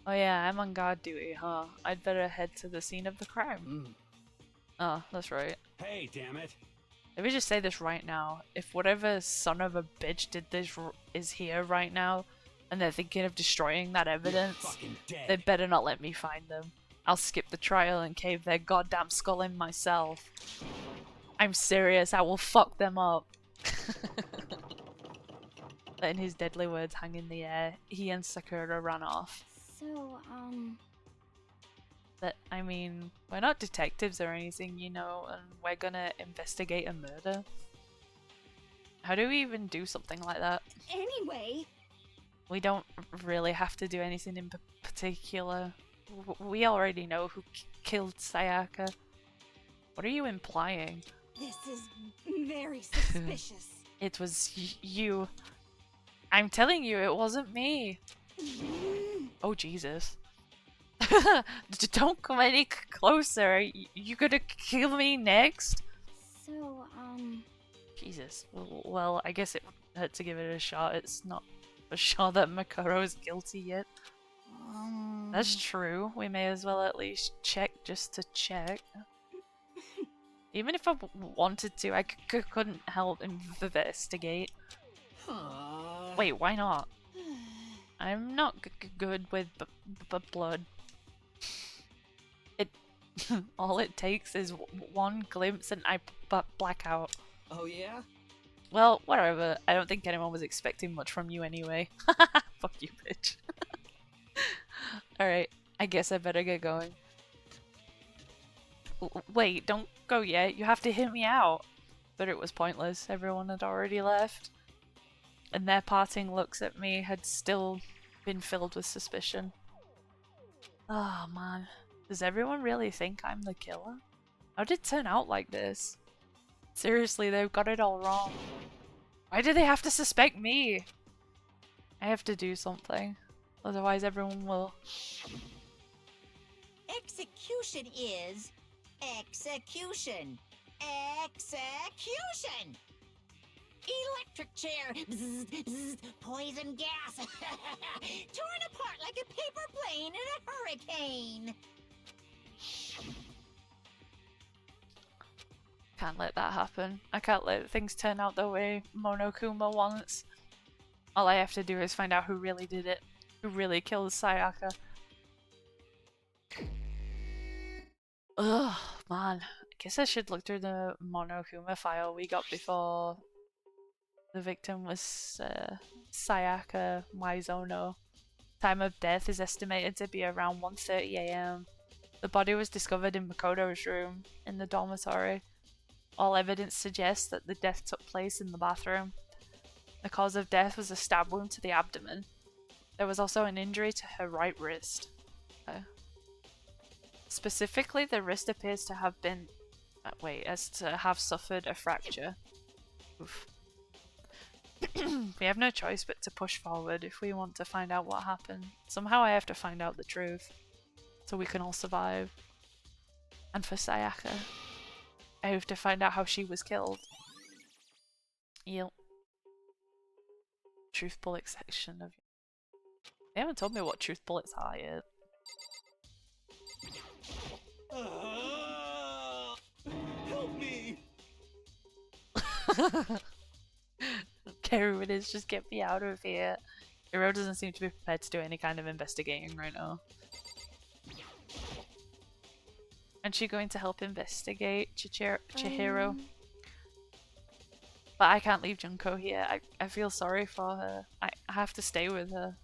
Oh yeah, I'm on guard duty, huh? I'd better head to the scene of the crime. Oh, that's right. Hey, damn it. Let me just say this right now. If whatever son of a bitch did this is here right now, and they're thinking of destroying that evidence, they better not let me find them. I'll skip the trial and cave their goddamn skull in myself. I'm serious, I will fuck them up. Letting his deadly words hang in the air, he and Sakura ran off. So, But, I mean, we're not detectives or anything, you know, and we're gonna investigate a murder. How do we even do something like that? Anyway, We don't really have to do anything in particular. we already know who killed Sayaka. What are you implying? This is very suspicious. It was you. I'm telling you, it wasn't me. Oh, Jesus. Don't come any closer. You gonna kill me next? So, Jesus. Well, I guess it had to give it a shot. It's not for sure that Makoto is guilty yet. That's true. We may as well at least check just to check. Even if I wanted to, I couldn't help investigate. Wait, why not? I'm not good with blood. It all it takes is one glimpse and I black out. Oh yeah? Well, whatever. I don't think anyone was expecting much from you anyway. Fuck you, bitch. Alright, I guess I better get going. Wait, don't go yet. You have to hit me out. But it was pointless. Everyone had already left. And their parting looks at me had still been filled with suspicion. Oh man. Does everyone really think I'm the killer? How did it turn out like this? Seriously, they've got it all wrong. Why do they have to suspect me? I have to do something. Otherwise everyone will... Execution is... execution. Execution! Electric chair. Bzz, bzz, poison gas. Torn apart like a paper plane in a hurricane. Can't let that happen. I can't let things turn out the way Monokuma wants. All I have to do is find out who really did it. Who really killed Sayaka. Ugh, man. I guess I should look through the Monokuma file we got before the victim was Sayaka Maizono. Time of death is estimated to be around 1:30 AM. The body was discovered in Makoto's room in the dormitory. All evidence suggests that the death took place in the bathroom. The cause of death was a stab wound to the abdomen. There was also an injury to her right wrist. Specifically, the wrist appears to have been... have suffered a fracture. Oof. We have no choice but to push forward if we want to find out what happened. Somehow I have to find out the truth, so we can all survive. And for Sayaka, I have to find out how she was killed. Yep. Truth bullet section of... They haven't told me what truth bullets are yet. Help me! Okay, who it is, just get me out of here. Hiro doesn't seem to be prepared to do any kind of investigating right now. Aren't you going to help investigate Chihiro? But I can't leave Junko here. I feel sorry for her. I have to stay with her.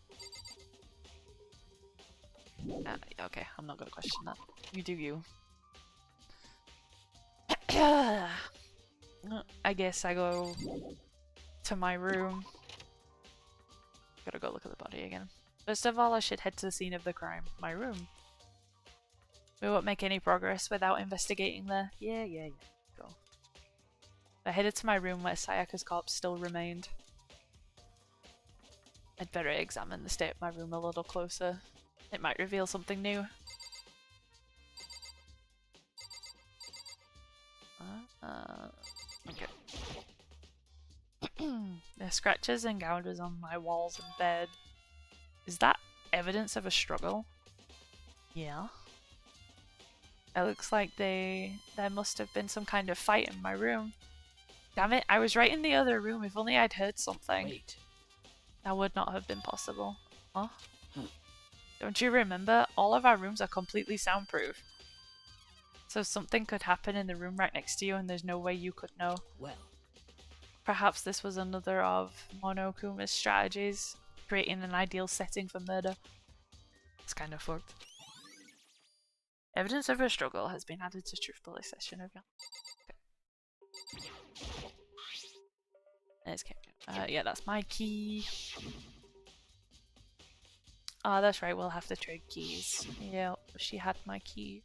Okay, I'm not gonna question that. You do you. I guess I go to my room. Gotta go look at the body again. First of all, I should head to the scene of the crime. My room. We won't make any progress without investigating there. Yeah. Go. I headed to my room where Sayaka's corpse still remained. I'd better examine the state of my room a little closer. It might reveal something new. Okay. There are scratches and gouges on my walls and bed. Is that evidence of a struggle? Yeah. It looks like there must have been some kind of fight in my room. Damn it, I was right in the other room. If only I'd heard something. Wait. That would not have been possible. Huh? Don't you remember? All of our rooms are completely soundproof. So something could happen in the room right next to you and there's no way you could know. Well. Perhaps this was another of Monokuma's strategies, creating an ideal setting for murder. It's kind of fucked. Evidence of a struggle has been added to truth bullet session of... Okay. There's yeah, that's my key. Oh, that's right, we'll have to trade keys. Yeah, she had my key.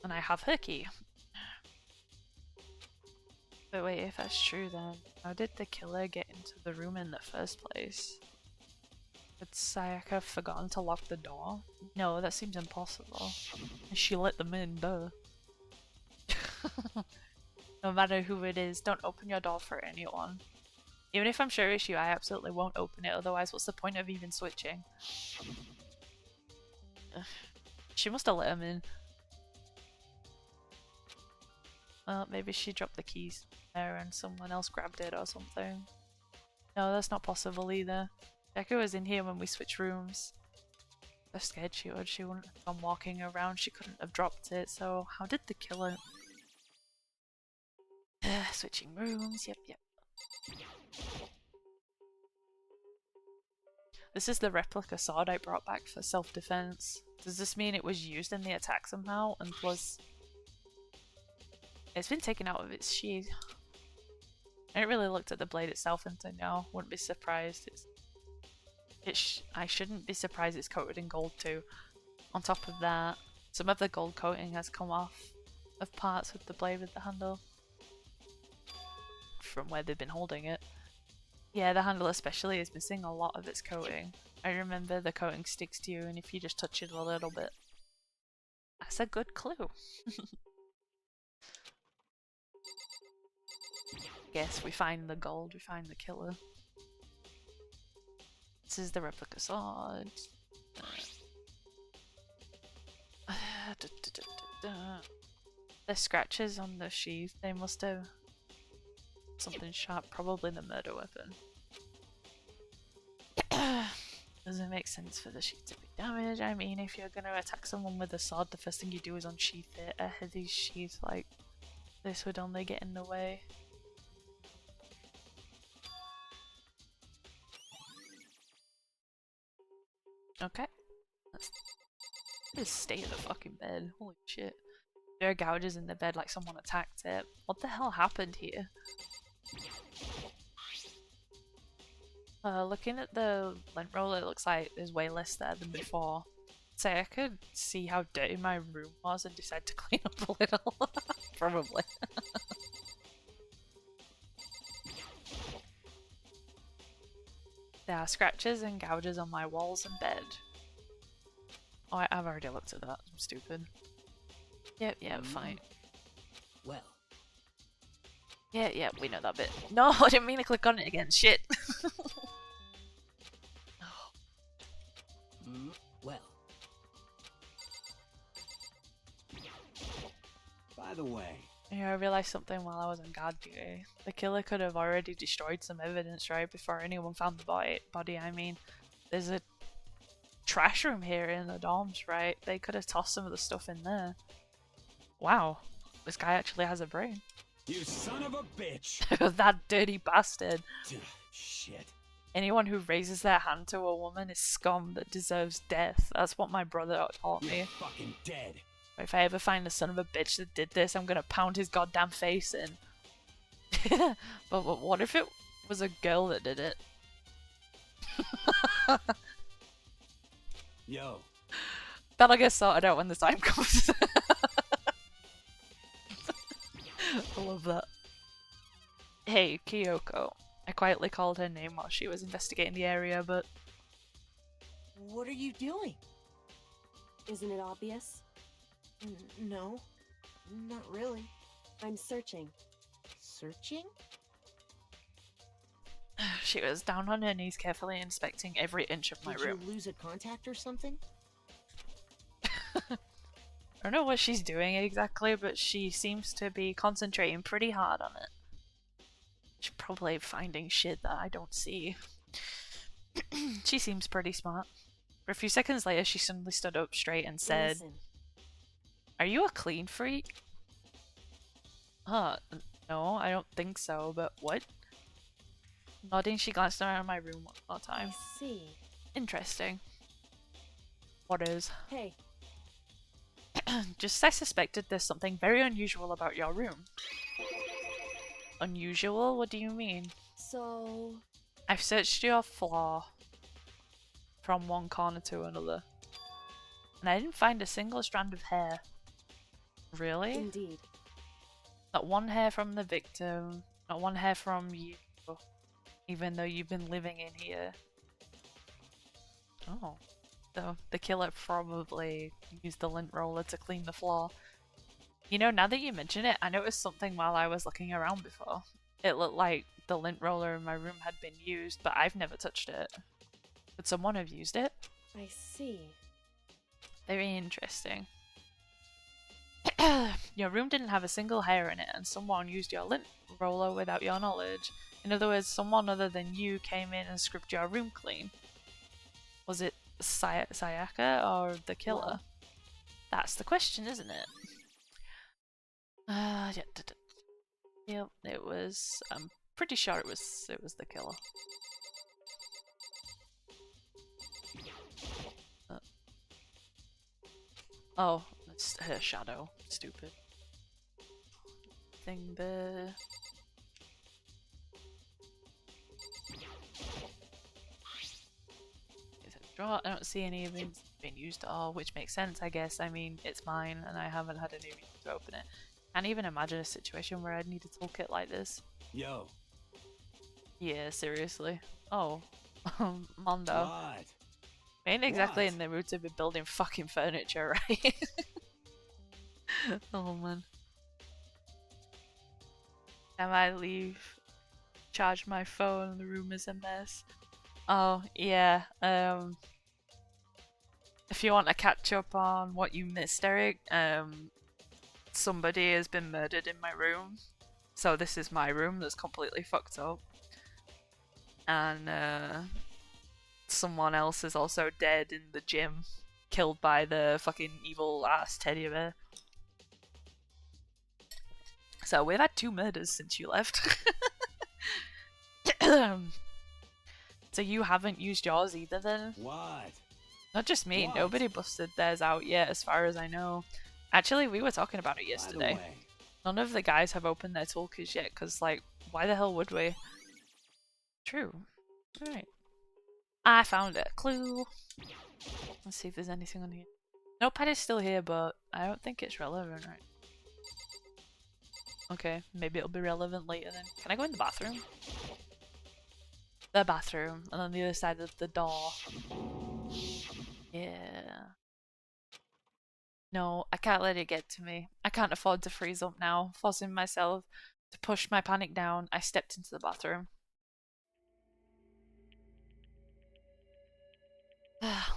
And I have her key. But wait, if that's true then, how did the killer get into the room in the first place? Had Sayaka have forgotten to lock the door? No, that seems impossible. And she let them in, duh. No matter who it is, don't open your door for anyone. Even if I'm sure it's you, I absolutely won't open it, otherwise what's the point of even switching? Ugh. She must have let him in. Well, maybe she dropped the keys there and someone else grabbed it or something. No, that's not possible either. Deku was in here when we switched rooms. I'm scared she would. She wouldn't have gone walking around. She couldn't have dropped it. So how did the killer... Switching rooms. Yep, yep. This is the replica sword I brought back for self-defense. Does this mean it was used in the attack somehow and was... It's been taken out of its sheath. I haven't really looked at the blade itself until now. Wouldn't be surprised. I shouldn't be surprised it's coated in gold too. On top of that, some of the gold coating has come off of parts with the blade with the handle. From where they've been holding it. Yeah, the handle especially is missing a lot of its coating. I remember the coating sticks to you and if you just touch it a little bit. That's a good clue. Yes, we find the gold, we find the killer. This is the replica sword. The scratches on the sheath, they must have something sharp, probably the murder weapon. Doesn't make sense for the sheath to be damaged. I mean, if you're gonna attack someone with a sword, the first thing you do is unsheath it. A heavy sheath like this would only get in the way. Okay. Let's just stay in the fucking bed. Holy shit. There are gouges in the bed like someone attacked it. What the hell happened here? Looking at the lint roll, it looks like there's way less there than before. So I could see how dirty my room was and decide to clean up a little. Probably. There are scratches and gouges on my walls and bed. Oh, I've already looked at that. I'm stupid. Yep, fine. Well. Yeah, we know that bit. No, I didn't mean to click on it again. Shit. Well. By the way. Yeah, I realised something while I was on guard duty. The killer could have already destroyed some evidence, right, before anyone found the body. I mean, there's a trash room here in the dorms, right? They could have tossed some of the stuff in there. Wow, this guy actually has a brain. You son of a bitch! That dirty bastard. Shit. Anyone who raises their hand to a woman is scum that deserves death. That's what my brother taught me. You're fucking dead. If I ever find the son of a bitch that did this, I'm gonna pound his goddamn face in. but what if it was a girl that did it? Yo. That'll get sorted out when the time comes. I love that. Hey, Kyoko. I quietly called her name while she was investigating the area, but... What are you doing? Isn't it obvious? No, not really. I'm searching. Searching? She was down on her knees carefully inspecting every inch of my room. Did you lose a contact or something? I don't know what she's doing exactly, but she seems to be concentrating pretty hard on it. She's probably finding shit that I don't see. She seems pretty smart. For a few seconds later, she suddenly stood up straight and said, Listen. Are you a clean freak? No, I don't think so, but what? Nodding, she glanced around my room one more time. I see. Interesting. What is? Hey. Just I suspected there's something very unusual about your room. Unusual? What do you mean? So... I've searched your floor. from one corner to another. And I didn't find a single strand of hair. Really? Indeed. Not one hair from the victim, not one hair from you, even though you've been living in here. Oh. So the killer probably used the lint roller to clean the floor. You know, now that you mention it, I noticed something while I was looking around before. It looked like the lint roller in my room had been used, but I've never touched it. Could someone have used it? I see. Very interesting. Your room didn't have a single hair in it, and someone used your lint roller without your knowledge. In other words, someone other than you came in and scrubbed your room clean. Was it Sayaka or the killer? Well. That's the question, isn't it? Yep, it was. I'm pretty sure it was the killer. Oh, it's her shadow. Stupid. Thing there. Draw. I don't see any of it being used at all, which makes sense, I guess. I mean, it's mine, and I haven't had any reason to open it. Can't even imagine a situation where I'd need a toolkit like this. Yo. Yeah, seriously. Oh, Mondo. What? We ain't exactly in the mood to be building fucking furniture, right? Oh man. Can I leave? Charge my phone, the room is a mess. Oh, yeah. If you want to catch up on what you missed, Eric, somebody has been murdered in my room. So this is my room that's completely fucked up. And someone else is also dead in the gym, killed by the fucking evil ass teddy bear. So we've had 2 murders since you left. So you haven't used yours either then? What? Not just me, What? nobody busted theirs out yet as far as I know. Actually, we were talking about it yesterday. None of the guys have opened their toolkits yet, because like, why the hell would we? True. Alright. I found a clue. Let's see if there's anything on here. Notepad is still here, but I don't think it's relevant right. Okay, maybe it'll be relevant later then. Can I go in the bathroom? The bathroom, and on the other side of the door. Yeah. No, I can't let it get to me. I can't afford to freeze up now. Forcing myself to push my panic down, I stepped into the bathroom.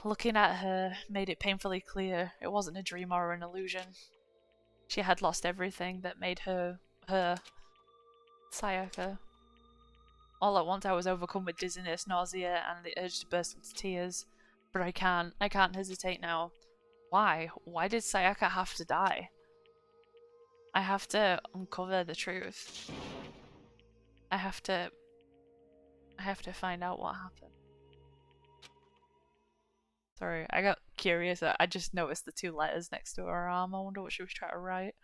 Looking at her made it painfully clear it wasn't a dream or an illusion. She had lost everything that made her Sayaka. All at once I was overcome with dizziness, nausea, and the urge to burst into tears. But I can't hesitate now. Why? Why did Sayaka have to die? I have to uncover the truth. I have to find out what happened. Sorry, I got curious. I just noticed the 2 letters next to her arm. I wonder what she was trying to write.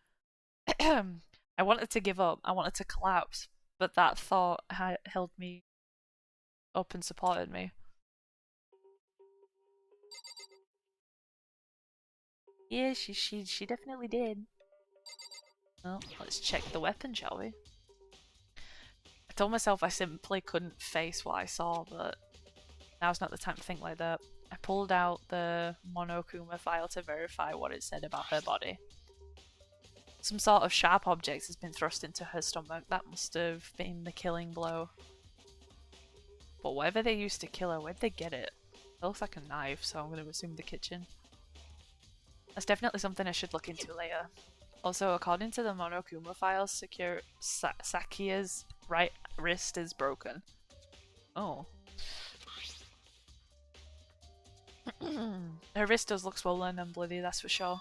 I wanted to give up. I wanted to collapse. But that thought held me up and supported me. Yeah, she definitely did. Well, let's check the weapon, shall we? I told myself I simply couldn't face what I saw, but now's not the time to think like that. I pulled out the Monokuma file to verify what it said about her body. Some sort of sharp object has been thrust into her stomach. That must have been the killing blow. But whatever they used to kill her, where'd they get it? It looks like a knife, so I'm going to assume the kitchen. That's definitely something I should look into later. Also, according to the Monokuma files, Sakia's right wrist is broken. Oh. Her wrist does look swollen and bloody, that's for sure.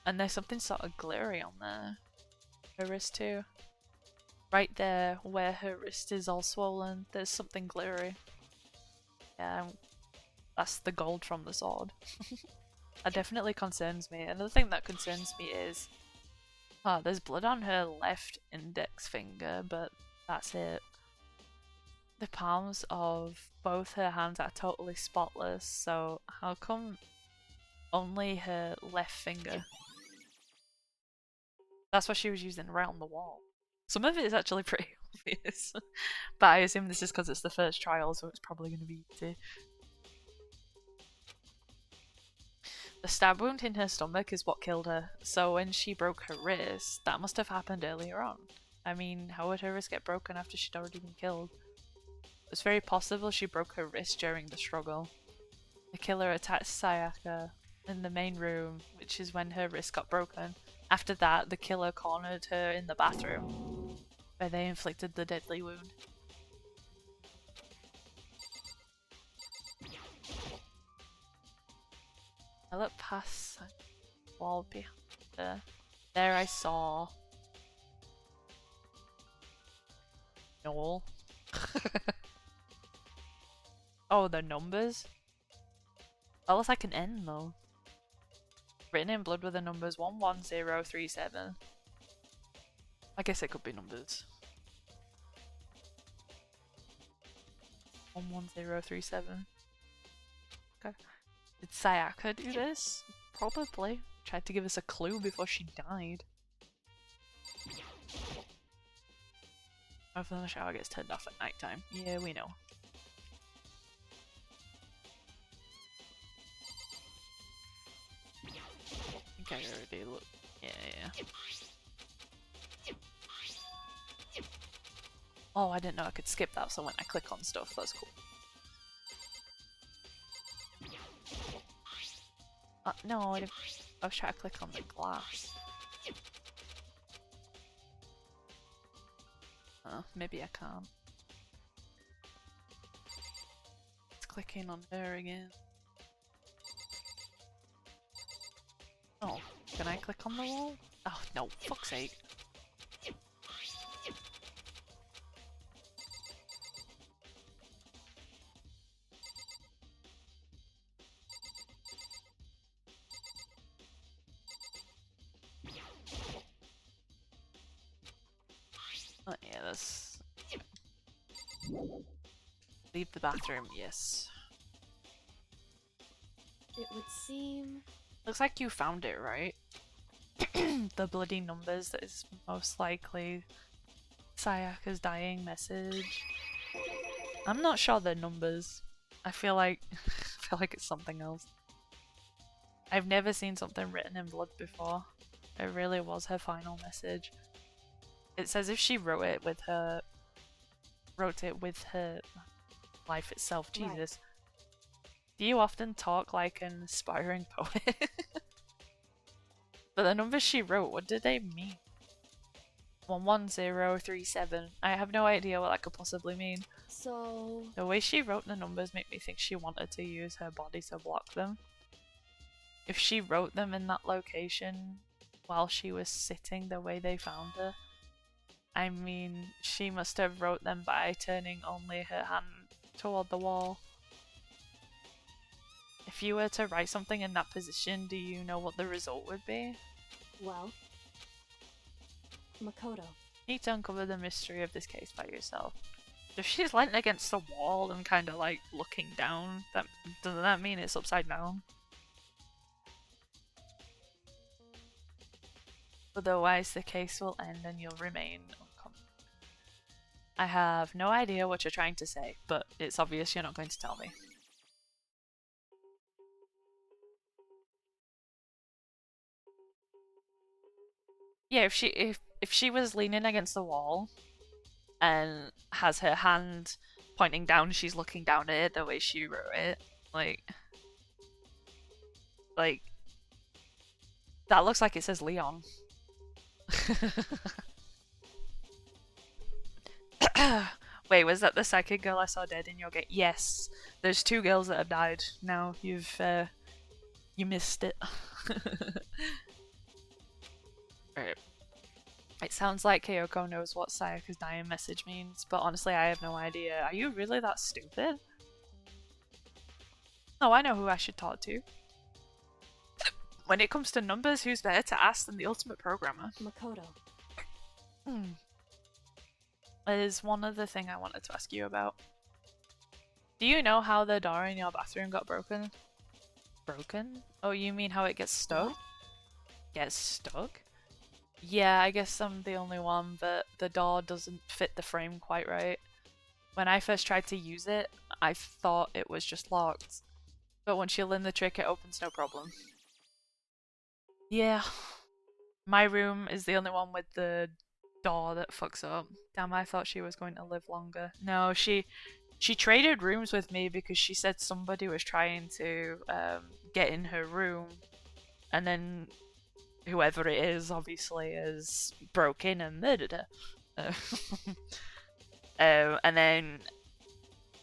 And there's something sort of glittery on there. Her wrist too. Right there, where her wrist is all swollen, there's something glittery. Yeah, that's the gold from the sword. That definitely concerns me. Another thing that concerns me is... there's blood on her left index finger, but that's it. The palms of both her hands are totally spotless, so how come only her left finger? That's what she was using around the wall. Some of it is actually pretty obvious, but I assume this is because it's the first trial, so it's probably going to be easy. The stab wound in her stomach is what killed her, so when she broke her wrist, that must have happened earlier on. I mean, how would her wrist get broken after she'd already been killed? It's very possible she broke her wrist during the struggle. The killer attacked Sayaka in the main room, which is when her wrist got broken. After that, the killer cornered her in the bathroom, where they inflicted the deadly wound. I looked past the wall behind her. There I saw Noel. Oh, the numbers? That looks like an N though. Written in blood with the numbers 11037. I guess it could be numbers. 11037. Okay. Did Sayaka do this? Probably. Tried to give us a clue before she died. Hopefully the shower gets turned off at night time. Yeah, we know. I think I already looked. Yeah. Oh, I didn't know I could skip that, so when I click on stuff, that's cool. No, I was trying to click on the glass. Maybe I can't. It's clicking on her again. Oh, can I click on the wall? Oh, no, fuck's sake. Oh, yeah, that's... Leave the bathroom, yes. It would seem... Looks like you found it, right? The bloody numbers that is most likely Sayaka's dying message. I'm not sure the numbers. I feel like it's something else. I've never seen something written in blood before. It really was her final message. It says if she wrote it with her life itself. Jesus. Right. Do you often talk like an aspiring poet? But the numbers she wrote, what did they mean? 11037. I have no idea what that could possibly mean. So... The way she wrote the numbers make me think she wanted to use her body to block them. If she wrote them in that location while she was sitting the way they found her, I mean, she must have wrote them by turning only her hand toward the wall. If you were to write something in that position, do you know what the result would be? Well... Makoto. You need to uncover the mystery of this case by yourself. If she's leaning against the wall and kind of like looking down, doesn't that mean it's upside down? Otherwise the case will end and you'll remain uncomfortable. I have no idea what you're trying to say, but it's obvious you're not going to tell me. Yeah, if she was leaning against the wall and has her hand pointing down, she's looking down at it the way she wrote it, like that looks like it says Leon. Wait, was that the second girl I saw dead in your game? Yes, there's 2 girls that have died. Now you missed it. Right. It sounds like Kyoko knows what Sayaka's dying message means, but honestly I have no idea. Are you really that stupid? Oh, I know who I should talk to. When it comes to numbers, who's better to ask than the ultimate programmer? Makoto. is one other thing I wanted to ask you about. Do you know how the door in your bathroom got broken? Broken? Oh, you mean how it gets stuck? Gets stuck? Yeah, I guess I'm the only one, but the door doesn't fit the frame quite right. When I first tried to use it, I thought it was just locked. But once you learn the trick, it opens no problem. Yeah. My room is the only one with the door that fucks up. Damn, I thought she was going to live longer. No, she traded rooms with me because she said somebody was trying to get in her room, and then whoever it is obviously has broke in and murdered her. And then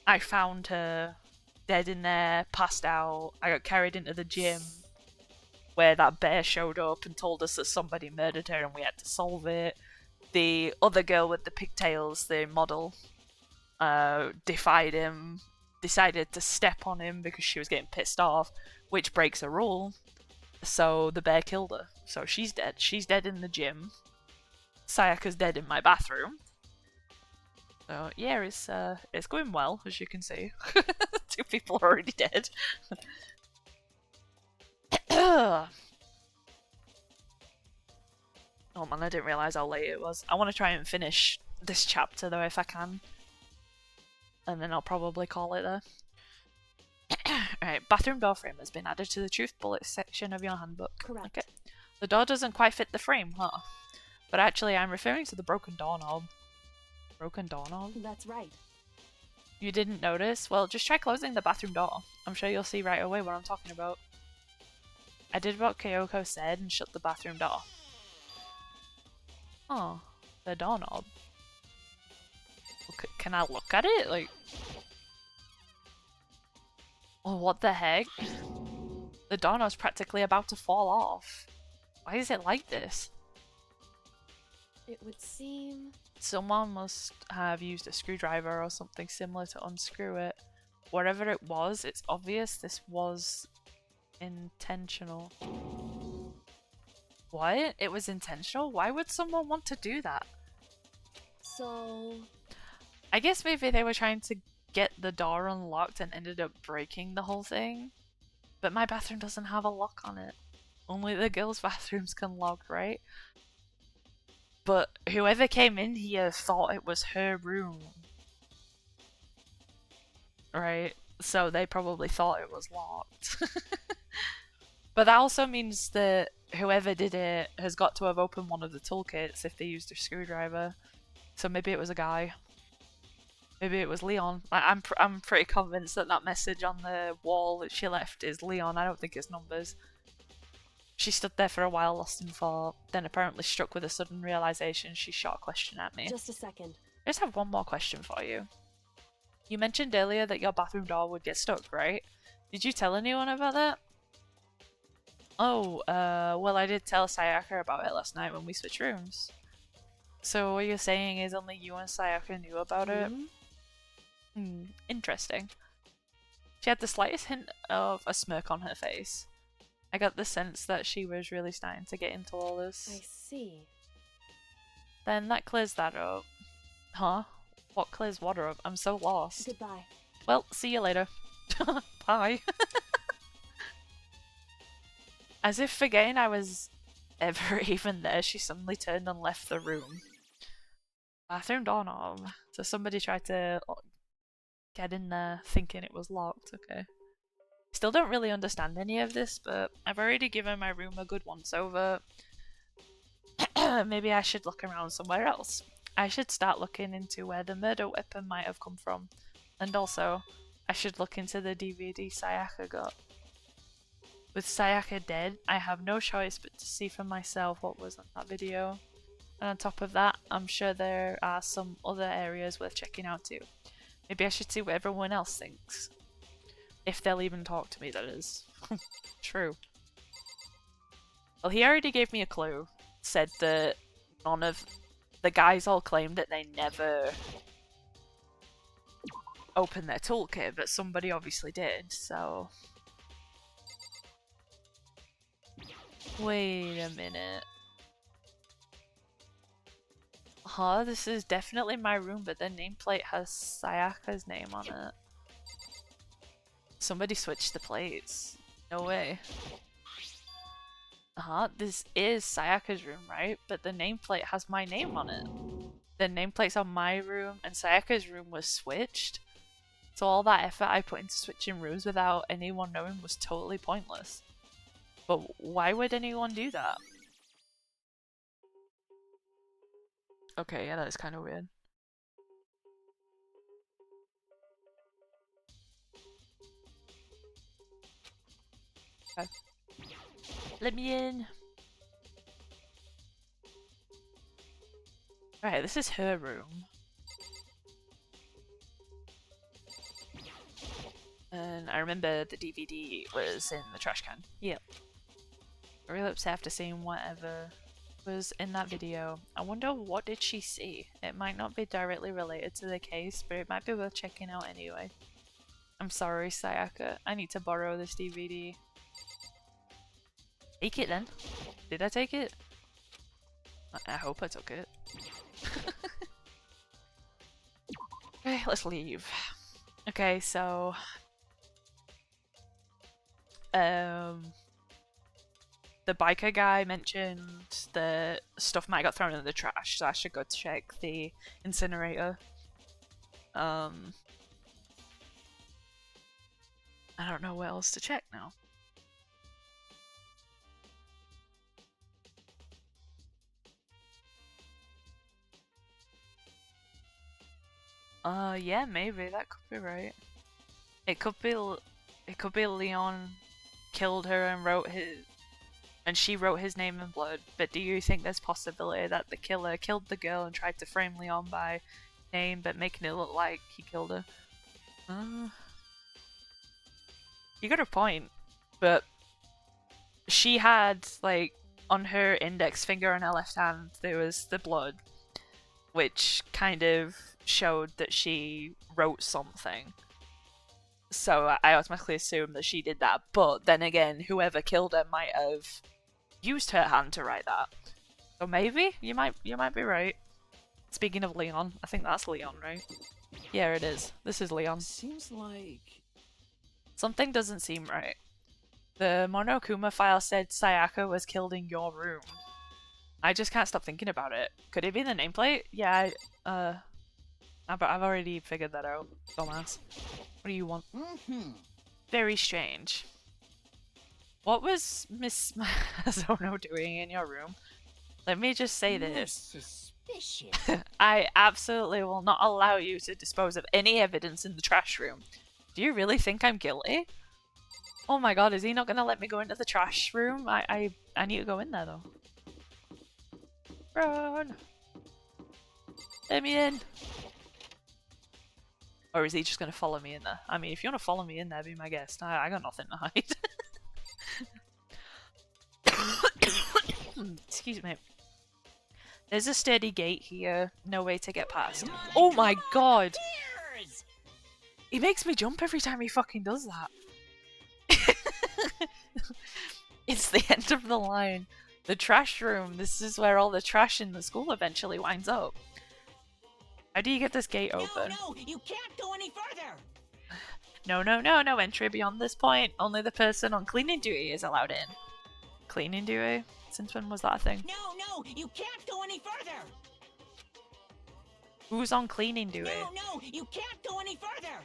I found her dead in there, passed out. I got carried into the gym where that bear showed up and told us that somebody murdered her and we had to solve it. The other girl with the pigtails, the model, defied him, decided to step on him because she was getting pissed off, which breaks a rule. So the bear killed her. So she's dead. She's dead in the gym. Sayaka's dead in my bathroom. So yeah, it's going well, as you can see. 2 people are already dead. Oh man, I didn't realise how late it was. I want to try and finish this chapter though if I can. And then I'll probably call it there. Alright, bathroom door frame has been added to the truth bullet section of your handbook. Correct. Okay. The door doesn't quite fit the frame, huh? But actually I'm referring to the broken doorknob. Broken doorknob? That's right. You didn't notice? Well, just try closing the bathroom door. I'm sure you'll see right away what I'm talking about. I did what Kyoko said and shut the bathroom door. Oh, the doorknob. Can I look at it? Like... Oh, what the heck? The doorknob's practically about to fall off. Why is it like this? It would seem... Someone must have used a screwdriver or something similar to unscrew it. Whatever it was, it's obvious this was intentional. What? It was intentional? Why would someone want to do that? So... I guess maybe they were trying to get the door unlocked and ended up breaking the whole thing. But my bathroom doesn't have a lock on it. Only the girls' bathrooms can lock, right? But whoever came in here thought it was her room. Right? So they probably thought it was locked. But that also means that whoever did it has got to have opened one of the toolkits if they used a screwdriver. So maybe it was a guy. Maybe it was Leon. I'm pretty convinced that that message on the wall that she left is Leon. I don't think it's numbers. She stood there for a while, lost in thought, then apparently struck with a sudden realization. She shot a question at me. Just a second. I just have one more question for you. You mentioned earlier that your bathroom door would get stuck, right? Did you tell anyone about that? Oh, well I did tell Sayaka about it last night when we switched rooms. So what you're saying is only you and Sayaka knew about it? Interesting. She had the slightest hint of a smirk on her face. I got the sense that she was really starting to get into all this. I see. Then that clears that up. Huh? What clears what up? I'm so lost. Goodbye. Well, see you later. Bye. As if forgetting I was ever even there, she suddenly turned and left the room. Bathroom doorknob. So somebody tried to get in there thinking it was locked. Okay. Still don't really understand any of this, but I've already given my room a good once over. Maybe I should look around somewhere else. I should start looking into where the murder weapon might have come from. And also, I should look into the DVD Sayaka got. With Sayaka dead, I have no choice but to see for myself what was on that video. And on top of that, I'm sure there are some other areas worth checking out too. Maybe I should see what everyone else thinks. If they'll even talk to me, that is. True. Well, he already gave me a clue. Said that none of the guys all claimed that they never opened their toolkit, but somebody obviously did, so... Wait a minute. Huh, this is definitely my room, but the nameplate has Sayaka's name on it. Somebody switched the plates. No way. This is Sayaka's room, right? But the nameplate has my name on it. The nameplate's on my room, and Sayaka's room was switched. So all that effort I put into switching rooms without anyone knowing was totally pointless. But why would anyone do that? Okay, yeah, that is kind of weird. Okay. Let me in. Alright, this is her room. And I remember the DVD was in the trash can. Yep. I'm really upset after seeing whatever was in that video. I wonder what did she see? It might not be directly related to the case, but it might be worth checking out anyway. I'm sorry, Sayaka. I need to borrow this DVD. Take it then. Did I take it? I hope I took it. Okay, let's leave. Okay, so... the biker guy mentioned that stuff might have got thrown in the trash, so I should go check the incinerator. I don't know what else to check now. Yeah, maybe that could be right. It could be Leon killed her and she wrote his name in blood. But do you think there's possibility that the killer killed the girl and tried to frame Leon by name, but making it look like he killed her? You got a point, but she had, like, on her index finger on her left hand, there was the blood, which kind of showed that she wrote something. So I automatically assumed that she did that, but then again, whoever killed her might have used her hand to write that. So maybe you might be right. Speaking of Leon, I think that's Leon, right? Yeah, it is. This is Leon. Seems like something doesn't seem right. The Monokuma file said Sayaka was killed in your room. I just can't stop thinking about it. Could it be the nameplate? Yeah, I've already figured that out. Dumbass. What do you want? Very strange. What was Miss Mazono doing in your room? Let me just say this. Suspicious. I absolutely will not allow you to dispose of any evidence in the trash room. Do you really think I'm guilty? Oh my god, is he not gonna let me go into the trash room? I need to go in there though. Run! Let me in! Or is he just gonna follow me in there? I mean, if you wanna follow me in there, be my guest. I got nothing to hide. Excuse me. There's a sturdy gate here. No way to get past. Oh my god! He makes me jump every time he fucking does that. It's the end of the line. The trash room. This is where all the trash in the school eventually winds up. How do you get this gate open? No, you can't go any further! No entry beyond this point. Only the person on cleaning duty is allowed in. Cleaning duty? Since when was that a thing? No, you can't go any further! Who's on cleaning duty? No, you can't go any further!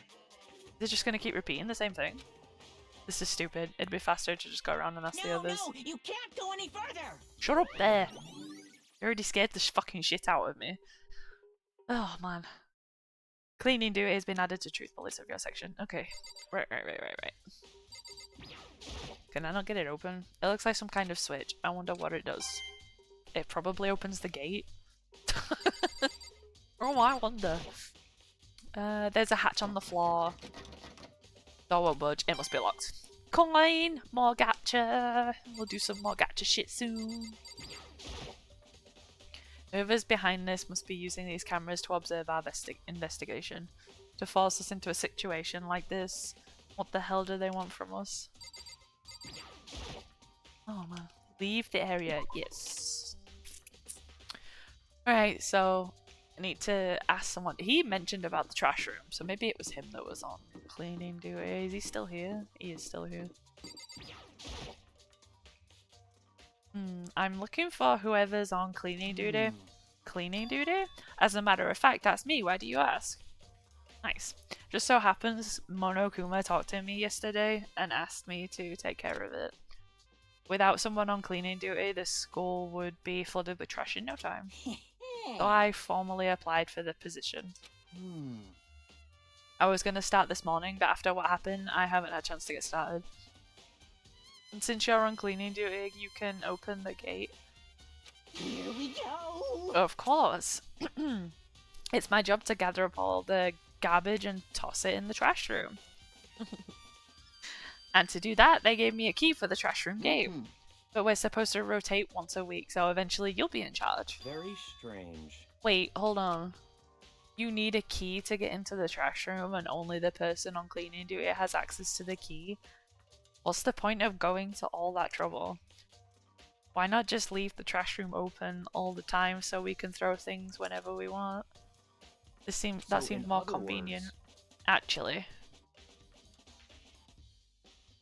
They're just gonna keep repeating the same thing? This is stupid. It'd be faster to just go around and ask the others. No, you can't go any further! Shut up there! You already scared the fucking shit out of me. Oh man. Cleaning duty has been added to truth police of your section. Okay. Right. Can I not get it open? It looks like some kind of switch. I wonder what it does. It probably opens the gate. Oh, I wonder. There's a hatch on the floor. Door won't budge. It must be locked. Coin! More gacha! We'll do some more gacha shit soon. Whoever's behind this must be using these cameras to observe our investigation. To force us into a situation like this. What the hell do they want from us? Oh man. Leave the area. Yes. Alright, so I need to ask someone. He mentioned about the trash room, so maybe it was him that was on cleaning duty. Is he still here? He is still here. I'm looking for whoever's on cleaning duty. Cleaning duty? As a matter of fact, that's me. Why do you ask? Nice. Just so happens Monokuma talked to me yesterday and asked me to take care of it. Without someone on cleaning duty, the school would be flooded with trash in no time. So I formally applied for the position. I was going to start this morning, but after what happened, I haven't had a chance to get started. And since you're on cleaning duty, you can open the gate. Here we go! Of course. It's my job to gather up all the garbage and toss it in the trash room. And to do that, they gave me a key for the trash room gate. But we're supposed to rotate once a week, so eventually you'll be in charge. Very strange. Wait, hold on. You need a key to get into the trash room and only the person on cleaning duty has access to the key? What's the point of going to all that trouble? Why not just leave the trash room open all the time so we can throw things whenever we want? That seems more convenient, actually.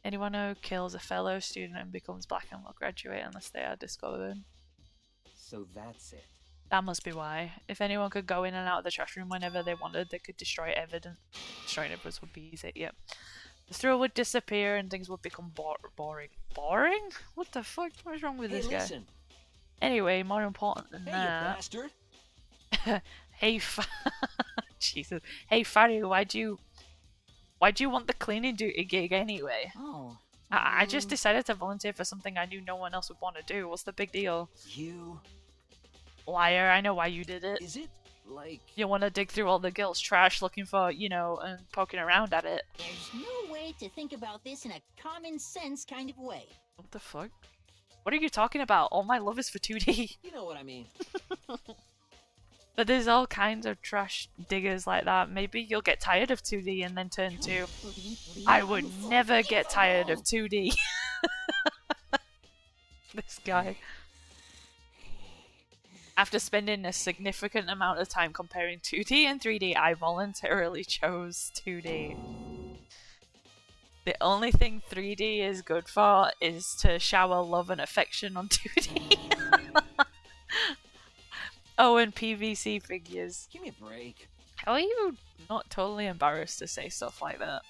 Anyone who kills a fellow student and becomes black and will graduate unless they are discovered. So that's it. That must be why. If anyone could go in and out of the trash room whenever they wanted, they could destroy evidence. Destroying evidence would be easy, yep. The thrill would disappear and things would become boring. Boring? What the fuck? What's wrong with this guy? Listen. Anyway, more important than Hey, that. you bastard. Hey, Jesus. Hey, Faru, why'd you want the cleaning duty gig anyway? Oh. I just decided to volunteer for something I knew no one else would want to do. What's the big deal? You... Liar, I know why you did it. Is it, like... You want to dig through all the girls' trash looking for, you know, and poking around at it. There's no way to think about this in a common sense kind of way. What the fuck? What are you talking about? All my love is for 2D. You know what I mean. But there's all kinds of trash diggers like that. Maybe you'll get tired of 2D and then turn to... I would never get tired of 2D. This guy. After spending a significant amount of time comparing 2D and 3D, I voluntarily chose 2D. The only thing 3D is good for is to shower love and affection on 2D. Oh, and PVC figures. Give me a break. How are you not totally embarrassed to say stuff like that?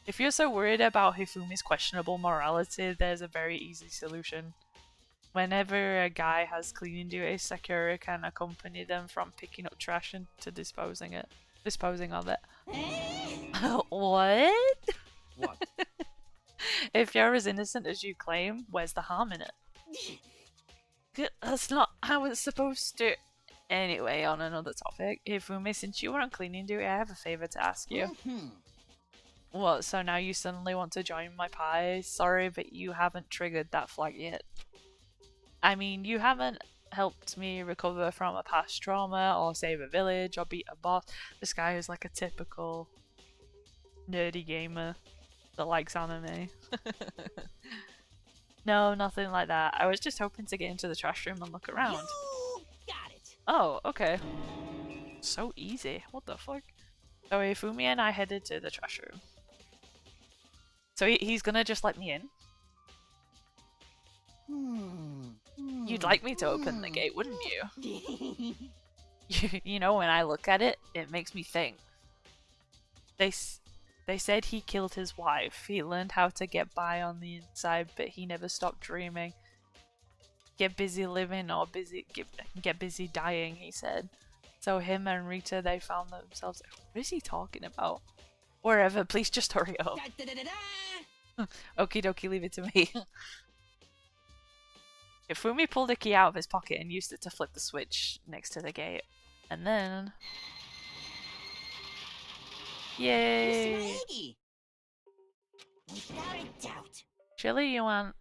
If you're so worried about Hifumi's questionable morality, there's a very easy solution. Whenever a guy has cleaning duty, Sakura can accompany them from picking up trash and to disposing of it. What? What? If you're as innocent as you claim, where's the harm in it? That's not how it's supposed to. Anyway, on another topic, Hifumi, since you were on cleaning duty, I have a favor to ask you. What, so now you suddenly want to join my pie? Sorry, but you haven't triggered that flag yet. I mean, you haven't helped me recover from a past trauma, or save a village, or beat a boss. This guy is like a typical nerdy gamer that likes anime. No, nothing like that. I was just hoping to get into the trash room and look around. You got it. Oh, okay. So easy. What the fuck? So Hifumi and I headed to the trash room. So he's gonna just let me in? You'd like me to open the gate, wouldn't you? You know, when I look at it, it makes me think. They said he killed his wife. He learned how to get by on the inside, but he never stopped dreaming. Get busy living or get busy dying, he said. So him and Rita, they found themselves... What is he talking about? Wherever, please just hurry up. Okie dokie, leave it to me. Ifumi pulled a key out of his pocket and used it to flip the switch next to the gate. And then... Yay! Without a doubt. Surely you aren't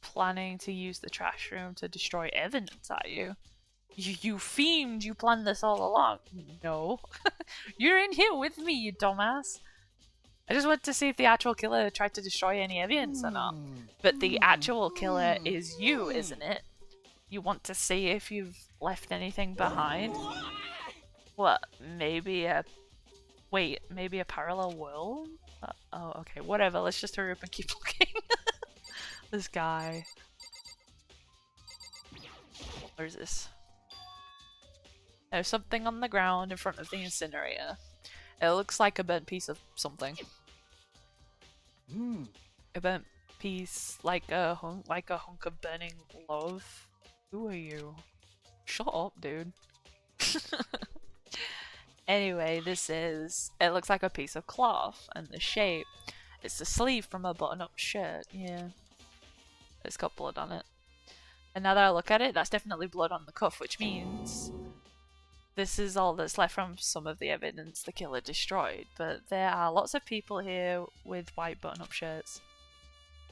planning to use the trash room to destroy evidence, are you? You fiend, you planned this all along. No. You're in here with me, you dumbass. I just wanted to see if the actual killer tried to destroy any evidence or not. But the actual killer is you, isn't it? You want to see if you've left anything behind? What? Maybe a... Wait, maybe a parallel world? Oh, okay, whatever. Let's just hurry up and keep looking. This guy. Where's this? There's something on the ground in front of the incinerator. It looks like a burnt piece of something. A burnt piece, like a hunk of burning love. Who are you? Shut up, dude. Anyway, it looks like a piece of cloth, and the shape, it's the sleeve from a button-up shirt. Yeah, it's got blood on it. And now that I look at it, that's definitely blood on the cuff, which means this is all that's left from some of the evidence the killer destroyed. But there are lots of people here with white button-up shirts.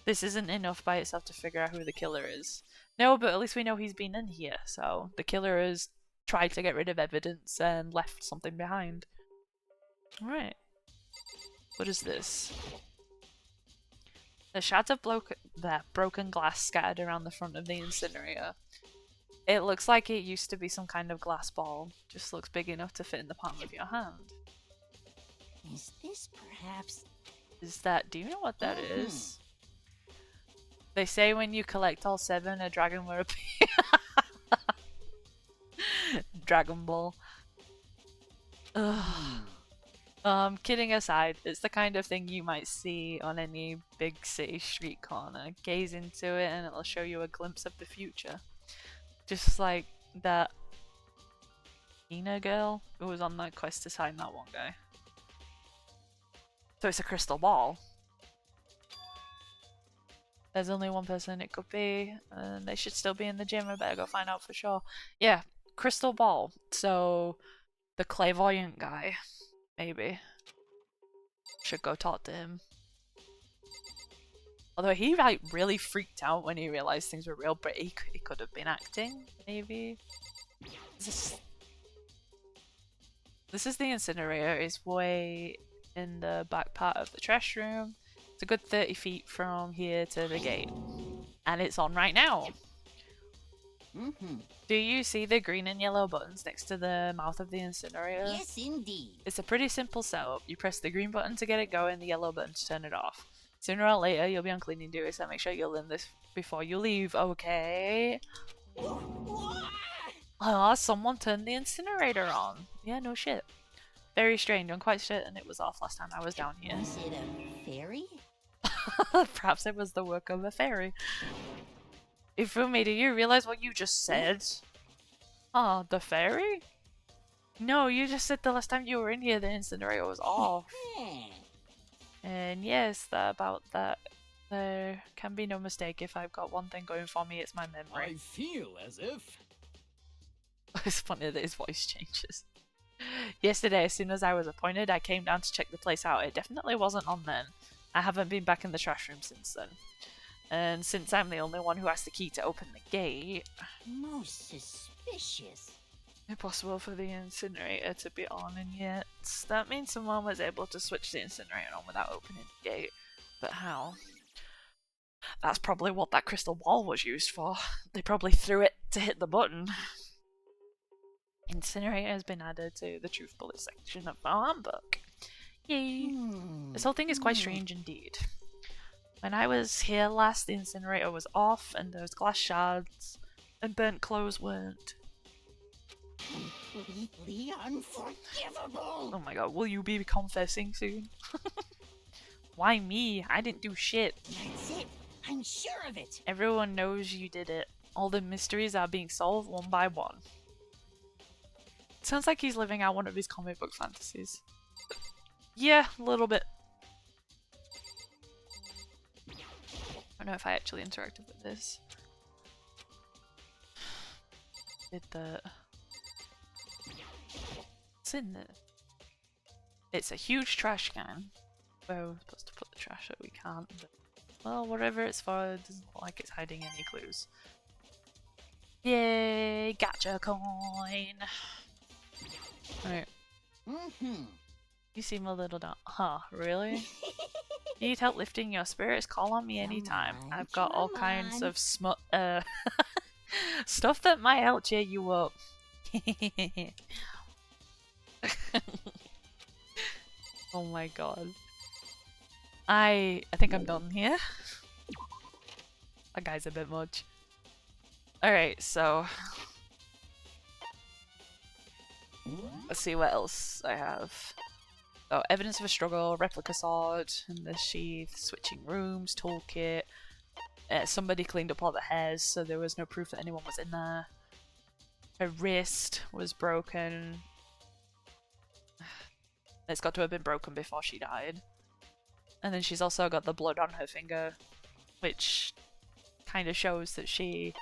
This isn't enough by itself to figure out who the killer is. No, but at least we know he's been in here, so the killer has tried to get rid of evidence and left something behind. Alright. What is this? The shards of broken glass scattered around the front of the incinerator. It looks like it used to be some kind of glass ball. Just looks big enough to fit in the palm of your hand. Is this perhaps... Do you know what that is? They say when you collect all 7, a dragon will appear. Dragon Ball. Ugh. Kidding aside, it's the kind of thing you might see on any big city street corner. Gaze into it and it'll show you a glimpse of the future. Just like that Ina girl who was on that quest to find that one guy. So it's a crystal ball. There's only one person it could be, and they should still be in the gym. I better go find out for sure. Yeah, crystal ball. So the clairvoyant guy, maybe. Should go talk to him. Although he like really freaked out when he realized things were real, but he could have been acting, maybe. This is the incinerator. It's way in the back part of the trash room. It's a good 30 feet from here to the gate. And it's on right now. Do you see the green and yellow buttons next to the mouth of the incinerator? Yes, indeed. It's a pretty simple setup. You press the green button to get it going, the yellow button to turn it off. Sooner or later, you'll be on cleaning duty, so make sure you'll learn this before you leave, okay? Oh, someone turned the incinerator on. Yeah, no shit. Very strange. I'm quite certain it was off last time I was down here. Is it a fairy? Perhaps it was the work of a fairy. Ifumi, do you realize what you just said? Oh, the fairy? No, you just said the last time you were in here the incinerator was off. And yes, about that, there can be no mistake. If I've got one thing going for me, it's my memory. I feel as if... It's funny that his voice changes. Yesterday, as soon as I was appointed, I came down to check the place out. It definitely wasn't on then. I haven't been back in the trash room since then. And since I'm the only one who has the key to open the gate... Most suspicious. Impossible for the incinerator to be on and yet. That means someone was able to switch the incinerator on without opening the gate. But how? That's probably what that crystal ball was used for. They probably threw it to hit the button. Incinerator has been added to the truth bullet section of our handbook. Yay! This whole thing is quite strange indeed. When I was here last, the incinerator was off, and those glass shards and burnt clothes weren't. Completely unforgivable! Oh my god, will you be confessing soon? Why me? I didn't do shit. That's it! I'm sure of it! Everyone knows you did it. All the mysteries are being solved one by one. Sounds like he's living out one of his comic book fantasies. Yeah, a little bit. I don't know if I actually interacted with this. Did the... What's in there? It's a huge trash can. Where we're supposed to put the trash that we can't. But, well, whatever it's for, it doesn't look like it's hiding any clues. Yay! Gotcha coin! Alright. You seem a little down. Huh, really? Need help lifting your spirits? Call on me anytime. I've got all kinds of stuff that might help cheer you up. Oh my god. I think I'm done here. That guy's a bit much. Alright, so let's see what else I have. Oh, evidence of a struggle, replica sword in the sheath, switching rooms, toolkit. Somebody cleaned up all the hairs, so there was no proof that anyone was in there. Her wrist was broken. It's got to have been broken before she died. And then she's also got the blood on her finger, which kind of shows that she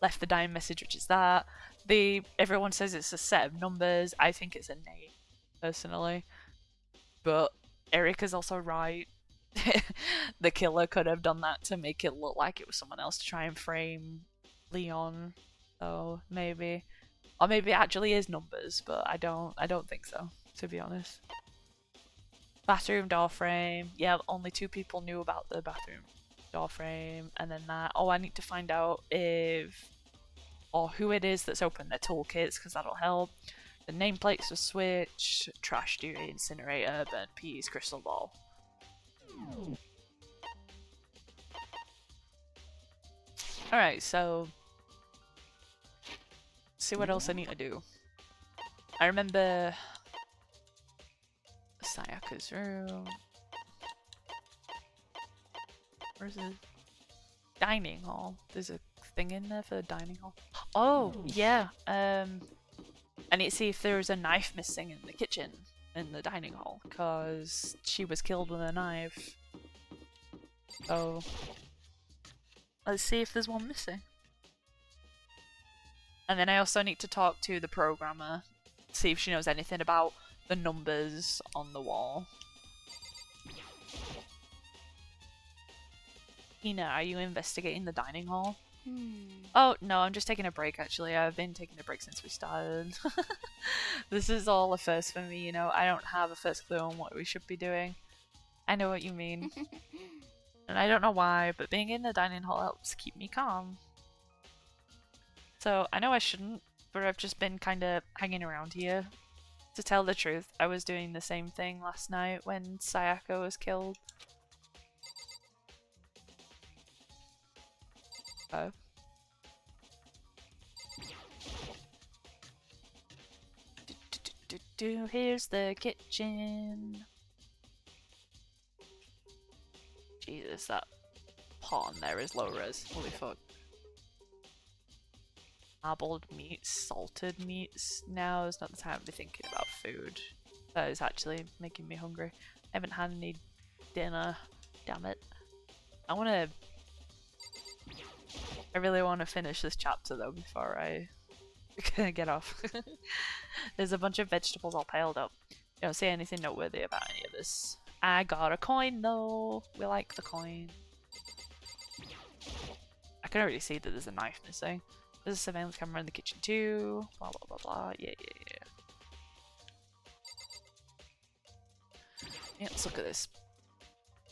left the dying message, which is that. Everyone says it's a set of numbers. I think it's a name, personally. But Eric is also right. The killer could have done that to make it look like it was someone else to try and frame Leon. So maybe, or maybe it actually is numbers, but I don't think so, to be honest. Bathroom door frame. Yeah, only 2 people knew about the bathroom door frame, and then that. Oh, I need to find out if or who it is that's opened their toolkits, because that'll help. The nameplates were switched, trash duty, incinerator, burnt peas, crystal ball. Alright, so see what else I need to do. I remember Sayaka's room. Where's the dining hall? There's a thing in there for the dining hall. Oh, yeah. I need to see if there's a knife missing in the kitchen in the dining hall, because she was killed with a knife. So let's see if there's one missing. And then I also need to talk to the programmer, see if she knows anything about the numbers on the wall. Hina, are you investigating the dining hall? Oh, no, I'm just taking a break, actually. I've been taking a break since we started. This is all a first for me, you know. I don't have a first clue on what we should be doing. I know what you mean. And I don't know why, but being in the dining hall helps keep me calm. So, I know I shouldn't, but I've just been kind of hanging around here. To tell the truth, I was doing the same thing last night when Sayaka was killed. Oh. Here's the kitchen. Jesus, that pot on there is low res. Holy fuck. Marbled meats, salted meats. Now is not the time to be thinking about food. That is actually making me hungry. I haven't had any dinner. Damn it. I really want to finish this chapter though before I get off. There's a bunch of vegetables all piled up. You don't say anything noteworthy about any of this. I got a coin though. We like the coin. I can already see that there's a knife missing. There's a surveillance camera in the kitchen too. Blah blah blah blah. Yeah. Yeah, let's look at this.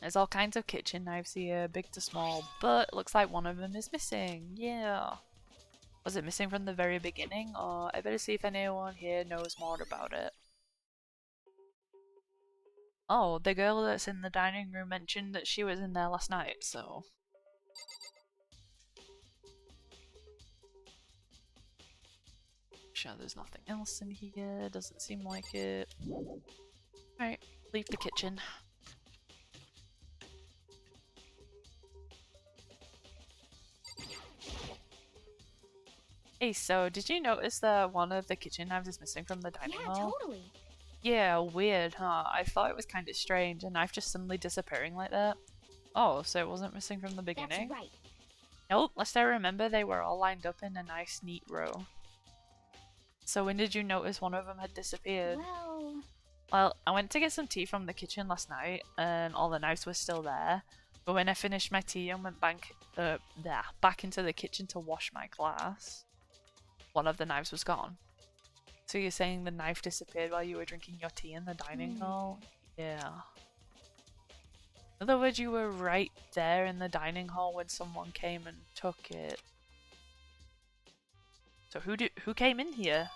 There's all kinds of kitchen knives here, big to small, but it looks like one of them is missing. Yeah. Was it missing from the very beginning, or I better see if anyone here knows more about it. Oh, the girl that's in the dining room mentioned that she was in there last night, so... Sure, there's nothing else in here, doesn't seem like it. Alright, leave the kitchen. Hey, so did you notice that one of the kitchen knives is missing from the dining hall? Yeah, totally. Yeah, weird, huh? I thought it was kind of strange, a knife just suddenly disappearing like that. Oh, so it wasn't missing from the beginning? That's right. Nope, lest I remember they were all lined up in a nice, neat row. So when did you notice one of them had disappeared? Well, I went to get some tea from the kitchen last night, and all the knives were still there. But when I finished my tea and went back into the kitchen to wash my glass, one of the knives was gone. So you're saying the knife disappeared while you were drinking your tea in the dining hall? Yeah. In other words, you were right there in the dining hall when someone came and took it. So who came in here?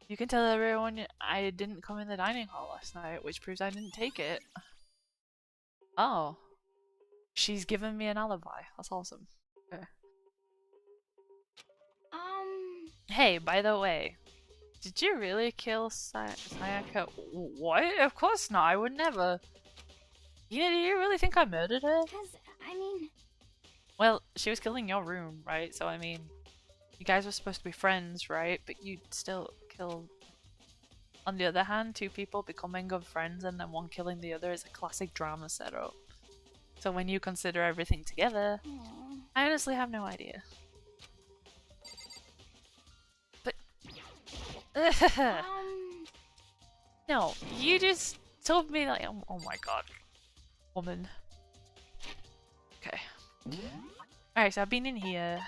You can tell everyone I didn't come in the dining hall last night, which proves I didn't take it. Oh. She's given me an alibi. That's awesome. Okay. Hey, by the way, did you really kill Sayaka? What? Of course not. I would never. Do you really think I murdered her? Because, I mean... Well, she was killing your room, right? So, I mean, you guys were supposed to be friends, right? But you still killed... On the other hand, two people becoming good friends and then one killing the other is a classic drama setup. So when you consider everything together, I honestly have no idea. But... No, you just told me like, oh my god. Woman. Okay. Alright, so I've been in here.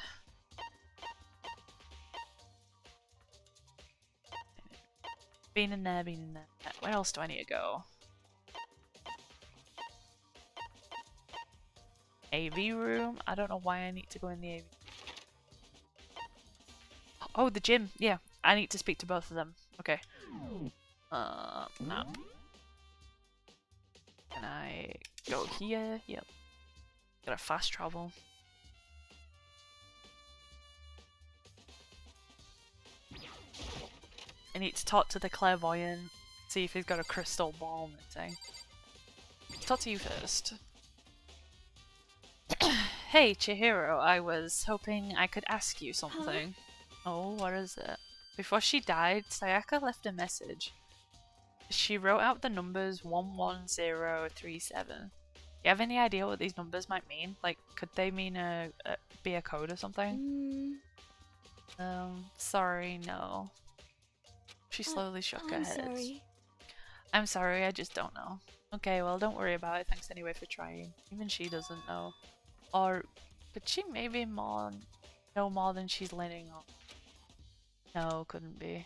Been in there, been in there. Where else do I need to go? AV room? I don't know why I need to go in the AV. Oh, the gym. Yeah, I need to speak to both of them. Okay. No. Can I go here? Yep. Gotta fast travel. I need to talk to the clairvoyant, see if he's got a crystal ball and thing. Talk to you first. Hey, Chihiro, I was hoping I could ask you something. Oh, what is it? Before she died, Sayaka left a message. She wrote out the numbers 11037. Do you have any idea what these numbers might mean? Like, could they mean be a code or something? Sorry, no. She slowly shook her head. Sorry. I'm sorry, I just don't know. Okay, well, don't worry about it. Thanks anyway for trying. Even she doesn't know. Or could she maybe know more than she's letting on? No, couldn't be.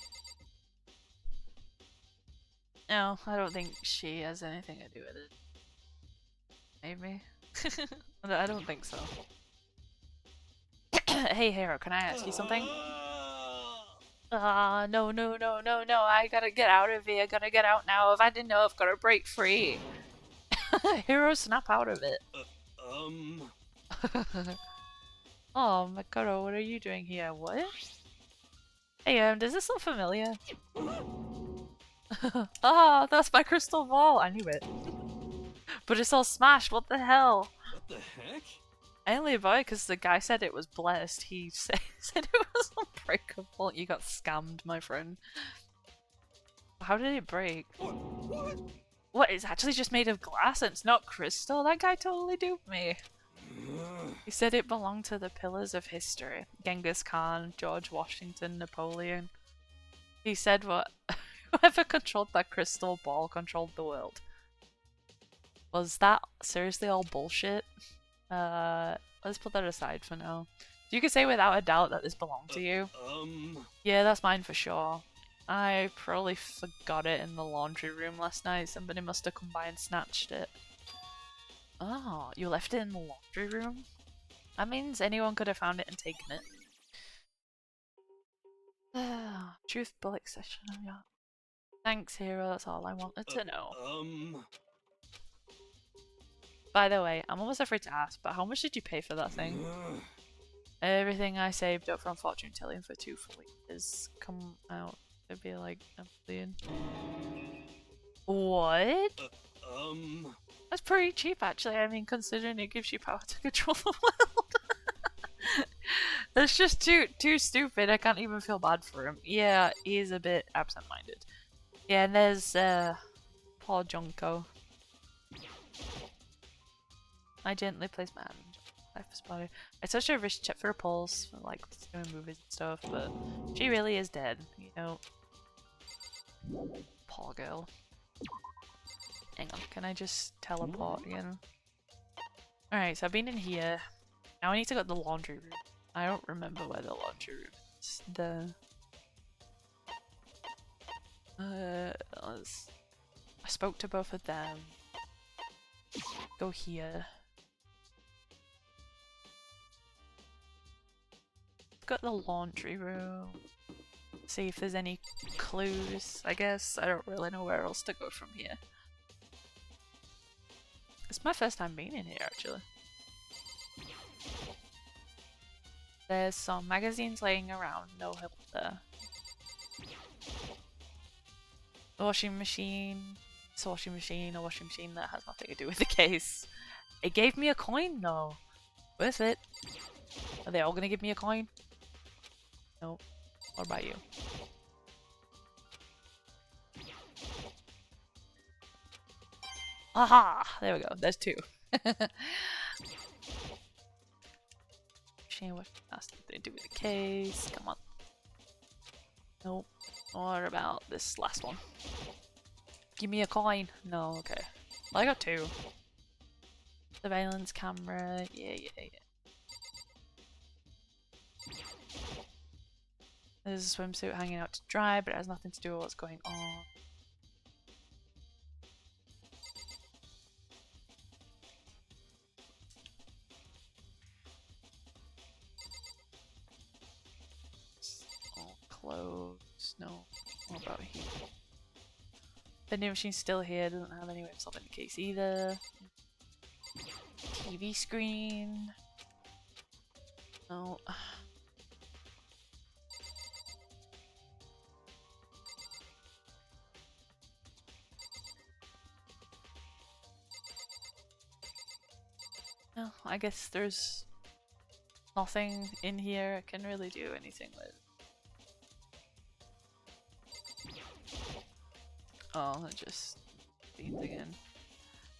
No, I don't think she has anything to do with it. Maybe? I don't think so. Hey, Hero, can I ask you something? No, I gotta get out of here. I gotta get out now. If I didn't know, I've gotta break free. Hero, snap out of it. Oh, Makoto, what are you doing here? What? Hey, does this look familiar? Ah, that's my crystal ball. I knew it. But it's all smashed. What the hell? What the heck? I only bought it because the guy said it was blessed. He said it was unbreakable. You got scammed, my friend. How did it break? What? What? It's actually just made of glass and it's not crystal? That guy totally duped me. He said it belonged to the pillars of history. Genghis Khan, George Washington, Napoleon. He said what? Whoever controlled that crystal ball controlled the world. Was that seriously all bullshit? Let's put that aside for now. You could say without a doubt that this belonged to you. Yeah, that's mine for sure. I probably forgot it in the laundry room last night. Somebody must have come by and snatched it. Oh, you left it in the laundry room? That means anyone could have found it and taken it. Truth bullet session. Yeah. Thanks, Hero. That's all I wanted to know. By the way, I'm almost afraid to ask, but how much did you pay for that thing? Everything I saved up from fortune telling for 2 full years come out to be like $1 billion. What? That's pretty cheap, actually. I mean, considering it gives you power to control the world. That's just too stupid. I can't even feel bad for him. Yeah, he's a bit absent-minded. Yeah, and there's poor Junko. I gently place my hand on Life body. I touched her wrist, checked for a pulse, like doing movies and stuff, but she really is dead, you know. Poor girl. Hang on, can I just teleport again? Alright, so I've been in here. Now I need to go to the laundry room. I don't remember where the laundry room is. I spoke to both of them. Go here. Got the laundry room. See if there's any clues, I guess. I don't really know where else to go from here. It's my first time being in here, actually. There's some magazines laying around, no help there. A washing machine. It's a washing machine that has nothing to do with the case. It gave me a coin though. Worth it. Are they all gonna give me a coin? No. What about you? Aha! There we go. There's two. What has to do with the case? Come on. Nope. What about this last one? Give me a coin. No, okay. Well, I got two. Surveillance camera. Yeah. There's a swimsuit hanging out to dry, but it has nothing to do with what's going on. Clothes. No. What about here? Vending machine's still here. Doesn't have any way of solving the case either. TV screen. No. Well, I guess there's nothing in here I can really do anything with. Oh, I just beamed again.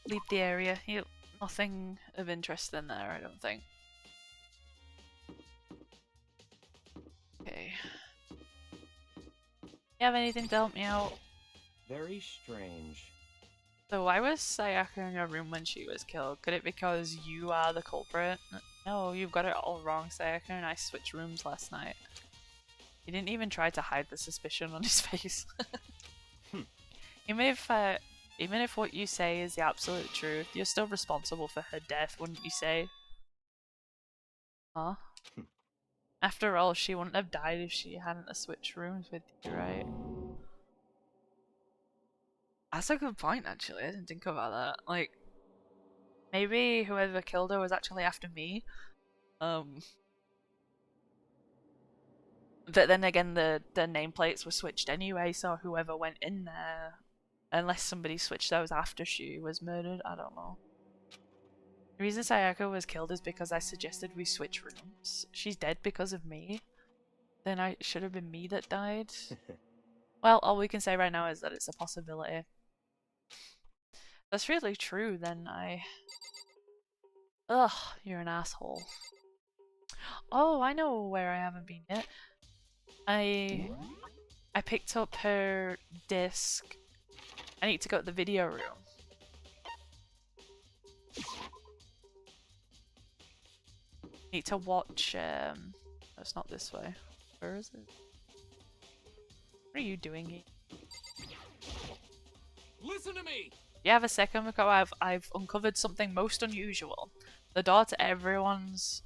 Leave the area. Yep, nothing of interest in there, I don't think. Okay. You have anything to help me out? Very strange. So why was Sayaka in your room when she was killed? Could it be because you are the culprit? No, you've got it all wrong. Sayaka and I switched rooms last night. He didn't even try to hide the suspicion on his face. Even if what you say is the absolute truth, you're still responsible for her death, wouldn't you say? Huh? After all, she wouldn't have died if she hadn't switched rooms with you, right? That's a good point, actually. I didn't think about that. Like, maybe whoever killed her was actually after me. But then again, the nameplates were switched anyway, so whoever went in there, unless somebody switched those after she was murdered, I don't know. The reason Sayaka was killed is because I suggested we switch rooms. She's dead because of me. Then it should have been me that died. Well, all we can say right now is that it's a possibility. That's really true, then Ugh, you're an asshole. Oh, I know where I haven't been yet. I picked up her disc. I need to go to the video room. Need to watch, it's not this way. Where is it? What are you doing here? Listen to me! You have a second ago, I've uncovered something most unusual. The door to everyone's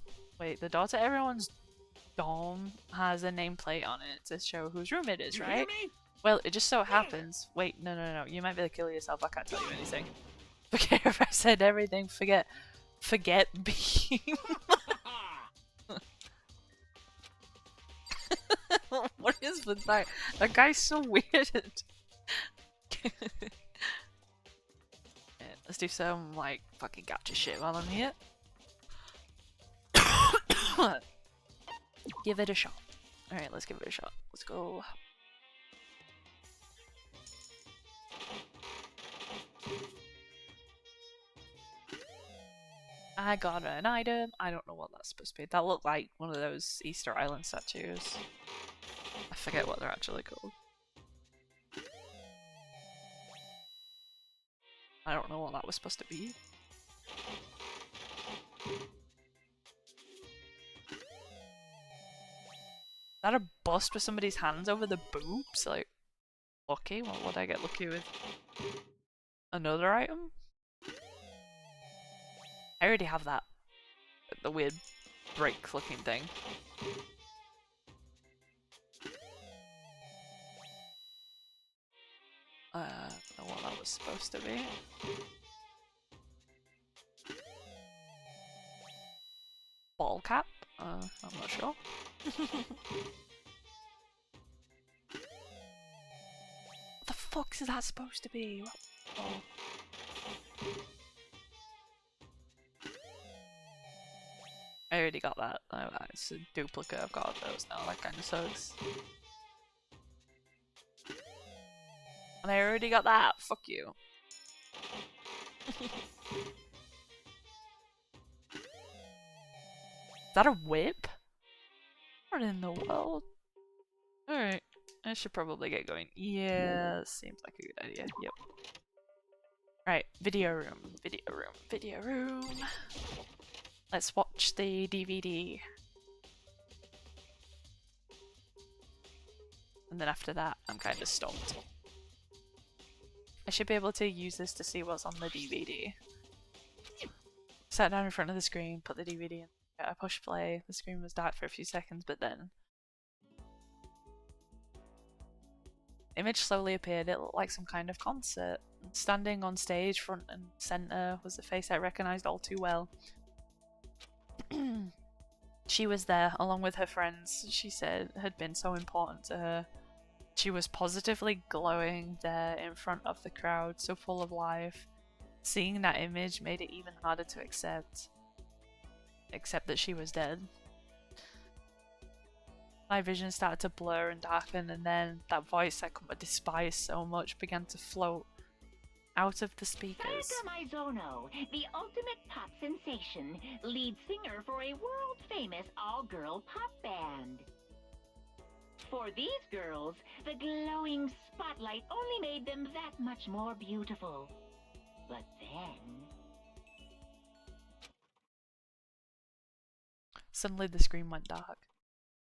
dorm has a nameplate on it to show whose room it is, right? Well, it just so happens. Wait, no. You might be able to kill yourself. I can't tell you anything. Forget if I said everything. Forget being. What is with that? That guy's so weird. Yeah, let's do some like fucking gotcha shit while I'm here. Give it a shot. Alright, let's give it a shot. Let's go. I got an item. I don't know what that's supposed to be. That looked like one of those Easter Island statues. I forget what they're actually called. I don't know what that was supposed to be. Is that a bust with somebody's hands over the boobs? Like, lucky? What would I get lucky with? Another item? I already have that. The weird break looking thing. Know what that was supposed to be. Ball cap? I'm not sure. What the fuck is that supposed to be? Oh. I already got that. Oh, it's a duplicate. I've got those now. That kind of sucks. And I already got that. Fuck you. Is that a whip? What in the world? Alright. I should probably get going. Yeah, seems like a good idea. Yep. Right, video room, video room, video room. Let's watch the DVD. And then after that, I'm kind of stumped. I should be able to use this to see what's on the DVD. Sat down in front of the screen, put the DVD in. I pushed play. The screen was dark for a few seconds, but then image slowly appeared. It looked like some kind of concert. Standing on stage, front and center, was a face I recognized all too well. She was there, along with her friends. She said had been so important to her. She was positively glowing there in front of the crowd, so full of life. Seeing that image made it even harder to accept. Except that she was dead. My vision started to blur and darken, and then that voice I could despise so much began to float out of the speakers. Sayaka Maizono, the ultimate pop sensation, lead singer for a world-famous all-girl pop band. For these girls, the glowing spotlight only made them that much more beautiful. But then... Suddenly the screen went dark,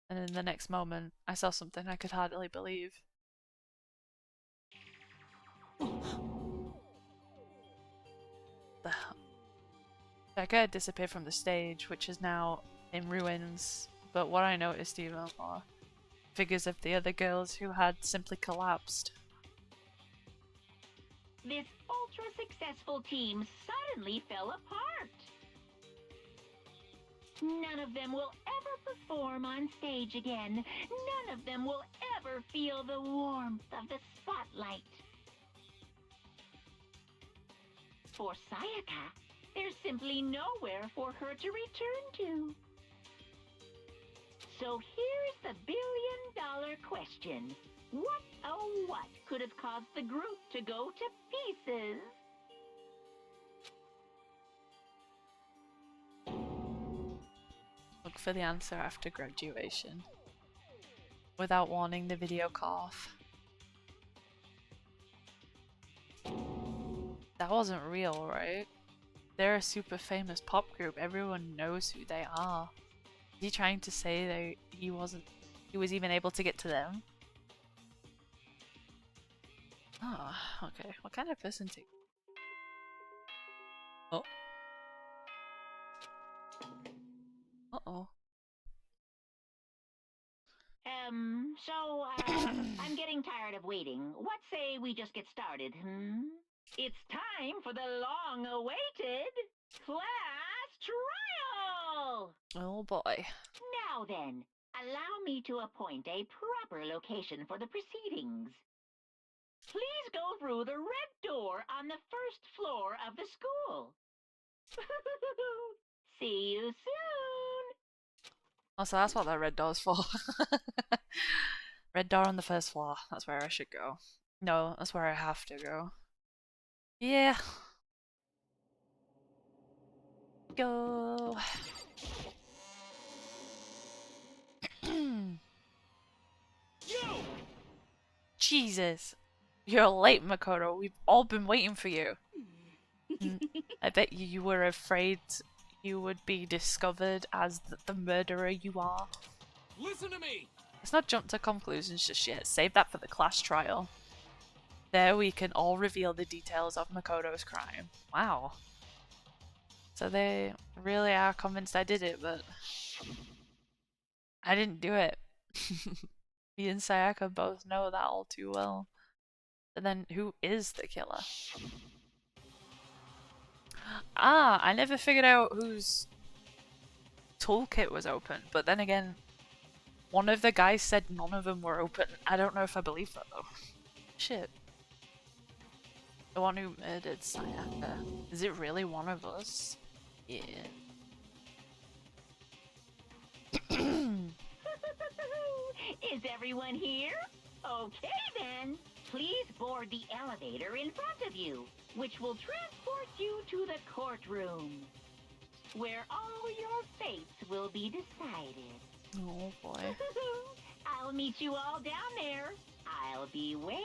and in the next moment, I saw something I could hardly believe. The hell? Becca had disappeared from the stage, which is now in ruins, but what I noticed even more, figures of the other girls who had simply collapsed. This ultra-successful team suddenly fell apart. None of them will ever perform on stage again. None of them will ever feel the warmth of the spotlight. For Sayaka, there's simply nowhere for her to return to. So here's the billion-dollar question. What, oh what, could have caused the group to go to pieces? Look for the answer after graduation. Without warning, the video cut off. That wasn't real, right? They're a super famous pop group. Everyone knows who they are. Is he trying to say that he was even able to get to them? Oh, okay. What kind of person to... Oh. Uh-oh. I'm getting tired of waiting. What say we just get started, It's time for the long-awaited class trial! Oh boy. Now then, allow me to appoint a proper location for the proceedings. Please go through the red door on the first floor of the school. See you soon! Oh, so that's what that red door's for. Red door on the first floor. That's where I should go. No, that's where I have to go. Yeah. Go. Jesus. You're late, Makoto. We've all been waiting for you. I bet you were afraid you would be discovered as the murderer you are. Listen to me! Let's not jump to conclusions just yet. Save that for the class trial. There we can all reveal the details of Makoto's crime. Wow. So they really are convinced I did it, but I didn't do it. Me and Sayaka both know that all too well. But then, who is the killer? Ah, I never figured out whose toolkit was open. But then again, one of the guys said none of them were open. I don't know if I believe that though. Shit. The one who murdered Sayaka. Is it really one of us? Yeah. Is everyone here? Okay then. Please board the elevator in front of you, which will transport you to the courtroom, where all your fates will be decided. Oh boy. I'll meet you all down there. I'll be waiting.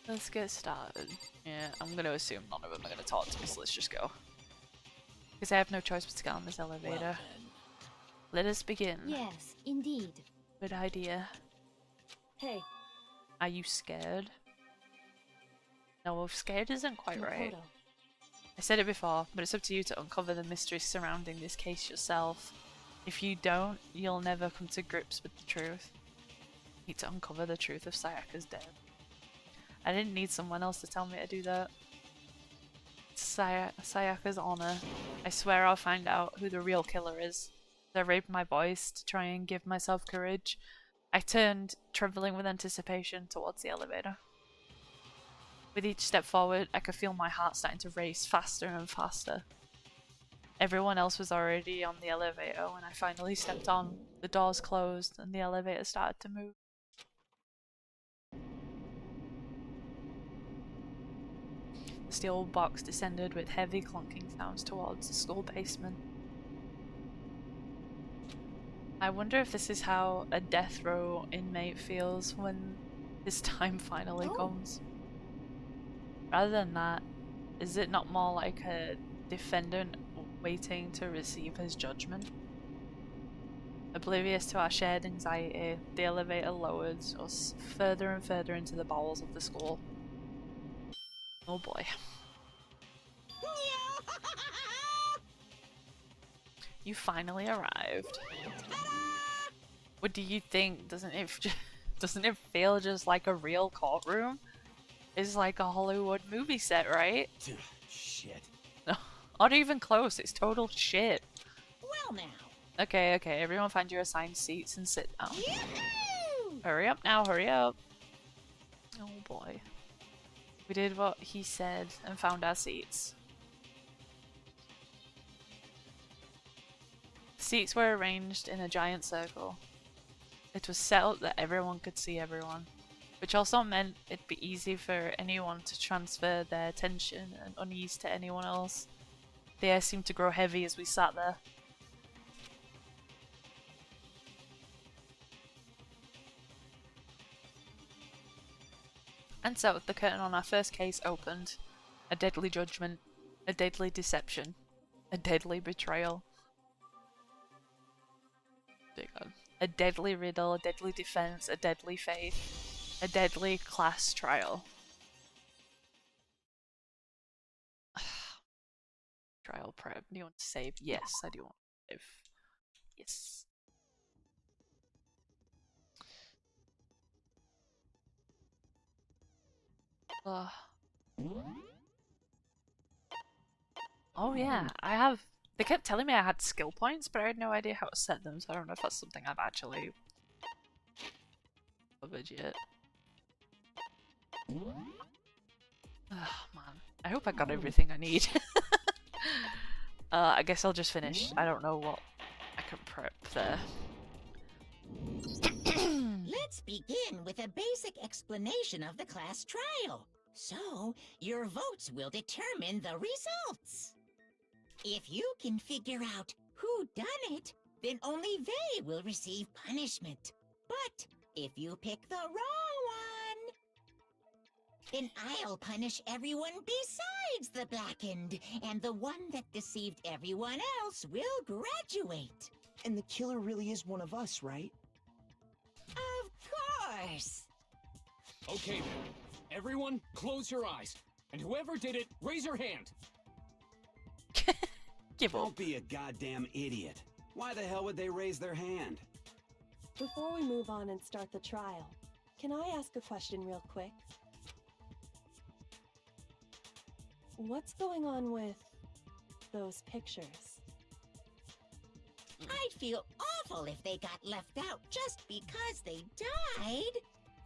Let's get started. Yeah, I'm gonna assume none of them are gonna talk to me, so let's just go. Because I have no choice but to get on this elevator. Let us begin. Yes, indeed. Good idea. Hey. Are you scared? No, scared isn't quite right. I said it before, but it's up to you to uncover the mysteries surrounding this case yourself. If you don't, you'll never come to grips with the truth. You need to uncover the truth of Sayaka's death. I didn't need someone else to tell me to do that. Sayaka's honor. I swear I'll find out who the real killer is. I raped my voice to try and give myself courage. I turned, trembling with anticipation, towards the elevator. With each step forward, I could feel my heart starting to race faster and faster. Everyone else was already on the elevator when I finally stepped on. The doors closed and the elevator started to move. The steel box descended with heavy clunking sounds towards the school basement. I wonder if this is how a death row inmate feels when his time finally comes. Rather than that, is it not more like a defendant waiting to receive his judgment? Oblivious to our shared anxiety, the elevator lowered us further and further into the bowels of the school. Oh boy. You finally arrived. What do you think? Doesn't it feel just like a real courtroom? It's like a Hollywood movie set, right? Shit. No, not even close. It's total shit. Well now. Okay, everyone find your assigned seats and sit down. Hurry up now, hurry up. Oh boy. We did what he said and found our seats. The seats were arranged in a giant circle. It was set up that everyone could see everyone, which also meant it'd be easy for anyone to transfer their tension and unease to anyone else. The air seemed to grow heavy as we sat there. And so, the curtain on our first case opened. A deadly judgment, a deadly deception, a deadly betrayal. Dear God. A deadly riddle, a deadly defense, a deadly faith, a deadly class trial. Trial prep. Do you want to save? Yes, I do want to save. Yes. Oh yeah, I have. They kept telling me I had skill points, but I had no idea how to set them, so I don't know if that's something I've actually covered yet. Oh man, I hope I got everything I need. I guess I'll just finish. I don't know what I can prep there. Let's begin with a basic explanation of the class trial. So, your votes will determine the results. If you can figure out who done it, then only they will receive punishment. But if you pick the wrong one, then I'll punish everyone besides the blackened, and the one that deceived everyone else will graduate. And the killer really is one of us, right? Of course. Okay then. Everyone, close your eyes. And whoever did it, raise your hand. Give up. Don't be a goddamn idiot. Why the hell would they raise their hand? Before we move on and start the trial, can I ask a question real quick? What's going on with those pictures? I'd feel awful if they got left out just because they died.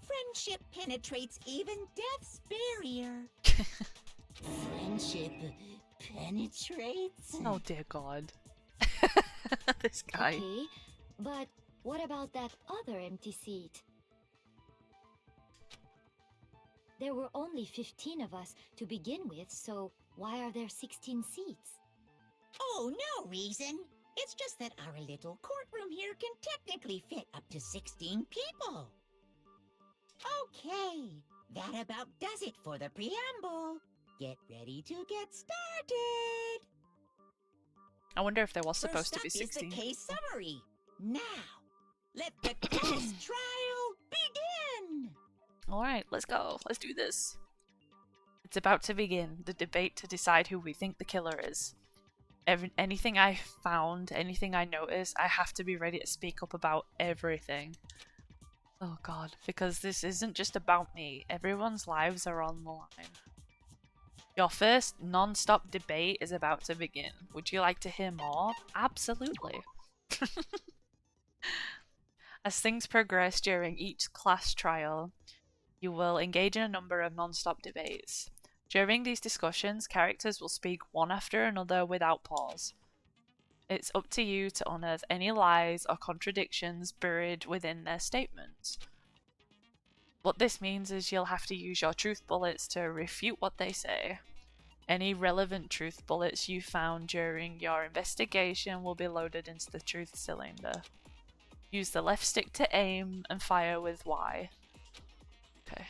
Friendship penetrates even death's barrier. Friendship penetrates? Oh dear God. This guy. Okay, but what about that other empty seat? There were only 15 of us to begin with, so why are there 16 seats? Oh, no reason. It's just that our little courtroom here can technically fit up to 16 people. Okay, that about does it for the preamble. Get ready to get started. I wonder if there was supposed to be First up 16. is the case summary. Now, let the case trial begin. Alright, let's go. Let's do this. It's about to begin, the debate to decide who we think the killer is. Anything I found, anything I noticed, I have to be ready to speak up about everything. Oh god, because this isn't just about me. Everyone's lives are on the line. Your first non-stop debate is about to begin. Would you like to hear more? Absolutely. As things progress during each class trial, you will engage in a number of non-stop debates. During these discussions, characters will speak one after another without pause. It's up to you to unearth any lies or contradictions buried within their statements. What this means is you'll have to use your truth bullets to refute what they say. Any relevant truth bullets you found during your investigation will be loaded into the truth cylinder. Use the left stick to aim and fire with Y. Okay.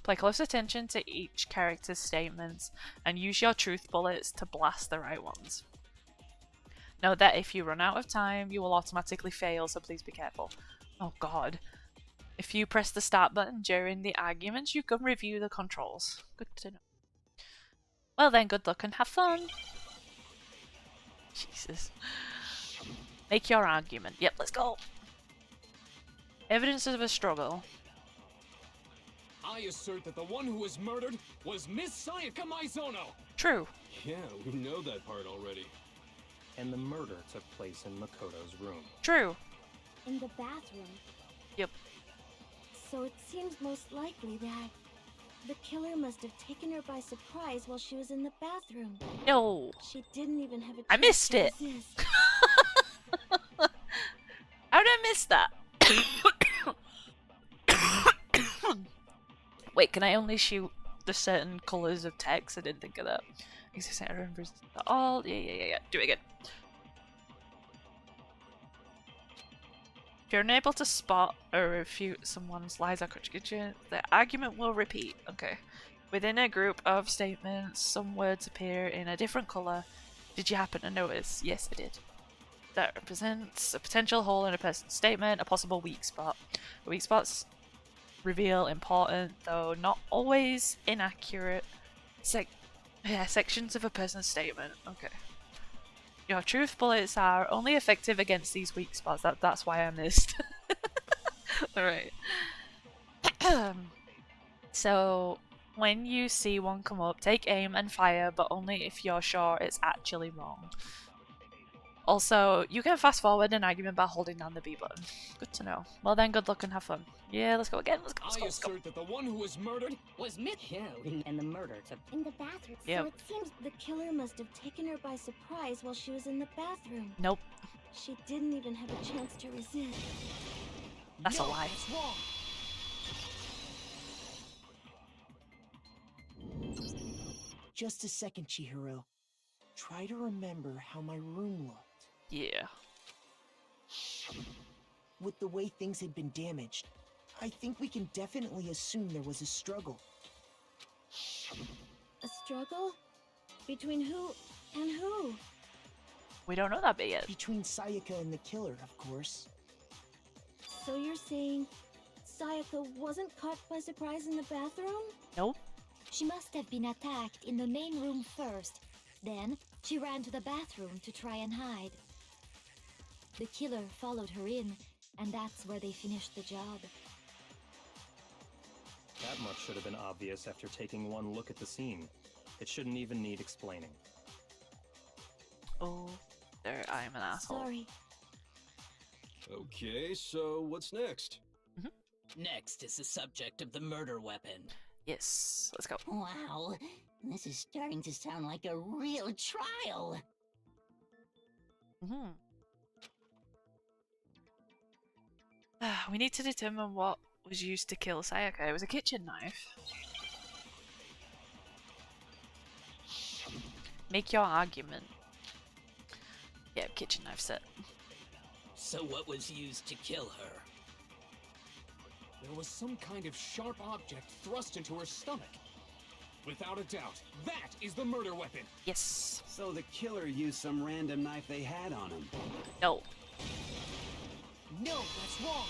Pay close attention to each character's statements and use your truth bullets to blast the right ones. Note that if you run out of time, you will automatically fail, so please be careful. Oh god. If you press the start button during the arguments, you can review the controls. Good to know. Well then, good luck and have fun! Jesus. Make your argument. Yep, let's go! Evidence of a struggle. I assert that the one who was murdered was Miss Sayaka Maizono. True. Yeah, we know that part already. And the murder took place in Makoto's room. True. In the bathroom. Yep. So it seems most likely that the killer must have taken her by surprise while she was in the bathroom. No. She didn't even have a chance I missed to it. resist. How did I miss that? Wait, can I only shoot the certain colours of text? I didn't think of that. I remember all. Yeah. Do it again. If you're unable to spot or refute someone's lies or contradictions, the argument will repeat. Okay. Within a group of statements, some words appear in a different colour. Did you happen to notice? Yes, I did. That represents a potential hole in a person's statement, a possible weak spot. Weak spots reveal important, though not always inaccurate, sections of a person's statement. Okay. Your truth bullets are only effective against these weak spots. That's why I missed. Alright. So, when you see one come up, take aim and fire, but only if you're sure it's actually wrong. Also, you can fast forward an argument by holding down the B button. Good to know. Well then, good luck and have fun. Yeah, let's go again. Let's go. I assert that the one who was murdered was Miss. Yeah, and the murder took. In the bathroom. Yep. So it seems the killer must have taken her by surprise while she was in the bathroom. Nope. She didn't even have a chance to resist. That's a lie. That's wrong. Just a second, Chihiro. Try to remember how my room looked. Yeah. With the way things had been damaged, I think we can definitely assume there was a struggle. A struggle? Between who and who? We don't know that bit yet. Between Sayaka and the killer, of course. So you're saying Sayaka wasn't caught by surprise in the bathroom? Nope. She must have been attacked in the main room first, Then, she ran to the bathroom to try and hide. The killer followed her in, and that's where they finished the job. That much should have been obvious after taking one look at the scene. It shouldn't even need explaining. Oh, there, I am an asshole. Sorry. Okay, so what's next? Next is the subject of the murder weapon. Yes, let's go. Wow, this is starting to sound like a real trial. We need to determine what was used to kill Sayaka. It was a kitchen knife. Make your argument. Yeah, kitchen knife set. So what was used to kill her? There was some kind of sharp object thrust into her stomach. Without a doubt, that is the murder weapon. Yes. So the killer used some random knife they had on him. No. No, that's wrong.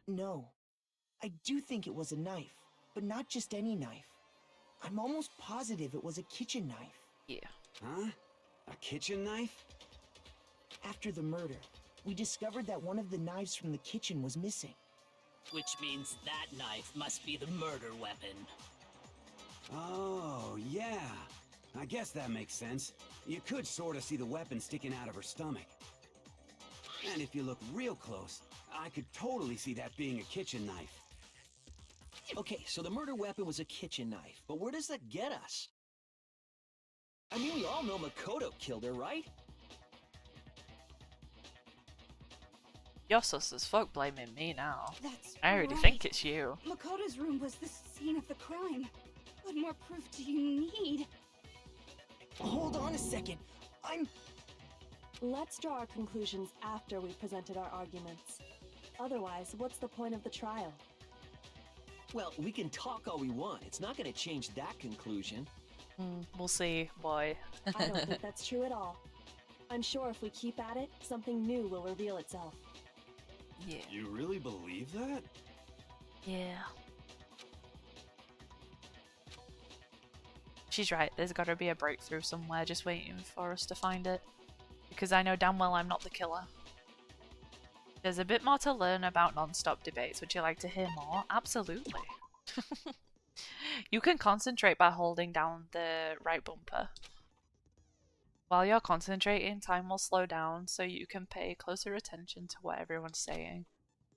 No. I do think it was a knife, but not just any knife. I'm almost positive it was a kitchen knife. Yeah. Huh? A kitchen knife? After the murder, we discovered that one of the knives from the kitchen was missing. Which means that knife must be the murder weapon. Oh, yeah. I guess that makes sense. You could sort of see the weapon sticking out of her stomach. And if you look real close, I could totally see that being a kitchen knife. Okay, so the murder weapon was a kitchen knife, but where does that get us? I mean, we all know Makoto killed her, right? You're sus as fuck blaming me now. That's I already right. think it's you. Makoto's room was the scene of the crime. What more proof do you need? Hold on a second. Let's draw our conclusions after we've presented our arguments. Otherwise, what's the point of the trial? Well, we can talk all we want. It's not going to change that conclusion. We'll see, boy. I don't think that's true at all. I'm sure if we keep at it, something new will reveal itself. Yeah. You really believe that? Yeah. She's right, there's gotta be a breakthrough somewhere just waiting for us to find it. Because I know damn well I'm not the killer. There's a bit more to learn about non-stop debates. Would you like to hear more? Absolutely. You can concentrate by holding down the right bumper. While you're concentrating, time will slow down so you can pay closer attention to what everyone's saying.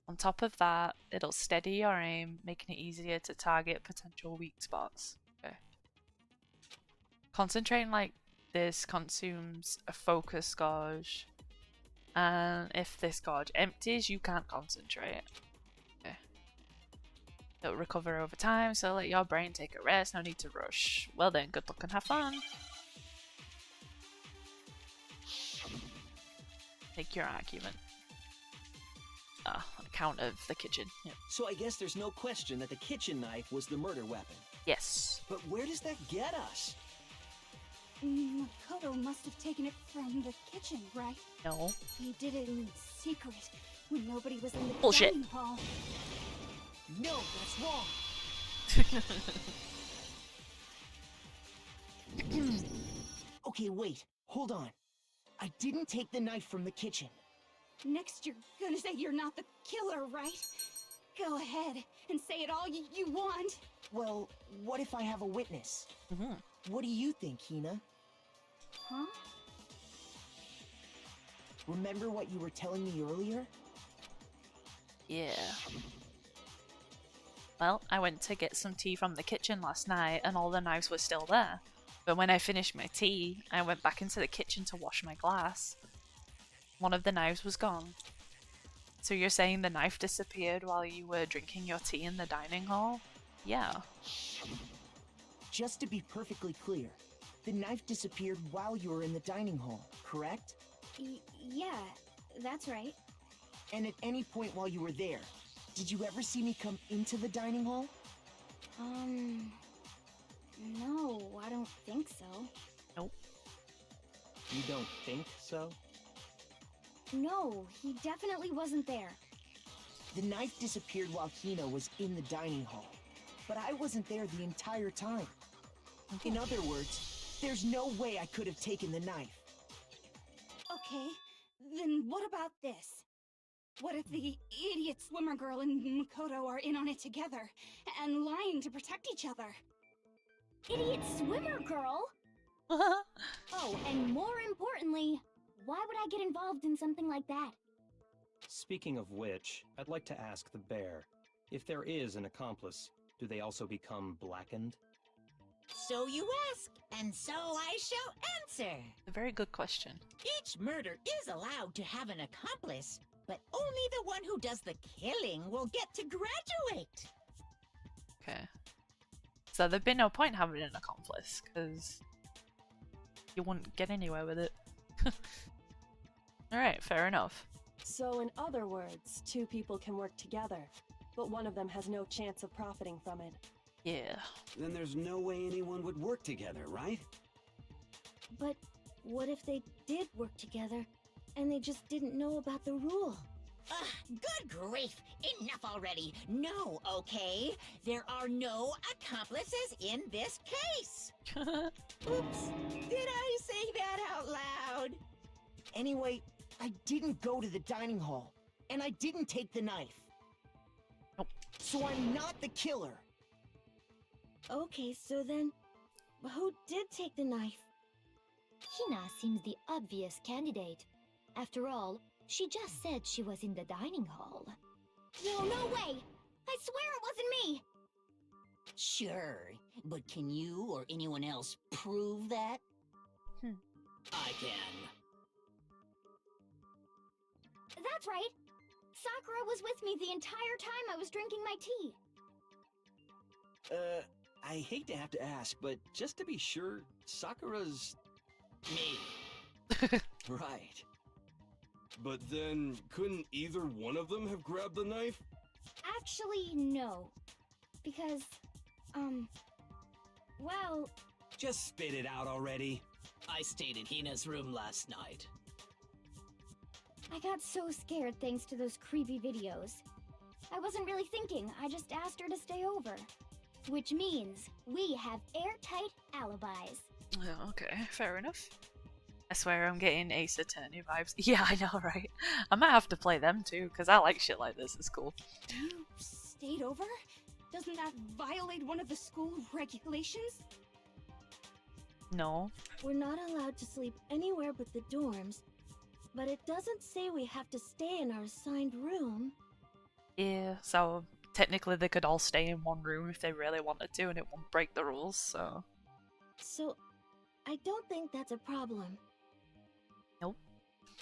On top of that, it'll steady your aim, making it easier to target potential weak spots. Okay. Concentrating like this consumes a focus gauge, and if this gauge empties, you can't concentrate. Okay. It'll recover over time, so let your brain take a rest, no need to rush. Well then, good luck and have fun. Make your argument. On account of the kitchen. Yep. So I guess there's no question that the kitchen knife was the murder weapon. Yes. But where does that get us? Makoto must have taken it from the kitchen, right? No. He did it in secret when nobody was in the Bullshit. dining hall. No, that's wrong. Okay, wait. Hold on. I didn't take the knife from the kitchen. Next, you're gonna say you're not the killer, right? Go ahead and say it all you want. Well, what if I have a witness? What do you think, Hina? Huh? Remember what you were telling me earlier? Yeah. Well, I went to get some tea from the kitchen last night and all the knives were still there. But when I finished my tea, I went back into the kitchen to wash my glass. One of the knives was gone. So you're saying the knife disappeared while you were drinking your tea in the dining hall? Yeah. Just to be perfectly clear, the knife disappeared while you were in the dining hall, correct? Yeah, that's right. And at any point while you were there, did you ever see me come into the dining hall? No, I don't think so. Nope. You don't think so? No, he definitely wasn't there. The knife disappeared while Hina was in the dining hall. but I wasn't there the entire time. In other words, there's no way I could have taken the knife. Okay, then what about this? What if the idiot swimmer girl and Makoto are in on it together, and lying to protect each other? Idiot swimmer girl? Oh, and more importantly, why would I get involved in something like that? Speaking of which, I'd like to ask the bear, if there is an accomplice, do they also become blackened? So you ask, and so I shall answer. A very good question. Each murder is allowed to have an accomplice, but only the one who does the killing will get to graduate. Okay. So there'd be no point having an accomplice, because you wouldn't get anywhere with it. Alright, fair enough. So in other words, two people can work together, but one of them has no chance of profiting from it. Yeah. Then there's no way anyone would work together, right? But what if they did work together, and they just didn't know about the rule? Ugh, good grief! Enough already! No, okay? There are no accomplices in this case! Oops! Did I say that out loud? Anyway, I didn't go to the dining hall, and I didn't take the knife. Nope. So I'm not the killer. Okay, so then, who did take the knife? Hina seems the obvious candidate. After all, she just said she was in the dining hall. No, no way! I swear it wasn't me! Sure, but can you or anyone else prove that? I can. That's right! Sakura was with me the entire time I was drinking my tea. I hate to have to ask, but just to be sure, Sakura's... Me. Right. But then, couldn't either one of them have grabbed the knife? Actually, no. Because, well... Just spit it out already. I stayed in Hina's room last night. I got so scared thanks to those creepy videos. I wasn't really thinking, I just asked her to stay over. Which means we have airtight alibis. Oh, okay, fair enough. I swear I'm getting Ace Attorney vibes. Yeah, I know, right? I might have to play them too, because I like shit like this, it's cool. You stayed over? Doesn't that violate one of the school regulations? No. We're not allowed to sleep anywhere but the dorms, but it doesn't say we have to stay in our assigned room. Yeah, so technically they could all stay in one room if they really wanted to and it won't break the rules, so... So, I don't think that's a problem. Nope.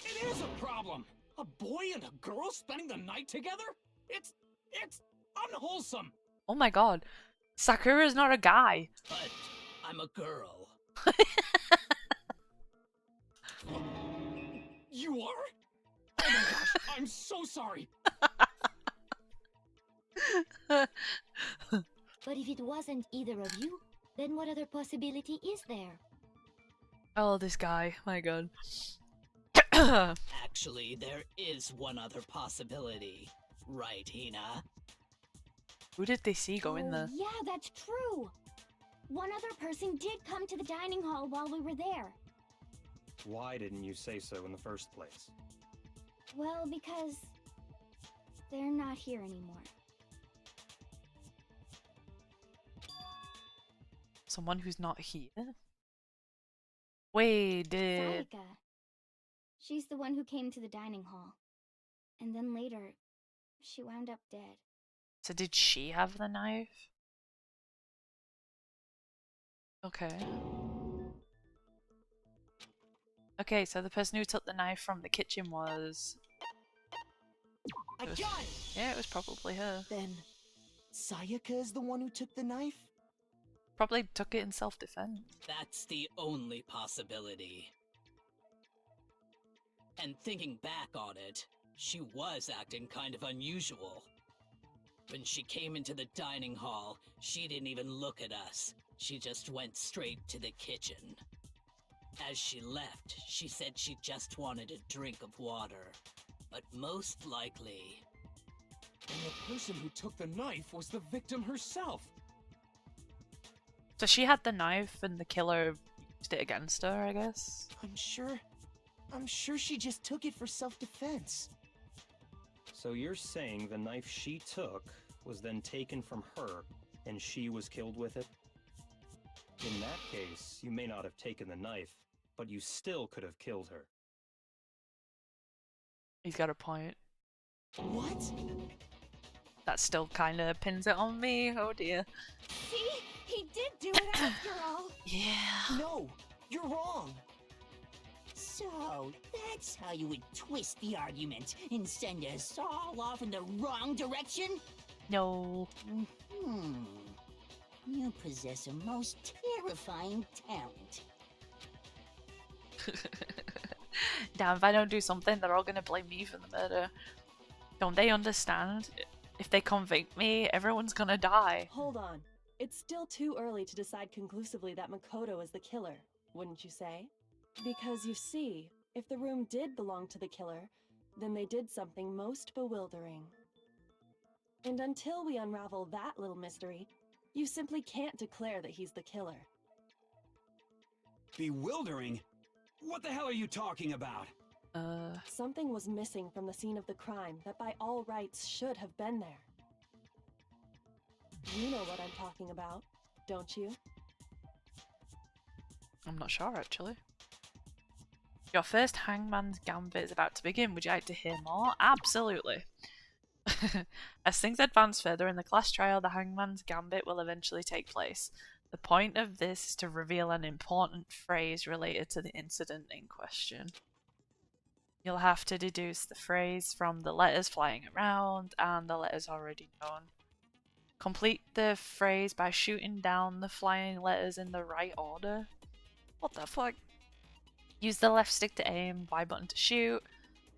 It is a problem! A boy and a girl spending the night together? It's unwholesome! Oh my god. Sakura's not a guy. But I'm a girl. You are? Oh my gosh, I'm so sorry! But if it wasn't either of you, then what other possibility is there? Oh, this guy. My god. Actually, there is one other possibility. Right, Hina? Who did they see go in there? Yeah, that's true! One other person did come to the dining hall while we were there. Why didn't you say so in the first place? Well, because... they're not here anymore. Someone who's not here? Wait, did... Sayaka. She's the one who came to the dining hall. And then later, she wound up dead. So did she have the knife? Okay. Okay, so the person who took the knife from the kitchen was... I got it! Yeah, it was probably her. Then, Sayaka is the one who took the knife? Probably took it in self-defense. That's the only possibility. And thinking back on it, she was acting kind of unusual. When she came into the dining hall, she didn't even look at us. She just went straight to the kitchen. As she left, she said she just wanted a drink of water. But most likely... And the person who took the knife was the victim herself. So she had the knife and the killer used it against her, I guess. I'm sure she just took it for self-defense. So you're saying the knife she took was then taken from her, and she was killed with it? In that case, you may not have taken the knife, but you still could have killed her. He's got a point. What? That still kind of pins it on me. Oh dear. See? He did do it after all. Yeah. No, you're wrong. So, that's how you would twist the argument and send us all off in the wrong direction? No. You possess a most terrifying talent. Damn, if I don't do something, they're all gonna blame me for the murder. Don't they understand? If they convict me, everyone's gonna die. Hold on. It's still too early to decide conclusively that Makoto is the killer, wouldn't you say? Because you see, if the room did belong to the killer, then they did something most bewildering. And until we unravel that little mystery, you simply can't declare that he's the killer. Bewildering? What the hell are you talking about? Something was missing from the scene of the crime that by all rights should have been there. You know what I'm talking about, don't you? I'm not sure, actually. Your first Hangman's Gambit is about to begin. Would you like to hear more? Absolutely. As things advance further in the class trial, the Hangman's Gambit will eventually take place. The point of this is to reveal an important phrase related to the incident in question. You'll have to deduce the phrase from the letters flying around and the letters already known. Complete the phrase by shooting down the flying letters in the right order. What the fuck? Use the left stick to aim, Y button to shoot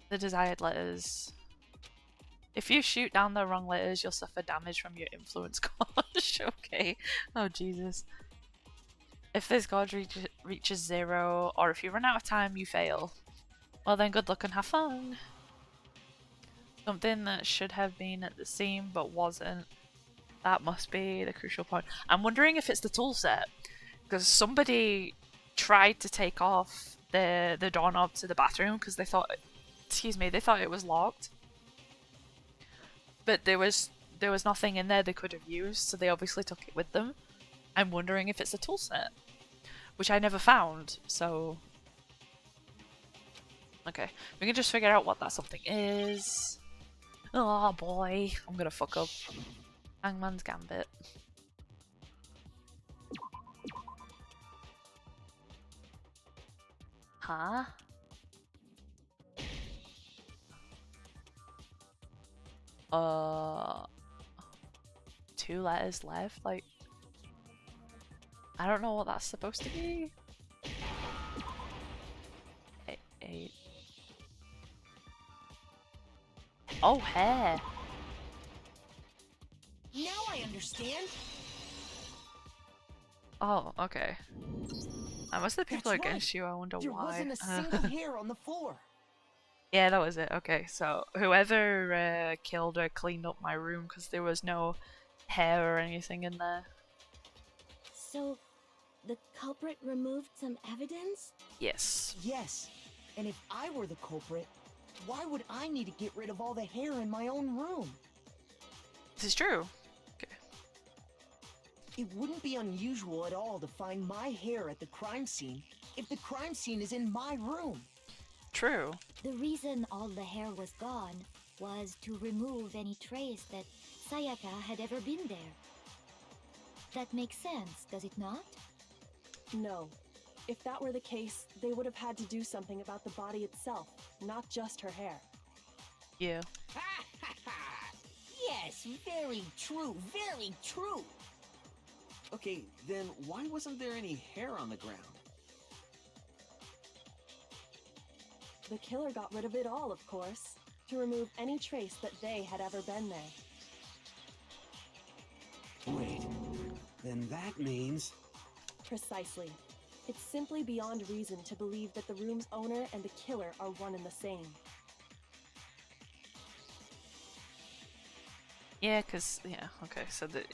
the desired letters. If you shoot down the wrong letters, you'll suffer damage from your influence gauge. Okay. Oh, Jesus. If this gauge reaches 0, or if you run out of time, you fail. Well then, good luck and have fun. Something that should have been at the scene but wasn't. That must be the crucial point. I'm wondering if it's the tool set, because somebody tried to take off the doorknob to the bathroom because they thought, they thought it was locked. But there was nothing in there they could have used, so they obviously took it with them. I'm wondering if it's a tool set, which I never found. So, okay, we can just figure out what that something is. Oh boy, I'm gonna fuck up. Hangman's Gambit. Huh? Two letters left, like, I don't know what that's supposed to be. Eight. Oh, hair. Now I understand. Oh, okay. I must have people That's against right. you, I wonder There why. wasn't a single hair on the floor. Yeah, that was it. Okay, so whoever killed her cleaned up my room because there was no hair or anything in there. So, the culprit removed some evidence? Yes. Yes. And if I were the culprit, why would I need to get rid of all the hair in my own room? This is true. Okay. It wouldn't be unusual at all to find my hair at the crime scene if the crime scene is in my room. True. The reason all the hair was gone was to remove any trace that Sayaka had ever been there. That makes sense, does it not? No. If that were the case, they would have had to do something about the body itself, not just her hair. Yeah. Yes, very true, very true. Okay, then why wasn't there any hair on the ground? The killer got rid of it all, of course, to remove any trace that they had ever been there. Wait, then that means... Precisely. It's simply beyond reason to believe that the room's owner and the killer are one and the same. Yeah, because, yeah, okay, so that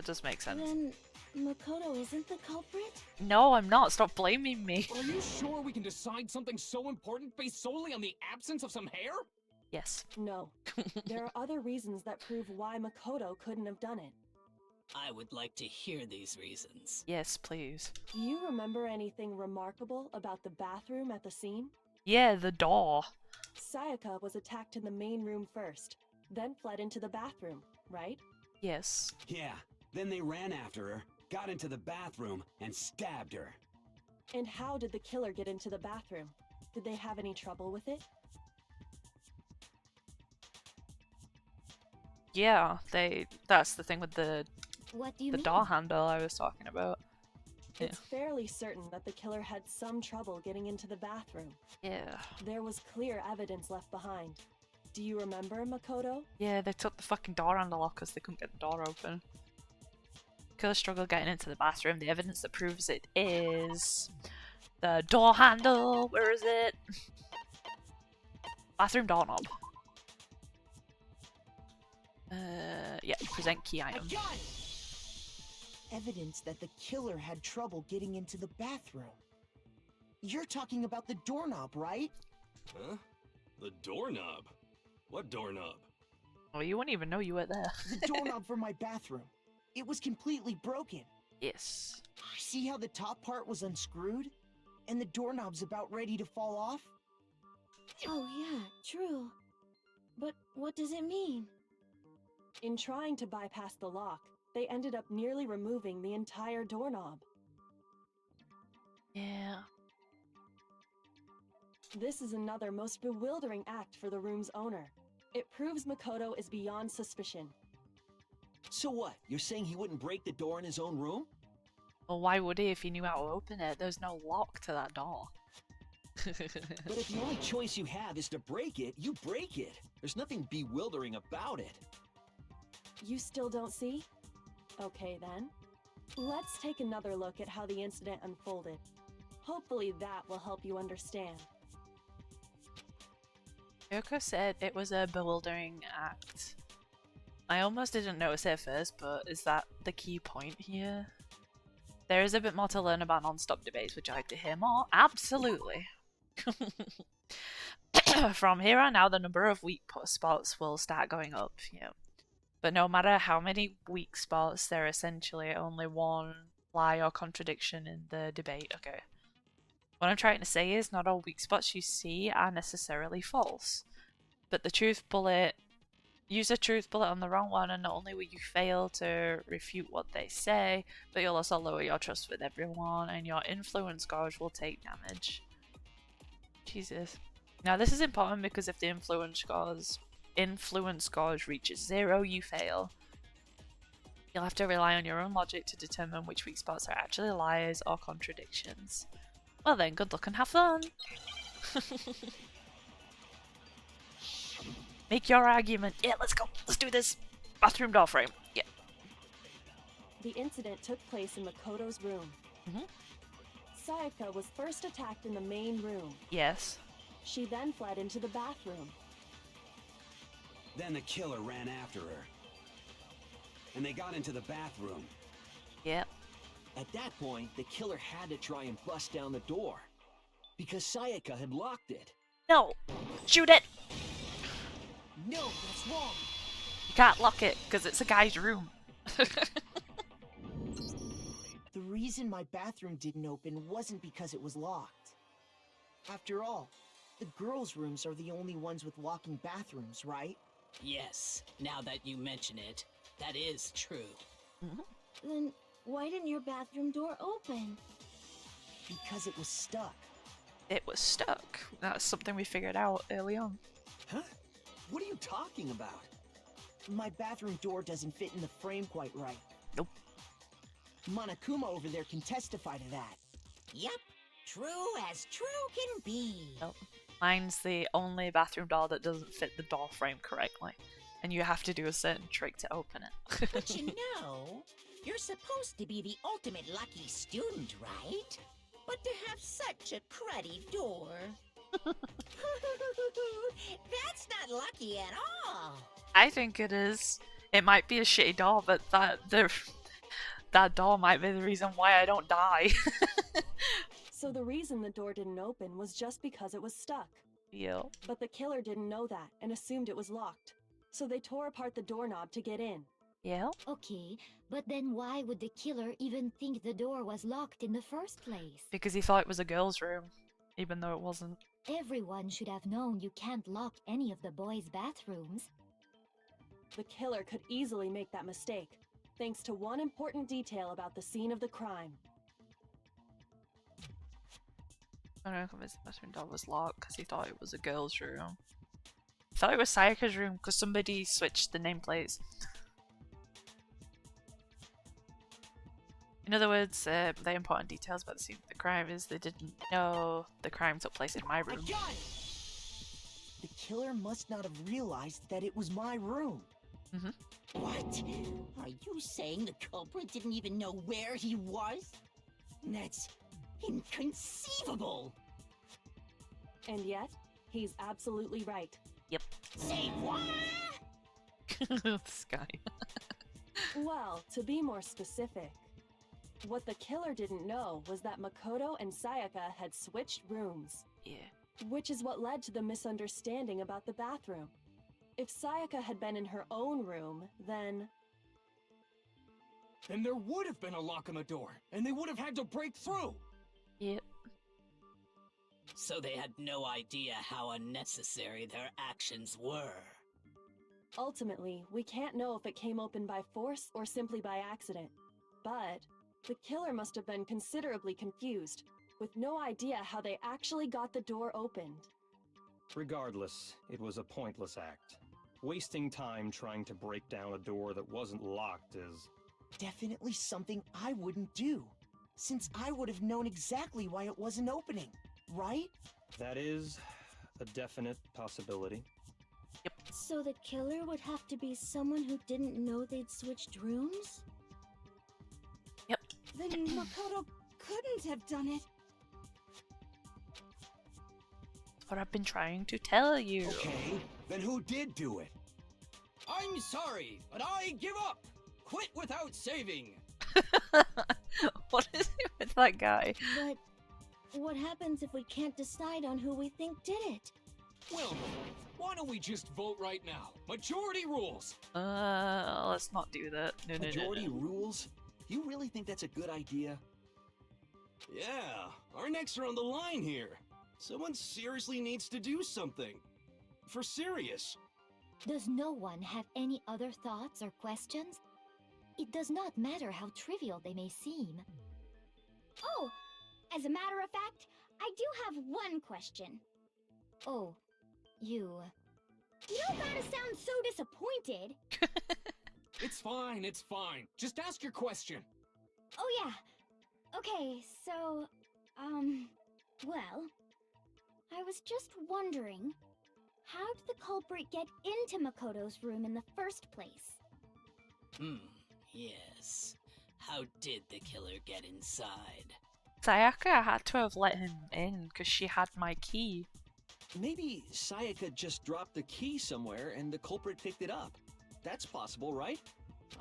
does make sense. Then, Makoto isn't the culprit? No, I'm not. Stop blaming me. Are you sure we can decide something so important based solely on the absence of some hair? Yes. No. There are other reasons that prove why Makoto couldn't have done it. I would like to hear these reasons. Yes, please. Do you remember anything remarkable about the bathroom at the scene? Yeah, the door. Sayaka was attacked in the main room first, then fled into the bathroom, right? Yes. Yeah, then they ran after her, got into the bathroom, and stabbed her. And how did the killer get into the bathroom? Did they have any trouble with it? Yeah, that's the thing with the What do you mean? door handle I was talking about. Yeah. It's fairly certain that the killer had some trouble getting into the bathroom. Yeah. There was clear evidence left behind. Do you remember, Makoto? Yeah, they took the fucking door handle off because they couldn't get the door open. Killer struggled getting into the bathroom. The evidence that proves it is the door handle. Where is it? Bathroom doorknob. Yeah, present key item. Evidence that the killer had trouble getting into the bathroom. You're talking about the doorknob, right? Huh? The doorknob? What doorknob? Oh, you wouldn't even know you were there. The doorknob for my bathroom. It was completely broken. Yes. See how the top part was unscrewed? And the doorknob's about ready to fall off? Oh yeah, true. But what does it mean? In trying to bypass the lock, they ended up nearly removing the entire doorknob. Yeah. This is another most bewildering act for the room's owner. It proves Makoto is beyond suspicion. So what? You're saying he wouldn't break the door in his own room? Well, why would he if he knew how to open it? There's no lock to that door. But if the only choice you have is to break it, you break it. There's nothing bewildering about it. You still don't see? Okay then. Let's take another look at how the incident unfolded. Hopefully that will help you understand. Yoko said it was a bewildering act. I almost didn't notice it at first, but is that the key point here? There is a bit more to learn about non-stop debates. Would you like to hear more? Absolutely. From here on out, the number of weak spots will start going up. Yeah. But no matter how many weak spots, there are essentially only one lie or contradiction in the debate. Okay. What I'm trying to say is not all weak spots you see are necessarily false. But the truth bullet, use a truth bullet on the wrong one and not only will you fail to refute what they say, but you'll also lower your trust with everyone and your influence gauge will take damage. Jesus. Now this is important because if the influence gauge reaches 0, you fail. You'll have to rely on your own logic to determine which weak spots are actually lies or contradictions. Well then, good luck and have fun! Make your argument. Yeah, let's go. Let's do this. Bathroom door frame. Yeah. The incident took place in Makoto's room. Sayaka was first attacked in the main room. Yes. She then fled into the bathroom. Then the killer ran after her. And they got into the bathroom. Yep. At that point, the killer had to try and bust down the door. Because Sayaka had locked it. No! Shoot it! No, that's wrong. You can't lock it, because it's a guy's room. The reason my bathroom didn't open wasn't because it was locked. After all, the girls' rooms are the only ones with locking bathrooms, right? Yes, now that you mention it, that is true. Then why didn't your bathroom door open? Because it was stuck. It was stuck. That's something we figured out early on. Huh? What are you talking about? My bathroom door doesn't fit in the frame quite right. Nope. Monokuma over there can testify to that. Yep, true as true can be. Nope. Mine's the only bathroom door that doesn't fit the door frame correctly. And you have to do a certain trick to open it. But you know, you're supposed to be the ultimate lucky student, right? But to have such a cruddy door. That's not lucky at all. I think it is. It might be a shitty door, but the that door might be the reason why I don't die. So the reason the door didn't open was just because it was stuck. Yeah. But the killer didn't know that and assumed it was locked. So they tore apart the doorknob to get in. Yeah. Okay, but then why would the killer even think the door was locked in the first place? Because he thought it was a girl's room, even though it wasn't. Everyone should have known you can't lock any of the boys' bathrooms. The killer could easily make that mistake, thanks to one important detail about the scene of the crime. I don't know if his bathroom door was locked because he thought it was a girl's room. I thought it was Sayaka's room because somebody switched the nameplates. In other words, the important details about the scene of the crime is they didn't know the crime took place in my room. I got it! The killer must not have realized that it was my room. What? Are you saying the culprit didn't even know where he was? That's inconceivable! And yet, he's absolutely right. Yep. Say what? This guy. Well, to be more specific, what the killer didn't know was that Makoto and Sayaka had switched rooms. Yeah. Which is what led to the misunderstanding about the bathroom. If Sayaka had been in her own room, then there would have been a lock on the door, and they would have had to break through! Yep. So they had no idea how unnecessary their actions were. Ultimately, we can't know if it came open by force or simply by accident. But the killer must have been considerably confused, with no idea how they actually got the door opened. Regardless, it was a pointless act. Wasting time trying to break down a door that wasn't locked is... Definitely something I wouldn't do, since I would have known exactly why it wasn't opening, right? That is a definite possibility. So the killer would have to be someone who didn't know they'd switched rooms? Yep. Then Makoto couldn't have done it. That's what I've been trying to tell you. Okay, then who did do it? I'm sorry, but I give up! Quit without saving! What is it with that guy? But what happens if we can't decide on who we think did it? Well, why don't we just vote right now? Majority rules! Let's not do that. No. Majority rules? You really think that's a good idea? Yeah, our necks are on the line here. Someone seriously needs to do something. For serious. Does no one have any other thoughts or questions? It does not matter how trivial they may seem. Oh, as a matter of fact, I do have one question. Oh, you... You don't gotta sound so disappointed. It's fine, it's fine. Just ask your question. Oh yeah. Okay, so, well, I was just wondering, how did the culprit get into Makoto's room in the first place? Yes. How did the killer get inside? Sayaka had to have let him in because she had my key. Maybe Sayaka just dropped the key somewhere and the culprit picked it up. That's possible, right?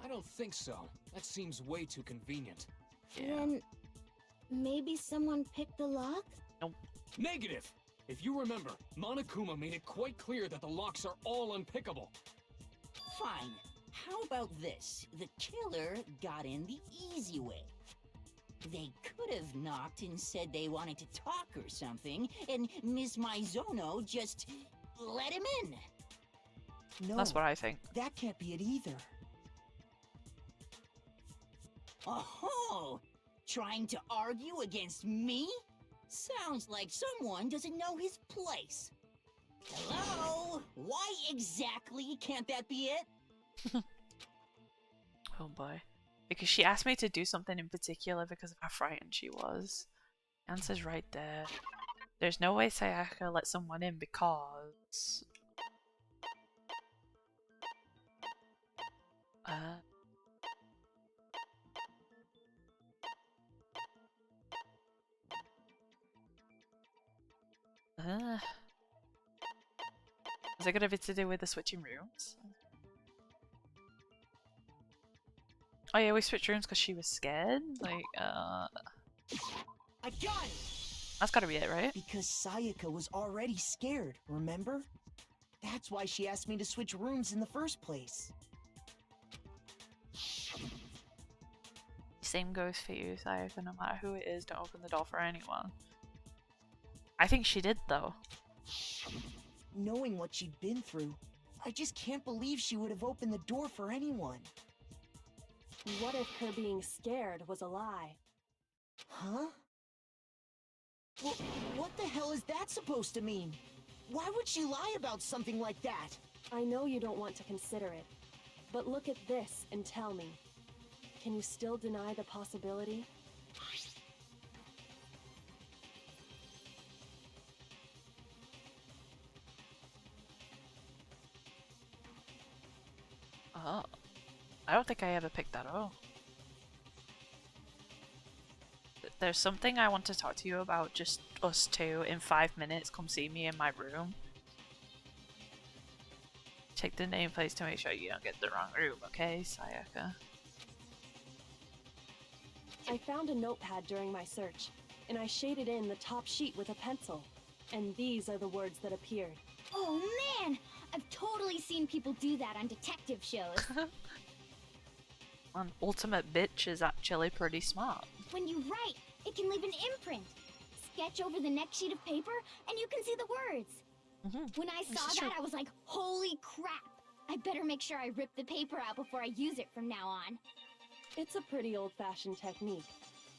I don't think so. That seems way too convenient. Then, maybe someone picked the lock? Nope. Negative! If you remember, Monokuma made it quite clear that the locks are all unpickable. Fine. How about this? The killer got in the easy way. They could have knocked and said they wanted to talk or something, and Miss Maizono just let him in. No, That's what I think. that can't be it either. Oh, trying to argue against me? Sounds like someone doesn't know his place. Hello? Why exactly can't that be it? Oh boy. Because she asked me to do something in particular because of how frightened she was. The answer's right there. There's no way Sayaka let someone in because... Is it gonna be to do with the switching rooms? Oh yeah, we switched rooms because she was scared? Like, I got it! That's gotta be it, right? Because Sayaka was already scared, remember? That's why she asked me to switch rooms in the first place. Same goes for you, Sayaka. No matter who it is, don't open the door for anyone. I think she did, though. Knowing what she'd been through, I just can't believe she would have opened the door for anyone. What if her being scared was a lie? Huh? Well, what the hell is that supposed to mean? Why would she lie about something like that? I know you don't want to consider it, but look at this and tell me. Can you still deny the possibility? Oh. I don't think I ever picked that up. There's something I want to talk to you about, just us two, in 5 minutes. Come see me in my room. Check the nameplates to make sure you don't get the wrong room, okay, Sayaka? I found a notepad during my search, and I shaded in the top sheet with a pencil. And these are the words that appeared. Oh man! I've totally seen people do that on detective shows. An ultimate bitch is actually pretty smart. When you write, it can leave an imprint. Sketch over the next sheet of paper, and you can see the words. When I saw that, I was like, holy crap! I better make sure I rip the paper out before I use it from now on. It's a pretty old-fashioned technique,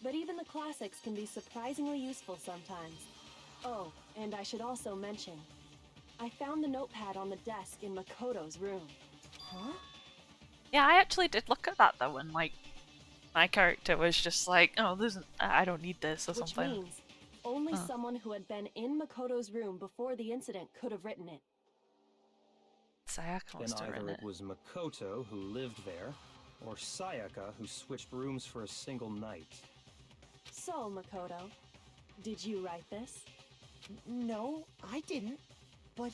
but even the classics can be surprisingly useful sometimes. Oh, and I should also mention, I found the notepad on the desk in Makoto's room. Huh? Yeah, I actually did look at that though, and like, my character was just like, oh, I don't need this or something. Which means only someone who had been in Makoto's room before the incident could have written it. Sayaka must have Then written either it was Makoto who lived there, or Sayaka who switched rooms for a single night. So, Makoto, did you write this? No, I didn't. But...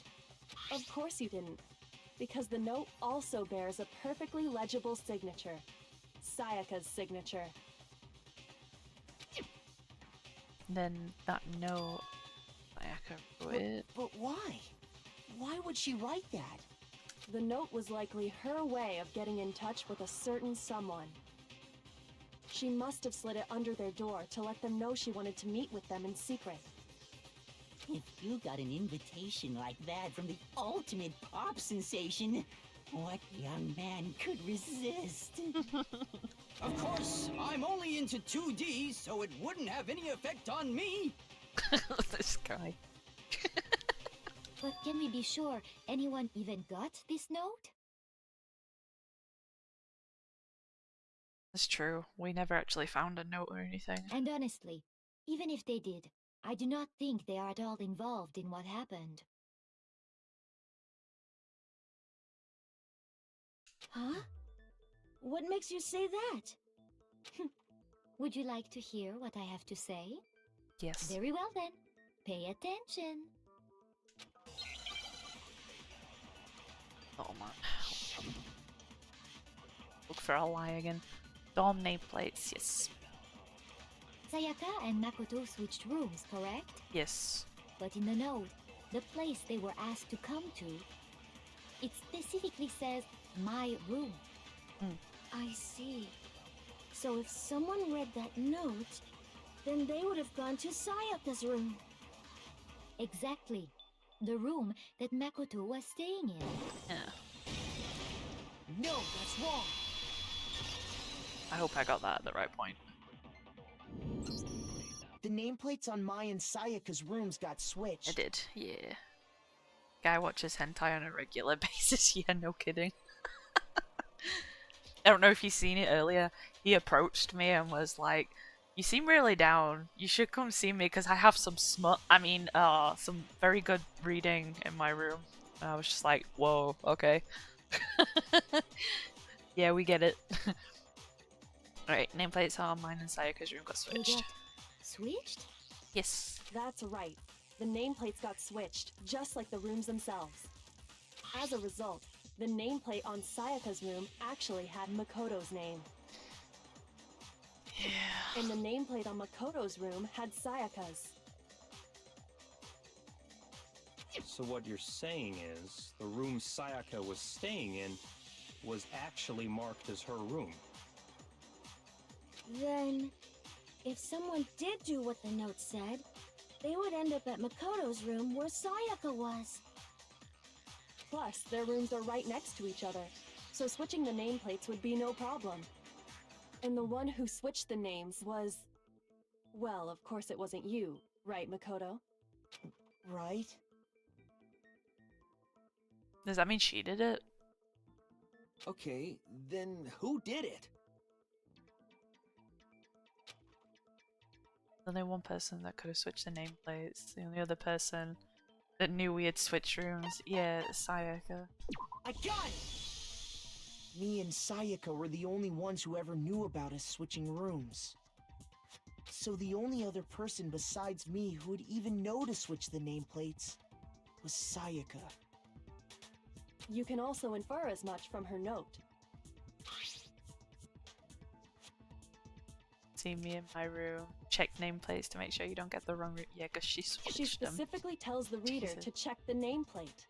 Of course you didn't. Because the note also bears a perfectly legible signature. Sayaka's signature. Then that note, Sayaka wrote it. But why? Why would she write that? The note was likely her way of getting in touch with a certain someone. She must have slid it under their door to let them know she wanted to meet with them in secret. If you got an invitation like that from the ultimate pop sensation, what young man could resist? Of course, I'm only into 2D, so it wouldn't have any effect on me. This guy. But can we be sure anyone even got this note? That's true. We never actually found a note or anything. And honestly, even if they did, I do not think they are at all involved in what happened. Huh? What makes you say that? Would you like to hear what I have to say? Yes. Very well then. Pay attention. Oh man. Look for a lie again. Dorm nameplates, yes. Sayaka and Makoto switched rooms, correct? Yes. But in the note, the place they were asked to come to, it specifically says, my room. I see. So if someone read that note, then they would have gone to Sayaka's room. Exactly. The room that Makoto was staying in. Yeah. No, that's wrong. I hope I got that at the right point. The nameplates on Mai and Sayaka's rooms got switched. I did, yeah. Guy watches hentai on a regular basis, yeah, no kidding. I don't know if you've seen it earlier. He approached me and was like, you seem really down. You should come see me because I have some some very good reading in my room. And I was just like, whoa, okay. Yeah, we get it. Alright, nameplates on mine and Sayaka's room got switched. Switched? Yes. That's right. The nameplates got switched, just like the rooms themselves. As a result, the nameplate on Sayaka's room actually had Makoto's name. And the nameplate on Makoto's room had Sayaka's. So what you're saying is, the room Sayaka was staying in was actually marked as her room. Then, if someone did do what the note said, they would end up at Makoto's room where Sayaka was. Plus, their rooms are right next to each other, so switching the nameplates would be no problem. And the one who switched the names was... Well, of course it wasn't you, right, Makoto? Right? Does that mean she did it? Okay, then who did it? Only one person that could have switched the nameplates. The only other person that knew we had switched rooms. Yeah, Sayaka. I got it! Me and Sayaka were the only ones who ever knew about us switching rooms. So the only other person besides me who would even know to switch the nameplates was Sayaka. You can also infer as much from her note. See me in my room. Check nameplates to make sure you don't get the wrong room. Yeah, because she switched She them. specifically tells the reader Jesus. to check the nameplate.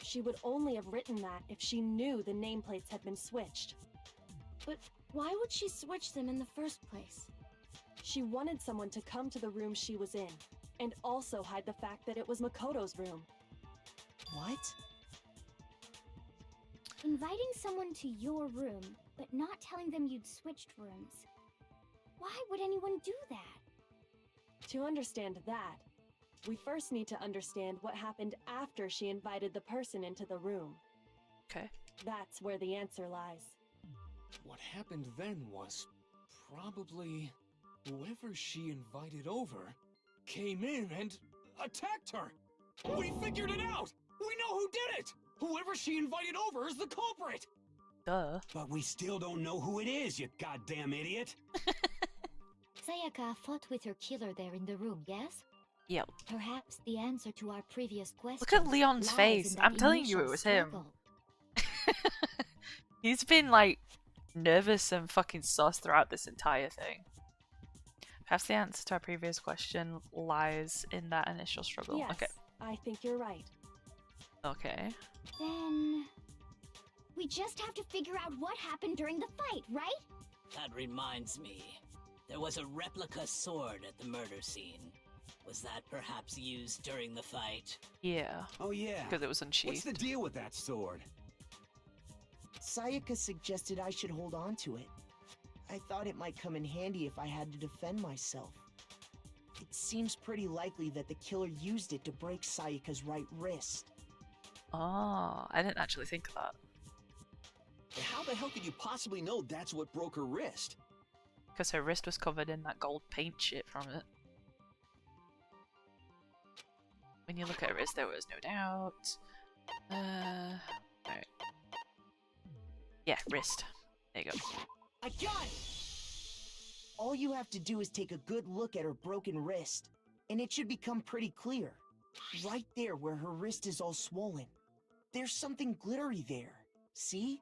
She would only have written that if she knew the nameplates had been switched. But why would she switch them in the first place? She wanted someone to come to the room she was in, and also hide the fact that it was Makoto's room. What? Inviting someone to your room, but not telling them you'd switched rooms. Why would anyone do that? To understand that, we first need to understand what happened after she invited the person into the room. Okay. That's where the answer lies. What happened then was probably whoever she invited over came in and attacked her. We figured it out! We know who did it! Whoever she invited over is the culprit! Duh. But we still don't know who it is, you goddamn idiot! Sayaka fought with her killer there in the room, yes? Yep. Perhaps the answer to our previous question. Look at Leon's lies face. in that I'm telling you initial it was him. struggle. He's been like nervous and fucking sus throughout this entire thing. Perhaps the answer to our previous question lies in that initial struggle. Yes, Okay. I think you're right. Okay. Then... we just have to figure out what happened during the fight, right? That reminds me. There was a replica sword at the murder scene. Was that perhaps used during the fight? Yeah. Oh yeah. Because it was unsheathed. What's the deal with that sword? Sayaka suggested I should hold on to it. I thought it might come in handy if I had to defend myself. It seems pretty likely that the killer used it to break Sayaka's right wrist. Oh, I didn't actually think of that. How the hell could you possibly know that's what broke her wrist? Because her wrist was covered in that gold paint shit from it. When you look at her wrist, there was no doubt. Alright. Yeah, wrist. There you go. I got it! All you have to do is take a good look at her broken wrist, and it should become pretty clear. Right there where her wrist is all swollen. There's something glittery there. See?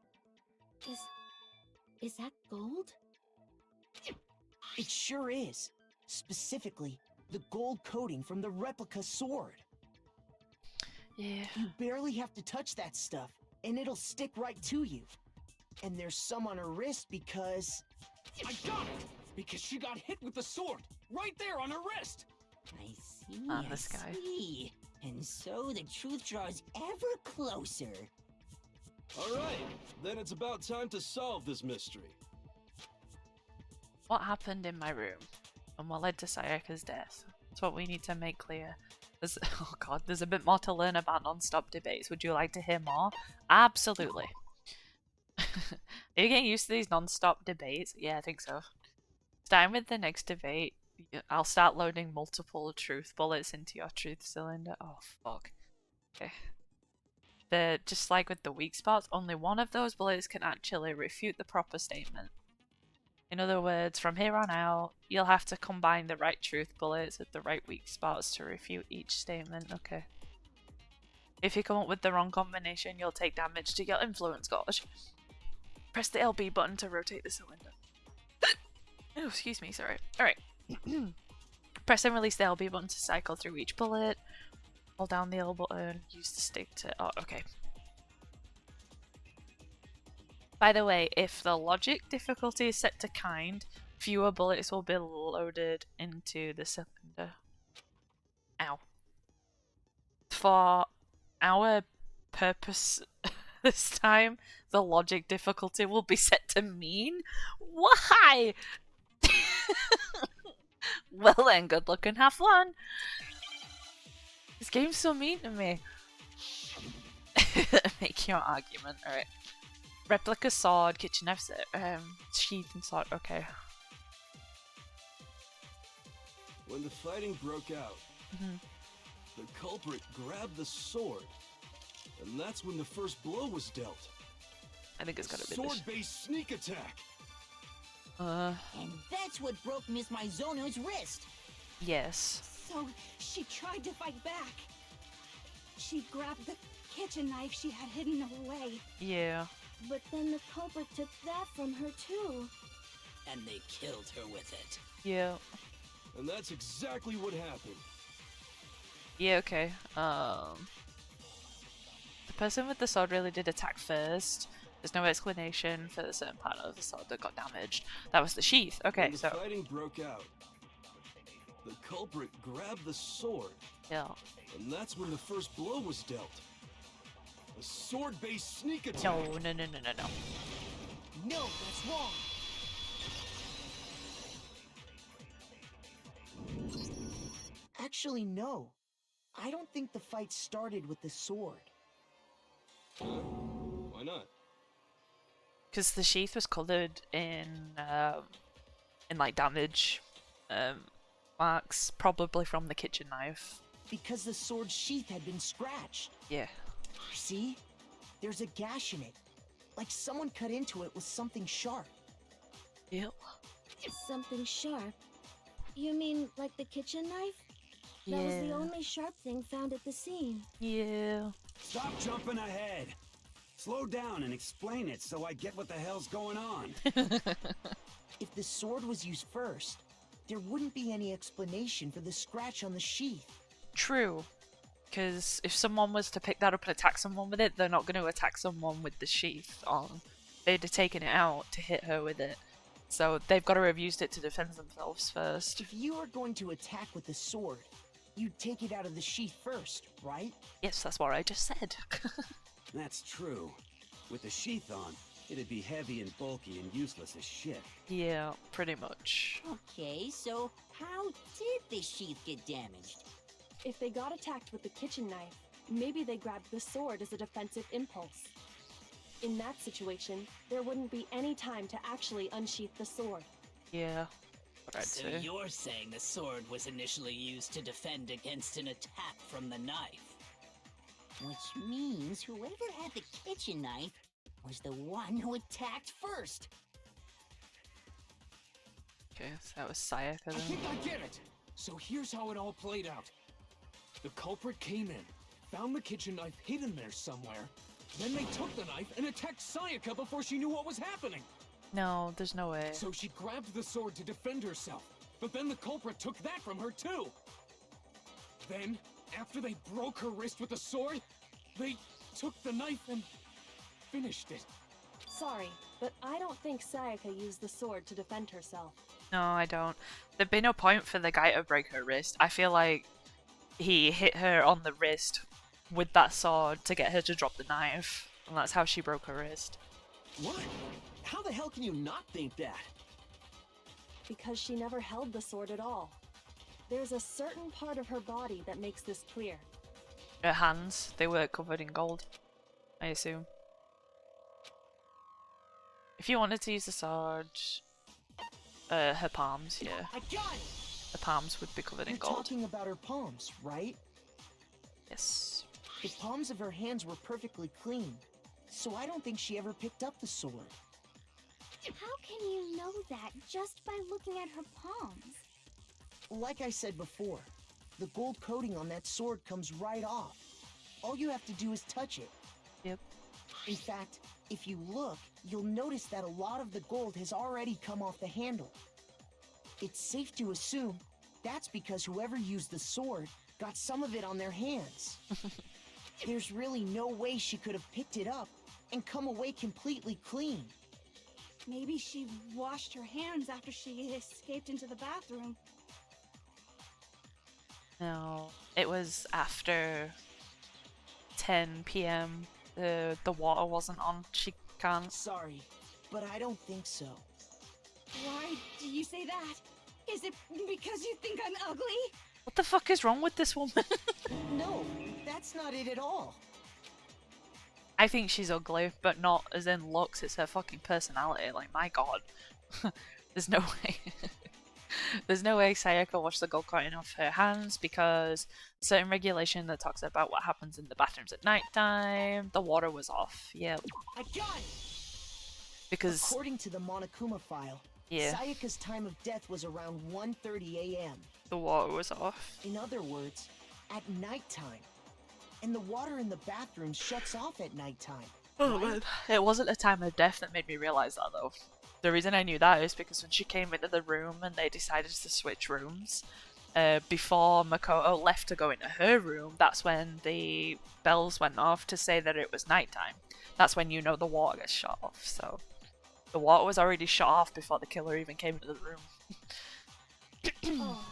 Is that gold? It sure is. Specifically, the gold coating from the replica sword. Yeah. You barely have to touch that stuff, and it'll stick right to you. And there's some on her wrist because... I got it! Because she got hit with the sword! Right there on her wrist! I see, This guy. see. And so the truth draws ever closer. Alright, then it's about time to solve this mystery. What happened in my room? And what led to Sayaka's death? That's what we need to make clear. There's, oh god, there's a bit more to learn about non-stop debates. Would you like to hear more? Absolutely. Are you getting used to these non-stop debates? Yeah, I think so. Starting with the next debate, I'll start loading multiple truth bullets into your truth cylinder. Oh, fuck. Okay. Just like with the weak spots, only one of those bullets can actually refute the proper statement. In other words, from here on out, you'll have to combine the right truth bullets with the right weak spots to refute each statement. Okay. If you come up with the wrong combination, you'll take damage to your influence gauge. Press the LB button to rotate the cylinder. Oh, excuse me, sorry. Alright. Press and release the LB button to cycle through each bullet. Hold down the L button, use the stick to... Oh, okay. By the way, if the logic difficulty is set to kind, fewer bullets will be loaded into the cylinder. Ow. For our purpose this time, the logic difficulty will be set to mean? Why? Well then, good luck and have fun. This game's so mean to me. Make your argument. Alright. Replica sword, kitchen knife set, sheath and sword. Okay. When the fighting broke out, the culprit grabbed the sword, and that's when the first blow was dealt. I think it's gotta be sword-based sneak attack. And that's what broke Miss Mizono's wrist. Yes. So she tried to fight back. She grabbed the kitchen knife she had hidden away. Yeah. But then the culprit took that from her too. And they killed her with it. Yeah. And that's exactly what happened. Yeah, okay. The person with the sword really did attack first. There's no explanation for the certain part of the sword that got damaged. That was the sheath. Okay, when the fighting broke out, the culprit grabbed the sword. Yeah. And that's when the first blow was dealt. A sword-based sneak attack. No. No, that's wrong. Actually, no. I don't think the fight started with the sword. Why not? Because the sheath was coloured in like damage marks, probably from the kitchen knife. Because the sword's sheath had been scratched. Yeah. See? There's a gash in it. Like someone cut into it with something sharp. Yep. Something sharp? You mean like the kitchen knife? That was the only sharp thing found at the scene. Yeah. Stop jumping ahead. Slow down and explain it so I get what the hell's going on. If the sword was used first, there wouldn't be any explanation for the scratch on the sheath. True. Because if someone was to pick that up and attack someone with it, they're not going to attack someone with the sheath on. They'd have taken it out to hit her with it. So they've got to have used it to defend themselves first. If you were going to attack with the sword, you'd take it out of the sheath first, right? Yes, that's what I just said. That's true. With the sheath on, it'd be heavy and bulky and useless as shit. Yeah, pretty much. Okay, so how did the sheath get damaged? If they got attacked with the kitchen knife, maybe they grabbed the sword as a defensive impulse. In that situation, there wouldn't be any time to actually unsheath the sword. Yeah. So you're saying the sword was initially used to defend against an attack from the knife. Which means whoever had the kitchen knife was the one who attacked first. Okay, so that was Sayaka then. I think I get it! So here's how it all played out. The culprit came in, found the kitchen knife hidden there somewhere, then they took the knife and attacked Sayaka before she knew what was happening. No, there's no way. So she grabbed the sword to defend herself, but then the culprit took that from her too. Then, after they broke her wrist with the sword, they took the knife and finished it. Sorry, but I don't think Sayaka used the sword to defend herself. No, I don't. There'd be no point for the guy to break her wrist. I feel like he hit her on the wrist with that sword to get her to drop the knife, and that's how she broke her wrist. What? How the hell can you not think that? Because she never held the sword at all. There's a certain part of her body that makes this clear. Her hands, they were covered in gold, I assume. If you wanted to use the sword, her palms, yeah. I got it! The palms would be covered in You're gold. talking about her palms, right? Yes. The palms of her hands were perfectly clean, so I don't think she ever picked up the sword. How can you know that just by looking at her palms? Like I said before, the gold coating on that sword comes right off. All you have to do is touch it. Yep. In fact, if you look, you'll notice that a lot of the gold has already come off the handle. It's safe to assume that's because whoever used the sword got some of it on their hands. There's really no way she could have picked it up and come away completely clean. Maybe she washed her hands after she escaped into the bathroom. No, it was after 10 p.m. The water wasn't on. She can't. Sorry, but I don't think so. Why do you say that? Is it because you think I'm ugly? What the fuck is wrong with this woman? No, that's not it at all. I think she's ugly, but not as in looks, it's her fucking personality. Like, my god. There's no way. There's no way Sayaka washed the gold coin off her hands because certain regulation that talks about what happens in the bathrooms at night time, the water was off. Yeah. I got it! Because according to the Monokuma file, yeah, Sayaka's time of death was around 1:30 a.m. The water was off. In other words, at nighttime. And the water in the bathroom shuts off at nighttime. Oh man. It wasn't a time of death that made me realize that though. The reason I knew that is because when she came into the room and they decided to switch rooms, before Makoto left to go into her room, that's when the bells went off to say that it was nighttime. That's when you know the water gets shut off, so the water was already shut off before the killer even came into the room. Oh,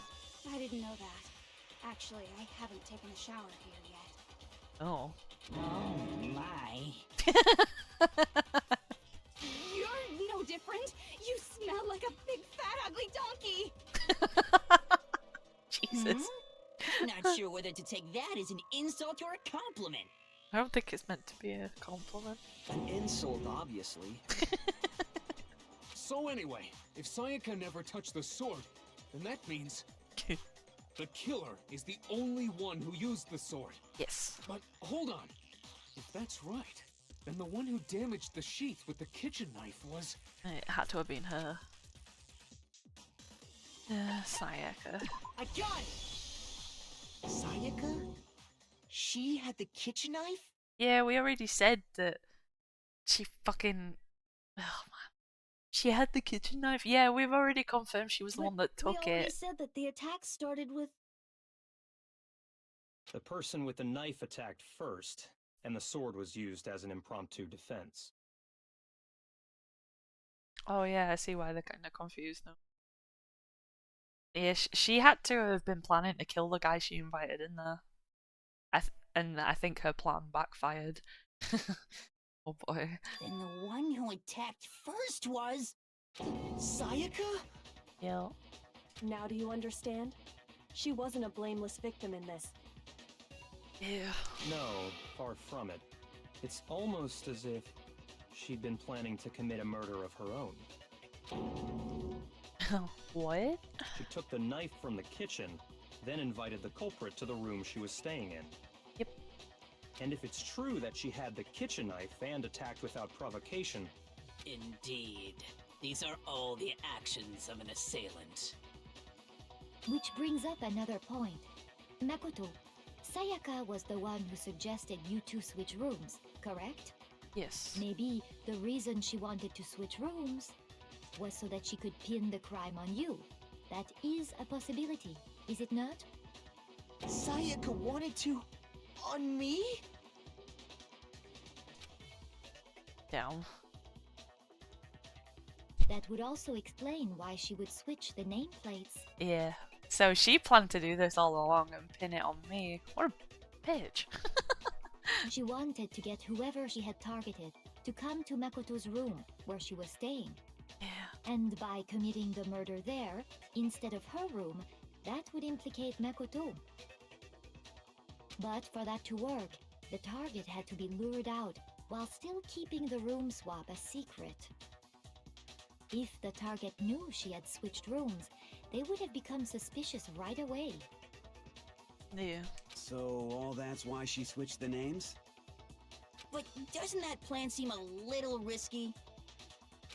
I didn't know that. Actually, I haven't taken a shower here yet. Oh. Oh my. You're no different. You smell like a big fat ugly donkey. Jesus. Not sure whether to take that as an insult or a compliment. I don't think it's meant to be a compliment. An insult, obviously. So anyway, if Sayaka never touched the sword, then that means the killer is the only one who used the sword. Yes. But hold on. If that's right, then the one who damaged the sheath with the kitchen knife was... It had to have been her. Sayaka. I got it! Sayaka? She had the kitchen knife? Yeah, we already said that she fucking... Oh man. She had the kitchen knife? Yeah, we've already confirmed she was the one that took we already it. said that the attack started with... The person with the knife attacked first, and the sword was used as an impromptu defense. Oh yeah, I see why they're kind of confused now. Yeah, she had to have been planning to kill the guy she invited in there. And I think her plan backfired. Oh boy. Then the one who attacked first was... Sayaka? Yeah. Now do you understand? She wasn't a blameless victim in this. Yeah. No, far from it. It's almost as if she'd been planning to commit a murder of her own. What? She took the knife from the kitchen, then invited the culprit to the room she was staying in. Yep. And if it's true that she had the kitchen knife and attacked without provocation... Indeed. These are all the actions of an assailant. Which brings up another point. Makoto, Sayaka was the one who suggested you two switch rooms, correct? Yes. Maybe the reason she wanted to switch rooms was so that she could pin the crime on you. That is a possibility, is it not? Sayaka wanted to... on me? Down. That would also explain why she would switch the nameplates. Yeah. So she planned to do this all along and pin it on me. What a bitch. She wanted to get whoever she had targeted to come to Makoto's room where she was staying. Yeah. And by committing the murder there, instead of her room, that would implicate Makoto. But for that to work, the target had to be lured out while still keeping the room swap a secret. If the target knew she had switched rooms, they would have become suspicious right away. Yeah. So all that's why she switched the names? But doesn't that plan seem a little risky?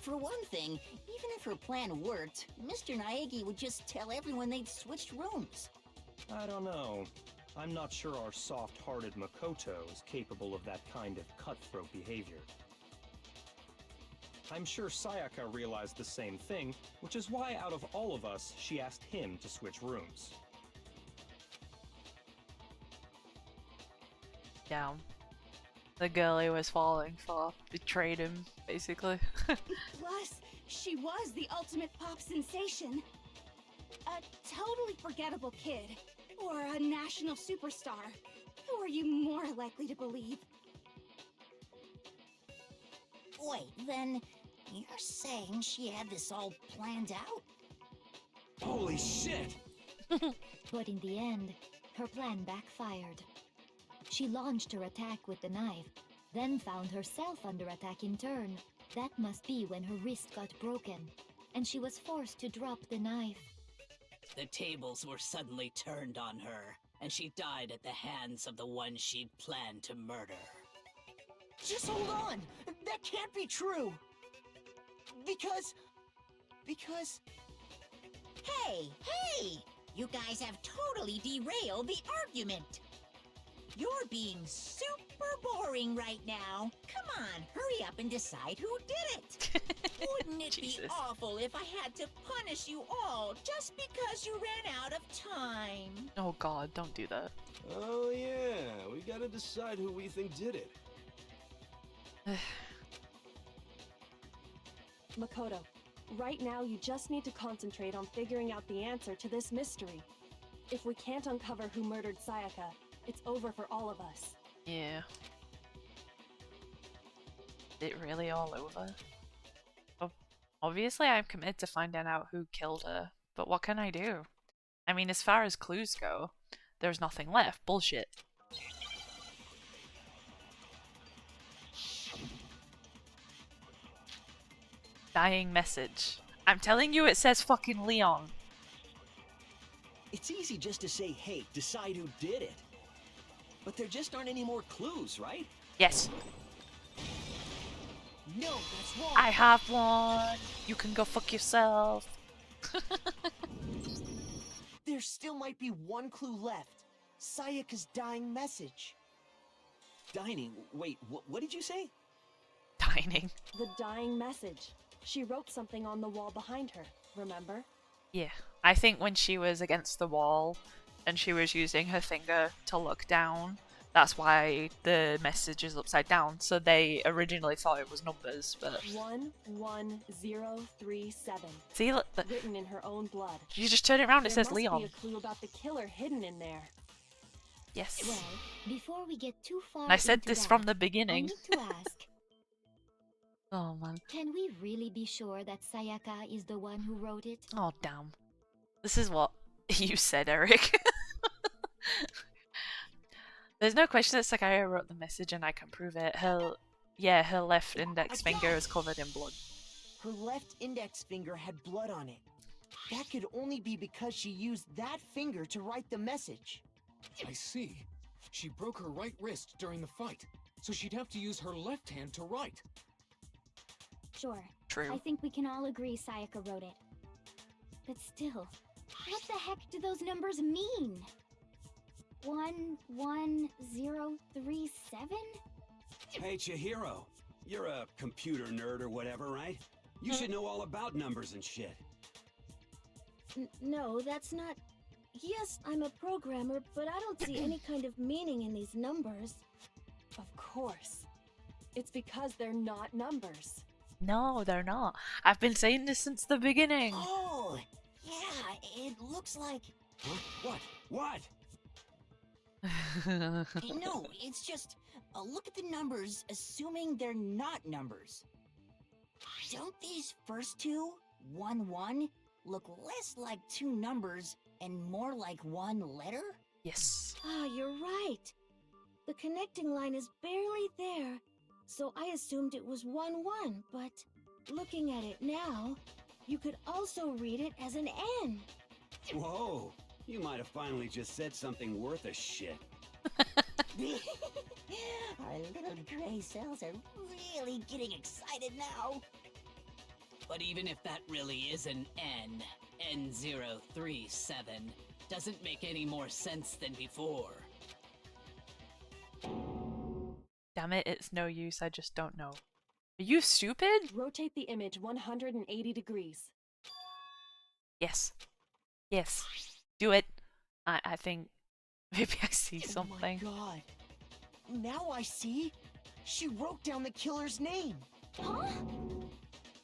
For one thing, even if her plan worked, Mr. Naegi would just tell everyone they'd switched rooms. I don't know. I'm not sure our soft-hearted Makoto is capable of that kind of cutthroat behavior. I'm sure Sayaka realized the same thing, which is why out of all of us, she asked him to switch rooms. Down. The girl he was falling for betrayed him, basically. Plus, she was the ultimate pop sensation. A totally forgettable kid. Or a national superstar. Who are you more likely to believe? Wait, then you're saying she had this all planned out? Holy shit! But in the end, her plan backfired. She launched her attack with the knife, then found herself under attack in turn. That must be when her wrist got broken, and she was forced to drop the knife. The tables were suddenly turned on her, and she died at the hands of the one she'd planned to murder. Just hold on! That can't be true! Because... Hey! You guys have totally derailed the argument! You're being super boring right now. Come on, hurry up and decide who did it. Wouldn't it be awful if I had to punish you all just because you ran out of time? Oh god, don't do that. Oh yeah, we gotta decide who we think did it. Makoto, right now you just need to concentrate on figuring out the answer to this mystery. If we can't uncover who murdered Sayaka, it's over for all of us. Yeah. Is it really all over? Obviously I'm committed to finding out who killed her, but what can I do? I mean, as far as clues go, there's nothing left. Bullshit. Dying message. I'm telling you, it says fucking Leon. It's easy just to say, hey, decide who did it. But there just aren't any more clues, right? Yes. No, that's wrong! I have one! You can go fuck yourself. There still might be one clue left. Sayaka's dying message. Dining? Wait, what did you say? Dining. The dying message. She wrote something on the wall behind her, remember? Yeah. I think when she was against the wall and she was using her finger to look down, that's why the message is upside down. So they originally thought it was numbers, but 11037. see, look, written in her own blood. You just turn it around, it says There Leon. must be a clue about the killer hidden in there. Yes. Well, before we get too far, And I said into this that, from the beginning. I need to ask, Oh man. can we really be sure that Sayaka is the one who wrote it? Oh damn. This is what you said, Eric. There's no question that Sakaya wrote the message and I can prove it. Her left index finger is covered in blood. Her left index finger had blood on it. That could only be because she used that finger to write the message. I see. She broke her right wrist during the fight, so she'd have to use her left hand to write. Sure. True. I think we can all agree Sayaka wrote it. But still, what the heck do those numbers mean? 11037? Hey, Chihiro. You're a computer nerd or whatever, right? You should know all about numbers and shit. No, that's not... Yes, I'm a programmer, but I don't see any kind of meaning in these numbers. Of course. It's because they're not numbers. No, they're not. I've been saying this since the beginning. Oh, yeah, it looks like... Huh? What? No, it's just... look at the numbers, assuming they're not numbers. Don't these first two, 1-1, look less like two numbers and more like one letter? Yes. Ah, you're right. The connecting line is barely there, so I assumed it was 1-1, but looking at it now, you could also read it as an N. Whoa, you might have finally just said something worth a shit. Our little gray cells are really getting excited now. But even if that really is an N, N037, doesn't make any more sense than before. Damn it, it's no use, I just don't know. Are you stupid? Rotate the image 180 degrees. Yes. Yes. Do it. I think maybe I see something. Oh my god. Now I see. She wrote down the killer's name. Huh?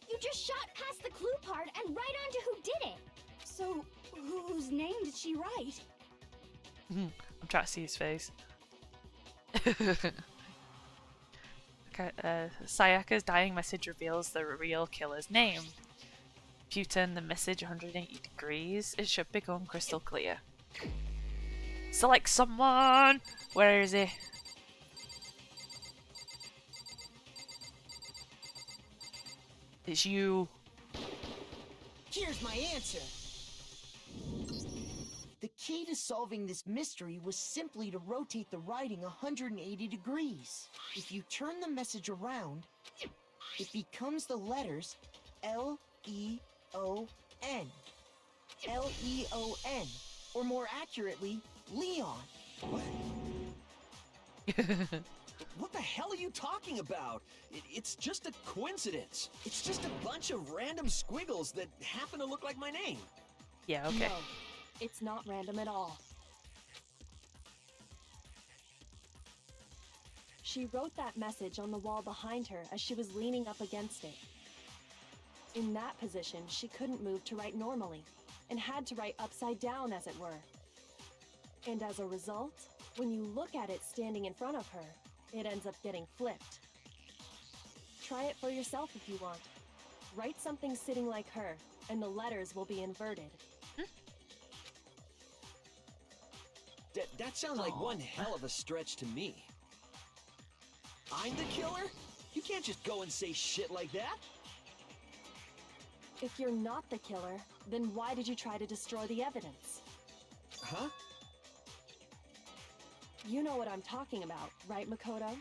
You just shot past the clue part and right on to who did it. So, whose name did she write? I'm trying to see his face. Okay, Sayaka's dying message reveals the real killer's name. If you turn the message 180 degrees, it should become crystal clear. Select someone! Where is he? It's you. Here's my answer. The key to solving this mystery was simply to rotate the writing 180 degrees. If you turn the message around, it becomes the letters L-E-O-N. L-E-O-N. Or more accurately, Leon. What the hell are you talking about? It's just a coincidence. It's just a bunch of random squiggles that happen to look like my name. Yeah, okay. No, it's not random at all. She wrote that message on the wall behind her as she was leaning up against it. In that position, she couldn't move to write normally, and had to write upside down, as it were. And as a result, when you look at it standing in front of her, it ends up getting flipped. Try it for yourself if you want. Write something sitting like her, and the letters will be inverted. That sounds like one hell of a stretch to me. I'm the killer? You can't just go and say shit like that. If you're not the killer, then why did you try to destroy the evidence? Huh? You know what I'm talking about, right, Makoto?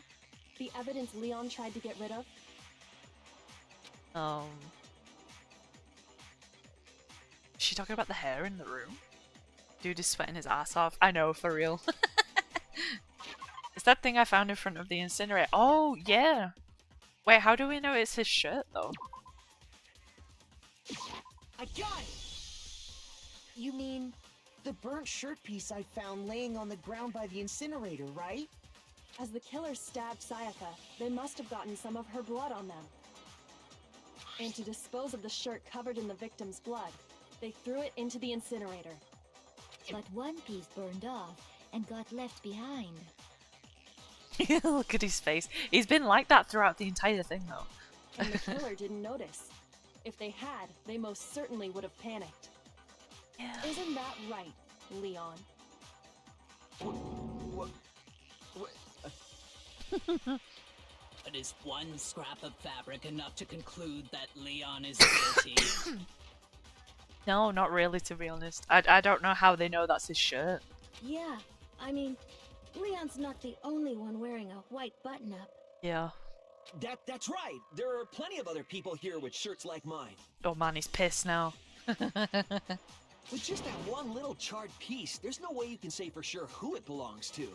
The evidence Leon tried to get rid of? Is she talking about the hair in the room? Dude is sweating his ass off. I know, for real. It's that thing I found in front of the incinerator. Oh, yeah. Wait, how do we know it's his shirt, though? I got it! You mean the burnt shirt piece I found laying on the ground by the incinerator, right? As the killer stabbed Sayaka, they must have gotten some of her blood on them. And to dispose of the shirt covered in the victim's blood, they threw it into the incinerator. But one piece burned off and got left behind. Look at his face. He's been like that throughout the entire thing, though. And the killer didn't notice. If they had, they most certainly would have panicked. Yeah. Isn't that right, Leon? But is one scrap of fabric enough to conclude that Leon is guilty? No, not really, to be honest. I don't know how they know that's his shirt. Yeah, I mean, Leon's not the only one wearing a white button-up. Yeah. That's right. There are plenty of other people here with shirts like mine. Oh man, he's pissed now. With just that one little charred piece, there's no way you can say for sure who it belongs to.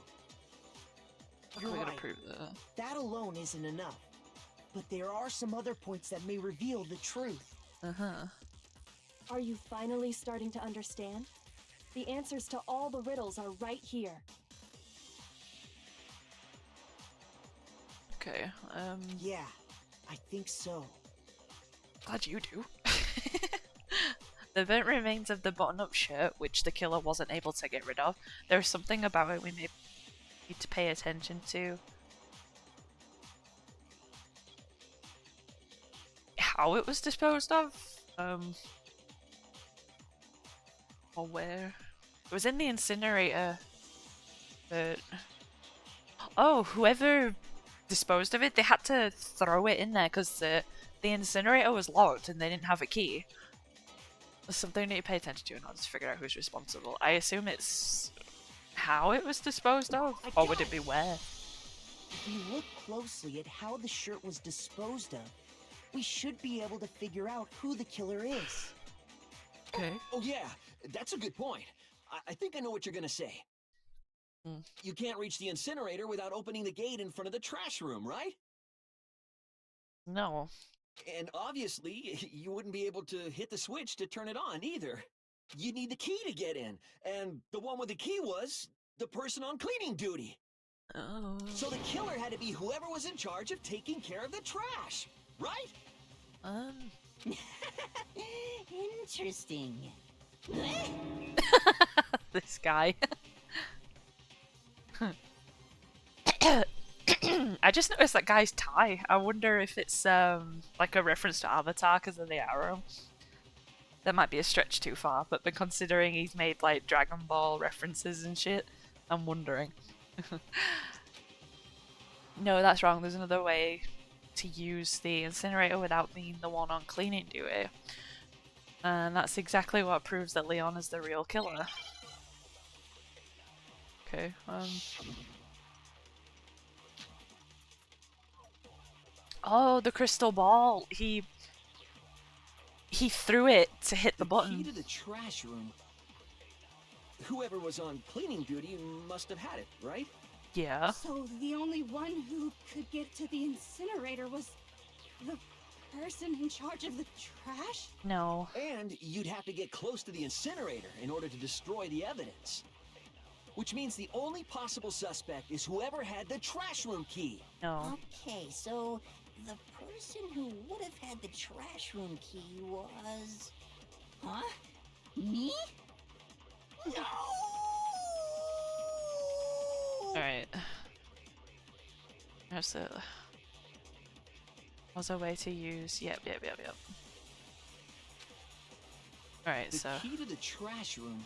You're We gotta right. prove that. That alone isn't enough. But there are some other points that may reveal the truth. Uh-huh. Are you finally starting to understand? The answers to all the riddles are right here. Okay, Yeah, I think so. glad you do. The burnt remains of the button-up shirt, which the killer wasn't able to get rid of. There's something about it we may need to pay attention to. How it was disposed of? Or where? It was in the incinerator. But... oh, whoever disposed of it, they had to throw it in there because the incinerator was locked and they didn't have a key. There's something I need to pay attention to in order to figure out who's responsible. I assume it's how it was disposed of? Or would it be where? If we look closely at how the shirt was disposed of, we should be able to figure out who the killer is. Okay. Oh yeah, that's a good point. I think I know what you're gonna say. You can't reach the incinerator without opening the gate in front of the trash room, right? No. And obviously, you wouldn't be able to hit the switch to turn it on either. You'd need the key to get in, and the one with the key was the person on cleaning duty. Oh. So the killer had to be whoever was in charge of taking care of the trash, right? Interesting. This guy. I just noticed that guy's tie. I wonder if it's like a reference to Avatar because of the arrow. That might be a stretch too far, but considering he's made like Dragon Ball references and shit, I'm wondering. No, that's wrong. There's another way to use the incinerator without being the one on cleaning duty. And that's exactly what proves that Leon is the real killer. Okay, Oh, the crystal ball. He threw it to hit the button. Key to the trash room. Whoever was on cleaning duty must have had it, right? Yeah. So the only one who could get to the incinerator was the person in charge of the trash? No. And you'd have to get close to the incinerator in order to destroy the evidence. Which means the only possible suspect is whoever had the trash room key. No. Okay, so the person who would have had the trash room key was... Huh? Me? No! Alright. There's a way to use... Yep. Alright, The so... key to the trash room.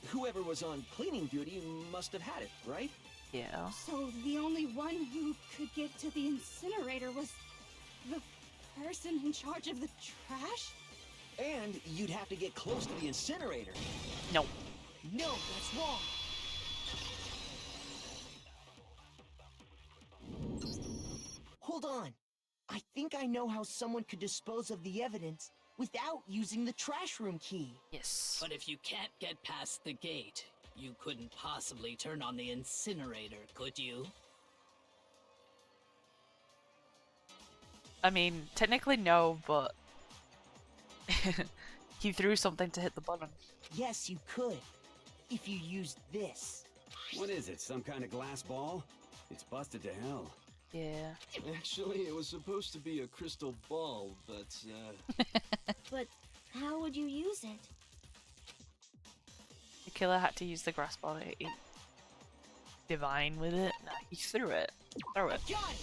Whoever was on cleaning duty must have had it, right? Yeah. So the only one who could get to the incinerator was the person in charge of the trash? And you'd have to get close to the incinerator. No. No, that's wrong. Hold on. I think I know how someone could dispose of the evidence without using the trash room key. Yes. But if you can't get past the gate, you couldn't possibly turn on the incinerator, could you? I mean, technically no, but... he threw something to hit the button. Yes, you could. If you used this. What is it, some kind of glass ball? It's busted to hell. Yeah. Actually, it was supposed to be a crystal ball, but, But how would you use it? The killer had to use the grass ball to eat divine with it. No, he threw it. Throw it. Got it!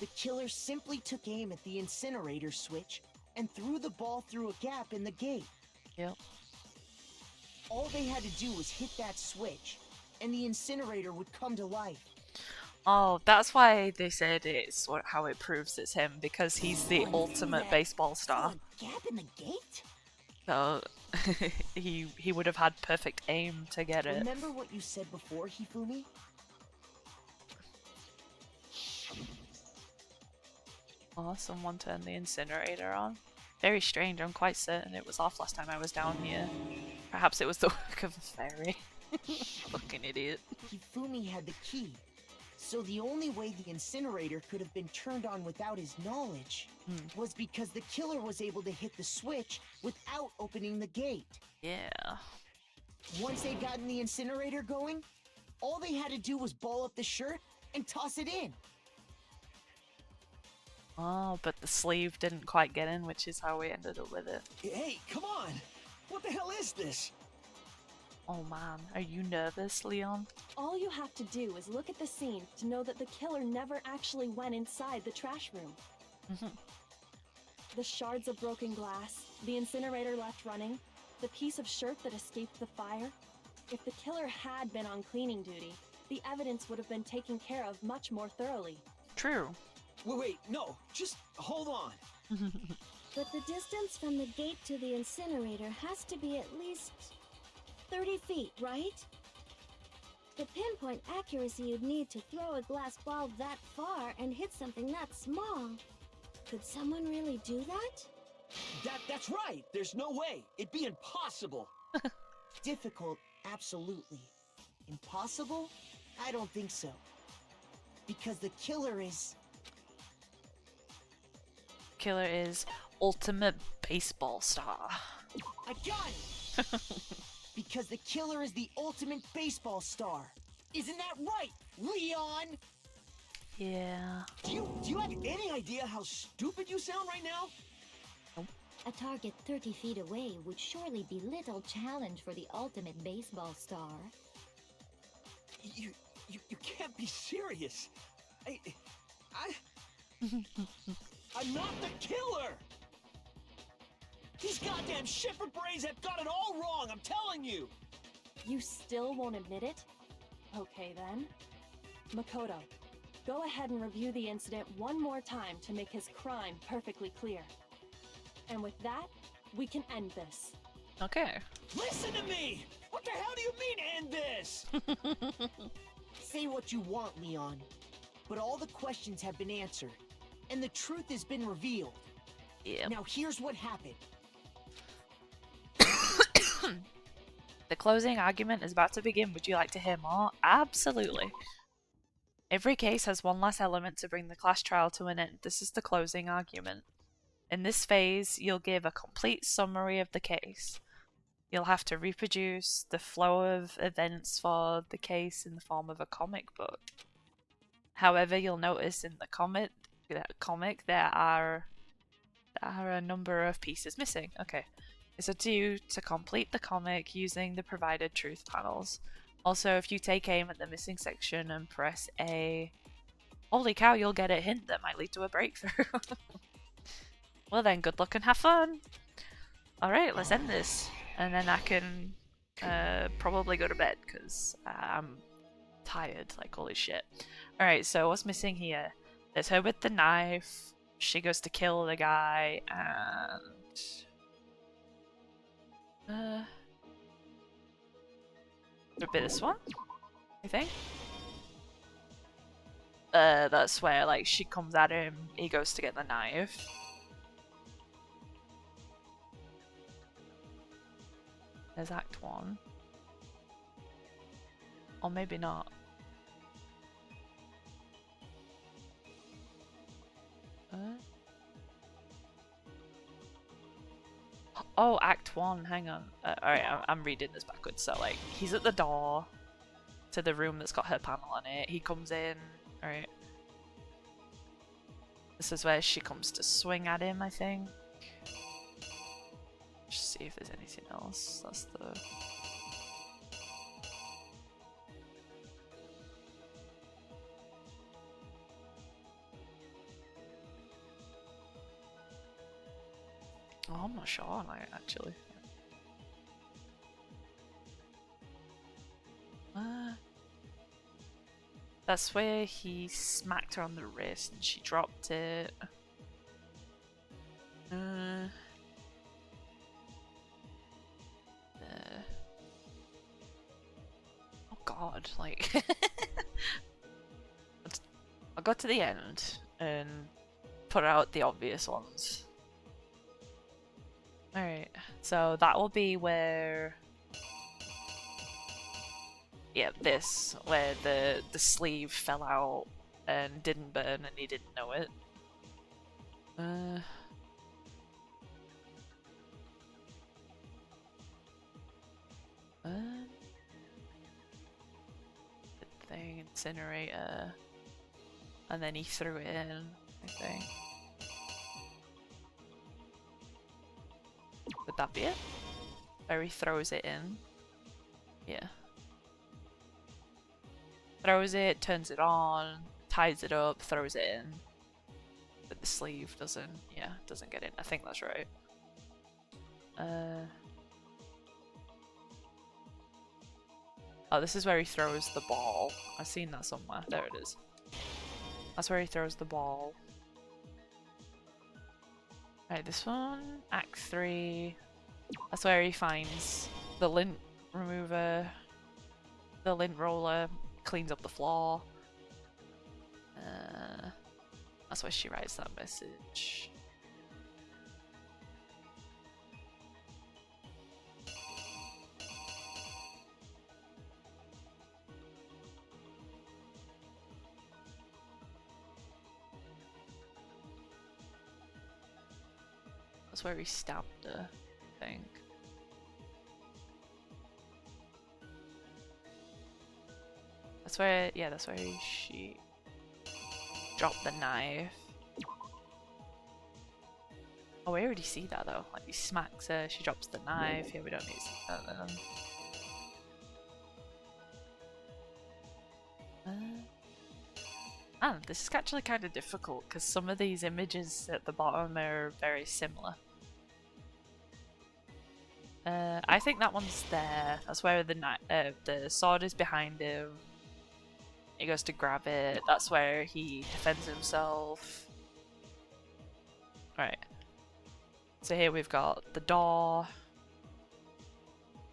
The killer simply took aim at the incinerator switch and threw the ball through a gap in the gate. Yep. All they had to do was hit that switch, and the incinerator would come to life. Oh, that's why they said it's how it proves it's him, because he's the ultimate baseball star. Gap in the gate? So he would have had perfect aim to get it. Remember what you said before, Hifumi? Oh, someone turned the incinerator on. Very strange, I'm quite certain it was off last time I was down here. Perhaps it was the work of a fairy. Fucking idiot. Hifumi had the key, so the only way the incinerator could have been turned on without his knowledge was because the killer was able to hit the switch without opening the gate. Yeah. Once they'd gotten the incinerator going, all they had to do was ball up the shirt and toss it in. Oh, but the sleeve didn't quite get in, which is how we ended up with it. Hey, come on! What the hell is this? Oh man, are you nervous, Leon? All you have to do is look at the scene to know that the killer never actually went inside the trash room. The shards of broken glass, the incinerator left running, the piece of shirt that escaped the fire. If the killer had been on cleaning duty, the evidence would have been taken care of much more thoroughly. True. Wait, no, just hold on. But the distance from the gate to the incinerator has to be at least 30 feet, right? The pinpoint accuracy you'd need to throw a glass ball that far and hit something that small. Could someone really do that? That's right! There's no way! It'd be impossible! Difficult, absolutely. Impossible? I don't think so. Because the killer is... killer is ultimate baseball star. I got it! Because the killer is the ultimate baseball star. Isn't that right, Leon? Yeah. Do you have any idea how stupid you sound right now? A target 30 feet away would surely be little challenge for the ultimate baseball star. You can't be serious. I'm not the killer! These goddamn shifter brains have got it all wrong, I'm telling you! You still won't admit it? Okay then. Makoto, go ahead and review the incident one more time to make his crime perfectly clear. And with that, we can end this. Okay. Listen to me! What the hell do you mean, end this? Say what you want, Leon. But all the questions have been answered. And the truth has been revealed. Yeah. Now here's what happened. The closing argument is about to begin. Would you like to hear more? Absolutely. Every case has one last element to bring the class trial to an end. This is the closing argument. In this phase, you'll give a complete summary of the case. You'll have to reproduce the flow of events for the case in the form of a comic book. However, you'll notice in the comic there are a number of pieces missing. Okay. It's up to you to complete the comic using the provided truth panels. Also, if you take aim at the missing section and press A, holy cow, you'll get a hint that might lead to a breakthrough. Well then, good luck and have fun! Alright, let's end this. And then I can probably go to bed, because I'm tired, like holy shit. Alright, so what's missing here? There's her with the knife, she goes to kill the guy, and... a bit this one, I think. That's where like she comes at him, he goes to get the knife. There's Act 1. Or maybe not. Oh, Act 1, hang on. Alright, I'm reading this backwards. So, like, he's at the door to the room that's got her panel on it. He comes in. Alright. This is where she comes to swing at him, I think. Just see if there's anything else. That's the... Oh, I'm not sure, like, actually. That's where he smacked her on the wrist and she dropped it. Oh god, like... I got to the end and put out the obvious ones. Alright, so that will be where... Yeah, this, where the sleeve fell out and didn't burn and he didn't know it. The thing, incinerator. And then he threw it in, I think. Would that be it? Where he throws it in? Yeah. Throws it, turns it on, ties it up, throws it in. But the sleeve doesn't, yeah, doesn't get in. I think that's right. Oh, this is where he throws the ball. I've seen that somewhere. There it is. That's where he throws the ball. Right, this one, Act 3. That's where he finds the lint remover, the lint roller, cleans up the floor. That's where she writes that message. That's where he stabbed her, I think. That's where, yeah, that's where she dropped the knife. Oh, we already see that though. Like, he smacks her, she drops the knife. Yeah, we don't need to see that then. Man, this is actually kind of difficult because some of these images at the bottom are very similar. I think that one's there. That's where the sword is behind him. He goes to grab it. That's where he defends himself. Right. So here we've got the door.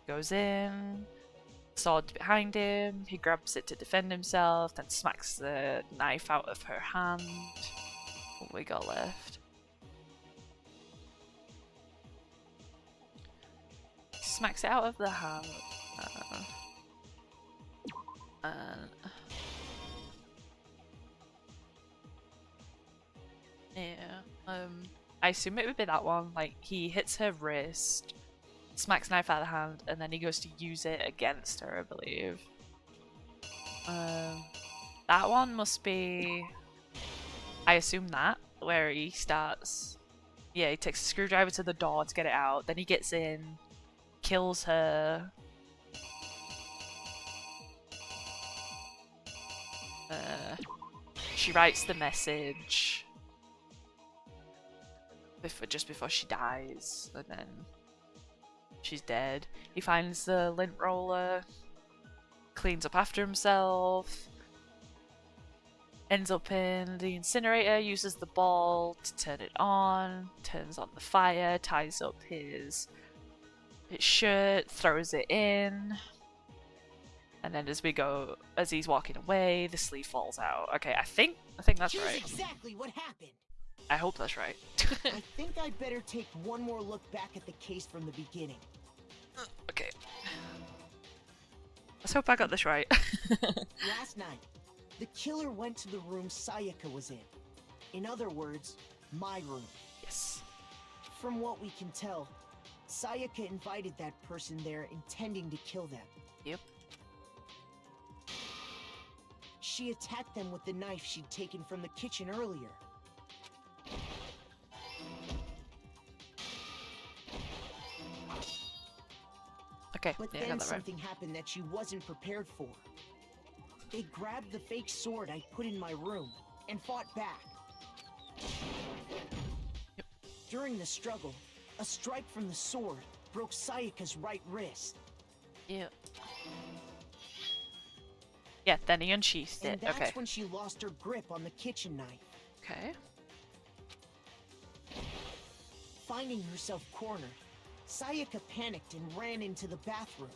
Goes in. Sword behind him. He grabs it to defend himself, then smacks the knife out of her hand. What we got left? Smacks it out of the hand. Yeah. I assume it would be that one. Like, he hits her wrist, smacks knife out of the hand, and then he goes to use it against her, I believe. That one must be... I assume that, where he starts... Yeah, he takes a screwdriver to the door to get it out, then he gets in, kills her. She writes the message just before she dies, and then she's dead. He finds the lint roller, cleans up after himself, ends up in the incinerator, uses the ball to turn it on, turns on the fire, ties up his shirt, throws it in, and then as he's walking away, the sleeve falls out. Okay, I think that's right. Here's exactly what happened. I hope that's right. I think I'd better take one more look back at the case from the beginning. Okay. Let's hope I got this right. Last night, the killer went to the room Sayaka was in. In other words, my room. Yes. From what we can tell, Sayaka invited that person there intending to kill them. Yep. She attacked them with the knife she'd taken from the kitchen earlier. Okay, but yeah, then I got that right. something happened that she wasn't prepared for. They grabbed the fake sword I put in my room and fought back. Yep. During the struggle, a strike from the sword broke Sayaka's right wrist. Yeah. Yeah, then he unsheathed And it. that's Okay. when she lost her grip on the kitchen knife. Okay. Finding herself cornered, Sayaka panicked and ran into the bathroom.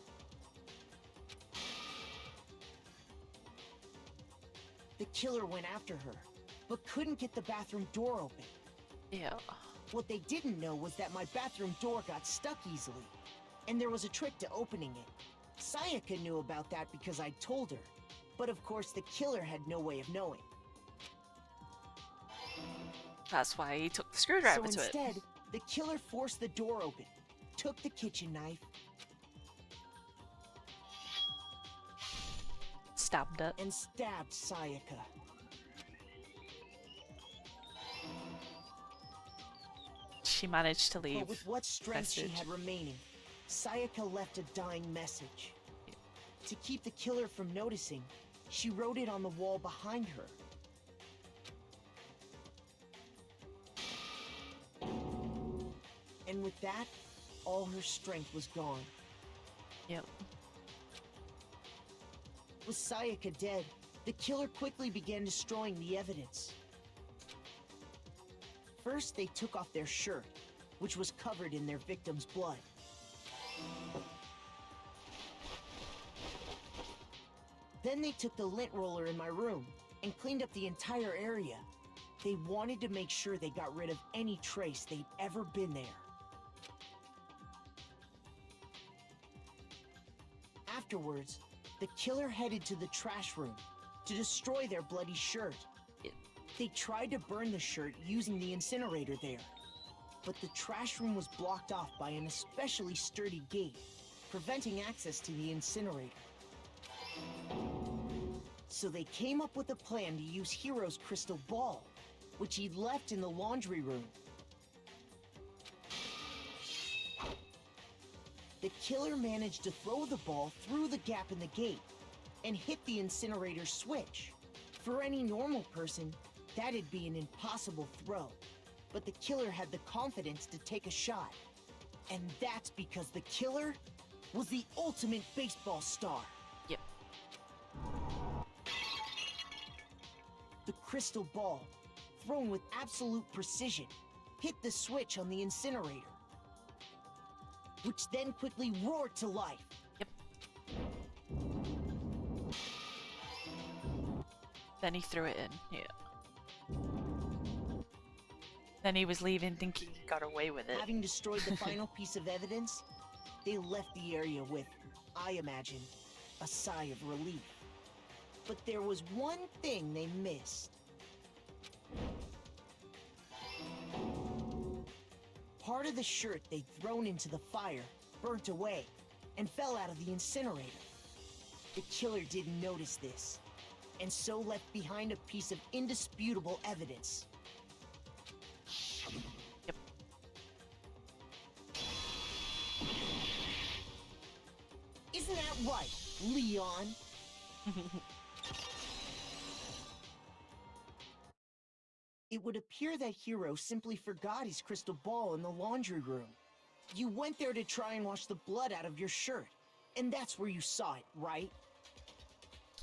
The killer went after her, but couldn't get the bathroom door open. Yeah. What they didn't know was that my bathroom door got stuck easily, and there was a trick to opening it. Sayaka knew about that because I told her, but of course the killer had no way of knowing. That's why he took the screwdriver So to it. instead, the killer forced the door open, took the kitchen knife, Stabbed it. and stabbed Sayaka. She managed to leave. But with what strength she message. had remaining, Sayaka left a dying message. To keep the killer from noticing, she wrote it on the wall behind her. And with that, all her strength was gone. Yep. With Sayaka dead, the killer quickly began destroying the evidence. First, they took off their shirt, which was covered in their victim's blood. Then they took the lint roller in my room and cleaned up the entire area. They wanted to make sure they got rid of any trace they'd ever been there. Afterwards, the killer headed to the trash room to destroy their bloody shirt. They tried to burn the shirt using the incinerator there. but the trash room was blocked off by an especially sturdy gate, preventing access to the incinerator. So they came up with a plan to use Hiro's crystal ball, which he'd left in the laundry room. The killer managed to throw the ball through the gap in the gate and hit the incinerator switch. For any normal person, that'd be an impossible throw, but the killer had the confidence to take a shot. And that's because the killer was the ultimate baseball star. Yep. The crystal ball, thrown with absolute precision, hit the switch on the incinerator, which then quickly roared to life. Yep. Then he threw it in. Yeah. Then he was leaving thinking he got away with it. Having destroyed the final piece of evidence, they left the area with, I imagine, a sigh of relief. But there was one thing they missed. Part of the shirt they'd thrown into the fire burnt away and fell out of the incinerator. The killer didn't notice this, and so left behind a piece of indisputable evidence. Yep. Isn't that right, Leon? It would appear that Hiro simply forgot his crystal ball in the laundry room. You went there to try and wash the blood out of your shirt, and that's where you saw it, right?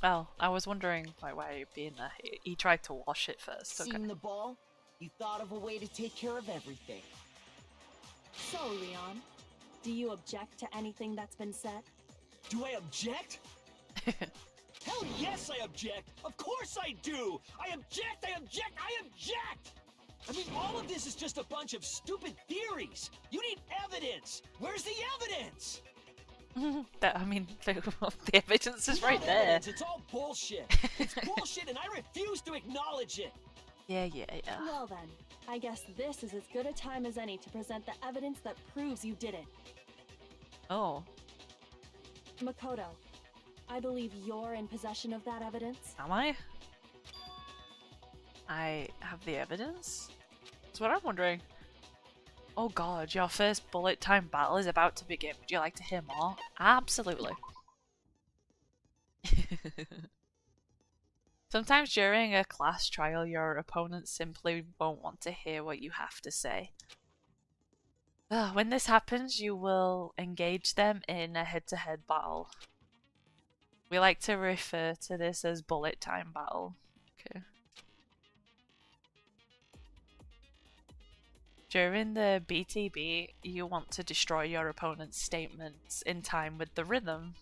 Well, I was wondering why he'd be in there. He tried to wash it first. Okay. Seeing the ball, you thought of a way to take care of everything. So, Leon, do you object to anything that's been said? Do I object? Hell yes, I object! Of course I do! I object! I object! I object! I mean, all of this is just a bunch of stupid theories! You need evidence! Where's the evidence? The evidence is right there. Evidence. It's all bullshit! It's bullshit and I refuse to acknowledge it! Yeah. Well then, I guess this is as good a time as any to present the evidence that proves you did it. Oh. Makoto, I believe you're in possession of that evidence. Am I? I have the evidence? That's what I'm wondering. Oh god, your first bullet time battle is about to begin. Would you like to hear more? Absolutely. Sometimes during a class trial, your opponent simply won't want to hear what you have to say. When this happens, you will engage them in a head-to-head battle. We like to refer to this as bullet time battle. Okay. During the BTB, you want to destroy your opponent's statements in time with the rhythm.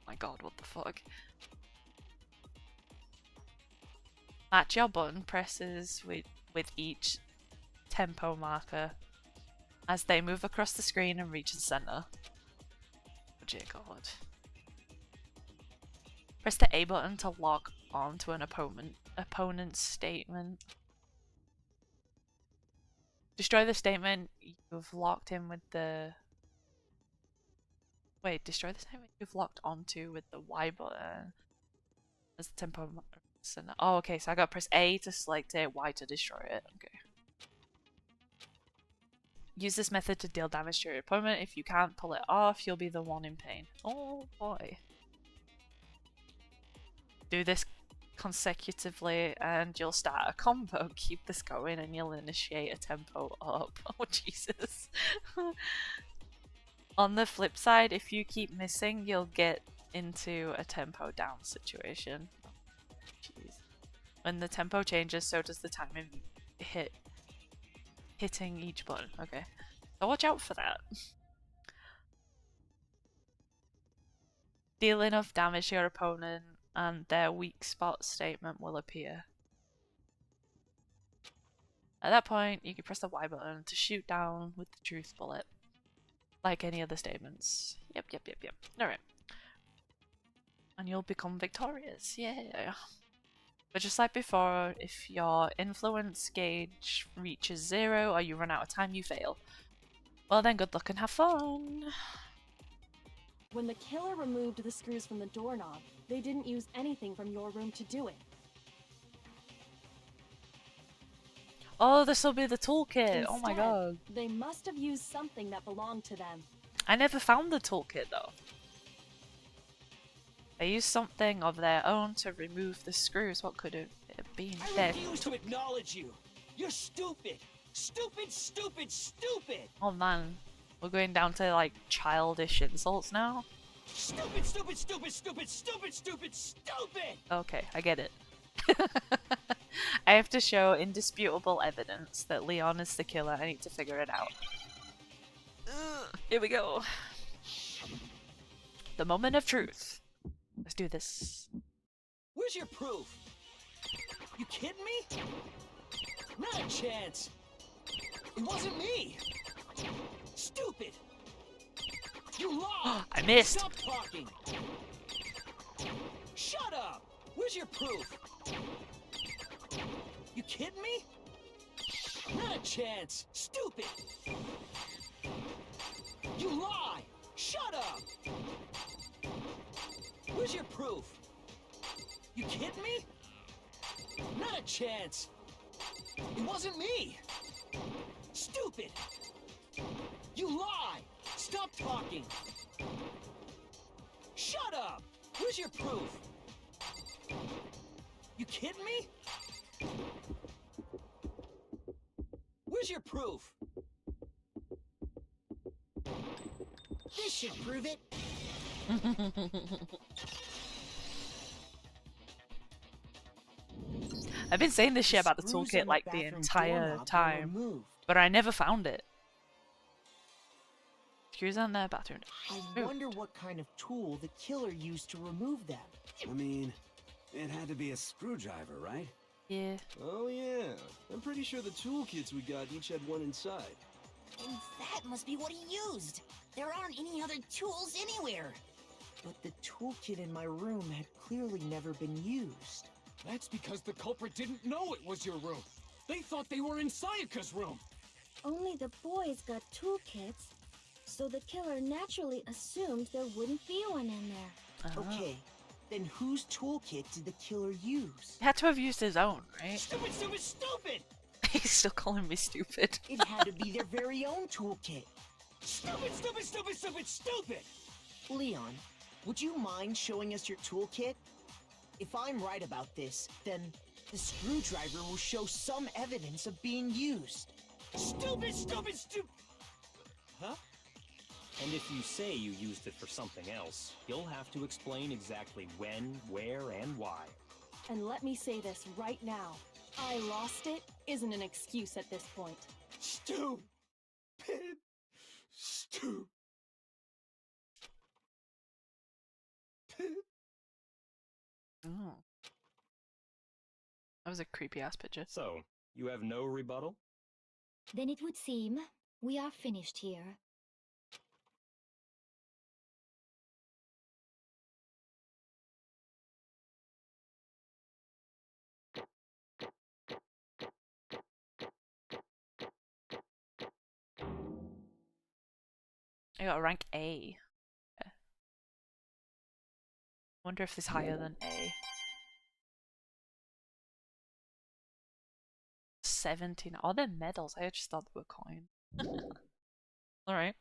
My god, what the fuck? Match your button presses with each tempo marker as they move across the screen and reach the center. Oh dear god. Press the A button to lock on to an opponent's statement. Destroy the statement you've locked in with the... Wait, destroy the statement you've locked onto with the Y button. As the tempo... Oh, okay, so I gotta press A to select it, Y to destroy it. Okay. Use this method to deal damage to your opponent. If you can't pull it off, you'll be the one in pain. Oh boy. Do this consecutively and you'll start a combo. Keep this going and you'll initiate a tempo up. Oh Jesus. On the flip side, if you keep missing, you'll get into a tempo down situation. Jeez. When the tempo changes, so does the time of hitting each button. Okay. So watch out for that. Deal enough damage to your opponent and their weak spot statement will appear. At that point, you can press the Y button to shoot down with the truth bullet. Like any other statements. Yep. Alright. And you'll become victorious. Yeah. But just like before, if your influence gauge reaches 0 or you run out of time, you fail. Well then, good luck and have fun! When the killer removed the screws from the doorknob, they didn't use anything from your room to do it. Oh, this will be the toolkit! Instead, Oh my god. they must have used something that belonged to them. I never found the toolkit though. They used something of their own to remove the screws. What could it have been? I refuse to acknowledge you. You're stupid. Stupid, stupid, stupid. Oh man, we're going down to like childish insults now. Stupid, stupid, stupid, stupid, stupid, stupid, stupid. Okay, I get it. I have to show indisputable evidence that Leon is the killer. I need to figure it out. Here we go. The moment of truth. Let's do this. Where's your proof? You kidding me? Not a chance. It wasn't me. Stupid. You lied. I missed. Stop talking. Shut up. Where's your proof? You kidding me? Not a chance. Stupid. You lie. Shut up. Where's your proof? You kidding me? Not a chance. It wasn't me. Stupid. You lie. Stop talking. Shut up. Where's your proof? You kidding me? Where's your proof? This should prove it. I've been saying this shit about the Screws toolkit on like the bathroom entire doorknob were time, removed. but I never found it. Screws on the bathroom. I wonder what kind of tool the killer used to remove them. I mean, it had to be a screwdriver, right? Yeah. Oh yeah, I'm pretty sure the toolkits we got each had one inside. And that must be what he used. There aren't any other tools anywhere. But the toolkit in my room had clearly never been used. That's because the culprit didn't know it was your room. They thought they were in Sayaka's room. Only the boys got toolkits, so the killer naturally assumed there wouldn't be one in there. Okay, then whose toolkit did the killer use? He had to have used his own, right? Stupid, stupid, stupid! He's still calling me stupid. It had to be their very own toolkit. Stupid, stupid, stupid, stupid, stupid! Leon, would you mind showing us your toolkit? If I'm right about this, then the screwdriver will show some evidence of being used. Stupid, stupid, stupid! Huh? And if you say you used it for something else, you'll have to explain exactly when, where, and why. And let me say this right now. I lost it isn't an excuse at this point. Stupid. Stupid. Oh. That was a creepy ass picture. So, you have no rebuttal? Then it would seem we are finished here. I got rank A. Okay. Wonder if this is higher than A. 17. Oh, they're medals. I just thought they were coin. Alright.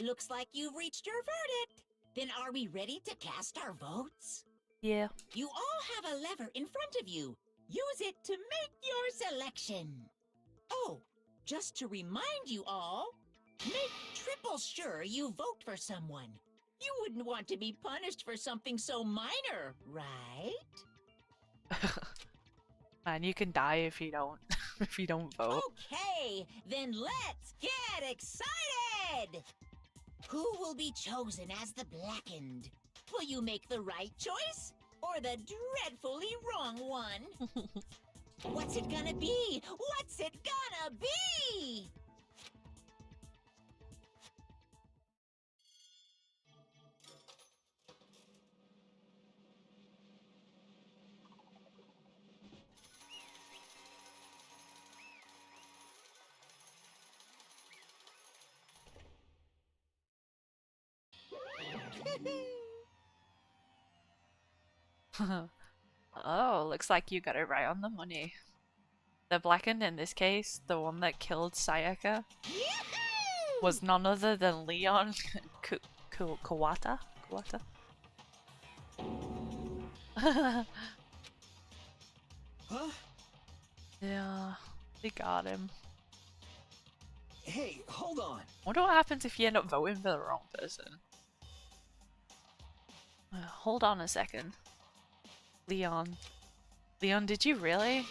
Looks like you've reached your verdict. Then are we ready to cast our votes? Yeah. You all have a lever in front of you. Use it to make your selection. Oh, just to remind you all, make triple sure you vote for someone. You wouldn't want to be punished for something so minor, right? Man, you can die if you don't if you don't vote. Okay, then let's get excited! Who will be chosen as the Blackened? Will you make the right choice or the dreadfully wrong one? What's it gonna be? What's it gonna be? Oh, looks like you got it right on the money. The blackened in this case, the one that killed Sayaka, was none other than Leon Kawata? Kawata? Huh? Yeah, they got him. Hey, hold on. Wonder what happens if you end up voting for the wrong person. Hold on a second. Leon. Leon, did you really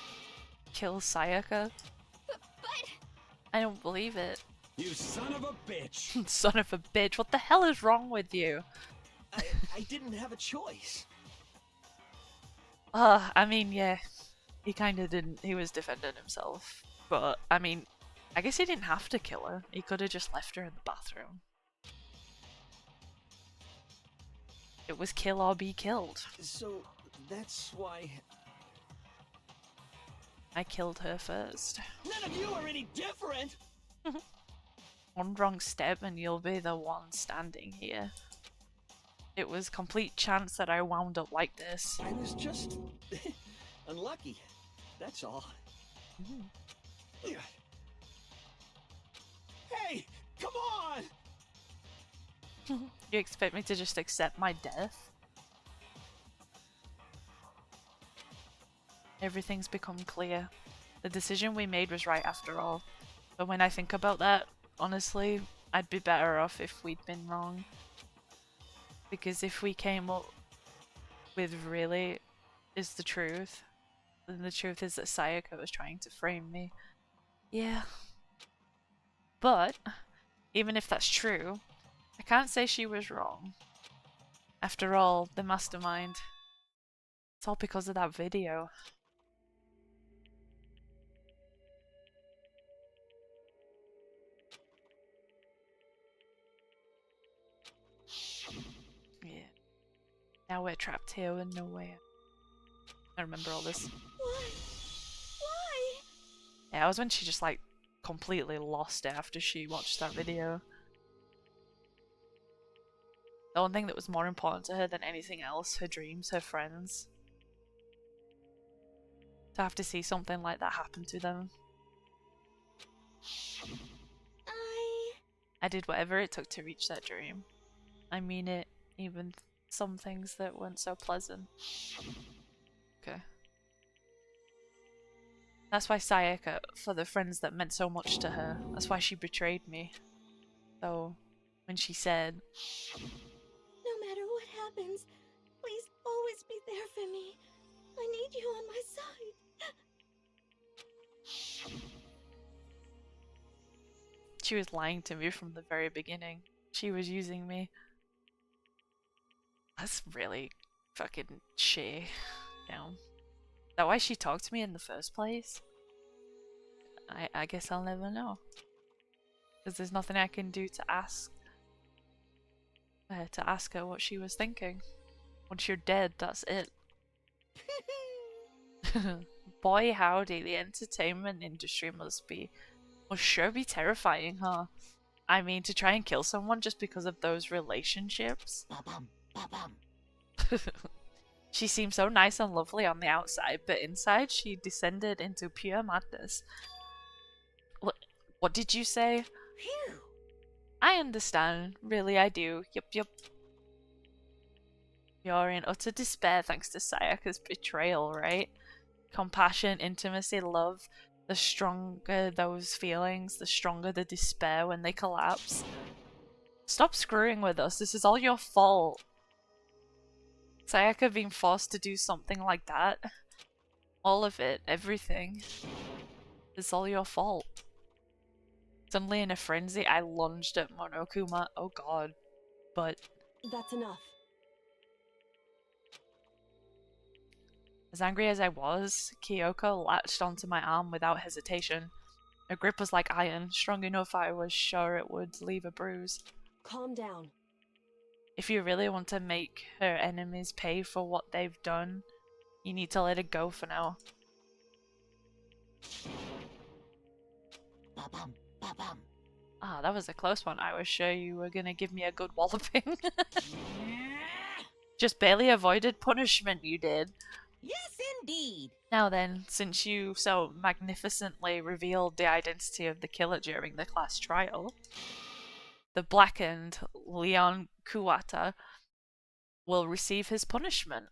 kill Sayaka? But... I don't believe it. You son of a bitch! Son of a bitch, what the hell is wrong with you? I didn't have a choice. I mean, yeah. He kinda didn't. He was defending himself. But, I mean, I guess he didn't have to kill her. He could have just left her in the bathroom. It was kill or be killed. So, that's why... I killed her first. None of you are any different! One wrong step and you'll be the one standing here. It was complete chance that I wound up like this. I was just... unlucky. That's all. Hey! Come on! You expect me to just accept my death? Everything's become clear. The decision we made was right after all. But when I think about that, honestly, I'd be better off if we'd been wrong. Because if we came up with really is the truth, then the truth is that Sayaka was trying to frame me. Yeah. But, even if that's true, I can't say she was wrong. After all, the mastermind. It's all because of that video. Yeah. Now we're trapped here with no way out. I remember all this. Why? Why? Yeah, that was when she just like completely lost it after she watched that video. The one thing that was more important to her than anything else, her dreams, her friends. To have to see something like that happen to them. I did whatever it took to reach that dream. I mean it, even some things that weren't so pleasant. Okay. That's why Sayaka, for the friends that meant so much to her, that's why she betrayed me. So, when she said, No matter what happens, please always be there for me. I need you on my side. she was lying to me from the very beginning. She was using me. That's really fucking shitty. You know? Is that why she talked to me in the first place? I guess I'll never know. Because there's nothing I can do to ask her what she was thinking. Once you're dead, that's it. Boy howdy, the entertainment industry must sure be terrifying, huh? I mean, to try and kill someone just because of those relationships? Ba-bum, ba-bum. She seemed so nice and lovely on the outside, but inside she descended into pure madness. What did you say? Phew. I understand. Really, I do. Yup. You're in utter despair thanks to Sayaka's betrayal, right? Compassion, intimacy, love. The stronger those feelings, the stronger the despair when they collapse. Stop screwing with us. This is all your fault. Sayaka being forced to do something like that. All of it, everything. It's all your fault. Suddenly in a frenzy, I lunged at Monokuma. Oh god. But... That's enough. As angry as I was, Kyoko latched onto my arm without hesitation. Her grip was like iron, strong enough I was sure it would leave a bruise. Calm down. If you really want to make her enemies pay for what they've done, you need to let it go for now. Ba-bum, ba-bum. Ah, that was a close one. I was sure you were gonna give me a good walloping. Just barely avoided punishment, you did. Yes, indeed. Now then, since you so magnificently revealed the identity of the killer during the class trial, the blackened Leon Kuwata will receive his punishment.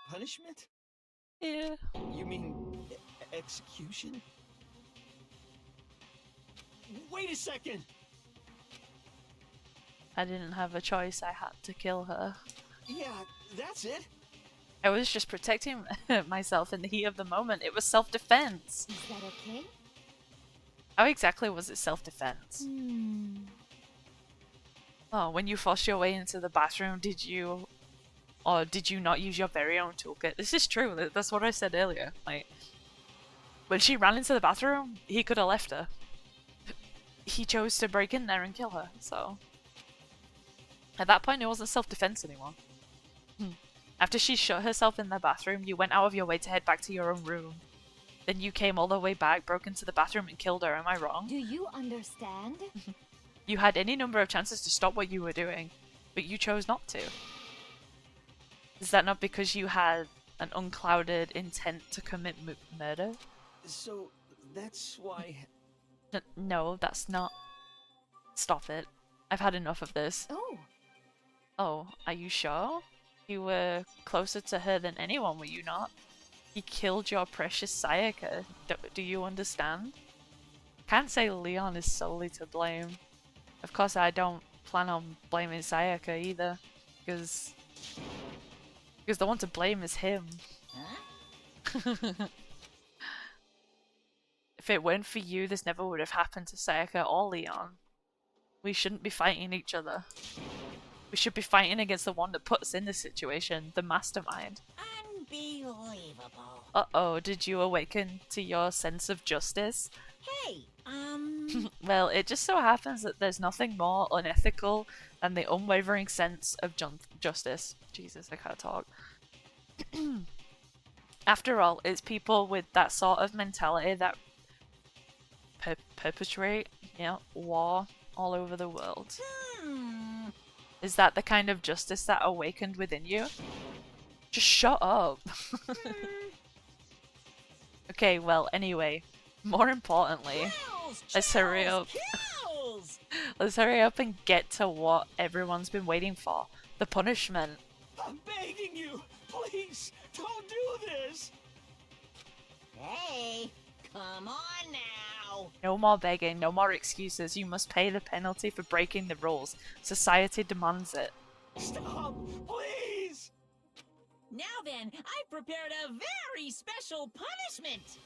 Punishment? Yeah. You mean execution? Wait a second! I didn't have a choice, I had to kill her. Yeah, that's it. I was just protecting myself in the heat of the moment. It was self-defense. Is that okay? How exactly was it self-defense? Oh, when you forced your way into the bathroom, did you not use your very own toolkit? This is true. That's what I said earlier. Like, when she ran into the bathroom, he could have left her. He chose to break in there and kill her, so... At that point, it wasn't self-defense anymore. After she shut herself in the bathroom, you went out of your way to head back to your own room. Then you came all the way back, broke into the bathroom, and killed her. Am I wrong? Do you understand? You had any number of chances to stop what you were doing, but you chose not to. Is that not because you had an unclouded intent to commit murder? So, that's why... No, that's not... Stop it. I've had enough of this. Oh. Oh, are you sure? You were closer to her than anyone, were you not? You killed your precious Sayaka. Do you understand? Can't say Leon is solely to blame. Of course, I don't plan on blaming Sayaka either, because the one to blame is him. Huh? If it weren't for you, this never would have happened to Sayaka or Leon. We shouldn't be fighting each other. We should be fighting against the one that put us in this situation, the mastermind. Unbelievable. Uh-oh, did you awaken to your sense of justice? Hey, Well, it just so happens that there's nothing more unethical than the unwavering sense of justice. Jesus, I can't talk. After all, it's people with that sort of mentality that perpetrate, war all over the world. Is that the kind of justice that awakened within you? Just shut up. Okay, well, anyway, more importantly, let's hurry up. Let's hurry up and get to what everyone's been waiting for. The punishment. I'm begging you! Please, don't do this! Hey, come on now. No more begging, no more excuses. You must pay the penalty for breaking the rules. Society demands it. Stop, please! Now then, I've prepared a very special punishment.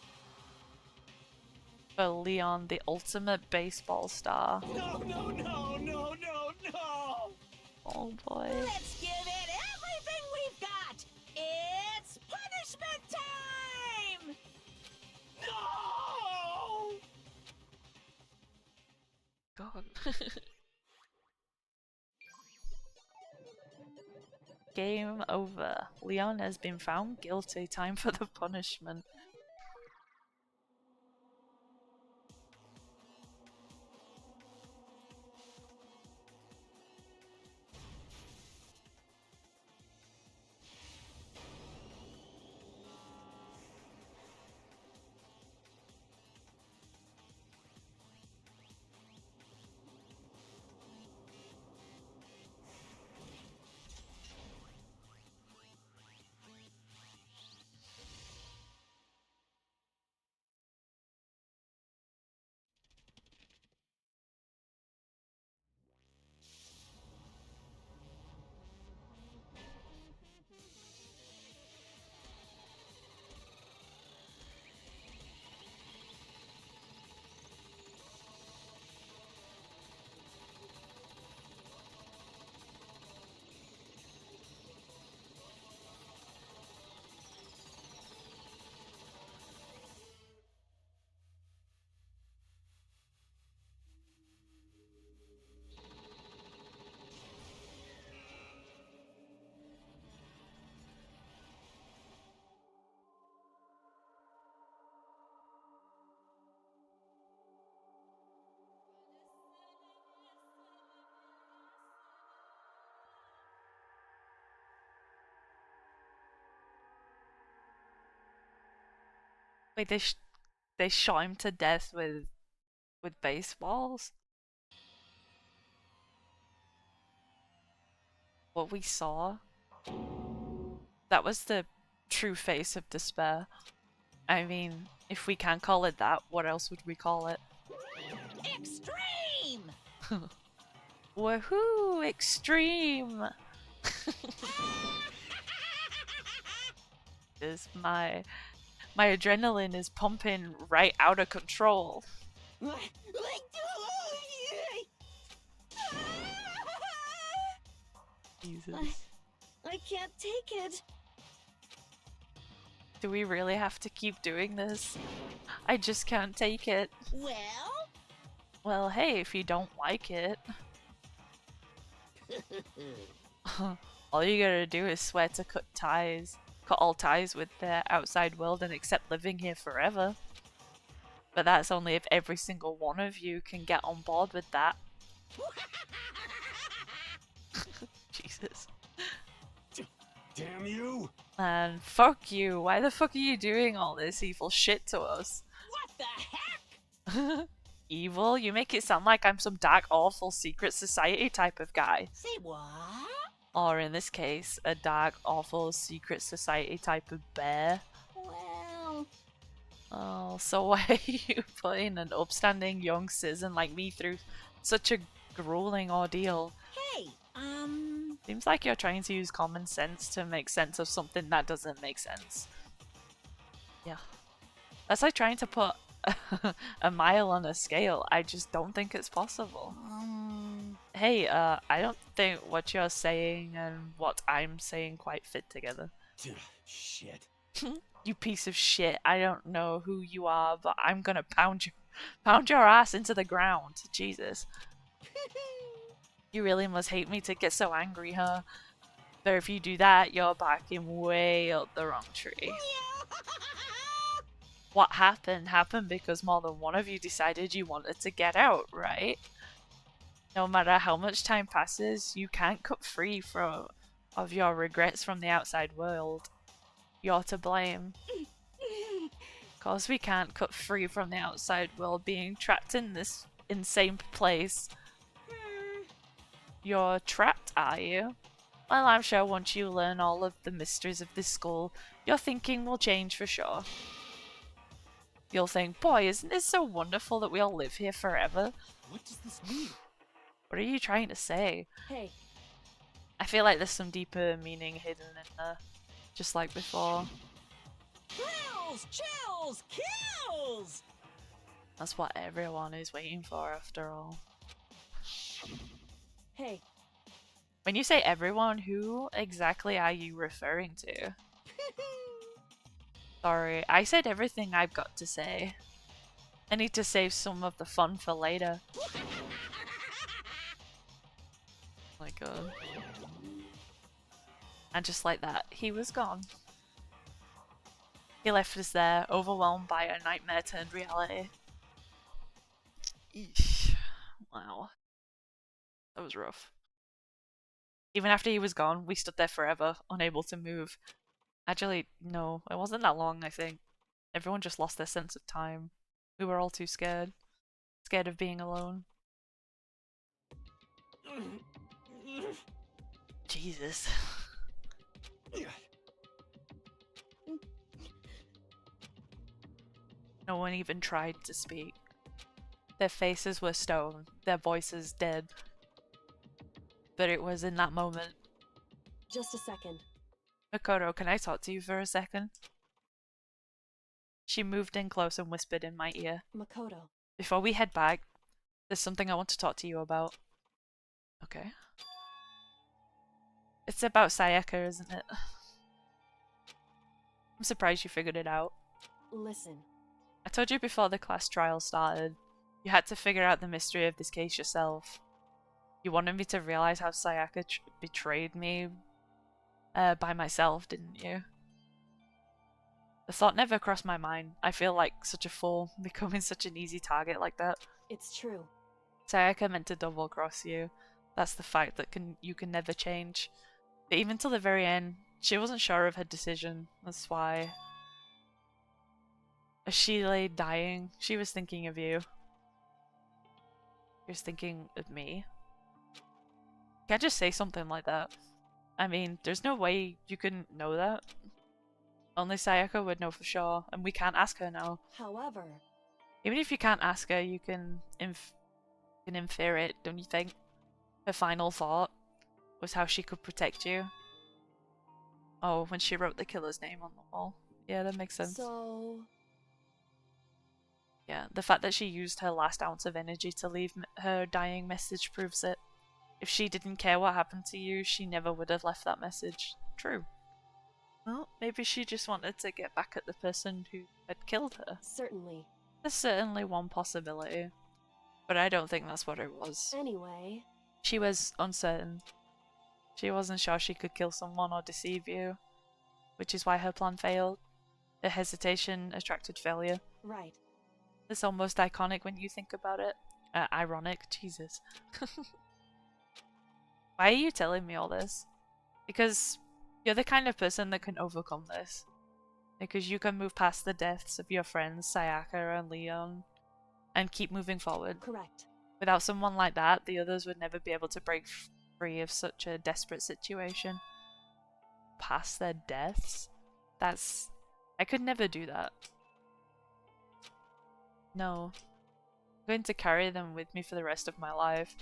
For Leon, the ultimate baseball star. No, no, no, no, no, no! Oh boy. Let's give it everything we've got. It's punishment time! No! God. Game over. Leon has been found guilty. Time for the punishment. Wait, they shot him to death with baseballs? What we saw? That was the true face of despair. I mean, if we can't call it that, what else would we call it? Extreme! Woohoo! Extreme! Is my adrenaline is pumping right out of control. Jesus. I can't take it. Do we really have to keep doing this? I just can't take it. Well? Well, hey, if you don't like it. All you gotta do is swear to cut all ties with the outside world and accept living here forever. But that's only if every single one of you can get on board with that. Jesus. Damn you! And fuck you, why the fuck are you doing all this evil shit to us? What the heck? Evil? You make it sound like I'm some dark, awful secret society type of guy. Say what? Or in this case, a dark, awful secret society type of bear. Well... Oh, so why are you putting an upstanding young citizen like me through such a grueling ordeal? Hey, Seems like you're trying to use common sense to make sense of something that doesn't make sense. Yeah. That's like trying to put a mile on a scale. I just don't think it's possible. Hey, I don't think what you're saying and what I'm saying quite fit together. Shit. You piece of shit. I don't know who you are, but I'm gonna pound your ass into the ground. Jesus. You really must hate me to get so angry, huh? But if you do that, you're backing way up the wrong tree. What happened because more than one of you decided you wanted to get out, right? No matter how much time passes, you can't cut free of your regrets from the outside world. You're to blame. Cause we can't cut free from the outside world being trapped in this insane place. You're trapped, are you? Well, I'm sure once you learn all of the mysteries of this school, your thinking will change for sure. You'll think, boy, isn't it so wonderful that we all live here forever? What does this mean? What are you trying to say? Hey. I feel like there's some deeper meaning hidden in there, just like before. Thrills, chills, kills! That's what everyone is waiting for after all. Hey. When you say everyone, who exactly are you referring to? Sorry, I said everything I've got to say. I need to save some of the fun for later. My god. And just like that, he was gone. He left us there, overwhelmed by a nightmare turned reality. Eesh. Wow. That was rough. Even after he was gone, we stood there forever, unable to move. Actually, no, it wasn't that long, I think. Everyone just lost their sense of time. We were all too scared. Scared of being alone. Jesus. No one even tried to speak. Their faces were stone, their voices dead. But it was in that moment. Just a second. Makoto, can I talk to you for a second? She moved in close and whispered in my ear. Makoto. Before we head back, there's something I want to talk to you about. Okay. It's about Sayaka, isn't it? I'm surprised you figured it out. Listen. I told you before the class trial started. You had to figure out the mystery of this case yourself. You wanted me to realize how Sayaka betrayed me by myself, didn't you? The thought never crossed my mind. I feel like such a fool, becoming such an easy target like that. It's true. Sayaka meant to double cross you. That's the fact that you can never change. But even till the very end, she wasn't sure of her decision. That's why. As she lay dying, she was thinking of you. She was thinking of me. Can't just say something like that. I mean, there's no way you can know that. Only Sayaka would know for sure, and we can't ask her now. However, even if you can't ask her, you can infer it, don't you think? Her final thought was how she could protect you. Oh, when she wrote the killer's name on the wall. Yeah, that makes sense. So... yeah, the fact that she used her last ounce of energy to leave her dying message proves it. If she didn't care what happened to you, she never would have left that message. True. Well, maybe she just wanted to get back at the person who had killed her. Certainly. There's certainly one possibility, but I don't think that's what it was. Anyway... she was uncertain. She wasn't sure she could kill someone or deceive you, which is why her plan failed. Her hesitation attracted failure. Right. It's almost iconic when you think about it. Ironic, Jesus. Why are you telling me all this? Because you're the kind of person that can overcome this. Because you can move past the deaths of your friends, Sayaka and Leon, and keep moving forward. Correct. Without someone like that, the others would never be able to break free of such a desperate situation. Past their deaths? I could never do that. No. I'm going to carry them with me for the rest of my life.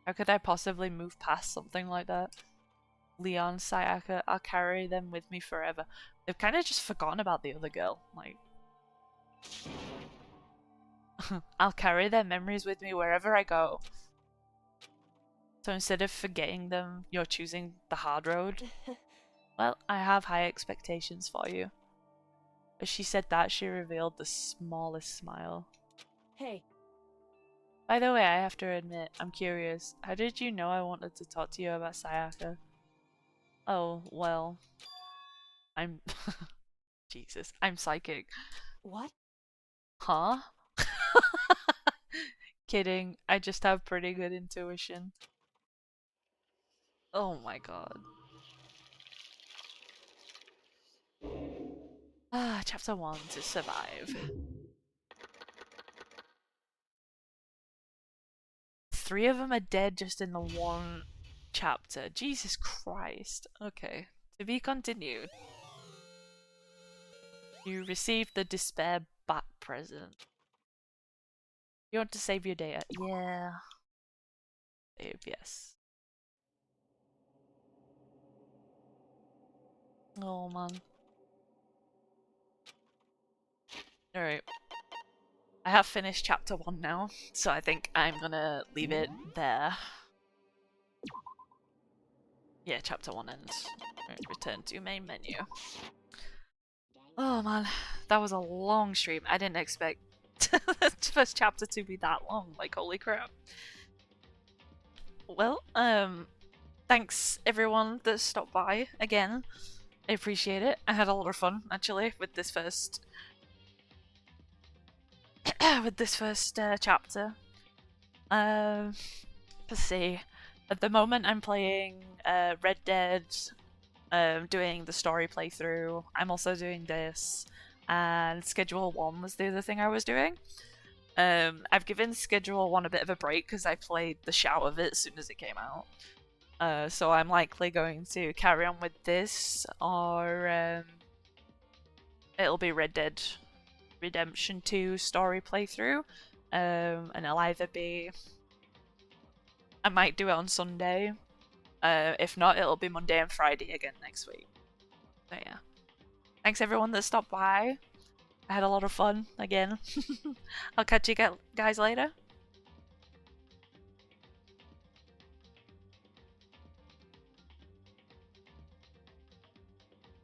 How could I possibly move past something like that? Leon, Sayaka, I'll carry them with me forever. They've kind of just forgotten about the other girl. Like, I'll carry their memories with me wherever I go. So instead of forgetting them, you're choosing the hard road? Well, I have high expectations for you. As she said that, she revealed the smallest smile. Hey. By the way, I have to admit, I'm curious. How did you know I wanted to talk to you about Sayaka? Oh, well... I'm... Jesus, I'm psychic. What? Huh? Kidding, I just have pretty good intuition. Oh my god. Chapter 1, to survive. 3 of them are dead just in the one chapter. Jesus Christ. Okay. To be continued. You received the despair bat present. You want to save your data? Yeah. Save, yes. Oh man. Alright. I have finished chapter 1 now, so I think I'm gonna leave it there. Yeah, chapter 1 ends. Right, return to main menu. Oh man, that was a long stream. I didn't expect the first chapter to be that long. Like, holy crap. Well, thanks everyone that stopped by again. I appreciate it. I had a lot of fun actually with this first chapter. Let's see. At the moment I'm playing Red Dead, doing the story playthrough. I'm also doing this, and Schedule 1 was the other thing I was doing. I've given Schedule 1 a bit of a break because I played the shout of it as soon as it came out. So I'm likely going to carry on with this, or it'll be Red Dead Redemption 2 story playthrough, and it'll either be... I might do it on Sunday. If not, it'll be Monday and Friday again next week. So yeah. Thanks everyone that stopped by. I had a lot of fun again. I'll catch you guys later.